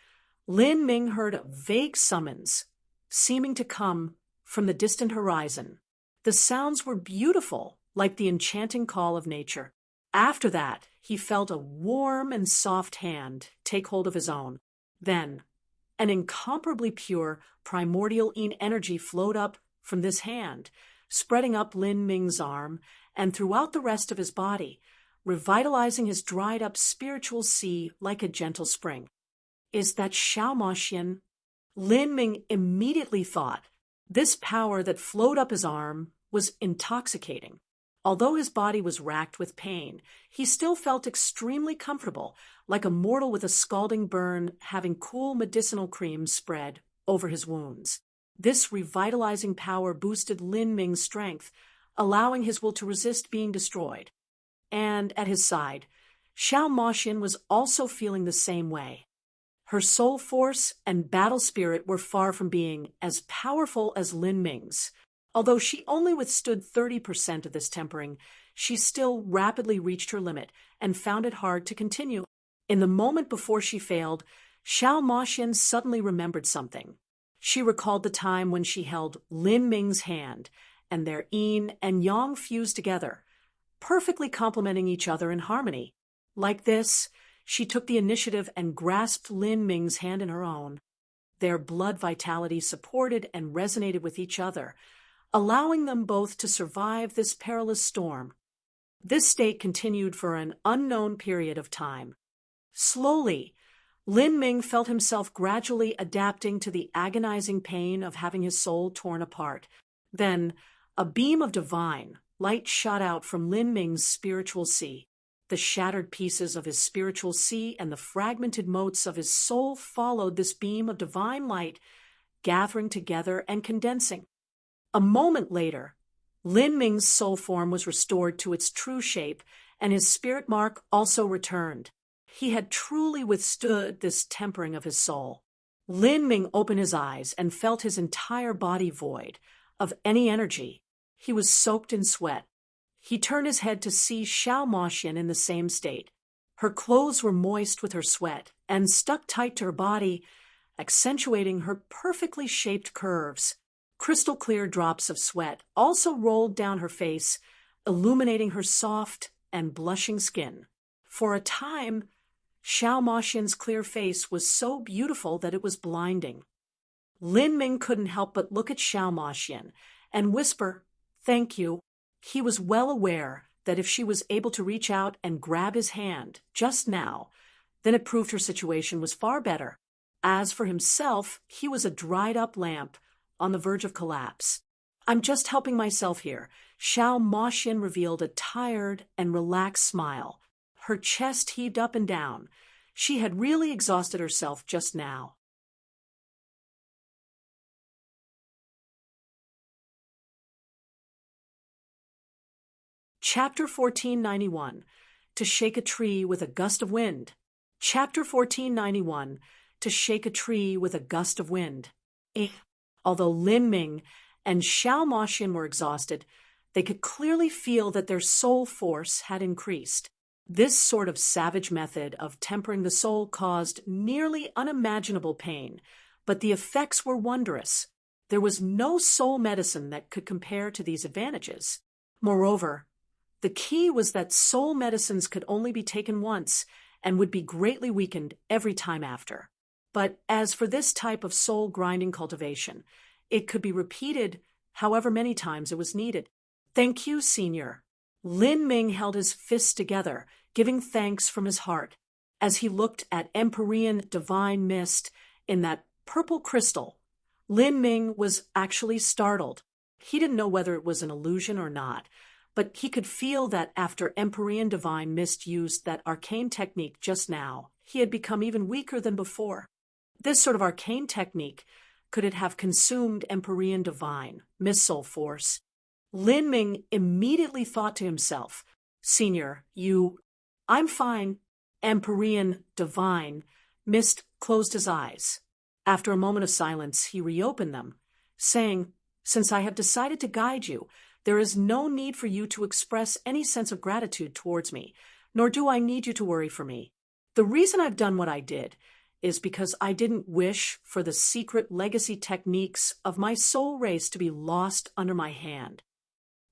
Lin Ming heard a vague summons, seeming to come from the distant horizon. The sounds were beautiful, like the enchanting call of nature. After that, he felt a warm and soft hand take hold of his own. Then, an incomparably pure, primordial energy flowed up from this hand, spreading up Lin Ming's arm and throughout the rest of his body, revitalizing his dried-up spiritual sea like a gentle spring. Is that Xiao Moxian? Lin Ming immediately thought this power that flowed up his arm was intoxicating. Although his body was racked with pain, he still felt extremely comfortable, like a mortal with a scalding burn having cool medicinal cream spread over his wounds. This revitalizing power boosted Lin Ming's strength, allowing his will to resist being destroyed. And at his side, Xiao Moxin was also feeling the same way. Her soul force and battle spirit were far from being as powerful as Lin Ming's. Although she only withstood 30% of this tempering, she still rapidly reached her limit and found it hard to continue. In the moment before she failed, Xiao Moxin suddenly remembered something. She recalled the time when she held Lin Ming's hand, and their yin and yang fused together, perfectly complementing each other in harmony. Like this, she took the initiative and grasped Lin Ming's hand in her own. Their blood vitality supported and resonated with each other, allowing them both to survive this perilous storm. This state continued for an unknown period of time. Slowly, Lin Ming felt himself gradually adapting to the agonizing pain of having his soul torn apart. Then, a beam of divine light shot out from Lin Ming's spiritual sea. The shattered pieces of his spiritual sea and the fragmented motes of his soul followed this beam of divine light, gathering together and condensing. A moment later, Lin Ming's soul form was restored to its true shape, and his spirit mark also returned. He had truly withstood this tempering of his soul. Lin Ming opened his eyes and felt his entire body void of any energy. He was soaked in sweat. He turned his head to see Xiao Moxin in the same state. Her clothes were moist with her sweat and stuck tight to her body, accentuating her perfectly shaped curves. Crystal-clear drops of sweat also rolled down her face, illuminating her soft and blushing skin. For a time, Xiao Moxin's clear face was so beautiful that it was blinding. Lin Ming couldn't help but look at Xiao Moxin and whisper, "Thank you." He was well aware that if she was able to reach out and grab his hand just now, then it proved her situation was far better. As for himself, he was a dried-up lamp, on the verge of collapse. "I'm just helping myself here." Xiao Moxin revealed a tired and relaxed smile. Her chest heaved up and down. She had really exhausted herself just now. Chapter 1491. To shake a tree with a gust of wind. Chapter 1491. To shake a tree with a gust of wind. Although Lin Ming and Xiao Moxin were exhausted, they could clearly feel that their soul force had increased. This sort of savage method of tempering the soul caused nearly unimaginable pain, but the effects were wondrous. There was no soul medicine that could compare to these advantages. Moreover, the key was that soul medicines could only be taken once and would be greatly weakened every time after. But as for this type of soul-grinding cultivation, it could be repeated however many times it was needed. "Thank you, Senior." Lin Ming held his fists together, giving thanks from his heart. As he looked at Empyrean divine mist in that purple crystal, Lin Ming was actually startled. He didn't know whether it was an illusion or not, but he could feel that after Empyrean divine mist used that arcane technique just now, he had become even weaker than before. This sort of arcane technique, could it have consumed Empyrean divine, mist soul force? Lin Ming immediately thought to himself, "Senior, I'm fine." Empyrean divine mist closed his eyes. After a moment of silence, he reopened them, saying, "Since I have decided to guide you, there is no need for you to express any sense of gratitude towards me, nor do I need you to worry for me. The reason I've done what I did is because I didn't wish for the secret legacy techniques of my soul race to be lost under my hand.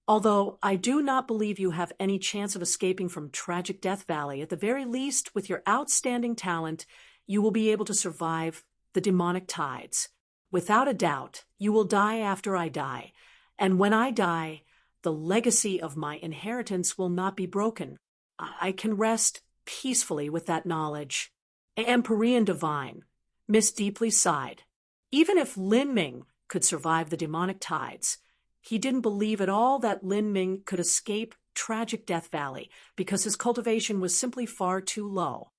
Although I do not believe you have any chance of escaping from tragic Death Valley, at the very least, with your outstanding talent, you will be able to survive the demonic tides. Without a doubt, you will die after I die, and when I die, the legacy of my inheritance will not be broken. I can rest peacefully with that knowledge." Empyrean divine mist deeply sighed. Even if Lin Ming could survive the demonic tides, he didn't believe at all that Lin Ming could escape tragic Death Valley because his cultivation was simply far too low.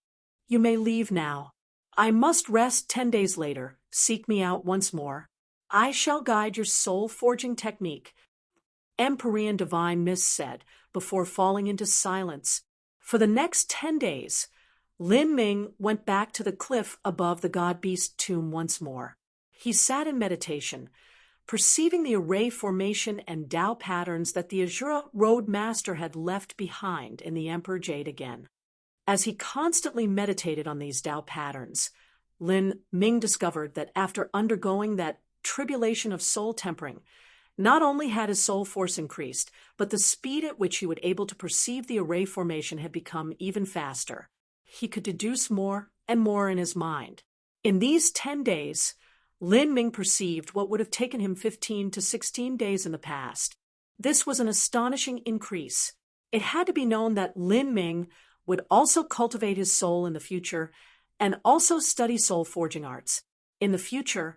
You may leave now. I must rest 10 days later. Seek me out once more. I shall guide your soul-forging technique, Empyrean Divine Mist said, before falling into silence. For the next 10 days, Lin Ming went back to the cliff above the God-Beast tomb once more. He sat in meditation, perceiving the array formation and Tao patterns that the Azura Road Master had left behind in the Emperor Jade again. As he constantly meditated on these Tao patterns, Lin Ming discovered that after undergoing that tribulation of soul tempering, not only had his soul force increased, but the speed at which he was able to perceive the array formation had become even faster. He could deduce more and more in his mind. In these 10 days, Lin Ming perceived what would have taken him 15 to 16 days in the past. This was an astonishing increase. It had to be known that Lin Ming would also cultivate his soul in the future and also study soul forging arts. In the future,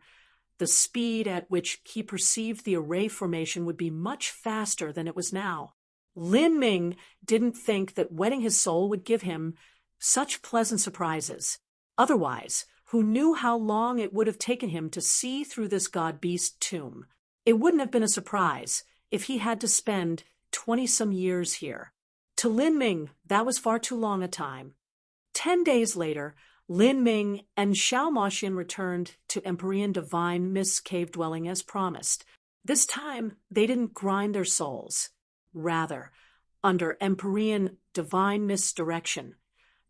the speed at which he perceived the array formation would be much faster than it was now. Lin Ming didn't think that wetting his soul would give him such pleasant surprises. Otherwise, who knew how long it would have taken him to see through this God-Beast tomb? It wouldn't have been a surprise if he had to spend 20-some years here. To Lin Ming, that was far too long a time. 10 days later, Lin Ming and Xiao Moxian returned to Empyrean Divine Mist's cave dwelling as promised. This time, they didn't grind their souls. Rather, under Empyrean Divine Mist's direction,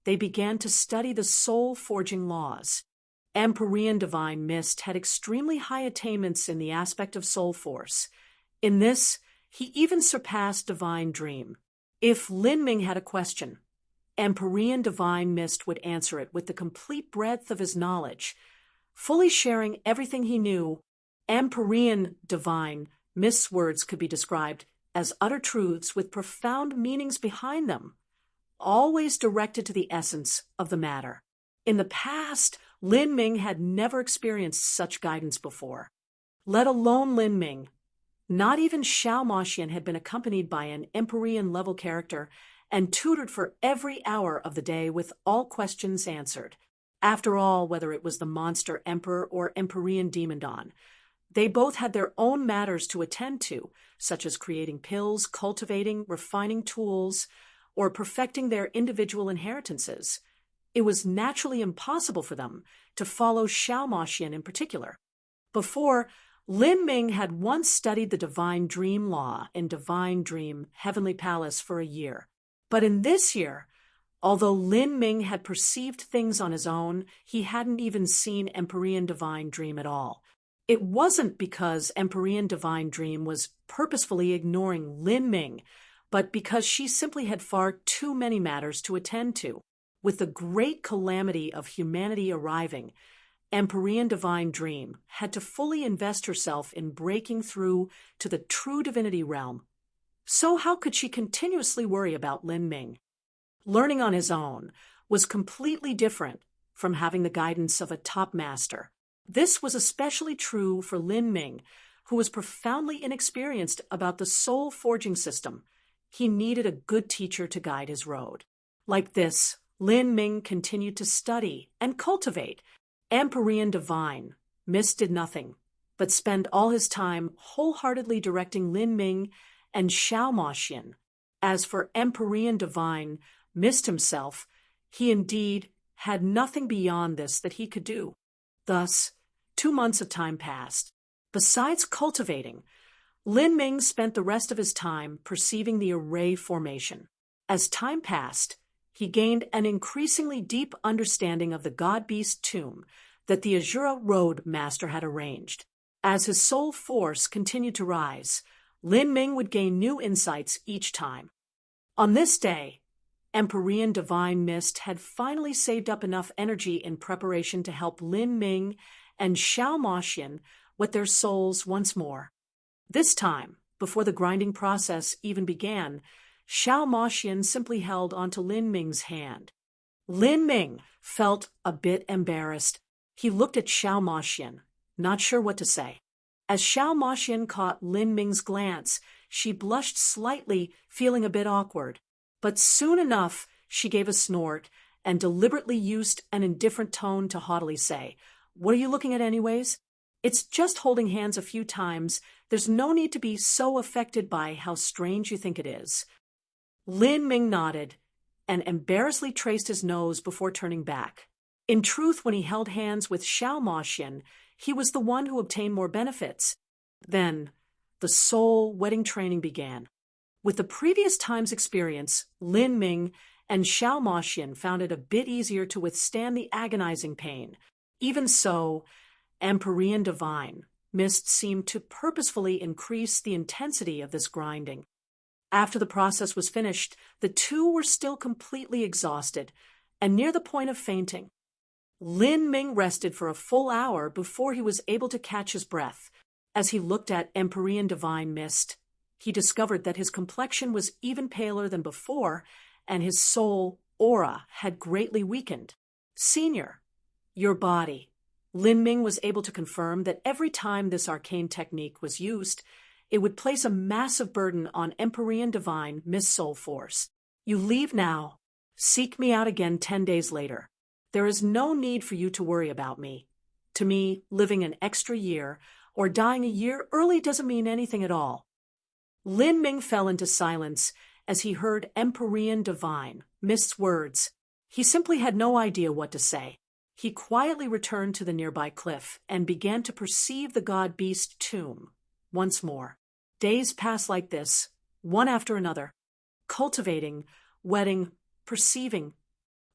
they began to study the soul-forging laws. Empyrean Divine Mist had extremely high attainments in the aspect of soul force. In this, he even surpassed Divine Dream. If Lin Ming had a question, Empyrean Divine Mist would answer it with the complete breadth of his knowledge, fully sharing everything he knew. Empyrean Divine Mist's words could be described as utter truths with profound meanings behind them, always directed to the essence of the matter. In the past, Lin Ming had never experienced such guidance before. Let alone Lin Ming. Not even Xiao Moxian had been accompanied by an Empyrean-level character and tutored for every hour of the day with all questions answered. After all, whether it was the monster emperor or Empyrean demon don, they both had their own matters to attend to, such as creating pills, cultivating, refining tools, or perfecting their individual inheritances. It was naturally impossible for them to follow Xiao Moxian in particular. Before, Lin Ming had once studied the Divine Dream Law in Divine Dream Heavenly Palace for a year. But in this year, although Lin Ming had perceived things on his own, he hadn't even seen Empyrean Divine Dream at all. It wasn't because Empyrean Divine Dream was purposefully ignoring Lin Ming, but because she simply had far too many matters to attend to. With the great calamity of humanity arriving, Empyrean Divine Dream had to fully invest herself in breaking through to the true divinity realm. So how could she continuously worry about Lin Ming? Learning on his own was completely different from having the guidance of a top master. This was especially true for Lin Ming, who was profoundly inexperienced about the soul forging system. He needed a good teacher to guide his road. Like this, Lin Ming continued to study and cultivate. Empyrean Divine Mist did nothing but spend all his time wholeheartedly directing Lin Ming and Xiao Moxian. As for Empyrean Divine Mist himself, he indeed had nothing beyond this that he could do. Thus, 2 months of time passed. Besides cultivating, Lin Ming spent the rest of his time perceiving the array formation. As time passed, he gained an increasingly deep understanding of the God-Beast tomb that the Azura Road Master had arranged. As his soul force continued to rise, Lin Ming would gain new insights each time. On this day, Empyrean Divine Mist had finally saved up enough energy in preparation to help Lin Ming and Xiao Moxian with their souls once more. This time, before the grinding process even began, Xiao Moxian simply held onto Lin Ming's hand. Lin Ming felt a bit embarrassed. He looked at Xiao Moxian, not sure what to say. As Xiao Moxian caught Lin Ming's glance, she blushed slightly, feeling a bit awkward. But soon enough, she gave a snort and deliberately used an indifferent tone to haughtily say, "What are you looking at anyways? It's just holding hands a few times. There's no need to be so affected by how strange you think it is." Lin Ming nodded and embarrassedly traced his nose before turning back. In truth, when he held hands with Xiao Moxian, he was the one who obtained more benefits. Then, the soul wedding training began. With the previous time's experience, Lin Ming and Xiao Moxian found it a bit easier to withstand the agonizing pain. Even so, Empyrean Divine Mist seemed to purposefully increase the intensity of this grinding. After the process was finished, the two were still completely exhausted and near the point of fainting. Lin Ming rested for a full hour before he was able to catch his breath. As he looked at Empyrean Divine Mist, he discovered that his complexion was even paler than before, and his soul aura had greatly weakened. "Senior, your body." Lin Ming was able to confirm that every time this arcane technique was used, it would place a massive burden on Empyrean Divine Mist soul force. "You leave now. Seek me out again 10 days later. There is no need for you to worry about me. To me, living an extra year or dying a year early doesn't mean anything at all." Lin Ming fell into silence as he heard Empyrean Divine Mist's words. He simply had no idea what to say. He quietly returned to the nearby cliff and began to perceive the god-beast tomb once more. Days passed like this, one after another, cultivating, wedding, perceiving.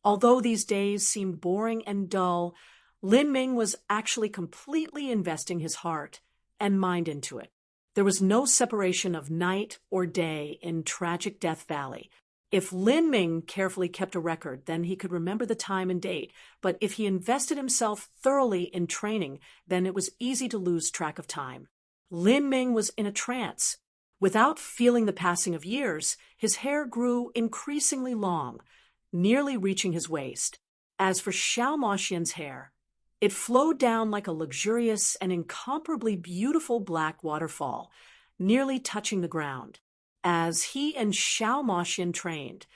Although these days seemed boring and dull, Lin Ming was actually completely investing his heart and mind into it. There was no separation of night or day in tragic Death Valley. If Lin Ming carefully kept a record, then he could remember the time and date, but if he invested himself thoroughly in training, then it was easy to lose track of time. Lin Ming was in a trance. Without feeling the passing of years, his hair grew increasingly long, nearly reaching his waist. As for Xiao Moxian's hair, it flowed down like a luxurious and incomparably beautiful black waterfall, nearly touching the ground. As he and Xiao Moxian trained,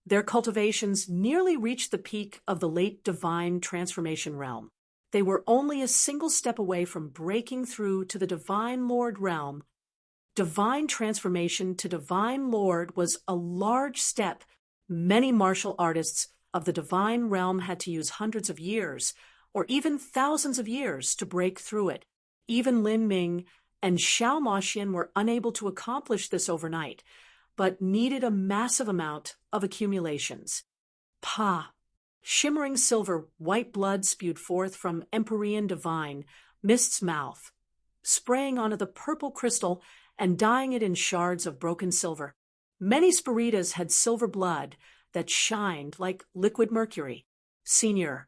their cultivations nearly reached the peak of the late divine transformation realm. They were only a single step away from breaking through to the Divine Lord realm. Divine transformation to Divine Lord was a large step. Many martial artists of the divine realm had to use hundreds of years, or even thousands of years, to break through it. Even Lin Ming and Xiao Moxian were unable to accomplish this overnight, but needed a massive amount of accumulations. Pa! Shimmering silver white blood spewed forth from Empyrean Divine Mist's mouth, spraying onto the purple crystal and dyeing it in shards of broken silver. Many spiritas had silver blood that shined like liquid mercury. "Senior."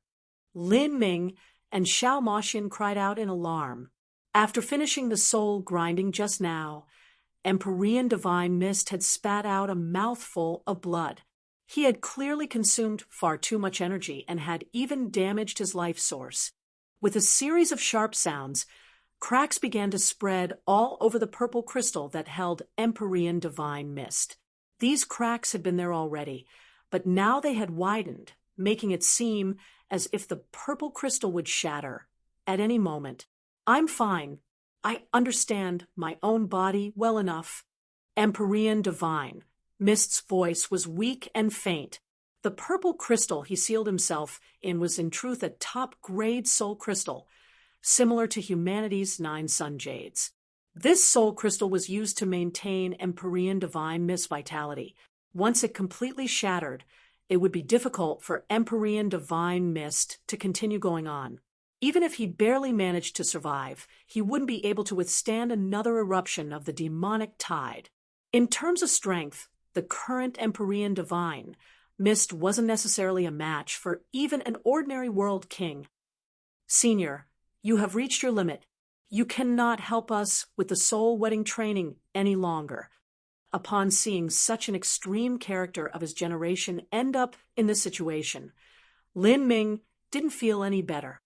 Lin Ming and Xiao Moxian cried out in alarm. After finishing the soul grinding just now, Empyrean Divine Mist had spat out a mouthful of blood. He had clearly consumed far too much energy and had even damaged his life source. With a series of sharp sounds, cracks began to spread all over the purple crystal that held Empyrean Divine Mist. These cracks had been there already, but now they had widened, making it seem as if the purple crystal would shatter at any moment. "I'm fine. I understand my own body well enough." Empyrean Divine Mist's voice was weak and faint. The purple crystal he sealed himself in was in truth a top-grade soul crystal, similar to humanity's 9 sun jades. This soul crystal was used to maintain Empyrean Divine Mist's vitality. Once it completely shattered, it would be difficult for Empyrean Divine Mist to continue going on. Even if he barely managed to survive, he wouldn't be able to withstand another eruption of the demonic tide. In terms of strength, the current Empyrean Divine Mist wasn't necessarily a match for even an ordinary world king. "Senior, you have reached your limit. You cannot help us with the soul wedding training any longer." Upon seeing such an extreme character of his generation end up in this situation, Lin Ming didn't feel any better.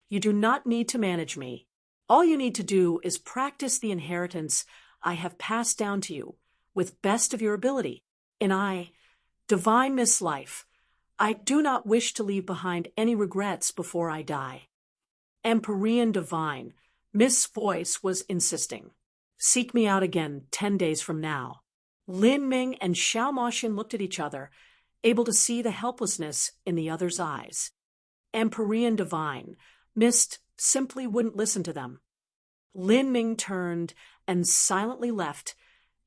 "You do not need to manage me. All you need to do is practice the inheritance I have passed down to you with best of your ability. And I, divine Miss Life, I do not wish to leave behind any regrets before I die. Empyrean Divine, Miss Voice was insisting. Seek me out again 10 days from now. Lin Ming and Xiao Moxian looked at each other, able to see the helplessness in the other's eyes. Empyrean Divine, Mist simply wouldn't listen to them. Lin Ming turned and silently left,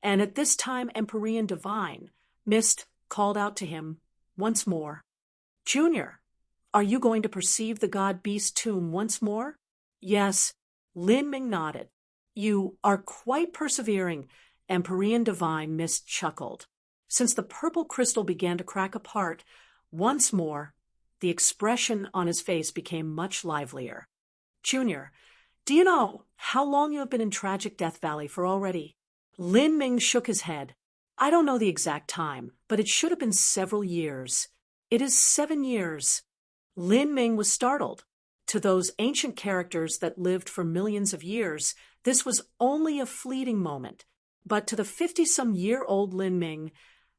and at this time Empyrean Divine, Mist called out to him once more. Junior, are you going to perceive the god-beast tomb once more? Yes, Lin Ming nodded. You are quite persevering, Empyrean Divine, Mist chuckled. Since the purple crystal began to crack apart, once more, the expression on his face became much livelier. Junior, do you know how long you have been in Tragic Death Valley for already? Lin Ming shook his head. I don't know the exact time, but it should have been several years. It is 7 years. Lin Ming was startled. To those ancient characters that lived for millions of years, this was only a fleeting moment. But to the 50-some-year-old Lin Ming,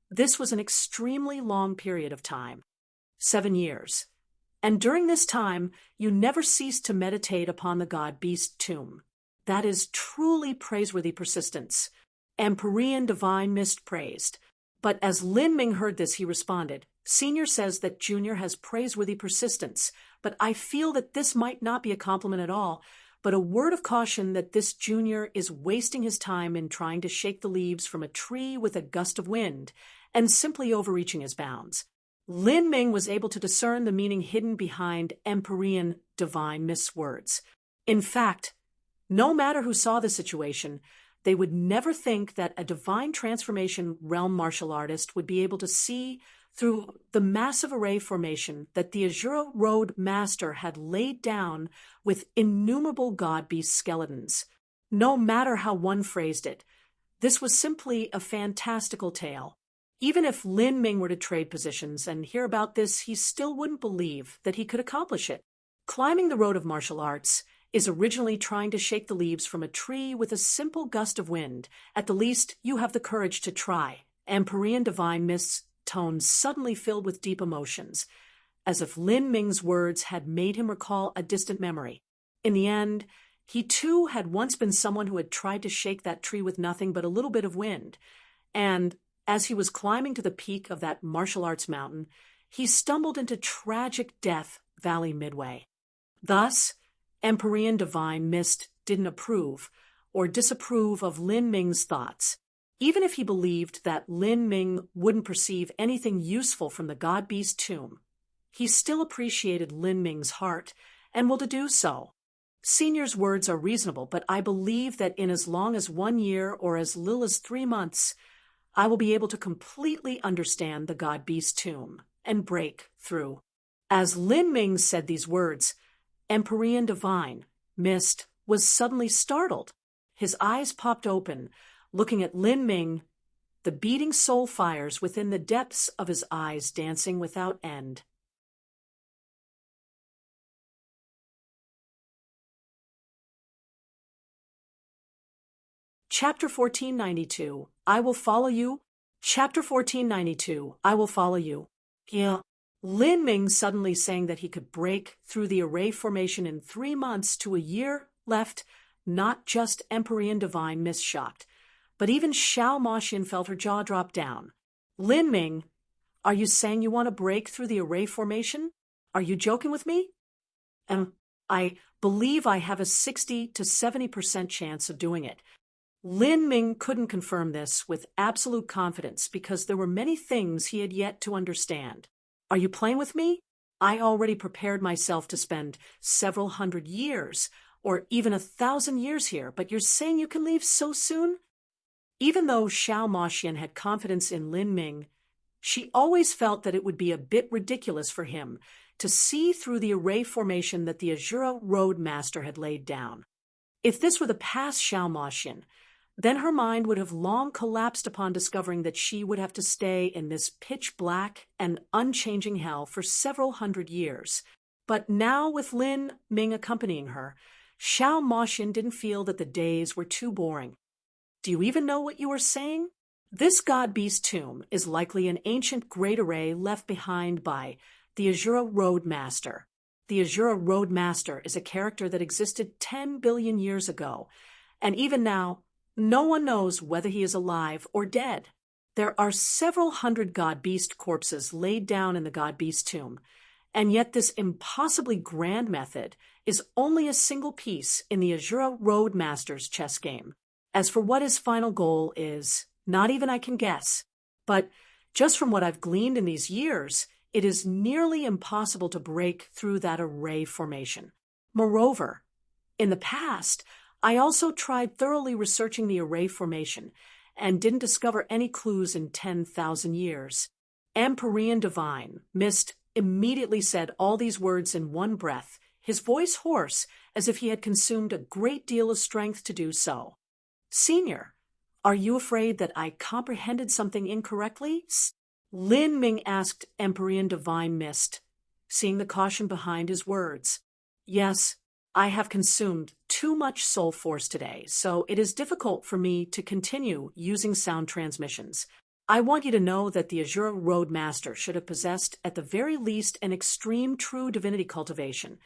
this was an extremely long period of time. 7 years. And during this time, you never ceased to meditate upon the god-beast tomb. That is truly praiseworthy persistence. Empyrean Divine Mist praised. But as Lin Ming heard this, he responded, Senior says that Junior has praiseworthy persistence, but I feel that this might not be a compliment at all, but a word of caution that this Junior is wasting his time in trying to shake the leaves from a tree with a gust of wind, and simply overreaching his bounds. Lin Ming was able to discern the meaning hidden behind Empyrean Divine Mist's words. In fact, no matter who saw the situation, they would never think that a divine transformation realm martial artist would be able to see through the massive array formation that the Azura Road Master had laid down with innumerable god-beast skeletons. No matter how one phrased it, this was simply a fantastical tale. Even if Lin Ming were to trade positions and hear about this, he still wouldn't believe that he could accomplish it. Climbing the road of martial arts is originally trying to shake the leaves from a tree with a simple gust of wind. At the least, you have the courage to try. Empyrean Divine Mist's tone suddenly filled with deep emotions, as if Lin Ming's words had made him recall a distant memory. In the end, he too had once been someone who had tried to shake that tree with nothing but a little bit of wind, and as he was climbing to the peak of that martial arts mountain, he stumbled into Tragic Death Valley midway. Thus, Empyrean Divine Mist didn't approve or disapprove of Lin Ming's thoughts. Even if he believed that Lin Ming wouldn't perceive anything useful from the god-beast tomb, he still appreciated Lin Ming's heart and will to do so. Senior's words are reasonable, but I believe that in as long as 1 year or as little as 3 months, I will be able to completely understand the god-beast tomb and break through. As Lin Ming said these words, Empyrean Divine Mist was suddenly startled. His eyes popped open, looking at Lin Ming, the beating soul fires within the depths of his eyes dancing without end. Chapter 1492, I Will Follow You. Chapter 1492, I Will Follow You. Yeah. Lin Ming suddenly saying that he could break through the array formation in 3 months to a year left not just Empyrean Divine Mist shocked, but even Xiao Moxian felt her jaw drop down. Lin Ming, are you saying you want to break through the array formation? Are you joking with me? And I believe I have a 60 to 70% chance of doing it. Lin Ming couldn't confirm this with absolute confidence because there were many things he had yet to understand. Are you playing with me? I already prepared myself to spend several hundred years, or even 1,000 years here, but you're saying you can leave so soon? Even though Xiao Moxian had confidence in Lin Ming, she always felt that it would be a bit ridiculous for him to see through the array formation that the Azura Road Master had laid down. If this were the past Xiao Moxian, then her mind would have long collapsed upon discovering that she would have to stay in this pitch-black and unchanging hell for several hundred years. But now, with Lin Ming accompanying her, Xiao Moxin didn't feel that the days were too boring. Do you even know what you are saying? This god-beast tomb is likely an ancient great array left behind by the Azura Road Master. The Azura Road Master is a character that existed 10 billion years ago, and even now, no one knows whether he is alive or dead. There are several hundred god-beast corpses laid down in the god-beast tomb, and yet this impossibly grand method is only a single piece in the Azura Road Master's chess game. As for what his final goal is, not even I can guess. But just from what I've gleaned in these years, it is nearly impossible to break through that array formation. Moreover, in the past, I also tried thoroughly researching the array formation and didn't discover any clues in 10,000 years. Empyrean Divine, Mist, immediately said all these words in one breath, his voice hoarse as if he had consumed a great deal of strength to do so. Senior, are you afraid that I comprehended something incorrectly? Lin Ming asked Empyrean Divine Mist, seeing the caution behind his words. Yes, I have consumed too much soul force today, so it is difficult for me to continue using sound transmissions. I want you to know that the Azura Road Master should have possessed at the very least an extreme true divinity cultivation,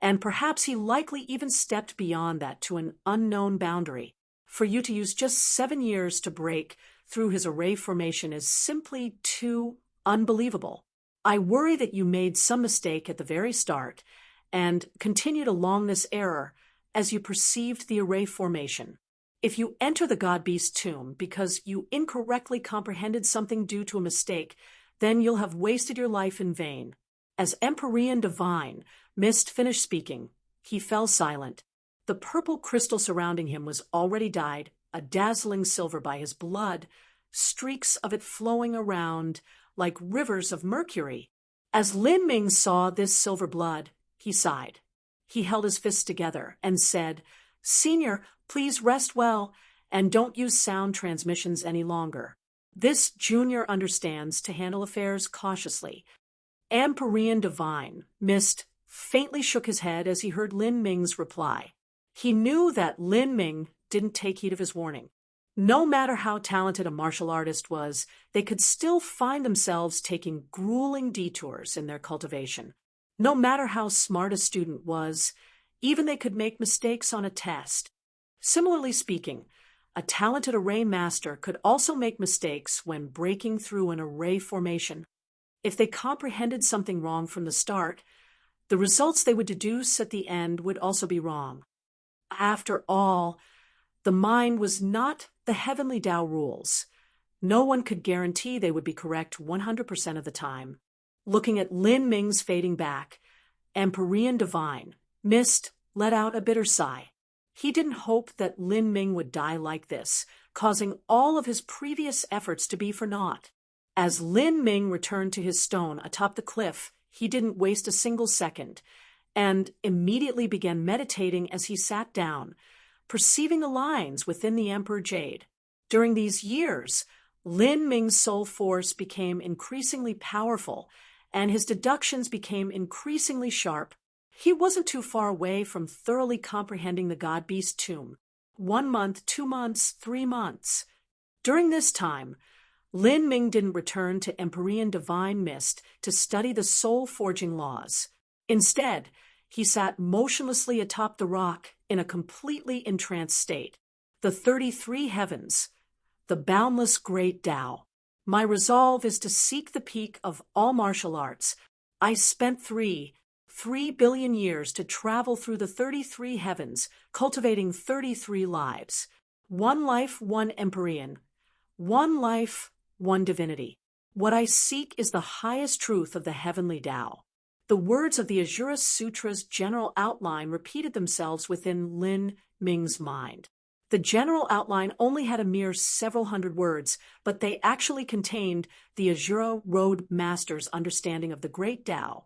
and perhaps he likely even stepped beyond that to an unknown boundary. For you to use just 7 years to break through his array formation is simply too unbelievable. I worry that you made some mistake at the very start and continued along this error as you perceived the array formation. If you enter the God-Beast tomb because you incorrectly comprehended something due to a mistake, then you'll have wasted your life in vain. As Empyrean Divine Mist finished speaking, he fell silent. The purple crystal surrounding him was already dyed a dazzling silver by his blood, streaks of it flowing around like rivers of mercury. As Lin Ming saw this silver blood, he sighed. He held his fists together and said, "Senior, please rest well and don't use sound transmissions any longer. This junior understands to handle affairs cautiously." Empyrean Divine Mist faintly shook his head as he heard Lin Ming's reply. He knew that Lin Ming didn't take heed of his warning. No matter how talented a martial artist was, they could still find themselves taking grueling detours in their cultivation. No matter how smart a student was, even they could make mistakes on a test. Similarly speaking, a talented array master could also make mistakes when breaking through an array formation. If they comprehended something wrong from the start, the results they would deduce at the end would also be wrong. After all, the mind was not the heavenly Tao rules. No one could guarantee they would be correct 100% of the time. Looking at Lin Ming's fading back, Empyrean Divine Mist let out a bitter sigh. He didn't hope that Lin Ming would die like this, causing all of his previous efforts to be for naught. As Lin Ming returned to his stone atop the cliff, he didn't waste a single second, and immediately began meditating as he sat down, perceiving the lines within the Emperor Jade. During these years, Lin Ming's soul force became increasingly powerful, and his deductions became increasingly sharp. He wasn't too far away from thoroughly comprehending the God-Beast tomb. 1 month, 2 months, 3 months. During this time, Lin Ming didn't return to Empyrean Divine Mist to study the soul-forging laws. Instead, he sat motionlessly atop the rock in a completely entranced state. The 33 heavens, the boundless great Tao. My resolve is to seek the peak of all martial arts. I spent 3 billion years to travel through the 33 heavens, cultivating 33 lives. 1 life, 1 Empyrean. 1 life, 1 divinity. What I seek is the highest truth of the heavenly Tao. The words of the Azura Sutra's general outline repeated themselves within Lin Ming's mind. The general outline only had a mere several hundred words, but they actually contained the Azura Road Master's understanding of the great Tao,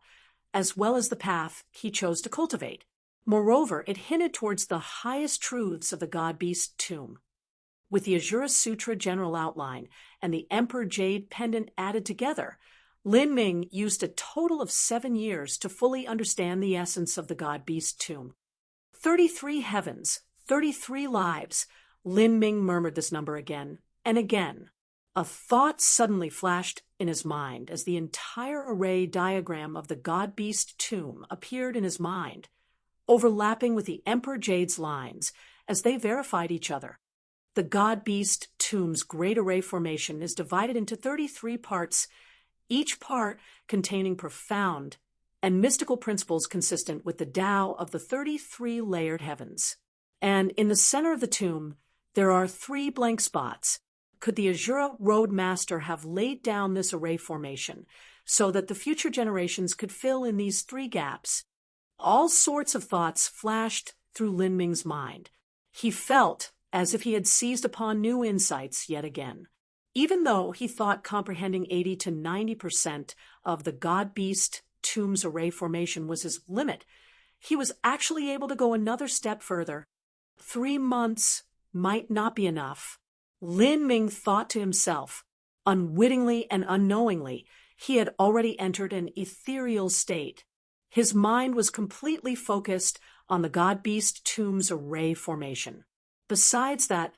as well as the path he chose to cultivate. Moreover, it hinted towards the highest truths of the God-Beast tomb. With the Azura Sutra general outline and the Emperor Jade pendant added together, Lin Ming used a total of 7 years to fully understand the essence of the God-Beast tomb. 33 heavens, 33 lives. Lin Ming murmured this number again and again. A thought suddenly flashed in his mind as the entire array diagram of the God-Beast tomb appeared in his mind, overlapping with the Emperor Jade's lines as they verified each other. The God-Beast tomb's great array formation is divided into 33 parts, each part containing profound and mystical principles consistent with the Tao of the 33 layered heavens. And in the center of the tomb, there are 3 blank spots. Could the Azura Roadmaster have laid down this array formation so that the future generations could fill in these 3 gaps? All sorts of thoughts flashed through Lin Ming's mind. He felt as if he had seized upon new insights yet again. Even though he thought comprehending 80 to 90% of the God-Beast tomb's array formation was his limit, he was actually able to go another step further. 3 months might not be enough. Lin Ming thought to himself. Unwittingly and unknowingly, he had already entered an ethereal state. His mind was completely focused on the God-Beast tomb's array formation. Besides that,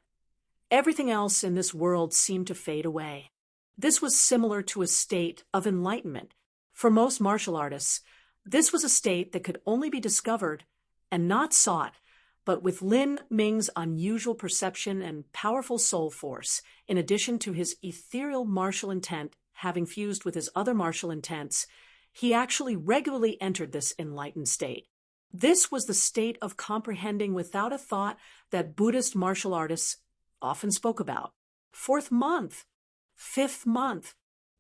everything else in this world seemed to fade away. This was similar to a state of enlightenment. For most martial artists, this was a state that could only be discovered and not sought. But with Lin Ming's unusual perception and powerful soul force, in addition to his ethereal martial intent having fused with his other martial intents, he actually regularly entered this enlightened state. This was the state of comprehending without a thought that Buddhist martial artists often spoke about. 4th month, 5th month.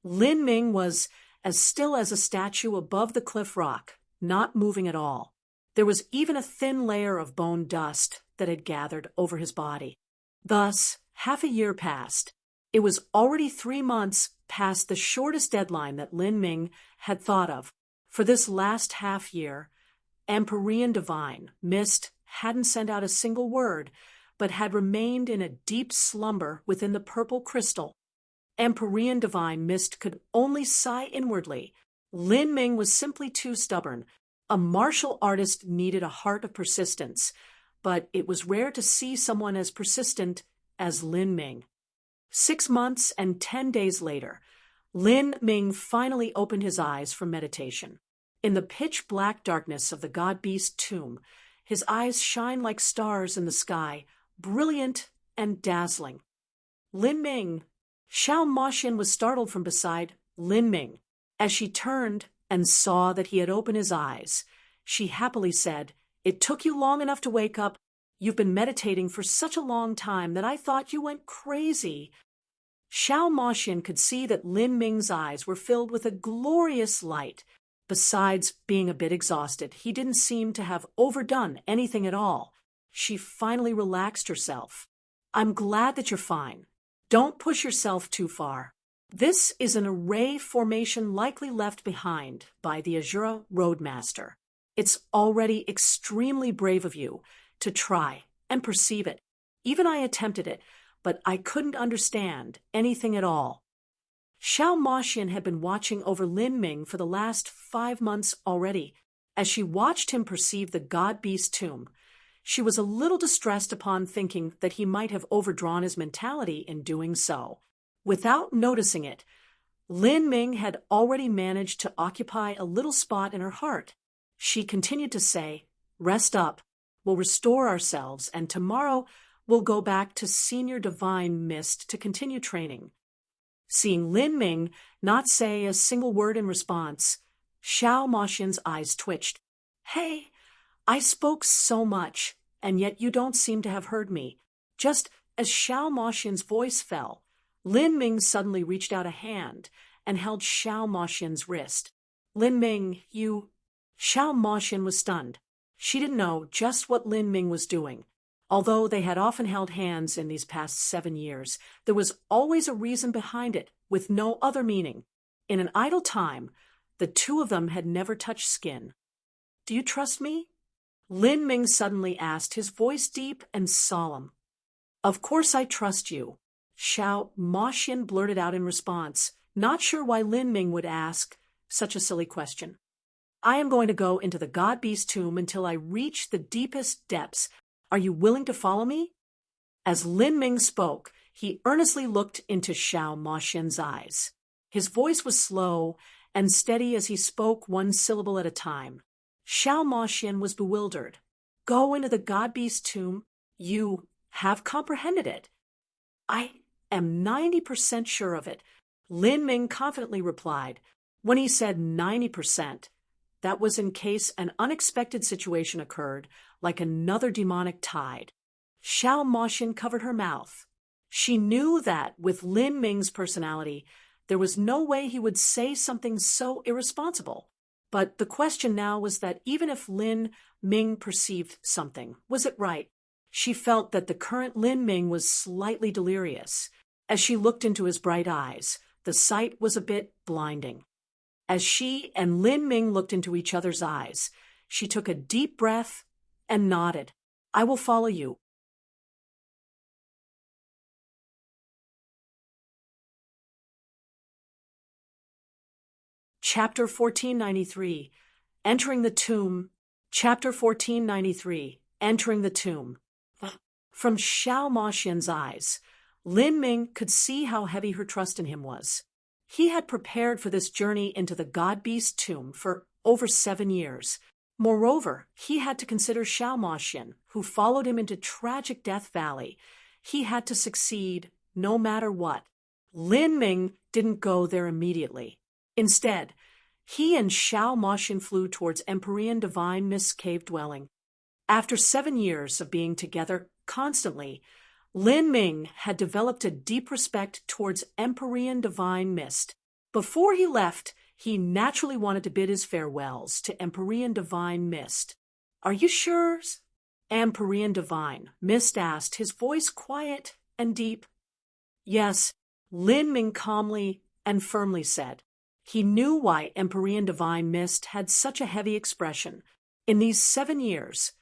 Lin Ming was as still as a statue above the cliff rock, not moving at all. There was even a thin layer of bone dust that had gathered over his body. Thus, half a year passed. It was already 3 months past the shortest deadline that Lin Ming had thought of. For this last half year, Empyrean Divine Mist hadn't sent out a single word, but had remained in a deep slumber within the purple crystal. Empyrean Divine Mist could only sigh inwardly. Lin Ming was simply too stubborn. A martial artist needed a heart of persistence, but it was rare to see someone as persistent as Lin Ming. 6 months and 10 days later, Lin Ming finally opened his eyes from meditation. In the pitch-black darkness of the God-Beast tomb, his eyes shine like stars in the sky, brilliant and dazzling. Lin Ming. Xiao Moxian was startled from beside Lin Ming. As she turned and saw that he had opened his eyes, she happily said, "It took you long enough to wake up. You've been meditating for such a long time that I thought you went crazy." Xiao Moxian could see that Lin Ming's eyes were filled with a glorious light. Besides being a bit exhausted, he didn't seem to have overdone anything at all. She finally relaxed herself. "I'm glad that you're fine. Don't push yourself too far. This is an array formation likely left behind by the Azura Roadmaster. It's already extremely brave of you to try and perceive it. Even I attempted it, but I couldn't understand anything at all." Xiao Moxian had been watching over Lin Ming for the last 5 months already. As she watched him perceive the God-Beast tomb, she was a little distressed upon thinking that he might have overdrawn his mentality in doing so. Without noticing it, Lin Ming had already managed to occupy a little spot in her heart. She continued to say, "Rest up, we'll restore ourselves, and tomorrow we'll go back to Senior Divine Mist to continue training." Seeing Lin Ming not say a single word in response, Xiao Moxian's eyes twitched. "Hey, I spoke so much, and yet you don't seem to have heard me." Just as Xiao Moxian's voice fell, Lin Ming suddenly reached out a hand and held Xiao Moxian's wrist. "Lin Ming, you—" Xiao Moxian was stunned. She didn't know just what Lin Ming was doing. Although they had often held hands in these past 7 years, there was always a reason behind it, with no other meaning. In an idle time, the two of them had never touched skin. "Do you trust me?" Lin Ming suddenly asked, his voice deep and solemn. "Of course I trust you," Xiao Moxian blurted out in response, not sure why Lin Ming would ask such a silly question. I am going to go into the god beast tomb until I reach the deepest depths. Are you willing to follow me? As Lin Ming spoke, he earnestly looked into Xiao Maoxian's eyes. His voice was slow and steady as he spoke one syllable at a time. Xiao Maoxian was bewildered. Go into the god beast tomb. You have comprehended it. I am 90% sure of it, Lin Ming confidently replied. When he said 90%, that was in case an unexpected situation occurred, like another demonic tide. Xiao Maoxian covered her mouth. She knew that, with Lin Ming's personality, there was no way he would say something so irresponsible. But the question now was that even if Lin Ming perceived something, was it right? She felt that the current Lin Ming was slightly delirious. As she looked into his bright eyes, the sight was a bit blinding. As she and Lin Ming looked into each other's eyes, she took a deep breath and nodded. I will follow you. Chapter 1493, Entering the Tomb. Chapter 1493, Entering the Tomb. From Xiao Maoxian's eyes, Lin Ming could see how heavy her trust in him was. He had prepared for this journey into the god beast tomb for over 7 years. Moreover, he had to consider Xiao Maoxian, who followed him into tragic Death Valley. He had to succeed no matter what. Lin Ming didn't go there immediately. Instead, he and Xiao Maoxian flew towards Empyrean Divine Mist's cave dwelling. After 7 years of being together constantly, Lin Ming had developed a deep respect towards Empyrean Divine Mist. Before he left, he naturally wanted to bid his farewells to Empyrean Divine Mist. Are you sure? Empyrean Divine Mist asked, his voice quiet and deep. Yes, Lin Ming calmly and firmly said. He knew why Empyrean Divine Mist had such a heavy expression. In these 7 years,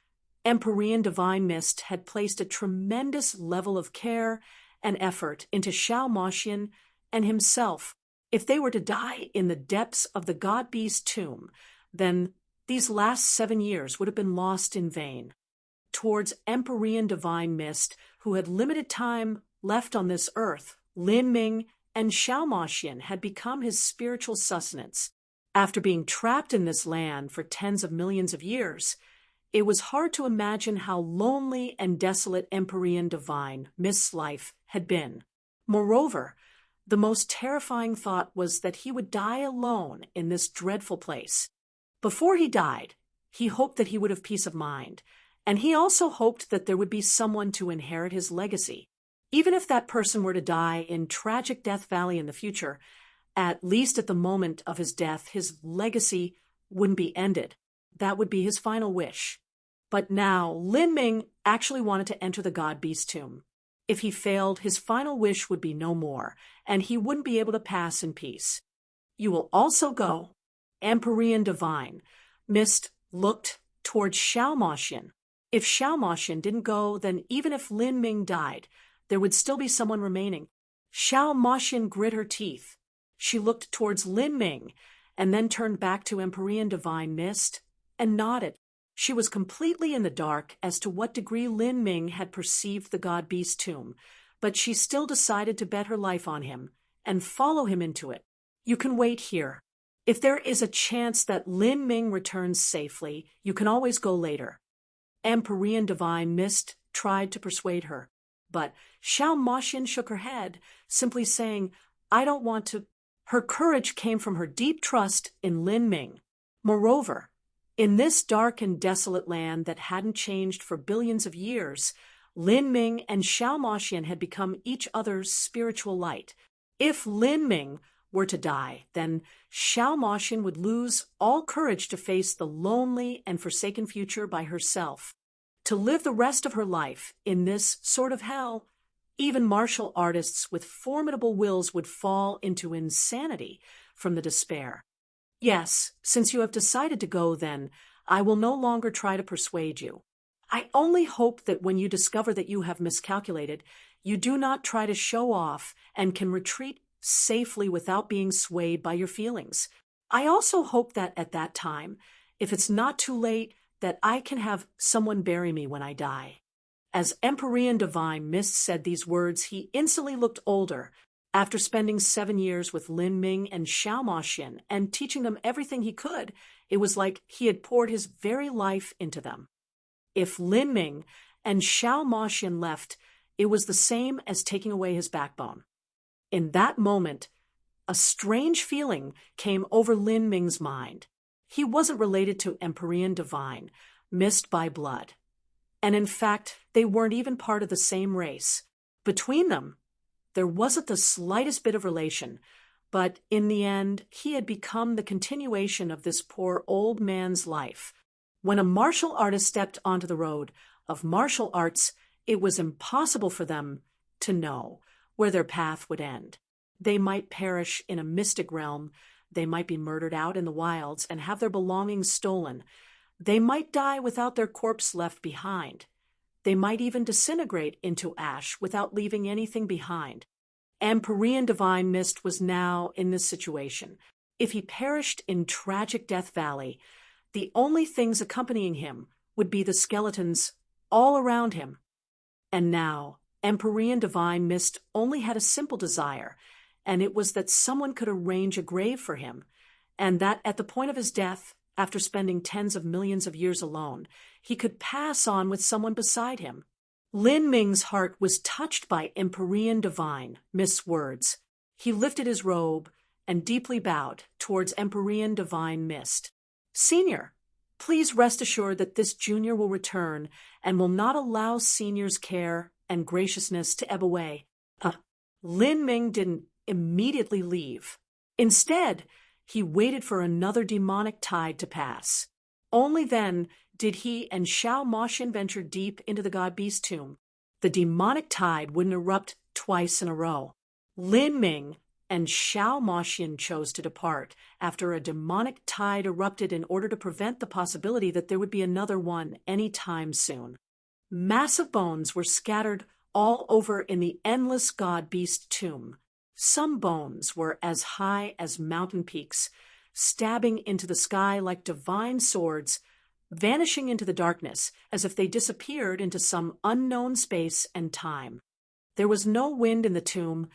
Empyrean Divine Mist had placed a tremendous level of care and effort into Xiao Maoxian and himself. If they were to die in the depths of the god beast tomb, then these last 7 years would have been lost in vain. Towards Empyrean Divine Mist, who had limited time left on this earth, Lin Ming and Xiao Maoxian had become his spiritual sustenance. After being trapped in this land for tens of millions of years, it was hard to imagine how lonely and desolate Empyrean Divine Mist's life had been. Moreover, the most terrifying thought was that he would die alone in this dreadful place. Before he died, he hoped that he would have peace of mind, and he also hoped that there would be someone to inherit his legacy. Even if that person were to die in tragic Death Valley in the future, at least at the moment of his death, his legacy wouldn't be ended. That would be his final wish. But now, Lin Ming actually wanted to enter the god beast tomb. If he failed, his final wish would be no more, and he wouldn't be able to pass in peace. You will also go. Empyrean Divine Mist looked towards Xiao Maoxian. If Xiao Maoxian didn't go, then even if Lin Ming died, there would still be someone remaining. Xiao Maoxian grit her teeth. She looked towards Lin Ming, and then turned back to Empyrean Divine Mist, and nodded. She was completely in the dark as to what degree Lin Ming had perceived the god beast tomb, but she still decided to bet her life on him, and follow him into it. You can wait here. If there is a chance that Lin Ming returns safely, you can always go later. Empyrean Divine Mist tried to persuade her, but Xiao Maoxian shook her head, simply saying, I don't want to. Her courage came from her deep trust in Lin Ming. Moreover, in this dark and desolate land that hadn't changed for billions of years, Lin Ming and Xiao Maoxian had become each other's spiritual light. If Lin Ming were to die, then Xiao Maoxian would lose all courage to face the lonely and forsaken future by herself. To live the rest of her life in this sort of hell, even martial artists with formidable wills would fall into insanity from the despair. Yes, since you have decided to go, then I will no longer try to persuade you. I only hope that when you discover that you have miscalculated, you do not try to show off and can retreat safely without being swayed by your feelings. I also hope that at that time, if it's not too late, that I can have someone bury me when I die." As Empyrean Divine Mist said these words, he instantly looked older. After spending 7 years with Lin Ming and Xiao Moxin and teaching them everything he could, it was like he had poured his very life into them. If Lin Ming and Xiao Moxin left, it was the same as taking away his backbone. In that moment, a strange feeling came over Lin Ming's mind. He wasn't related to Empyrean Divine, Mist by blood. And in fact, they weren't even part of the same race. Between them, there wasn't the slightest bit of relation, but in the end, he had become the continuation of this poor old man's life. When a martial artist stepped onto the road of martial arts, it was impossible for them to know where their path would end. They might perish in a mystic realm, they might be murdered out in the wilds and have their belongings stolen. They might die without their corpse left behind. They might even disintegrate into ash without leaving anything behind. Empyrean Divine Mist was now in this situation. If he perished in tragic Death Valley, the only things accompanying him would be the skeletons all around him. And now, Empyrean Divine Mist only had a simple desire, and it was that someone could arrange a grave for him, and that at the point of his death, after spending tens of millions of years alone, he could pass on with someone beside him. Lin Ming's heart was touched by Empyrean Divine Mist's words. He lifted his robe and deeply bowed towards Empyrean Divine Mist. "Senior, please rest assured that this junior will return and will not allow Senior's care and graciousness to ebb away." Lin Ming didn't immediately leave. Instead, he waited for another demonic tide to pass. Only then did he and Xiao Moxin venture deep into the god-beast tomb. The demonic tide wouldn't erupt twice in a row. Lin Ming and Xiao Moxin chose to depart after a demonic tide erupted in order to prevent the possibility that there would be another one any time soon. Massive bones were scattered all over in the endless god-beast tomb. Some bones were as high as mountain peaks, stabbing into the sky like divine swords, vanishing into the darkness as if they disappeared into some unknown space and time. There was no wind in the tomb,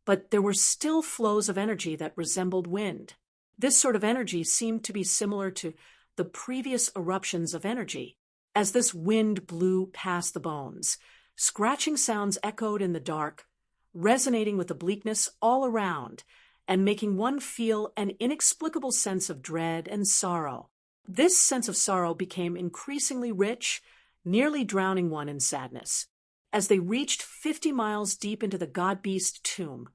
but there were still flows of energy that resembled wind. This sort of energy seemed to be similar to the previous eruptions of energy. As this wind blew past the bones, scratching sounds echoed in the dark, resonating with the bleakness all around, and making one feel an inexplicable sense of dread and sorrow. This sense of sorrow became increasingly rich, nearly drowning one in sadness. As they reached 50 miles deep into the god-beast tomb,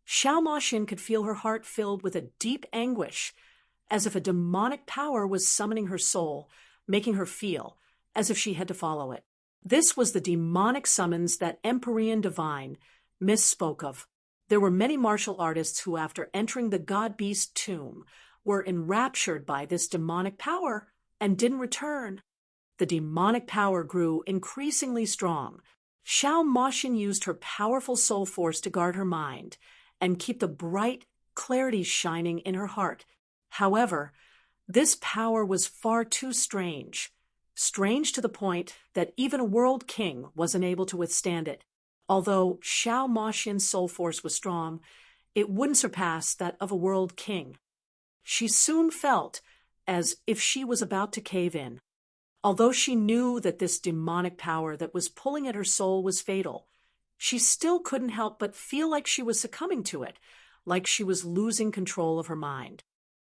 Xiao Moxin could feel her heart filled with a deep anguish, as if a demonic power was summoning her soul, making her feel as if she had to follow it. This was the demonic summons that Empyrean Divine Mist spoke of. There were many martial artists who, after entering the god-beast tomb, were enraptured by this demonic power and didn't return. The demonic power grew increasingly strong. Xiao Moxin used her powerful soul force to guard her mind and keep the bright clarity shining in her heart. However, this power was far too strange to the point that even a world king wasn't able to withstand it. Although Xiao Moxin's soul force was strong, it wouldn't surpass that of a world king. She soon felt as if she was about to cave in. Although she knew that this demonic power that was pulling at her soul was fatal, she still couldn't help but feel like she was succumbing to it, like she was losing control of her mind.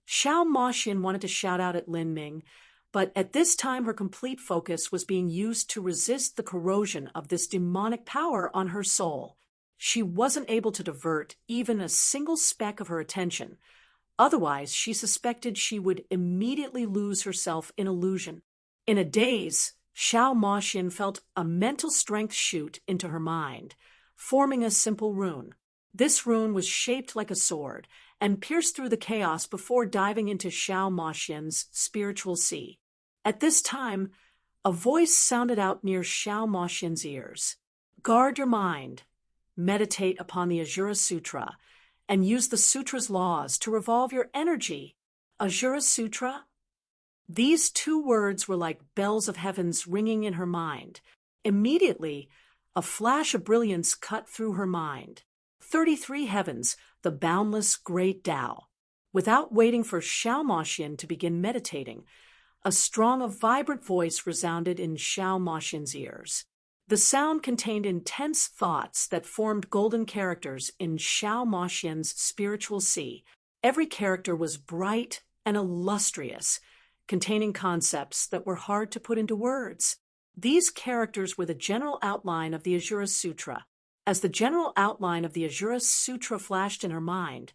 Xiao Moxin wanted to shout out at Lin Ming, but at this time her complete focus was being used to resist the corrosion of this demonic power on her soul. She wasn't able to divert even a single speck of her attention. Otherwise, she suspected she would immediately lose herself in illusion. In a daze, Xiao Moxin felt a mental strength shoot into her mind, forming a simple rune. This rune was shaped like a sword and pierced through the chaos before diving into Xiao Moxin's spiritual sea. At this time, a voice sounded out near Xiao Moxin's ears. "Guard your mind, meditate upon the Ajura Sutra, and use the sutra's laws to revolve your energy Ajura Sutra? These two words were like bells of heavens ringing in her mind. Immediately, a flash of brilliance cut through her mind. 33 heavens, the boundless great Tao. Without waiting for Xiao Moxian to begin meditating, a strong, vibrant voice resounded in Xiao Moxian's ears. The sound contained intense thoughts that formed golden characters in Xiao Moxian's spiritual sea. Every character was bright and illustrious, containing concepts that were hard to put into words. These characters were the general outline of the Ajura Sutra. As the general outline of the Ajura Sutra flashed in her mind,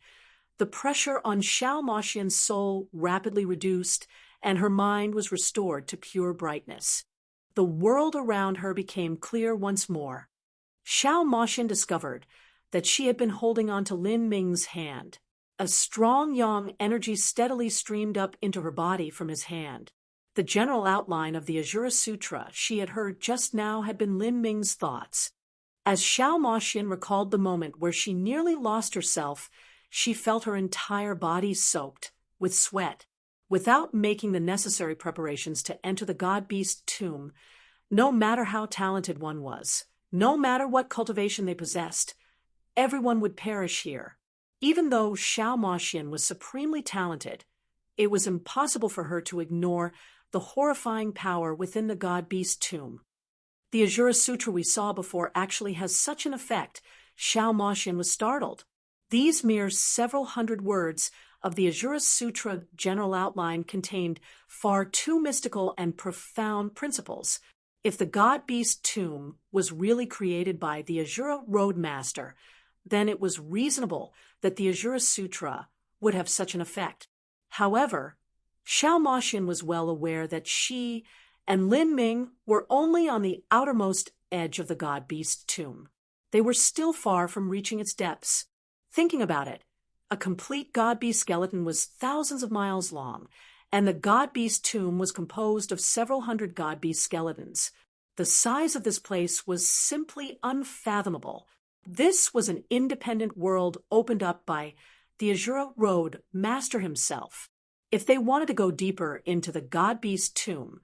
the pressure on Xiao Moxian's soul rapidly reduced, and her mind was restored to pure brightness. The world around her became clear once more. Xiao Moxian discovered that she had been holding on to Lin Ming's hand. A strong yang energy steadily streamed up into her body from his hand. The general outline of the Ajura Sutra she had heard just now had been Lin Ming's thoughts. As Xiao Moxian recalled the moment where she nearly lost herself, she felt her entire body soaked with sweat. Without making the necessary preparations to enter the god-beast tomb, no matter how talented one was, no matter what cultivation they possessed, everyone would perish here. Even though Xiao Moxian was supremely talented, it was impossible for her to ignore the horrifying power within the god-beast tomb. The Ajura Sutra we saw before actually has such an effect. Xiao Moxian was startled. These mere several hundred words of the Ajura Sutra general outline contained far too mystical and profound principles. If the god-beast tomb was really created by the Ajura Roadmaster, then it was reasonable that the Ajura Sutra would have such an effect. However, Xiao Moxian was well aware that she and Lin Ming were only on the outermost edge of the god-beast tomb. They were still far from reaching its depths. Thinking about it, a complete god-beast skeleton was thousands of miles long, and the god-beast tomb was composed of several hundred god-beast skeletons. The size of this place was simply unfathomable. This was an independent world opened up by the Ajura Road Master himself. If they wanted to go deeper into the god-beast tomb,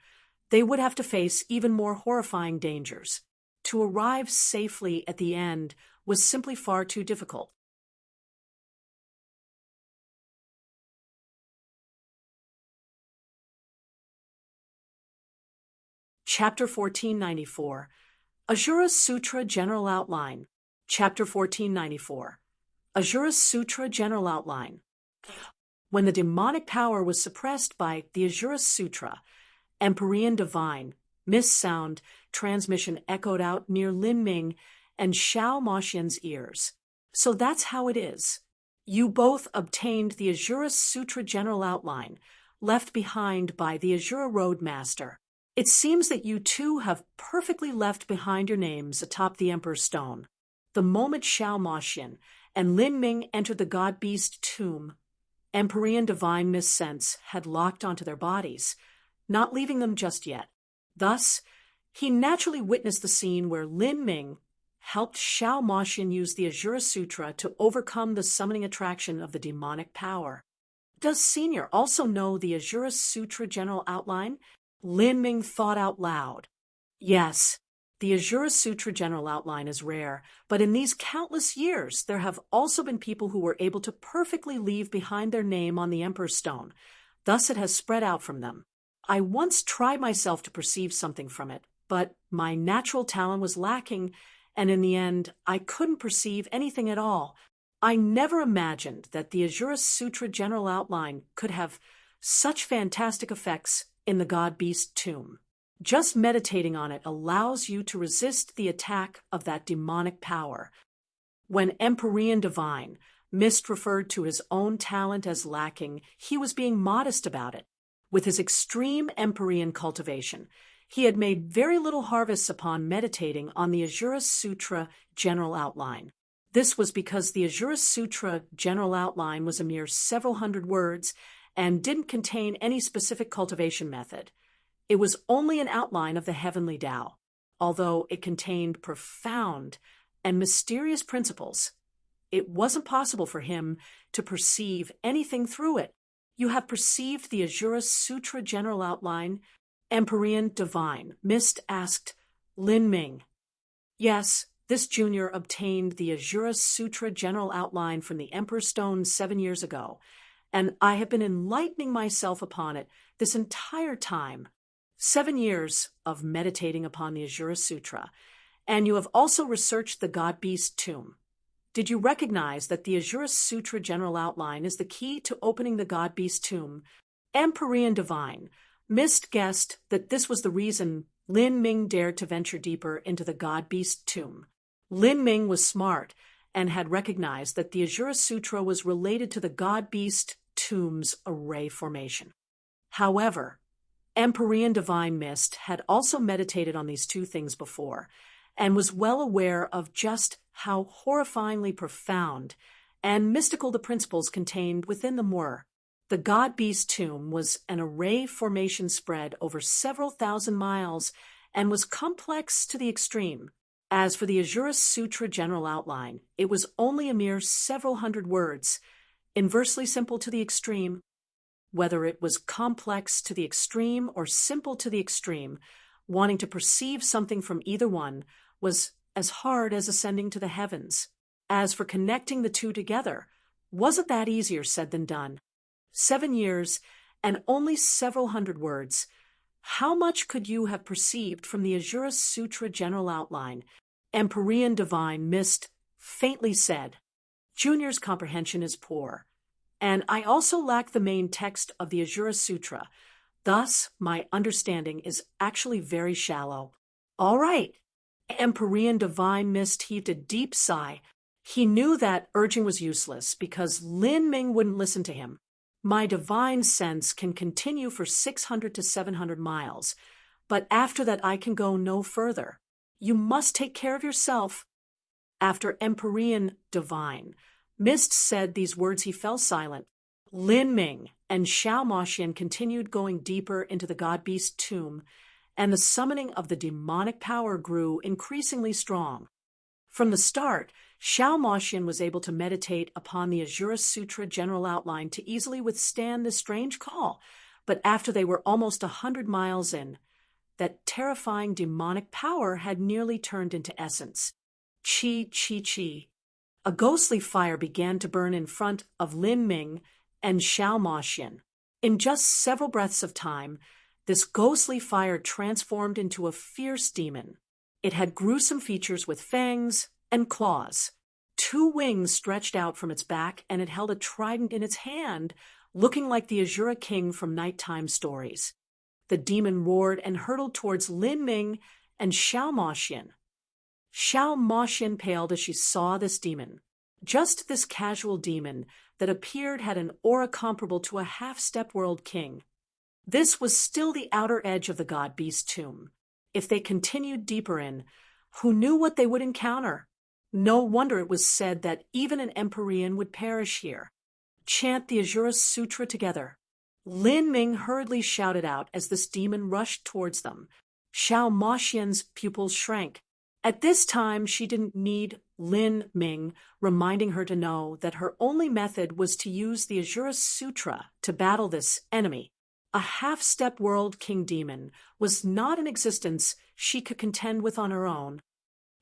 they would have to face even more horrifying dangers. To arrive safely at the end was simply far too difficult. Chapter 1494, Ajura Sutra General Outline. Chapter 1494, Ajura Sutra General Outline. When the demonic power was suppressed by the Ajura Sutra, Empyrean Divine, Mist Sound transmission echoed out near Lin Ming and Xiao Moxian's ears. So that's how it is. You both obtained the Ajura Sutra General Outline, left behind by the Ajura Roadmaster. It seems that you two have perfectly left behind your names atop the Emperor's Stone. The moment Xiao Moxian and Lin Ming entered the god-beast tomb, Empyrean Divine Mist Sense had locked onto their bodies, not leaving them just yet. Thus, he naturally witnessed the scene where Lin Ming helped Xiao Moxian use the Ajura Sutra to overcome the summoning attraction of the demonic power. Does Senior also know the Ajura Sutra General Outline? Lin Ming thought out loud. Yes, the Ajura Sutra General Outline is rare, but in these countless years there have also been people who were able to perfectly leave behind their name on the Emperor's Stone. Thus it has spread out from them. I once tried myself to perceive something from it, but my natural talent was lacking, and in the end I couldn't perceive anything at all. I never imagined that the Ajura Sutra General Outline could have such fantastic effects in the god-beast tomb. Just meditating on it allows you to resist the attack of that demonic power. When Empyrean Divine Mist referred to his own talent as lacking, he was being modest about it. With his extreme Empyrean cultivation, he had made very little harvests upon meditating on the Ajura Sutra General Outline. This was because the Ajura Sutra General Outline was a mere several hundred words and didn't contain any specific cultivation method. It was only an outline of the heavenly Tao. Although it contained profound and mysterious principles, it wasn't possible for him to perceive anything through it. You have perceived the Ajura Sutra general outline? Empyrean Divine. Mist asked Lin Ming. Yes, this junior obtained the Ajura Sutra general outline from the Emperor's Stone 7 years ago, and I have been enlightening myself upon it this entire time. 7 years of meditating upon the Ajura Sutra, and you have also researched the God-Beast tomb. Did you recognize that the Ajura Sutra general outline is the key to opening the God-Beast tomb? Empyrean Divine. Mist guessed that this was the reason Lin Ming dared to venture deeper into the God-Beast tomb. Lin Ming was smart and had recognized that the Ajura Sutra was related to the God-Beast tomb's array formation. However, Empyrean Divine Mist had also meditated on these two things before and was well aware of just how horrifyingly profound and mystical the principles contained within them were. The God-Beast tomb was an array formation spread over several thousand miles and was complex to the extreme. As for the Ajura Sutra general outline, it was only a mere several hundred words, inversely simple to the extreme. Whether it was complex to the extreme or simple to the extreme, wanting to perceive something from either one was as hard as ascending to the heavens. As for connecting the two together, wasn't that easier said than done? 7 years and only several hundred words. How much could you have perceived from the Ajura Sutra general outline? Empyrean Divine Mist faintly said. Junior's comprehension is poor, and I also lack the main text of the Ajura Sutra. Thus, my understanding is actually very shallow. All right. Empyrean Divine Mist heaved a deep sigh. He knew that urging was useless because Lin Ming wouldn't listen to him. My divine sense can continue for 600 to 700 miles, but after that I can go no further. You must take care of yourself. After Empyrean Divine Mist said these words, he fell silent. Lin Ming and Xiao Moxian continued going deeper into the God-Beast tomb, and the summoning of the demonic power grew increasingly strong. From the start, Xiao Moxian was able to meditate upon the Ajura Sutra general outline to easily withstand this strange call, but after they were almost 100 miles in, that terrifying demonic power had nearly turned into essence. Chi, chi, chi. A ghostly fire began to burn in front of Lin Ming and Xiao Moxian. In just several breaths of time, this ghostly fire transformed into a fierce demon. It had gruesome features with fangs and claws. 2 wings stretched out from its back, and it held a trident in its hand, looking like the Ajura King from nighttime stories. The demon roared and hurtled towards Lin Ming and Xiao Moxian. Xiao Moxian paled as she saw this demon. Just this casual demon that appeared had an aura comparable to a half-step world king. This was still the outer edge of the God-Beast tomb. If they continued deeper in, who knew what they would encounter? No wonder it was said that even an Empyrean would perish here. Chant the Ajura Sutra together. Lin Ming hurriedly shouted out as this demon rushed towards them. Xiao Moxian's pupils shrank. At this time, she didn't need Lin Ming reminding her to know that her only method was to use the Ajura Sutra to battle this enemy. A half-step world king demon was not an existence she could contend with on her own.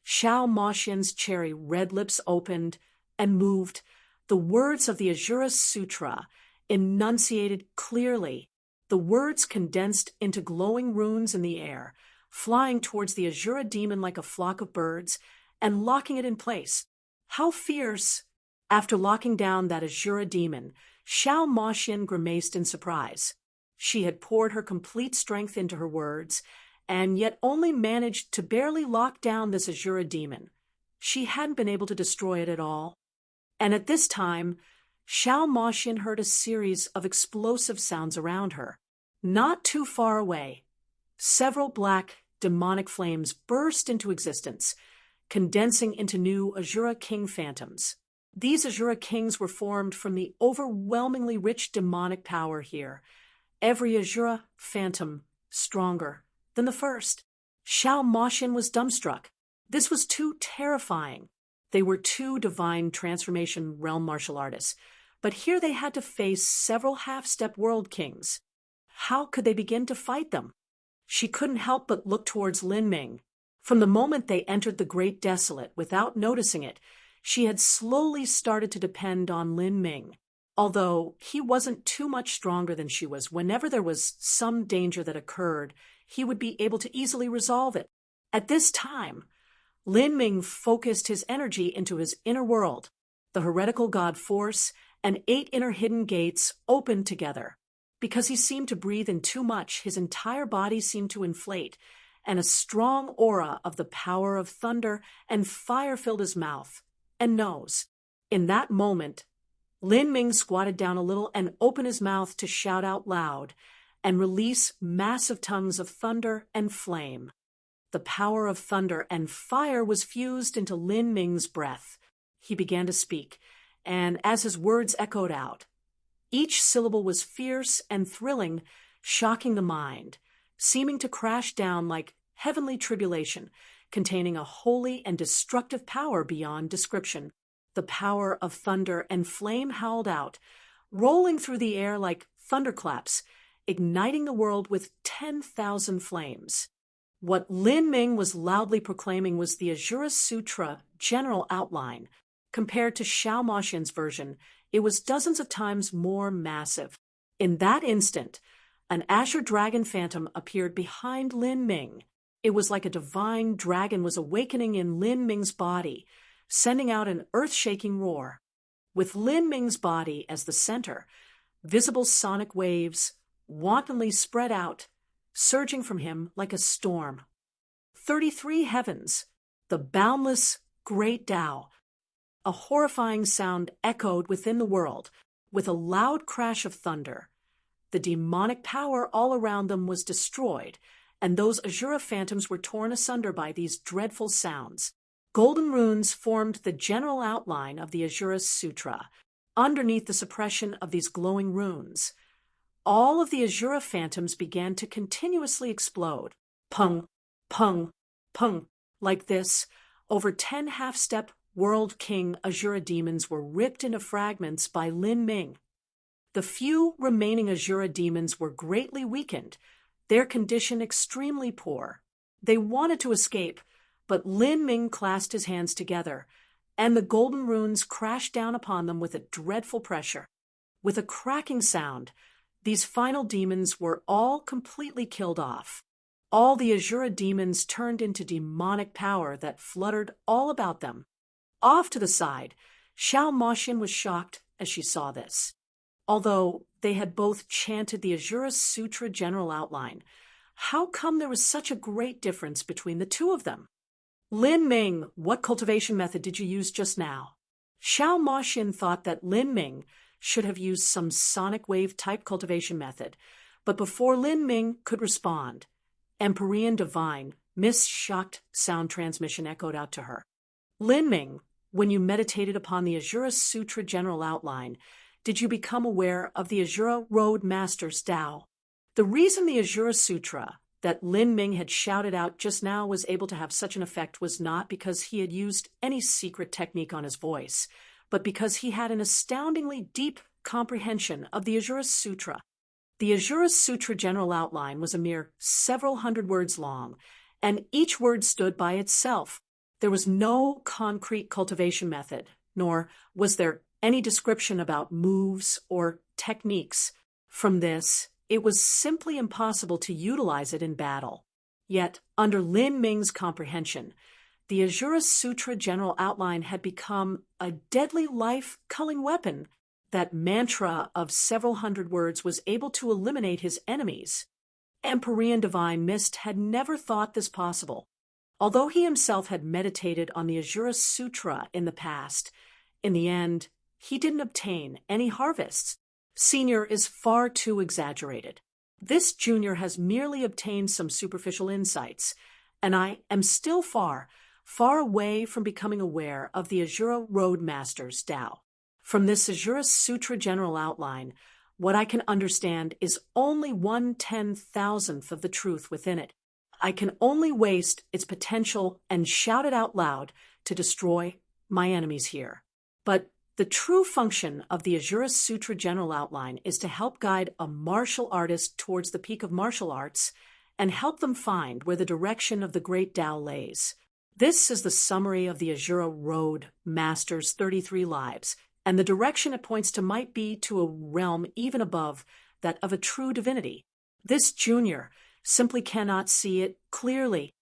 Xiao Moxian's cherry red lips opened and moved, the words of the Ajura Sutra enunciated clearly. The words condensed into glowing runes in the air, flying towards the Ajura demon like a flock of birds and locking it in place. How fierce! After locking down that Ajura demon, Xiao Moxian grimaced in surprise. She had poured her complete strength into her words, and yet only managed to barely lock down this Ajura demon. She hadn't been able to destroy it at all. And at this time, Xiao Moxian heard a series of explosive sounds around her. Not too far away, several black, demonic flames burst into existence, condensing into new Ajura King phantoms. These Ajura Kings were formed from the overwhelmingly rich demonic power here. Every Ajura phantom stronger than the first. Xiao Moxian was dumbstruck. This was too terrifying. They were 2 divine transformation realm martial artists, but here they had to face several half-step world kings. How could they begin to fight them? She couldn't help but look towards Lin Ming. From the moment they entered the Great Desolate, without noticing it, she had slowly started to depend on Lin Ming. Although he wasn't too much stronger than she was, whenever there was some danger that occurred, he would be able to easily resolve it. At this time, Lin Ming focused his energy into his inner world. The heretical god force and 8 inner hidden gates opened together. Because he seemed to breathe in too much, his entire body seemed to inflate, and a strong aura of the power of thunder and fire filled his mouth and nose. In that moment, Lin Ming squatted down a little and opened his mouth to shout out loud and release massive tongues of thunder and flame. The power of thunder and fire was fused into Lin Ming's breath. He began to speak, and as his words echoed out, each syllable was fierce and thrilling, shocking the mind, seeming to crash down like heavenly tribulation, containing a holy and destructive power beyond description. The power of thunder and flame howled out, rolling through the air like thunderclaps, igniting the world with 10,000 flames. What Lin Ming was loudly proclaiming was the Ajura Sutra general outline. Compared to Xiao Moxian's version, it was dozens of times more massive. In that instant, an azure dragon phantom appeared behind Lin Ming. It was like a divine dragon was awakening in Lin Ming's body, sending out an earth-shaking roar. With Lin Ming's body as the center, visible sonic waves wantonly spread out, surging from him like a storm. 33 heavens, the boundless great Tao. A horrifying sound echoed within the world, with a loud crash of thunder. The demonic power all around them was destroyed, and those Ajura phantoms were torn asunder by these dreadful sounds. Golden runes formed the general outline of the Ajura Sutra, underneath the suppression of these glowing runes. All of the Ajura phantoms began to continuously explode. Pung, pung, pung. Like this, over 10 half-step World King Ajura demons were ripped into fragments by Lin Ming. The few remaining Ajura demons were greatly weakened, their condition extremely poor. They wanted to escape, but Lin Ming clasped his hands together, and the golden runes crashed down upon them with a dreadful pressure. With a cracking sound, these final demons were all completely killed off. All the Ajura demons turned into demonic power that fluttered all about them. Off to the side, Xiao Moxian was shocked as she saw this. Although they had both chanted the Ajura Sutra general outline, how come there was such a great difference between the two of them? Lin Ming, what cultivation method did you use just now? Xiao Moxian thought that Lin Ming should have used some sonic wave type cultivation method, but before Lin Ming could respond, Empyrean Divine, shocked sound transmission echoed out to her. Lin Ming, when you meditated upon the Ajura Sutra general outline, did you become aware of the Ajura Road Master's Tao? The reason the Ajura Sutra that Lin Ming had shouted out just now was able to have such an effect was not because he had used any secret technique on his voice, but because he had an astoundingly deep comprehension of the Ajura Sutra. The Ajura Sutra general outline was a mere several hundred words long, and each word stood by itself. There was no concrete cultivation method, nor was there any description about moves or techniques. From this, it was simply impossible to utilize it in battle. Yet, under Lin Ming's comprehension, the Ajura Sutra general outline had become a deadly life-culling weapon. That mantra of several hundred words was able to eliminate his enemies. Empyrean Divine Mist had never thought this possible. Although he himself had meditated on the Ajura Sutra in the past, in the end, he didn't obtain any harvests. Senior is far too exaggerated. This junior has merely obtained some superficial insights, and I am still far away from becoming aware of the Ajura Road Master's Tao. From this Ajura Sutra general outline, what I can understand is only 1/10,000th of the truth within it. I can only waste its potential and shout it out loud to destroy my enemies here. But The true function of the Ajura Sutra general outline is to help guide a martial artist towards the peak of martial arts and help them find where the direction of the great Tao lays. This is the summary of the Ajura Road Master's 33 lives, and the direction it points to might be to a realm even above that of a true divinity. This junior simply cannot see it clearly.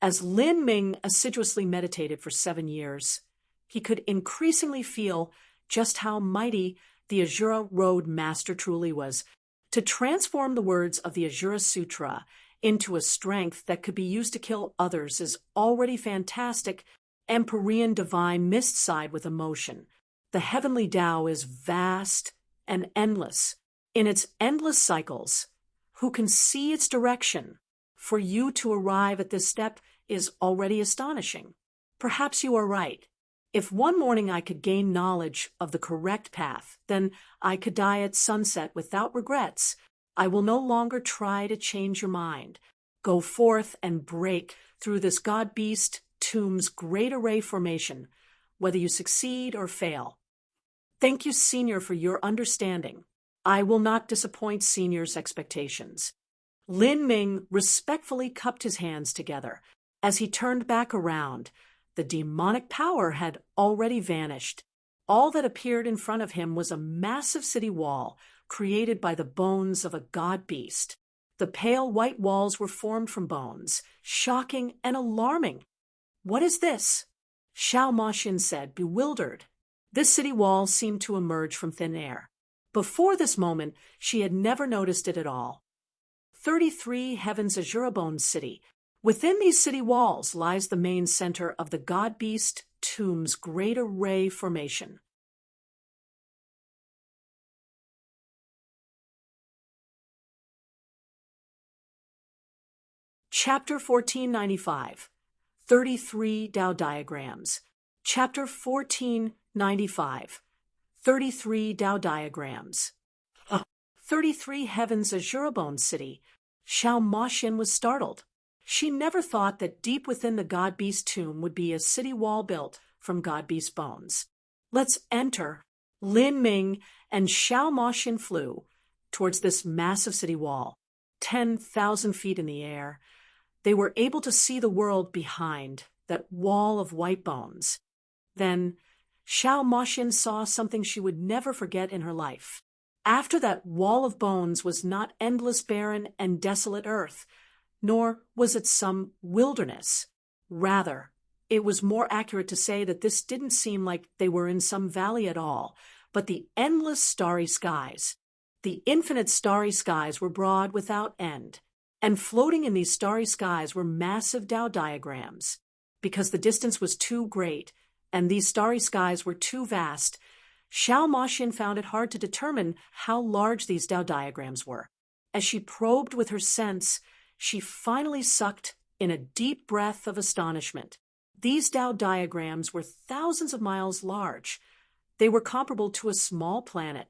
As Lin Ming assiduously meditated for 7 years, he could increasingly feel just how mighty the Ajura Road Master truly was. To transform the words of the Ajura Sutra into a strength that could be used to kill others is already fantastic. Empyrean divine mist sighed with emotion. The heavenly Tao is vast and endless. In its endless cycles, who can see its direction? For you to arrive at this step is already astonishing. Perhaps you are right. If one morning I could gain knowledge of the correct path, then I could die at sunset without regrets. I will no longer try to change your mind. Go forth and break through this God-beast tomb's great array formation, whether you succeed or fail. Thank you, Senior, for your understanding. I will not disappoint Senior's expectations. Lin Ming respectfully cupped his hands together. As he turned back around, the demonic power had already vanished. All that appeared in front of him was a massive city wall created by the bones of a god-beast. The pale white walls were formed from bones, shocking and alarming. What is this? Xiao Maxin said, bewildered. This city wall seemed to emerge from thin air. Before this moment, she had never noticed it at all. 33 Heaven's Ajura Bone City. Within these city walls lies the main center of the God-Beast Tomb's great array formation. Chapter 1495, 33 Tao Diagrams. Chapter 1495, 33 Tao Diagrams. 33 Heaven's Ajura Bone City. Xiao Maxin was startled. She never thought that deep within the God-Beast tomb would be a city wall built from God-Beast bones. Let's enter. Lin Ming and Xiao Maxin flew towards this massive city wall, 10,000 feet in the air. They were able to see the world behind that wall of white bones. Then Xiao Maxin saw something she would never forget in her life. After that wall of bones was not endless barren and desolate earth, nor was it some wilderness. Rather, it was more accurate to say that this didn't seem like they were in some valley at all, but the endless starry skies. The infinite starry skies were broad without end, and floating in these starry skies were massive Tao diagrams. Because the distance was too great, and these starry skies were too vast, Xiao Maxin found it hard to determine how large these Tao diagrams were. As she probed with her sense, she finally sucked in a deep breath of astonishment. These Tao diagrams were thousands of miles large. They were comparable to a small planet.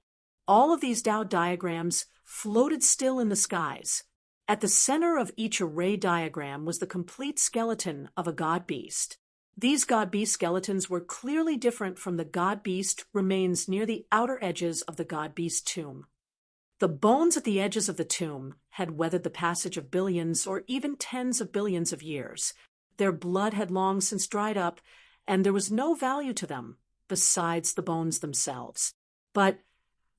All of these Tao diagrams floated still in the skies. At the center of each array diagram was the complete skeleton of a god-beast. These god-beast skeletons were clearly different from the god-beast remains near the outer edges of the god-beast tomb. The bones at the edges of the tomb had weathered the passage of billions or even tens of billions of years. Their blood had long since dried up, and there was no value to them besides the bones themselves. But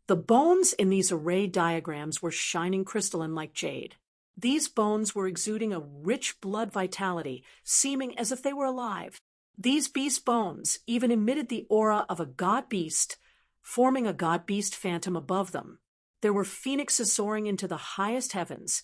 the bones in these array diagrams were shining crystalline like jade. These bones were exuding a rich blood vitality, seeming as if they were alive. These beast bones even emitted the aura of a god-beast, forming a god-beast phantom above them. There were phoenixes soaring into the highest heavens,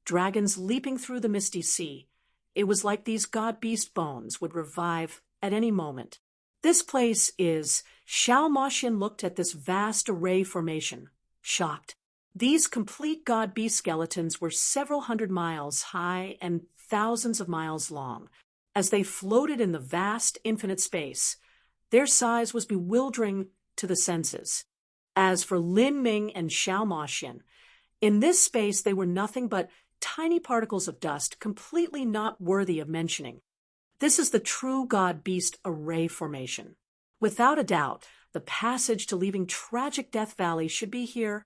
dragons leaping through the misty sea. It was like these god-beast bones would revive at any moment. This place is... Xiao Maxin looked at this vast array formation, shocked. These complete god-beast skeletons were several hundred miles high and thousands of miles long. As they floated in the vast, infinite space, their size was bewildering to the senses. As for Lin Ming and Xiao Maxin, in this space they were nothing but tiny particles of dust, completely not worthy of mentioning. This is the true god-beast array formation. Without a doubt, the passage to leaving tragic Death Valley should be here.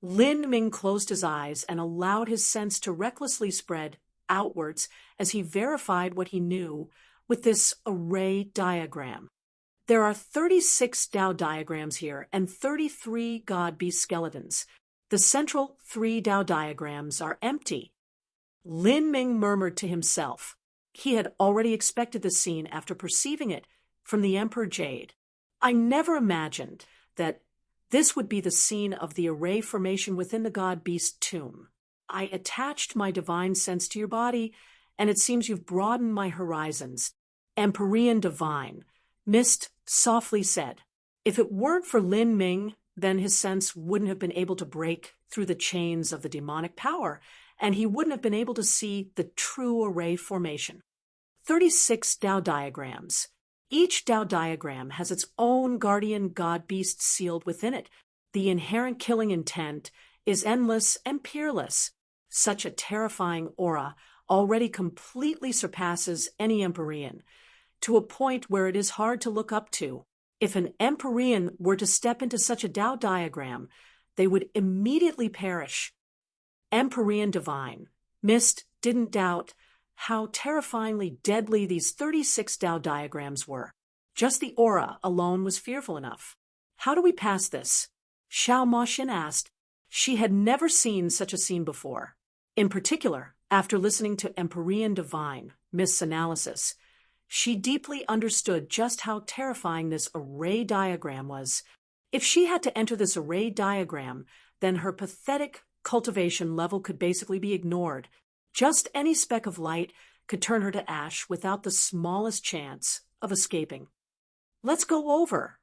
Lin Ming closed his eyes and allowed his sense to recklessly spread outwards as he verified what he knew with this array diagram. There are 36 Tao diagrams here and 33 God Beast skeletons. The central 3 Tao diagrams are empty. Lin Ming murmured to himself. He had already expected the scene after perceiving it from the Emperor Jade. I never imagined that this would be the scene of the array formation within the God Beast tomb. I attached my divine sense to your body, and it seems you've broadened my horizons. Empyrean Divine, Mist softly said. If it weren't for Lin Ming, then his sense wouldn't have been able to break through the chains of the demonic power, and he wouldn't have been able to see the true array formation. 36 Tao diagrams. Each Tao diagram has its own guardian god-beast sealed within it. The inherent killing intent is endless and peerless. Such a terrifying aura already completely surpasses any Empyrean, to a point where it is hard to look up to. If an Empyrean were to step into such a Tao diagram, they would immediately perish. Empyrean Divine, Mist didn't doubt how terrifyingly deadly these 36 Tao diagrams were. Just the aura alone was fearful enough. How do we pass this? Xiao Moxian asked. She had never seen such a scene before. In particular, after listening to Empyrean Divine, Mist's analysis, she deeply understood just how terrifying this array diagram was. If she had to enter this array diagram, then her pathetic cultivation level could basically be ignored. Just any speck of light could turn her to ash without the smallest chance of escaping. Let's go over,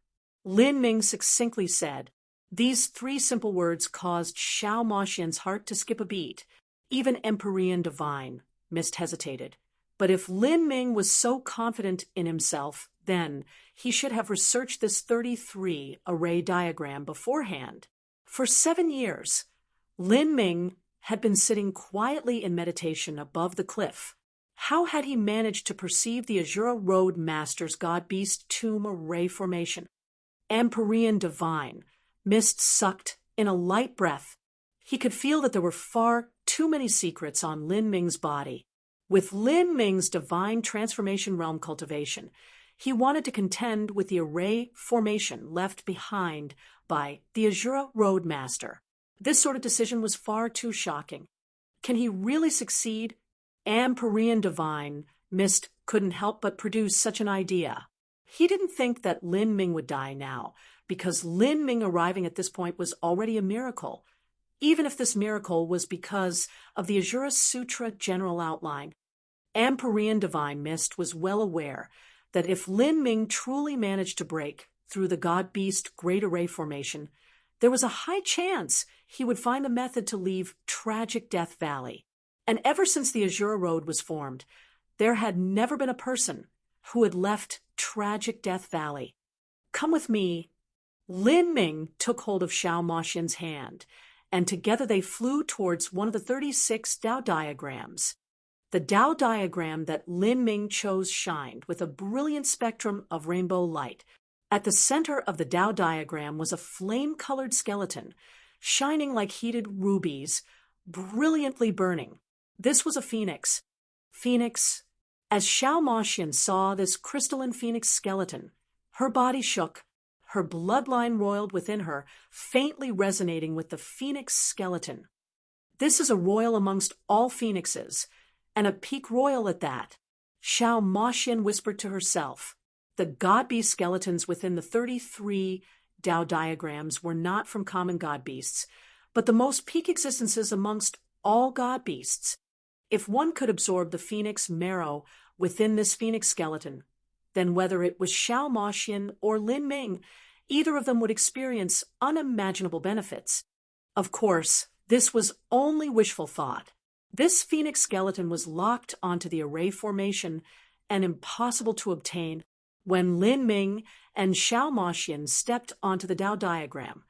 Lin Ming succinctly said. These 3 simple words caused Xiao Moxian's heart to skip a beat. Even Empyrean Divine, Mist hesitated. But if Lin Ming was so confident in himself, then he should have researched this 33 array diagram beforehand. For 7 years, Lin Ming had been sitting quietly in meditation above the cliff. How had he managed to perceive the Azura Road Master's God-Beast tomb array formation? Empyrean Divine, Mist sucked in a light breath. He could feel that there were far too many secrets on Lin Ming's body. With Lin Ming's divine transformation realm cultivation, he wanted to contend with the array formation left behind by the Azura Road Master. This sort of decision was far too shocking. Can he really succeed? Empyrean Divine, Mist couldn't help but produce such an idea. He didn't think that Lin Ming would die now, because Lin Ming arriving at this point was already a miracle, even if this miracle was because of the Azura Sutra general outline. Empyrean Divine, Mist was well aware that if Lin Ming truly managed to break through the God-Beast Great Array formation, there was a high chance he would find a method to leave tragic Death Valley. And ever since the Azura Road was formed, there had never been a person who had left tragic Death Valley. Come with me. Lin Ming took hold of Xiao Moxian's hand, and together they flew towards one of the 36 Tao diagrams. The Tao diagram that Lin Ming chose shined with a brilliant spectrum of rainbow light. At the center of the Tao diagram was a flame-colored skeleton, shining like heated rubies, brilliantly burning. This was a phoenix. Phoenix. As Xiao Moxian saw this crystalline phoenix skeleton, her body shook, her bloodline roiled within her, faintly resonating with the phoenix skeleton. This is a royal amongst all phoenixes, and a peak royal at that, Xiao Moxian whispered to herself. The god-beast skeletons within the 33 Tao diagrams were not from common god-beasts, but the most peak existences amongst all god-beasts. If one could absorb the phoenix marrow within this phoenix skeleton, then whether it was Xiao Moxian or Lin Ming, either of them would experience unimaginable benefits. Of course, this was only wishful thought. This phoenix skeleton was locked onto the array formation and impossible to obtain. When Lin Ming and Xiao Moxian stepped onto the Tao diagram,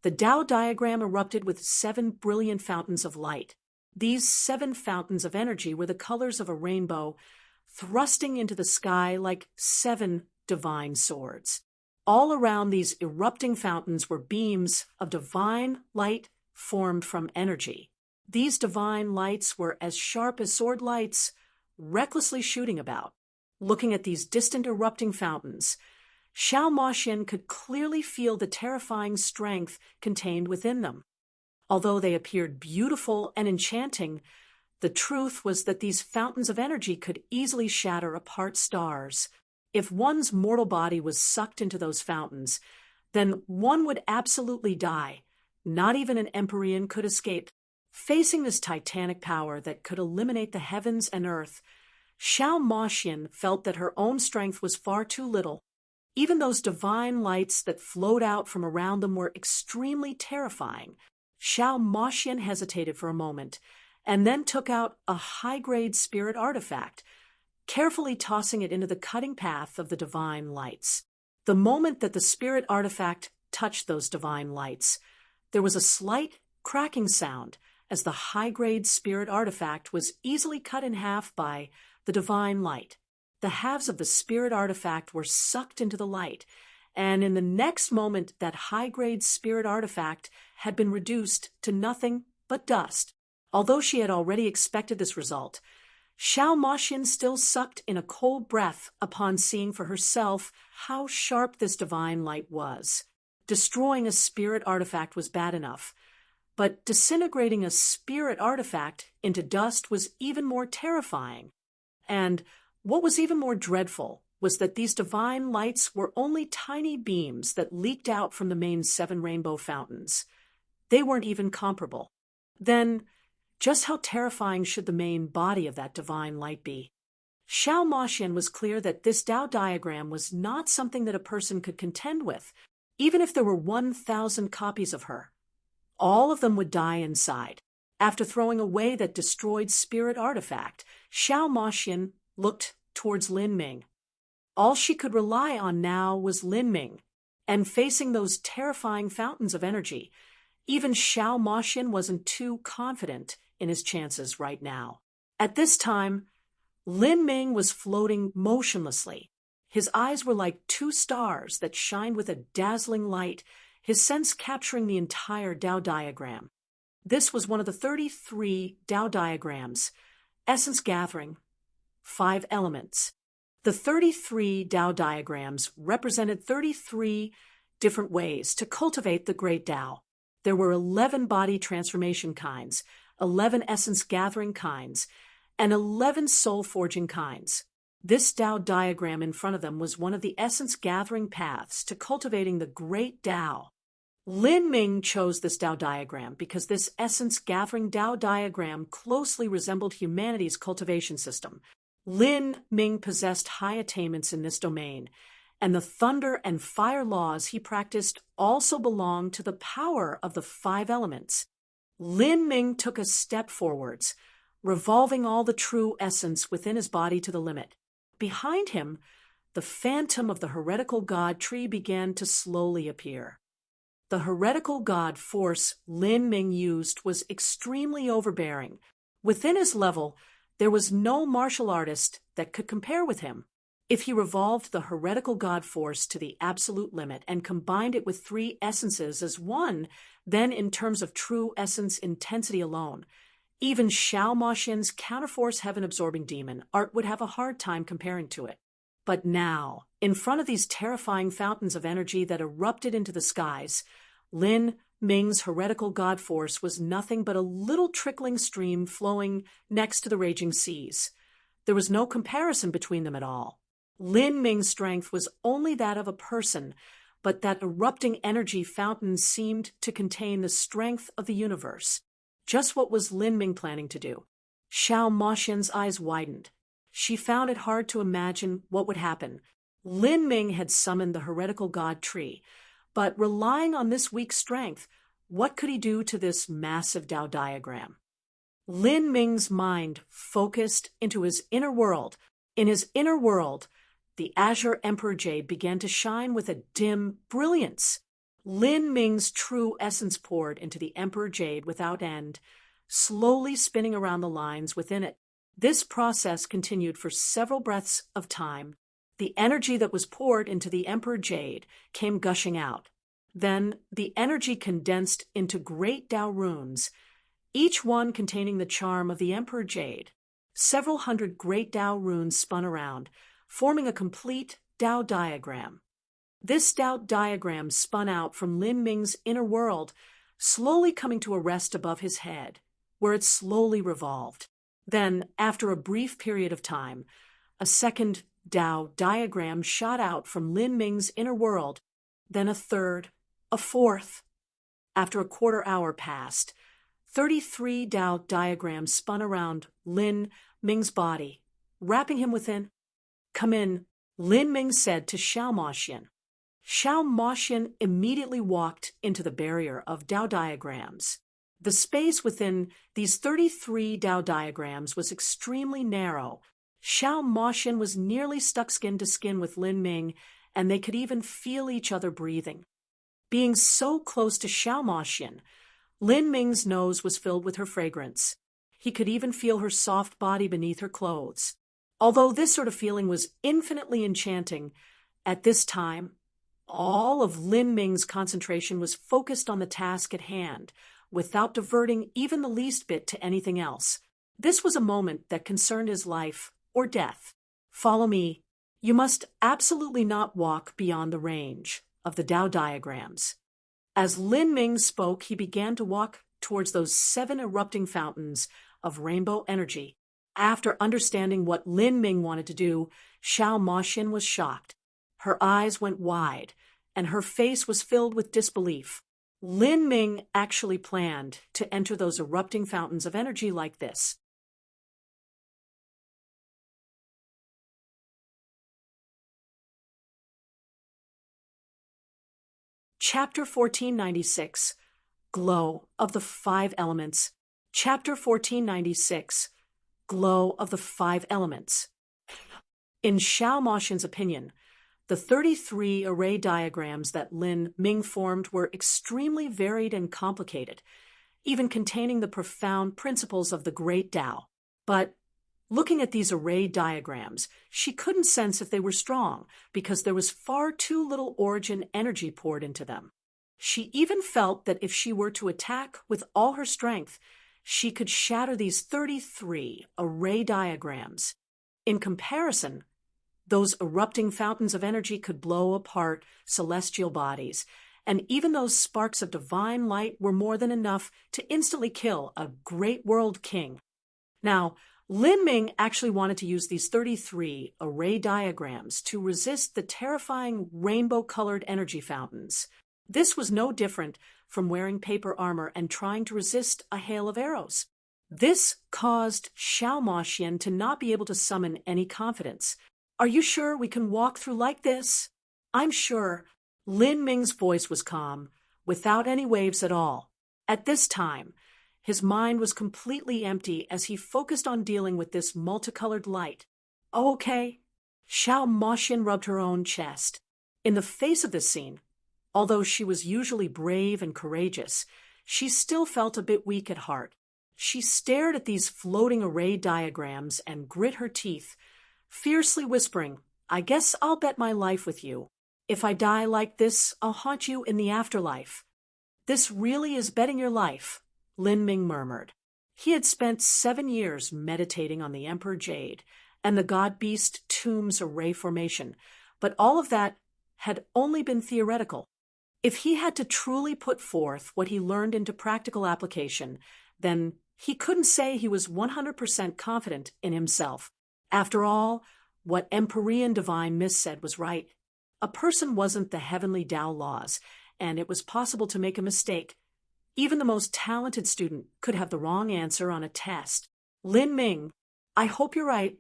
the Tao diagram erupted with 7 brilliant fountains of light. These 7 fountains of energy were the colors of a rainbow, thrusting into the sky like 7 divine swords. All around these erupting fountains were beams of divine light formed from energy. These divine lights were as sharp as sword lights, recklessly shooting about. Looking at these distant erupting fountains, Xiao Moxian could clearly feel the terrifying strength contained within them. Although they appeared beautiful and enchanting, the truth was that these fountains of energy could easily shatter apart stars. If one's mortal body was sucked into those fountains, then one would absolutely die. Not even an Empyrean could escape. Facing this titanic power that could eliminate the heavens and earth, Xiao Moxian felt that her own strength was far too little. Even those divine lights that flowed out from around them were extremely terrifying. Xiao Moxian hesitated for a moment, and then took out a high-grade spirit artifact, carefully tossing it into the cutting path of the divine lights. The moment that the spirit artifact touched those divine lights, there was a slight cracking sound as the high-grade spirit artifact was easily cut in half by the divine light. The halves of the spirit artifact were sucked into the light, and in the next moment that high-grade spirit artifact had been reduced to nothing but dust. Although she had already expected this result, Xiao Moxian still sucked in a cold breath upon seeing for herself how sharp this divine light was. Destroying a spirit artifact was bad enough, but disintegrating a spirit artifact into dust was even more terrifying. And what was even more dreadful was that these divine lights were only tiny beams that leaked out from the main 7 rainbow fountains. They weren't even comparable. Then, just how terrifying should the main body of that divine light be? Xiao Moxian was clear that this Tao diagram was not something that a person could contend with, even if there were 1,000 copies of her. All of them would die inside. After throwing away that destroyed spirit artifact, Xiao Moxian looked towards Lin Ming. All she could rely on now was Lin Ming, and facing those terrifying fountains of energy, even Xiao Moxian wasn't too confident in his chances right now. At this time, Lin Ming was floating motionlessly. His eyes were like 2 stars that shined with a dazzling light, his sense capturing the entire Tao diagram. This was one of the 33 Tao diagrams, essence gathering, 5 elements. The 33 Tao diagrams represented 33 different ways to cultivate the great Tao. There were 11 body transformation kinds, 11 essence gathering kinds, and 11 soul forging kinds. This Tao diagram in front of them was one of the essence gathering paths to cultivating the great Tao. Lin Ming chose this Tao diagram because this essence gathering Tao diagram closely resembled humanity's cultivation system. Lin Ming possessed high attainments in this domain, and the thunder and fire laws he practiced also belonged to the power of the 5 elements. Lin Ming took a step forwards, revolving all the true essence within his body to the limit. Behind him, the phantom of the heretical god tree began to slowly appear. The heretical god force Lin Ming used was extremely overbearing. Within his level, there was no martial artist that could compare with him. If he revolved the heretical god force to the absolute limit and combined it with 3 essences as one, then in terms of true essence intensity alone, even Xiao Moxian's counterforce heaven-absorbing demon, art would have a hard time comparing to it. But now, in front of these terrifying fountains of energy that erupted into the skies, Lin Ming's heretical god force was nothing but a little trickling stream flowing next to the raging seas. There was no comparison between them at all. Lin Ming's strength was only that of a person, but that erupting energy fountain seemed to contain the strength of the universe. Just what was Lin Ming planning to do? Xiao Moxian's eyes widened. She found it hard to imagine what would happen. Lin Ming had summoned the heretical god tree, but relying on this weak strength, what could he do to this massive Tao diagram? Lin Ming's mind focused into his inner world. In his inner world, the azure emperor jade began to shine with a dim brilliance. Lin Ming's true essence poured into the emperor jade without end, slowly spinning around the lines within it. This process continued for several breaths of time. The energy that was poured into the Emperor Jade came gushing out. Then the energy condensed into great Tao runes, each one containing the charm of the Emperor Jade. Several hundred great Tao runes spun around, forming a complete Tao diagram. This Tao diagram spun out from Lin Ming's inner world, slowly coming to a rest above his head, where it slowly revolved. Then, after a brief period of time, a second Tao diagram shot out from Lin Ming's inner world, then a third, a fourth. After a quarter hour passed, 33 Tao diagrams spun around Lin Ming's body, wrapping him within. "Come in," Lin Ming said to Xiao Moxian. Xiao Moxian immediately walked into the barrier of Tao diagrams. The space within these 33 Tao diagrams was extremely narrow. Xiao Moxian was nearly stuck skin to skin with Lin Ming, and they could even feel each other breathing. Being so close to Xiao Moxian, Lin Ming's nose was filled with her fragrance. He could even feel her soft body beneath her clothes. Although this sort of feeling was infinitely enchanting, at this time, all of Lin Ming's concentration was focused on the task at hand, without diverting even the least bit to anything else. This was a moment that concerned his life or death. "Follow me. You must absolutely not walk beyond the range of the Tao diagrams." As Lin Ming spoke, he began to walk towards those 7 erupting fountains of rainbow energy. After understanding what Lin Ming wanted to do, Xiao Moxian was shocked. Her eyes went wide, and her face was filled with disbelief. Lin Ming actually planned to enter those erupting fountains of energy like this. Chapter 1496, Glow of the 5 Elements. Chapter 1496, Glow of the 5 Elements. In Xiao Moxian's opinion, the 33 array diagrams that Lin Ming formed were extremely varied and complicated, even containing the profound principles of the Great Tao. But looking at these array diagrams, she couldn't sense if they were strong because there was far too little origin energy poured into them. She even felt that if she were to attack with all her strength, she could shatter these 33 array diagrams. In comparison, those erupting fountains of energy could blow apart celestial bodies, and even those sparks of divine light were more than enough to instantly kill a great world king. Now, Lin Ming actually wanted to use these 33 array diagrams to resist the terrifying rainbow-colored energy fountains. This was no different from wearing paper armor and trying to resist a hail of arrows. This caused Xiao Moxian to not be able to summon any confidence. "Are you sure we can walk through like this?" "I'm sure." Lin Ming's voice was calm, without any waves at all. At this time, his mind was completely empty as he focused on dealing with this multicolored light. "Okay." Xiao Moxian rubbed her own chest. In the face of this scene, although she was usually brave and courageous, she still felt a bit weak at heart. She stared at these floating array diagrams and grit her teeth, fiercely whispering, "I guess I'll bet my life with you. If I die like this, I'll haunt you in the afterlife." "This really is betting your life," Lin Ming murmured. He had spent 7 years meditating on the Emperor Jade and the God-Beast Tomb's array formation, but all of that had only been theoretical. If he had to truly put forth what he learned into practical application, then he couldn't say he was 100% confident in himself. After all, what Empyrean Divine Miss said was right. A person wasn't the heavenly Tao laws, and it was possible to make a mistake. Even the most talented student could have the wrong answer on a test. "Lin Ming, I hope you're right."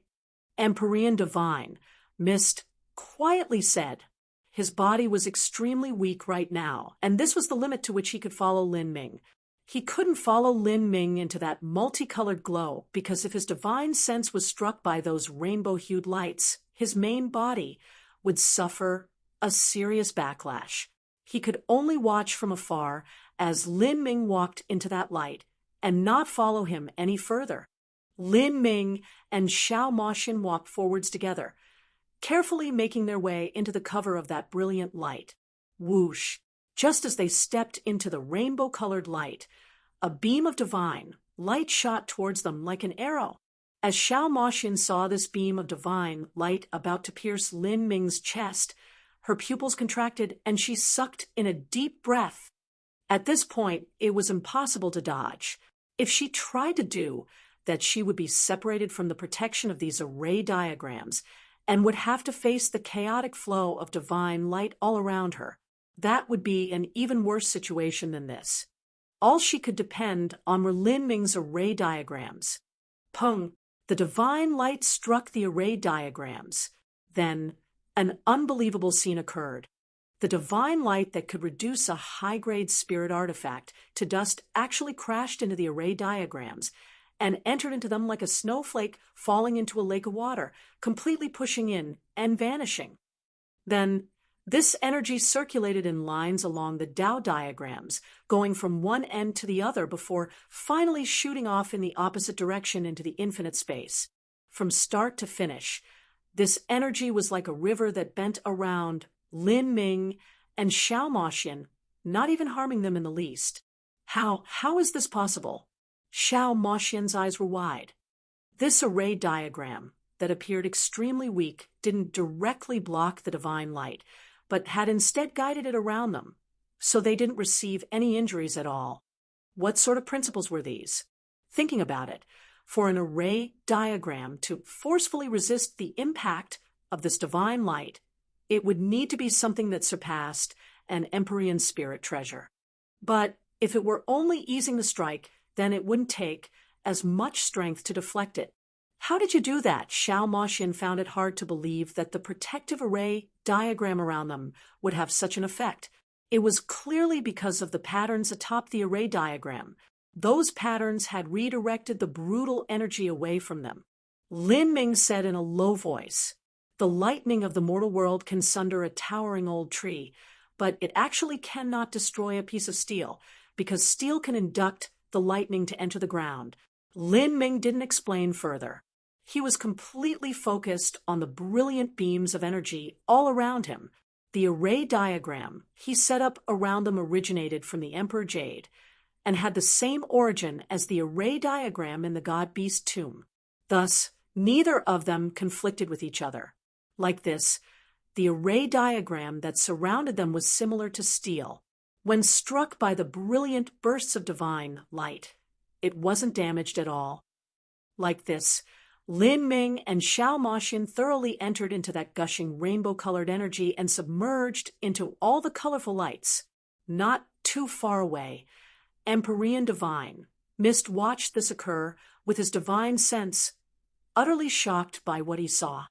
Empyrean Divine Mist quietly said. His body was extremely weak right now, and this was the limit to which he could follow Lin Ming. He couldn't follow Lin Ming into that multicolored glow because if his divine sense was struck by those rainbow-hued lights, his main body would suffer a serious backlash. He could only watch from afar as Lin Ming walked into that light and not follow him any further. Lin Ming and Xiao Moxian walked forwards together. carefully making their way into the cover of that brilliant light. Whoosh! Just as they stepped into the rainbow-colored light, a beam of divine light shot towards them like an arrow. As Xiao Moxian saw this beam of divine light about to pierce Lin Ming's chest, her pupils contracted and she sucked in a deep breath. At this point, it was impossible to dodge. If she tried to do that, she would be separated from the protection of these array diagrams and would have to face the chaotic flow of divine light all around her. That would be an even worse situation than this. All she could depend on were Lin Ming's array diagrams. Pung! The divine light struck the array diagrams. Then, an unbelievable scene occurred. The divine light that could reduce a high-grade spirit artifact to dust actually crashed into the array diagrams and entered into them like a snowflake falling into a lake of water, completely pushing in and vanishing. Then, this energy circulated in lines along the Tao diagrams, going from one end to the other before finally shooting off in the opposite direction into the infinite space. From start to finish, this energy was like a river that bent around Lin Ming and Xiao Moxian, not even harming them in the least. How is this possible? Xiao Moxian's eyes were wide. This array diagram, that appeared extremely weak, didn't directly block the divine light, but had instead guided it around them, so they didn't receive any injuries at all. What sort of principles were these? Thinking about it, for an array diagram to forcefully resist the impact of this divine light, it would need to be something that surpassed an Empyrean spirit treasure. But if it were only easing the strike, then it wouldn't take as much strength to deflect it. How did you do that? Xiao Moxian found it hard to believe that the protective array diagram around them would have such an effect. It was clearly because of the patterns atop the array diagram. Those patterns had redirected the brutal energy away from them. Lin Ming said in a low voice, "The lightning of the mortal world can sunder a towering old tree, but it actually cannot destroy a piece of steel, because steel can induct the lightning to enter the ground." Lin Ming didn't explain further. He was completely focused on the brilliant beams of energy all around him. The array diagram he set up around them originated from the Emperor Jade and had the same origin as the array diagram in the God-Beast tomb. Thus, neither of them conflicted with each other. Like this, the array diagram that surrounded them was similar to steel. When struck by the brilliant bursts of divine light, it wasn't damaged at all. Like this, Lin Ming and Xiao Moxian thoroughly entered into that gushing rainbow-colored energy and submerged into all the colorful lights. Not too far away, Empyrean Divine Mist watched this occur with his divine sense, utterly shocked by what he saw.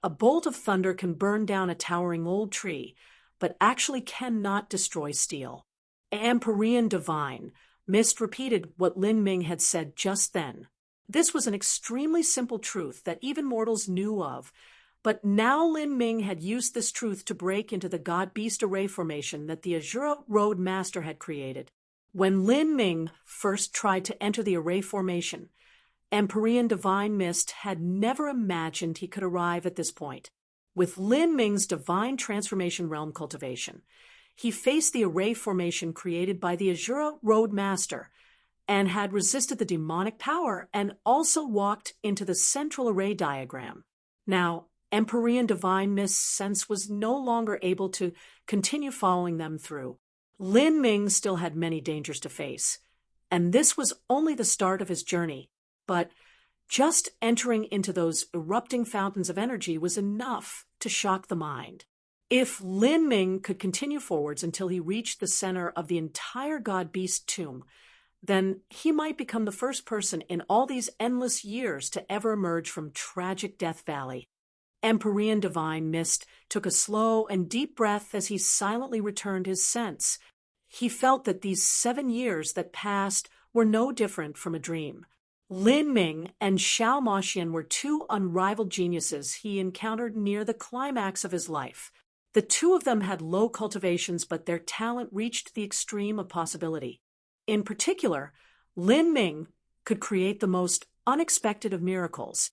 A bolt of thunder can burn down a towering old tree, but actually cannot destroy steel. Empyrean Divine Mist repeated what Lin Ming had said just then. This was an extremely simple truth that even mortals knew of, but now Lin Ming had used this truth to break into the God-Beast array formation that the Azura Road Master had created. When Lin Ming first tried to enter the array formation, Empyrean Divine Mist had never imagined he could arrive at this point. With Lin Ming's divine transformation realm cultivation, he faced the array formation created by the Azura Road Master and had resisted the demonic power and also walked into the central array diagram. Now, Empyrean Divine Mist's sense was no longer able to continue following them through. Lin Ming still had many dangers to face, and this was only the start of his journey. But just entering into those erupting fountains of energy was enough to shock the mind. If Lin Ming could continue forwards until he reached the center of the entire God-Beast tomb, then he might become the first person in all these endless years to ever emerge from tragic Death Valley. Empyrean Divine Mist took a slow and deep breath as he silently returned his sense. He felt that these 7 years that passed were no different from a dream. Lin Ming and Xiao Moxian were two unrivaled geniuses he encountered near the climax of his life. The two of them had low cultivations, but their talent reached the extreme of possibility. In particular, Lin Ming could create the most unexpected of miracles.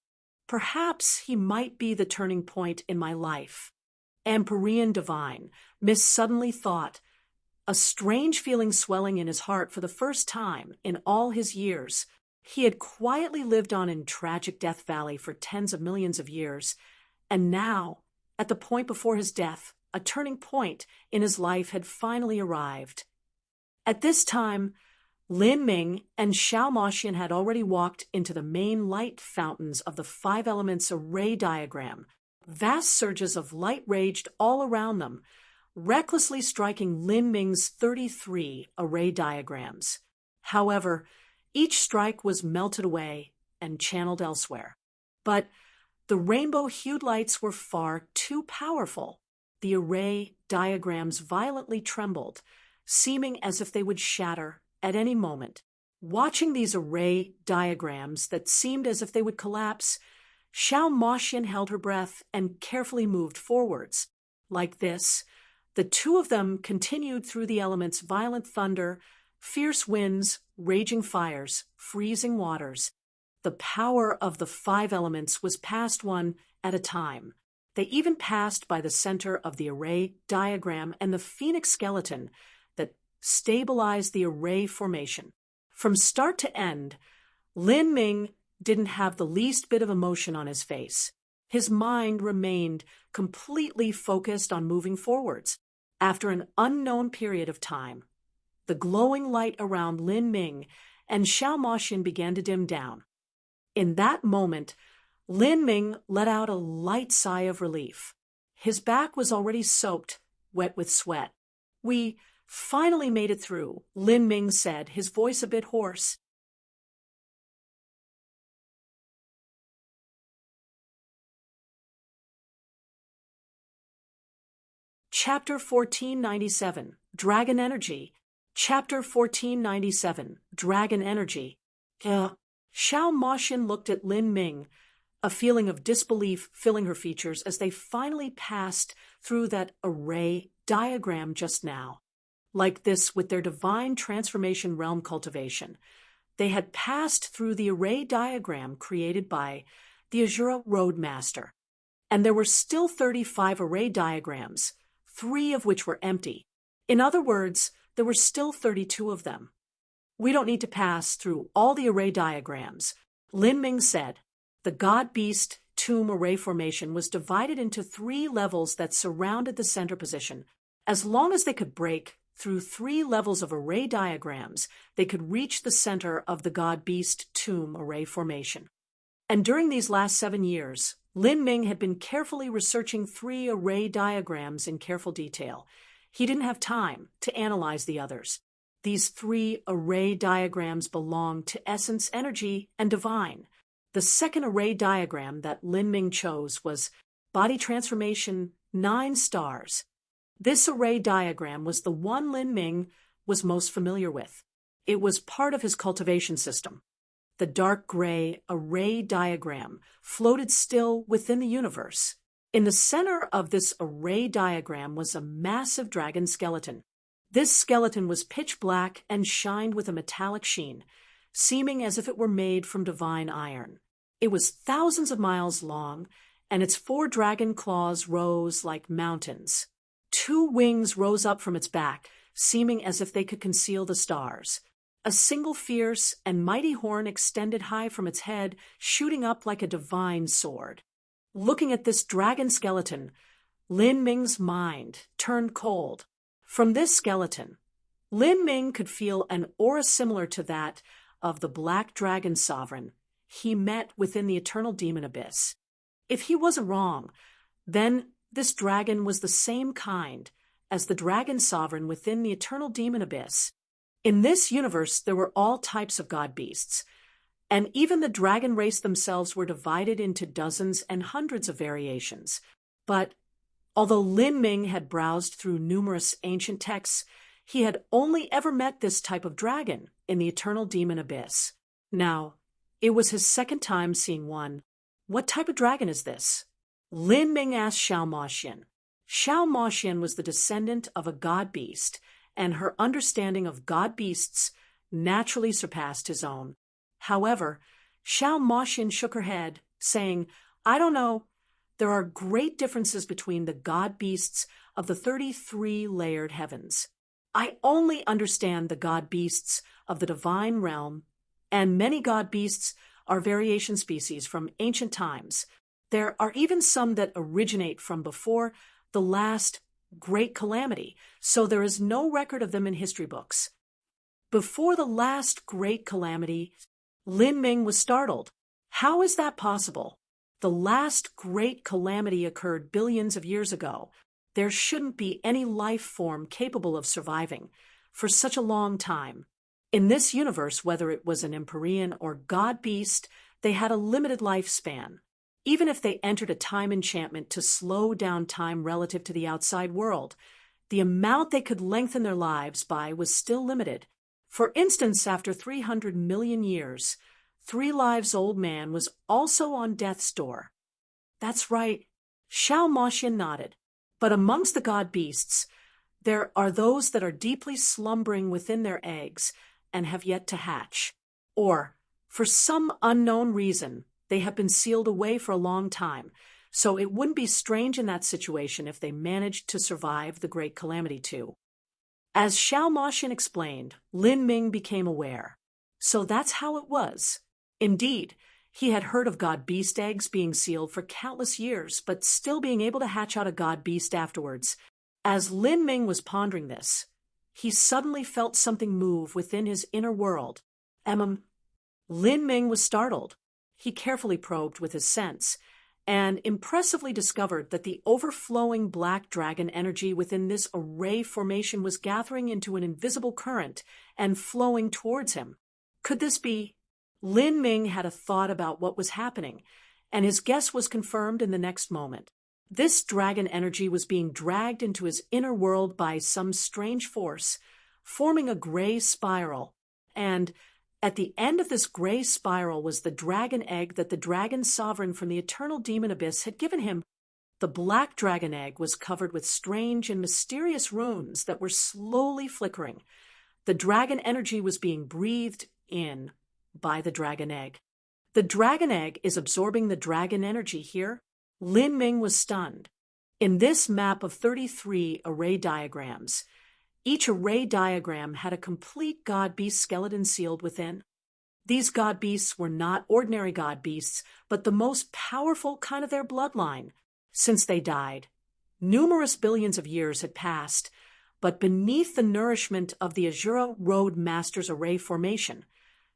Perhaps he might be the turning point in my life. Empyrean divine, Miss suddenly thought, a strange feeling swelling in his heart for the first time in all his years. He had quietly lived on in tragic Death Valley for tens of millions of years, and now, at the point before his death, a turning point in his life had finally arrived. At this time, Lin Ming and Xiao Moxian had already walked into the main light fountains of the five elements array diagram. Vast surges of light raged all around them, recklessly striking Lin Ming's 33 array diagrams. However, each strike was melted away and channeled elsewhere. But the rainbow-hued lights were far too powerful. The array diagrams violently trembled, seeming as if they would shatter at any moment. Watching these array diagrams that seemed as if they would collapse, Xiao Moxian held her breath and carefully moved forwards. Like this, the two of them continued through the elements violent thunder, fierce winds, raging fires, freezing waters. The power of the five elements was passed one at a time. They even passed by the center of the array diagram and the phoenix skeleton that stabilized the array formation. From start to end, Lin Ming didn't have the least bit of emotion on his face. His mind remained completely focused on moving forwards. After an unknown period of time, the glowing light around Lin Ming and Xiao Moxian began to dim down. In that moment, Lin Ming let out a light sigh of relief. His back was already soaked, wet with sweat. "We finally made it through," Lin Ming said, his voice a bit hoarse. Chapter 1497, Dragon Energy. Chapter 1497, Dragon Energy. Xiao Moxian looked at Lin Ming, a feeling of disbelief filling her features as they finally passed through that array diagram just now. Like this with their divine transformation realm cultivation, they had passed through the array diagram created by the Azura Roadmaster. And there were still 35 array diagrams, 3 of which were empty. In other words, there were still 32 of them. "We don't need to pass through all the array diagrams," Lin Ming said. The God-Beast tomb array formation was divided into 3 levels that surrounded the center position. As long as they could break through 3 levels of array diagrams, they could reach the center of the God-Beast tomb array formation. And during these last 7 years, Lin Ming had been carefully researching 3 array diagrams in careful detail. He didn't have time to analyze the others. These 3 array diagrams belonged to Essence, Energy, and Divine. The second array diagram that Lin Ming chose was Body Transformation 9 Stars. This array diagram was the one Lin Ming was most familiar with. It was part of his cultivation system. The dark gray array diagram floated still within the universe. In the center of this array diagram was a massive dragon skeleton. This skeleton was pitch black and shined with a metallic sheen, seeming as if it were made from divine iron. It was thousands of miles long, and its 4 dragon claws rose like mountains. 2 wings rose up from its back, seeming as if they could conceal the stars. A single fierce and mighty horn extended high from its head, shooting up like a divine sword. Looking at this dragon skeleton, Lin Ming's mind turned cold. From this skeleton, Lin Ming could feel an aura similar to that of the Black Dragon Sovereign he met within the Eternal Demon Abyss. If he wasn't wrong, then this dragon was the same kind as the Dragon Sovereign within the Eternal Demon Abyss. In this universe, there were all types of god beasts, and even the dragon race themselves were divided into dozens and hundreds of variations. But although Lin Ming had browsed through numerous ancient texts, he had only ever met this type of dragon in the Eternal Demon Abyss. Now, it was his second time seeing one. "What type of dragon is this?" Lin Ming asked Xiao Moxian. Xiao Moxian was the descendant of a god beast, and her understanding of god beasts naturally surpassed his own. However, Xiao Moxian shook her head saying, "I don't know. There are great differences between the god beasts of the 33 layered heavens. I only understand the god beasts of the divine realm, and many god beasts are variation species from ancient times. There are even some that originate from before the last great calamity, so there is no record of them in history books." Before the last great calamity, Lin Ming was startled. How is that possible? The last great calamity occurred billions of years ago. There shouldn't be any life form capable of surviving for such a long time. In this universe, whether it was an Empyrean or god beast, they had a limited lifespan. Even if they entered a time enchantment to slow down time relative to the outside world, the amount they could lengthen their lives by was still limited. For instance, after 300 million years, 3 lives old man was also on death's door. That's right, Xiao Moxian nodded. But amongst the god beasts, there are those that are deeply slumbering within their eggs and have yet to hatch. Or, for some unknown reason, they have been sealed away for a long time, so it wouldn't be strange in that situation if they managed to survive the Great Calamity too. As Xiao Moxian explained, Lin Ming became aware. So that's how it was. Indeed, he had heard of god-beast eggs being sealed for countless years, but still being able to hatch out a god-beast afterwards. As Lin Ming was pondering this, he suddenly felt something move within his inner world. Lin Ming was startled. He carefully probed with his sense, and impressively discovered that the overflowing black dragon energy within this array formation was gathering into an invisible current and flowing towards him. Could this be? Lin Ming had a thought about what was happening, and his guess was confirmed in the next moment. This dragon energy was being dragged into his inner world by some strange force, forming a gray spiral, and at the end of this gray spiral was the dragon egg that the dragon sovereign from the eternal demon abyss had given him. The black dragon egg was covered with strange and mysterious runes that were slowly flickering. The dragon energy was being breathed in by the dragon egg. The dragon egg is absorbing the dragon energy here. Lin Ming was stunned. In this map of 33 array diagrams, each array diagram had a complete god-beast skeleton sealed within. These god-beasts were not ordinary god-beasts, but the most powerful kind of their bloodline. Since they died, numerous billions of years had passed, but beneath the nourishment of the Azura Road Masters array formation,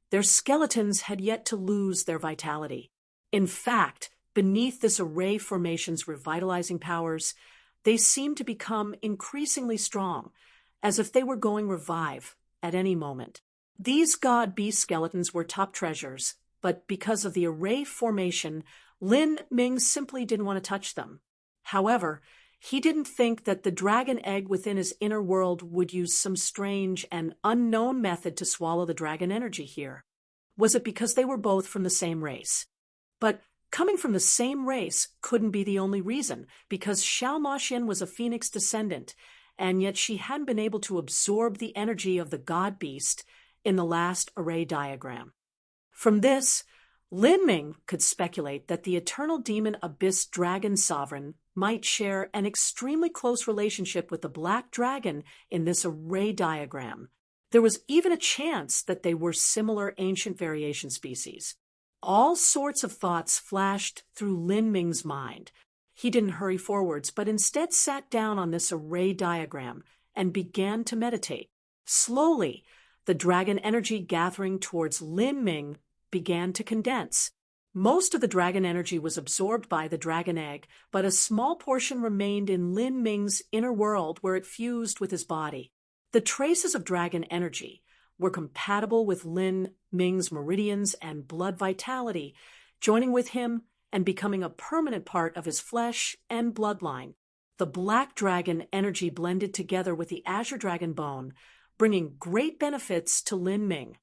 their skeletons had yet to lose their vitality. In fact, beneath this array formation's revitalizing powers, they seemed to become increasingly strong, as if they were going revive at any moment. These god-beast skeletons were top treasures, but because of the array formation, Lin Ming simply didn't want to touch them. However, he didn't think that the dragon egg within his inner world would use some strange and unknown method to swallow the dragon energy here. Was it because they were both from the same race? But coming from the same race couldn't be the only reason, because Xiao Moxian was a phoenix descendant, and yet she hadn't been able to absorb the energy of the god beast in the last array diagram. From this, Lin Ming could speculate that the eternal demon abyss dragon sovereign might share an extremely close relationship with the black dragon in this array diagram. There was even a chance that they were similar ancient variation species. All sorts of thoughts flashed through Lin Ming's mind. He didn't hurry forwards, but instead sat down on this array diagram and began to meditate. Slowly, the dragon energy gathering towards Lin Ming began to condense. Most of the dragon energy was absorbed by the dragon egg, but a small portion remained in Lin Ming's inner world where it fused with his body. The traces of dragon energy were compatible with Lin Ming's meridians and blood vitality, joining with him and becoming a permanent part of his flesh and bloodline. The black dragon energy blended together with the azure dragon bone, bringing great benefits to Lin Ming.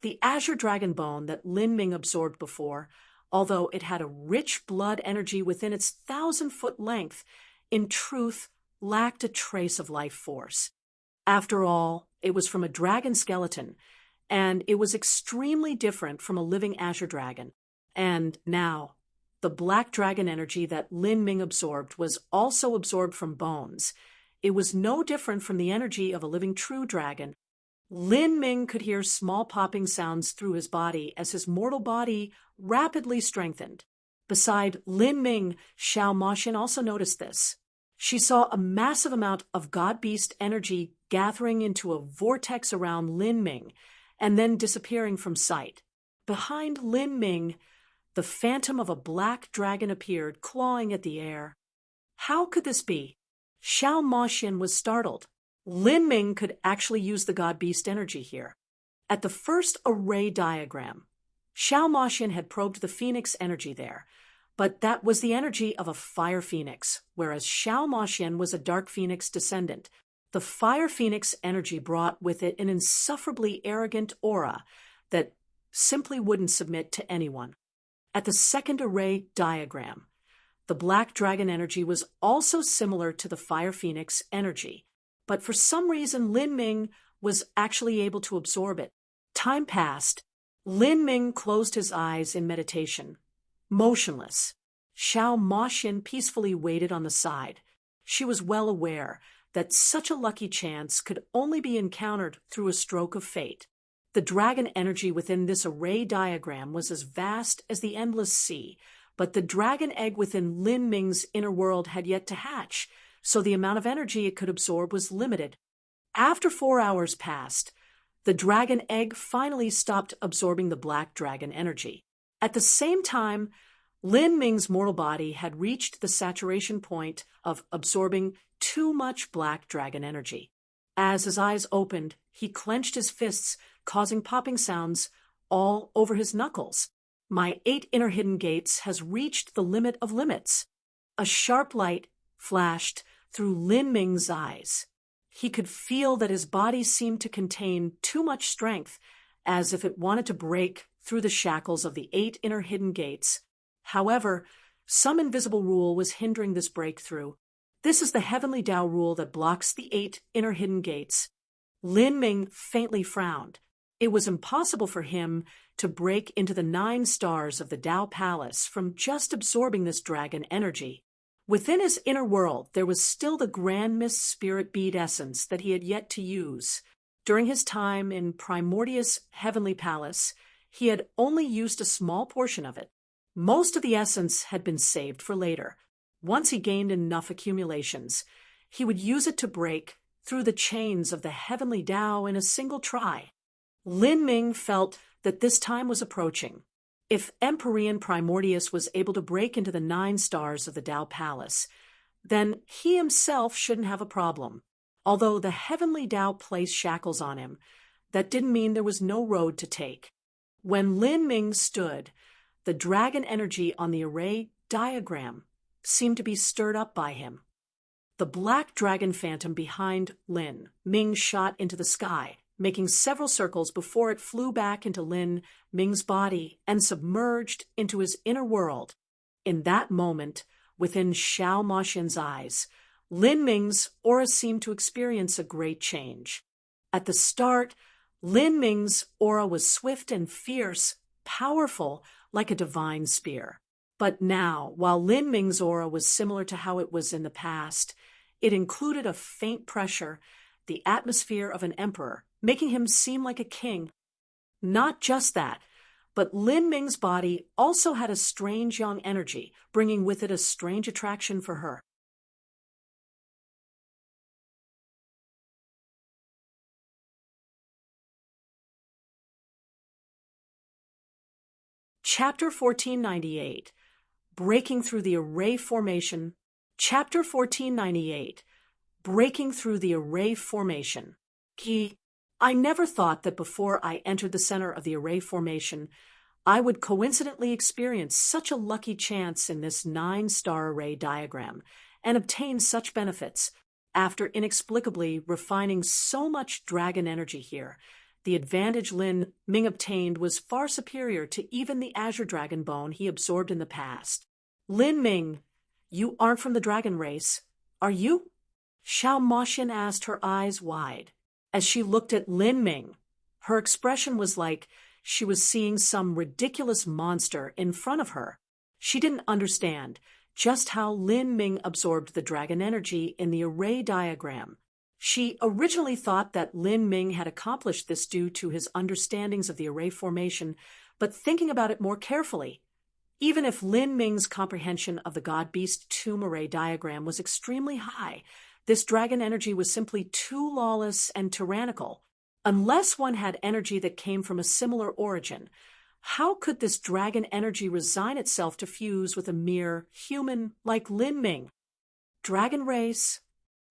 The azure dragon bone that Lin Ming absorbed before, although it had a rich blood energy within its 1,000-foot length, in truth lacked a trace of life force. After all, it was from a dragon skeleton, and it was extremely different from a living azure dragon. And now, The black dragon energy that Lin Ming absorbed was also absorbed from bones. It was no different from the energy of a living true dragon. Lin Ming could hear small popping sounds through his body as his mortal body rapidly strengthened. Beside Lin Ming, Xiao Moxian also noticed this. She saw a massive amount of god-beast energy gathering into a vortex around Lin Ming and then disappearing from sight. Behind Lin Ming, the phantom of a black dragon appeared, clawing at the air. How could this be? Xiao Moxian was startled. Lin Ming could actually use the god-beast energy here. At the first array diagram, Xiao Moxian had probed the phoenix energy there, but that was the energy of a fire phoenix, whereas Xiao Moxian was a dark phoenix descendant. The fire phoenix energy brought with it an insufferably arrogant aura that simply wouldn't submit to anyone. At the second array diagram, the black dragon energy was also similar to the fire phoenix energy, but for some reason Lin Ming was actually able to absorb it. Time passed. Lin Ming closed his eyes in meditation. Motionless, Xiao Moxian peacefully waited on the side. She was well aware that such a lucky chance could only be encountered through a stroke of fate. The dragon energy within this array diagram was as vast as the endless sea, but the dragon egg within Lin Ming's inner world had yet to hatch, so the amount of energy it could absorb was limited. After 4 hours passed, the dragon egg finally stopped absorbing the black dragon energy. At the same time, Lin Ming's mortal body had reached the saturation point of absorbing too much black dragon energy. As his eyes opened, he clenched his fists, causing popping sounds all over his knuckles. My 8 inner hidden gates has reached the limit of limits. A sharp light flashed through Lin Ming's eyes. He could feel that his body seemed to contain too much strength, as if it wanted to break through the shackles of the 8 inner hidden gates. However, some invisible rule was hindering this breakthrough. This is the heavenly Tao rule that blocks the 8 inner hidden gates. Lin Ming faintly frowned. It was impossible for him to break into the 9 stars of the Tao Palace from just absorbing this dragon energy. Within his inner world, there was still the Grand Mist Spirit Bead essence that he had yet to use. During his time in Primordius Heavenly Palace, he had only used a small portion of it. Most of the essence had been saved for later. Once he gained enough accumulations, he would use it to break through the chains of the Heavenly Tao in a single try. Lin Ming felt that this time was approaching. If Empyrean Primordius was able to break into the 9 stars of the Tao Palace, then he himself shouldn't have a problem. Although the Heavenly Tao placed shackles on him, that didn't mean there was no road to take. When Lin Ming stood, the dragon energy on the array diagram seemed to be stirred up by him. The black dragon phantom behind Lin Ming shot into the sky, making several circles before it flew back into Lin Ming's body and submerged into his inner world. In that moment, within Xiao Moxian's eyes, Lin Ming's aura seemed to experience a great change. At the start, Lin Ming's aura was swift and fierce, powerful like a divine spear. But now, while Lin Ming's aura was similar to how it was in the past, it included a faint pressure, the atmosphere of an emperor, making him seem like a king. Not just that, but Lin Ming's body also had a strange young energy, bringing with it a strange attraction for her. Chapter 1498, Breaking Through the Array Formation. Chapter 1498, Breaking Through the Array Formation. Key. I never thought that before I entered the center of the array formation, I would coincidentally experience such a lucky chance in this 9-star array diagram and obtain such benefits. After inexplicably refining so much dragon energy here, the advantage Lin Ming obtained was far superior to even the azure dragon bone he absorbed in the past. Lin Ming, you aren't from the dragon race, are you? Xiao Moxian asked, her eyes wide. As she looked at Lin Ming, her expression was like she was seeing some ridiculous monster in front of her. She didn't understand just how Lin Ming absorbed the dragon energy in the array diagram. She originally thought that Lin Ming had accomplished this due to his understandings of the array formation, but thinking about it more carefully, even if Lin Ming's comprehension of the God-Beast tomb array diagram was extremely high, this dragon energy was simply too lawless and tyrannical. Unless one had energy that came from a similar origin, how could this dragon energy resign itself to fuse with a mere human like Lin Ming? Dragon race?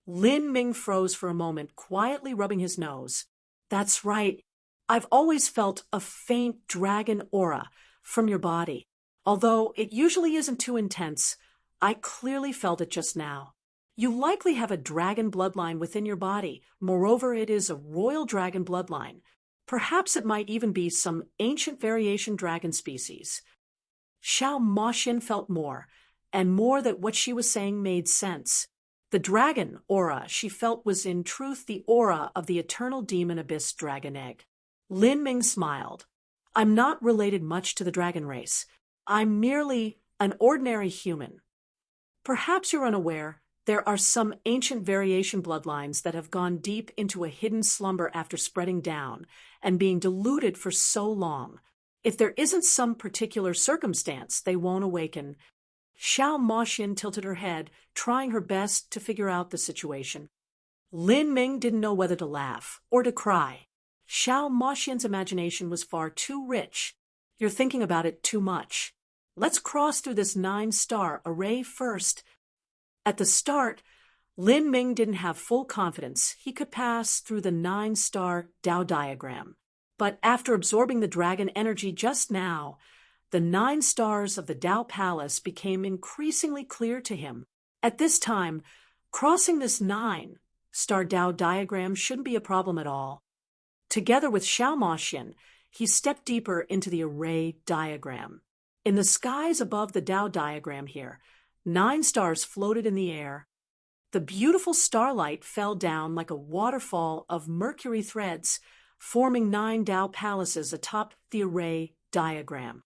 Lin Ming froze for a moment, quietly rubbing his nose. That's right. I've always felt a faint dragon aura from your body. Although it usually isn't too intense, I clearly felt it just now. You likely have a dragon bloodline within your body. Moreover, it is a royal dragon bloodline. Perhaps it might even be some ancient variation dragon species. Xiao Moxian felt more, and more that what she was saying made sense. The dragon aura she felt was in truth the aura of the eternal demon abyss dragon egg. Lin Ming smiled. I'm not related much to the dragon race. I'm merely an ordinary human. Perhaps you're unaware, there are some ancient variation bloodlines that have gone deep into a hidden slumber after spreading down and being diluted for so long. If there isn't some particular circumstance, they won't awaken. Xiao Moxian tilted her head, trying her best to figure out the situation. Lin Ming didn't know whether to laugh or to cry. Xiao Moxian's imagination was far too rich. You're thinking about it too much. Let's cross through this 9-star array first. At the start, Lin Ming didn't have full confidence he could pass through the 9-star Dao diagram. But after absorbing the dragon energy just now, the 9 stars of the Dao Palace became increasingly clear to him. At this time, crossing this 9-star Dao diagram shouldn't be a problem at all. Together with Xiao Moxian, he stepped deeper into the array diagram. In the skies above the Dao diagram here, 9 stars floated in the air. The beautiful starlight fell down like a waterfall of mercury threads, forming 9 Dao palaces atop the array diagram.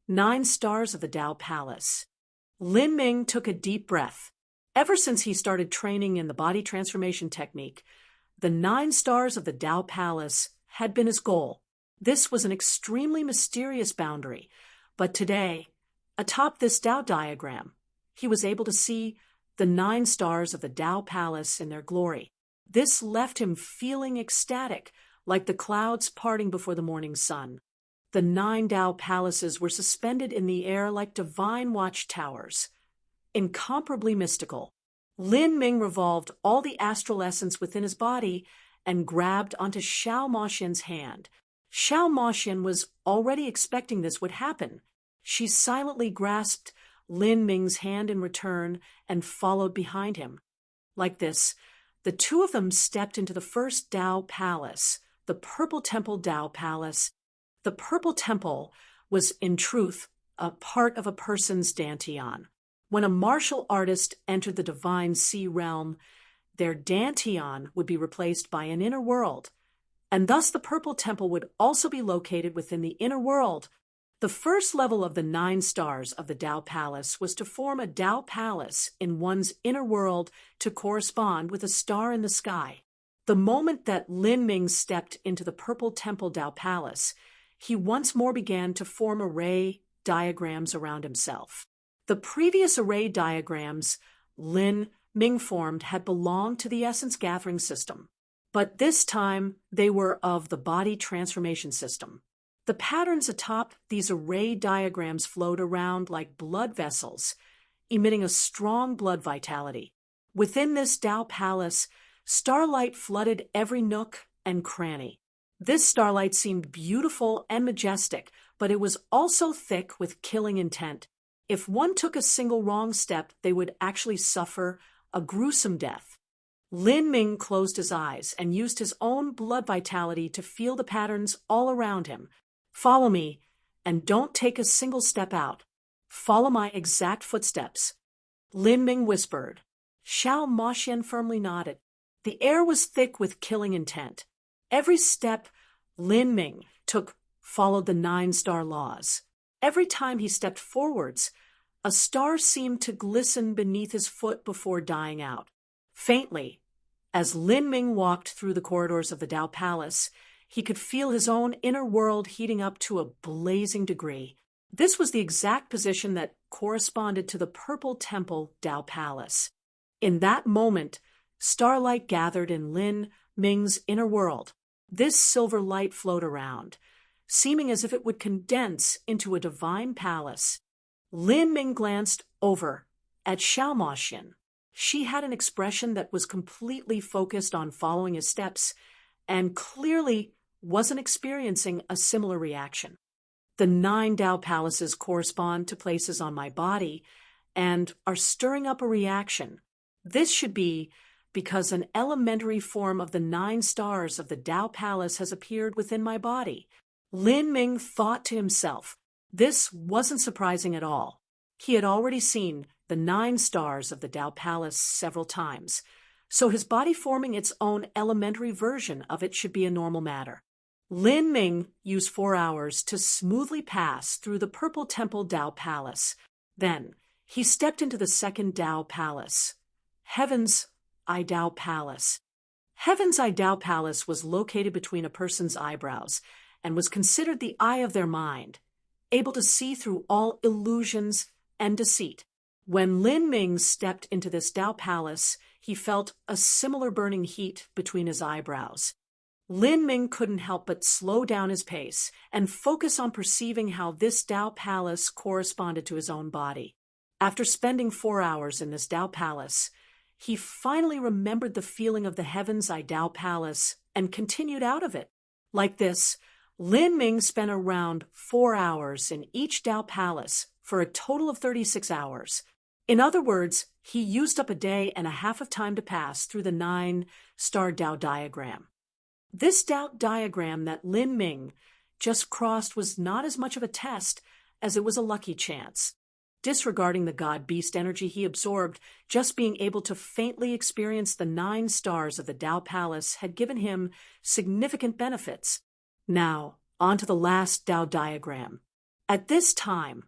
9 stars of the Dao Palace. Lin Ming took a deep breath. Ever since he started training in the body transformation technique, the 9 stars of the Dao Palace had been his goal. This was an extremely mysterious boundary. But today, atop this Dao diagram, he was able to see the 9 stars of the Dao Palace in their glory. This left him feeling ecstatic, like the clouds parting before the morning sun. The 9 Dao palaces were suspended in the air like divine watchtowers. Incomparably mystical, Lin Ming revolved all the astral essence within his body and grabbed onto Xiao Moxian's hand. Xiao Moxian was already expecting this would happen. She silently grasped Lin Ming's hand in return and followed behind him. Like this, the two of them stepped into the first Dao Palace, the Purple Temple Dao Palace. The Purple Temple was, in truth, a part of a person's dantian. When a martial artist entered the divine sea realm, their dantian would be replaced by an inner world, and thus the Purple Temple would also be located within the inner world. The first level of the 9 stars of the Dao Palace was to form a Dao Palace in one's inner world to correspond with a star in the sky. The moment that Lin Ming stepped into the Purple Temple Dao Palace, he once more began to form array diagrams around himself. The previous array diagrams Lin Ming formed had belonged to the Essence Gathering System, but this time they were of the Body Transformation System. The patterns atop these array diagrams flowed around like blood vessels, emitting a strong blood vitality. Within this Dao Palace, starlight flooded every nook and cranny. This starlight seemed beautiful and majestic, but it was also thick with killing intent. If one took a single wrong step, they would actually suffer a gruesome death. Lin Ming closed his eyes and used his own blood vitality to feel the patterns all around him. Follow me, and don't take a single step out. Follow my exact footsteps. Lin Ming whispered. Xiao Moxian firmly nodded. The air was thick with killing intent. Every step Lin Ming took followed the 9 star laws. Every time he stepped forwards, A star seemed to glisten beneath his foot before dying out. Faintly, as Lin Ming walked through the corridors of the Dao Palace, he could feel his own inner world heating up to a blazing degree. This was the exact position that corresponded to the Purple Temple Dao Palace. In that moment, starlight gathered in Lin Ming's inner world. This silver light flowed around, seeming as if it would condense into a divine palace. Lin Ming glanced over at Xiao Moxin. She had an expression that was completely focused on following his steps and clearly wasn't experiencing a similar reaction. The 9 Dao palaces correspond to places on my body and are stirring up a reaction. This should be because an elementary form of the 9 stars of the Dao Palace has appeared within my body. Lin Ming thought to himself. This wasn't surprising at all. He had already seen the 9 stars of the Dao Palace several times, so his body forming its own elementary version of it should be a normal matter. Lin Ming used 4 hours to smoothly pass through the Purple Temple Dao Palace. Then, he stepped into the 2nd Dao Palace, Heaven's Eye Dao Palace. Heaven's Eye Dao Palace was located between a person's eyebrows and was considered the eye of their mind, able to see through all illusions and deceit. When Lin Ming stepped into this Dao Palace, he felt a similar burning heat between his eyebrows. Lin Ming couldn't help but slow down his pace and focus on perceiving how this Dao Palace corresponded to his own body. After spending 4 hours in this Dao Palace, he finally remembered the feeling of the Heaven's Eye Dao Palace and continued out of it. Like this, Lin Ming spent around 4 hours in each Dao Palace for a total of 36 hours. In other words, he used up a day and a half of time to pass through the 9-star Dao diagram. This Dao diagram that Lin Ming just crossed was not as much of a test as it was a lucky chance. Disregarding the God-beast energy he absorbed, just being able to faintly experience the 9 stars of the Dao Palace had given him significant benefits. Now, on to the last Dao diagram. At this time,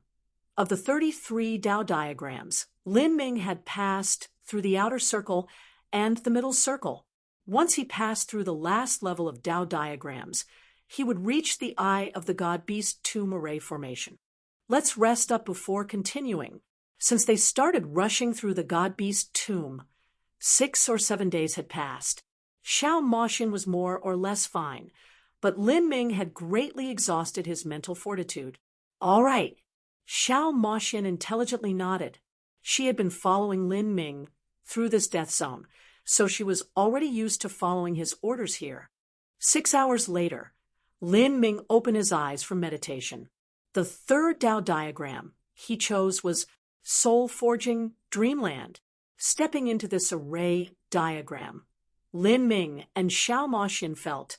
of the 33 Dao diagrams, Lin Ming had passed through the outer circle and the middle circle. Once he passed through the last level of Dao diagrams, he would reach the eye of the God-beast tomb array formation. Let's rest up before continuing. Since they started rushing through the God-beast tomb, 6 or 7 days had passed. Xiao Moxin was more or less fine, but Lin Ming had greatly exhausted his mental fortitude. All right. Xiao Moxin intelligently nodded. She had been following Lin Ming through this death zone, so she was already used to following his orders here. 6 hours later, Lin Ming opened his eyes for meditation. The 3rd Dao diagram he chose was Soul Forging Dreamland. Stepping into this array diagram, Lin Ming and Xiao Moxin felt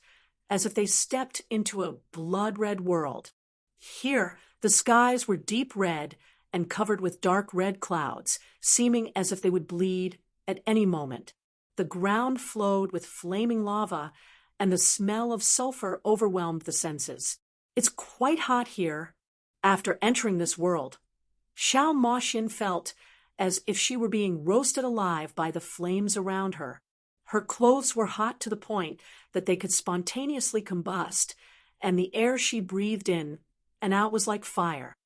as if they stepped into a blood-red world. Here, the skies were deep red and covered with dark red clouds, seeming as if they would bleed at any moment. The ground flowed with flaming lava, and the smell of sulfur overwhelmed the senses. It's quite hot here. After entering this world, Xiao Moxin felt as if she were being roasted alive by the flames around her. Her clothes were hot to the point that they could spontaneously combust, and the air she breathed in and out was like fire.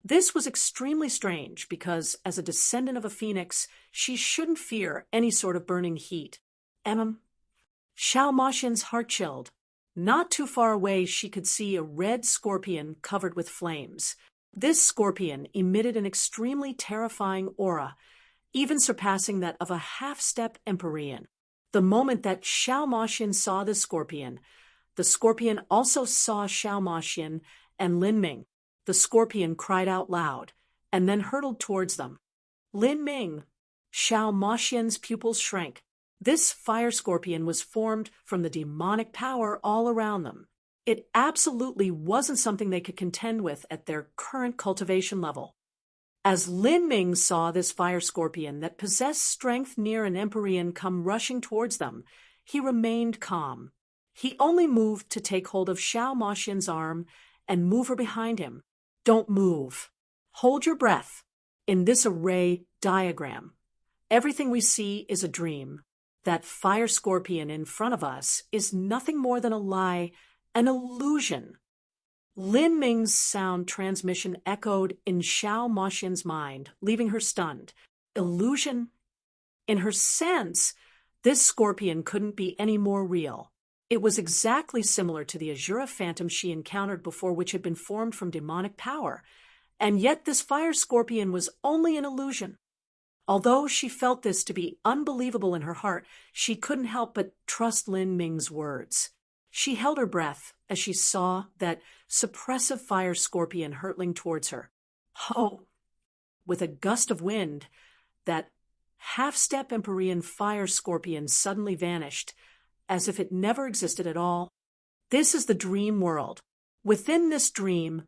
This was extremely strange because, as a descendant of a phoenix, she shouldn't fear any sort of burning heat. Xiao Moxin's heart chilled. Not too far away, she could see a red scorpion covered with flames. This scorpion emitted an extremely terrifying aura, even surpassing that of a half-step Empyrean. The moment that Xiao Moxin saw the scorpion also saw Xiao Moxin and Lin Ming. The scorpion cried out loud and then hurtled towards them. Lin Ming, Xiao Moxin's pupils shrank. This fire scorpion was formed from the demonic power all around them. It absolutely wasn't something they could contend with at their current cultivation level. As Lin Ming saw this fire scorpion that possessed strength near an Empyrean come rushing towards them, he remained calm. He only moved to take hold of Xiao Moxin's arm and move her behind him. Don't move. Hold your breath. In this array diagram, everything we see is a dream. That fire scorpion in front of us is nothing more than a lie, an illusion. Lin Ming's sound transmission echoed in Xiao Moxian's mind, leaving her stunned. Illusion? In her sense, this scorpion couldn't be any more real. It was exactly similar to the Azura phantom she encountered before, which had been formed from demonic power. And yet this fire scorpion was only an illusion. Although she felt this to be unbelievable in her heart, she couldn't help but trust Lin Ming's words. She held her breath as she saw that suppressive fire scorpion hurtling towards her. Oh! With a gust of wind, that half-step Empyrean fire scorpion suddenly vanished, as if it never existed at all. This is the dream world. Within this dream,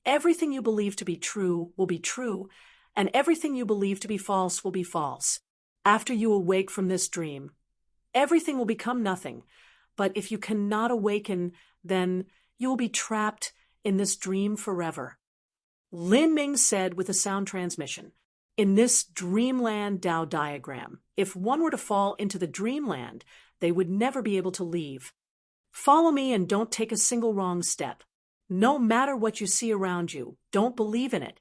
everything you believe to be true will be true, and everything you believe to be false will be false. After you awake from this dream, everything will become nothing. But if you cannot awaken, then you will be trapped in this dream forever. Lin Ming said with a sound transmission, in this dreamland Tao diagram, if one were to fall into the dreamland, they would never be able to leave. Follow me and don't take a single wrong step. No matter what you see around you, don't believe in it.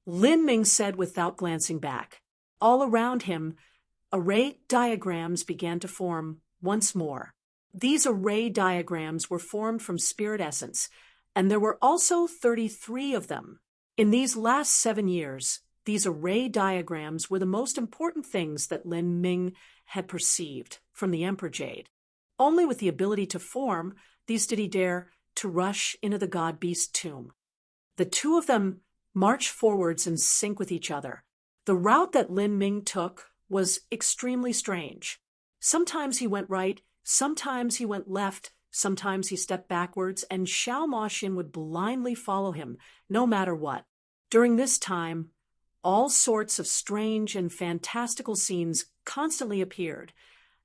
Lin Ming said without glancing back. All around him, array diagrams began to form once more. These array diagrams were formed from spirit essence, and there were also 33 of them. In these last 7 years, these array diagrams were the most important things that Lin Ming had perceived from the Emperor Jade. Only with the ability to form these did he dare to rush into the God-Beast tomb. The two of them marched forwards in sync with each other. The route that Lin Ming took was extremely strange. Sometimes he went right, sometimes he went left, sometimes he stepped backwards, and Xiao Moxian would blindly follow him, no matter what. During this time, all sorts of strange and fantastical scenes constantly appeared,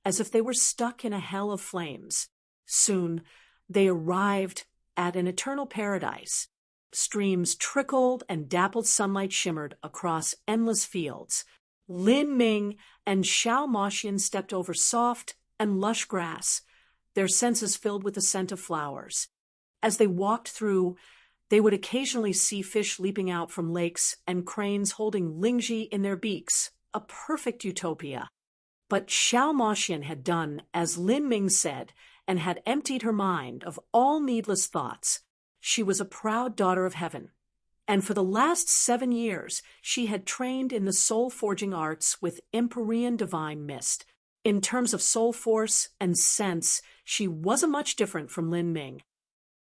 as if they were stuck in a hell of flames. Soon, they arrived at an eternal paradise. Streams trickled and dappled sunlight shimmered across endless fields. Lin Ming and Xiao Moxian stepped over soft and lush grass, their senses filled with the scent of flowers. As they walked through, they would occasionally see fish leaping out from lakes and cranes holding lingji in their beaks, a perfect utopia. But Xiao Moxian had done as Lin Ming said and had emptied her mind of all needless thoughts. She was a proud daughter of heaven, and for the last 7 years she had trained in the soul-forging arts with Empyrean divine mist. In terms of soul force and sense, she wasn't much different from Lin Ming.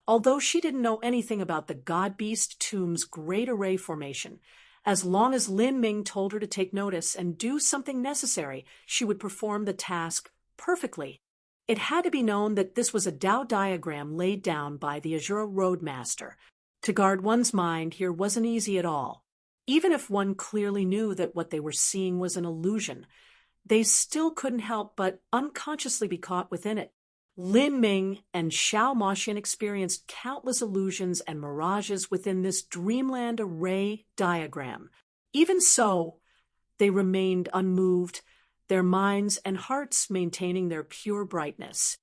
Although she didn't know anything about the God-Beast tomb's great array formation, as long as Lin Ming told her to take notice and do something necessary, she would perform the task perfectly. It had to be known that this was a Tao diagram laid down by the Azura Roadmaster. To guard one's mind here wasn't easy at all. Even if one clearly knew that what they were seeing was an illusion, they still couldn't help but unconsciously be caught within it. Lin Ming and Xiao Moxian experienced countless illusions and mirages within this dreamland array diagram. Even so, they remained unmoved, their minds and hearts maintaining their pure brightness.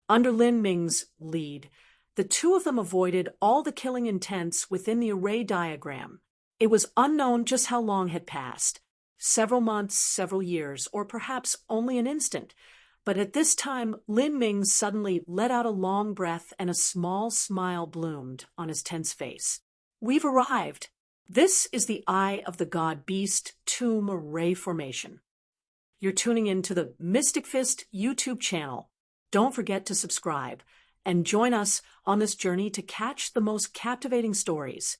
Under Lin Ming's lead, the two of them avoided all the killing intents within the array diagram. It was unknown just how long had passed. Several months, several years, or perhaps only an instant. But at this time, Lin Ming suddenly let out a long breath and a small smile bloomed on his tense face. We've arrived. This is the Eye of the God-Beast tomb array formation. You're tuning in to the Mystic Fist YouTube channel. Don't forget to subscribe and join us on this journey to catch the most captivating stories.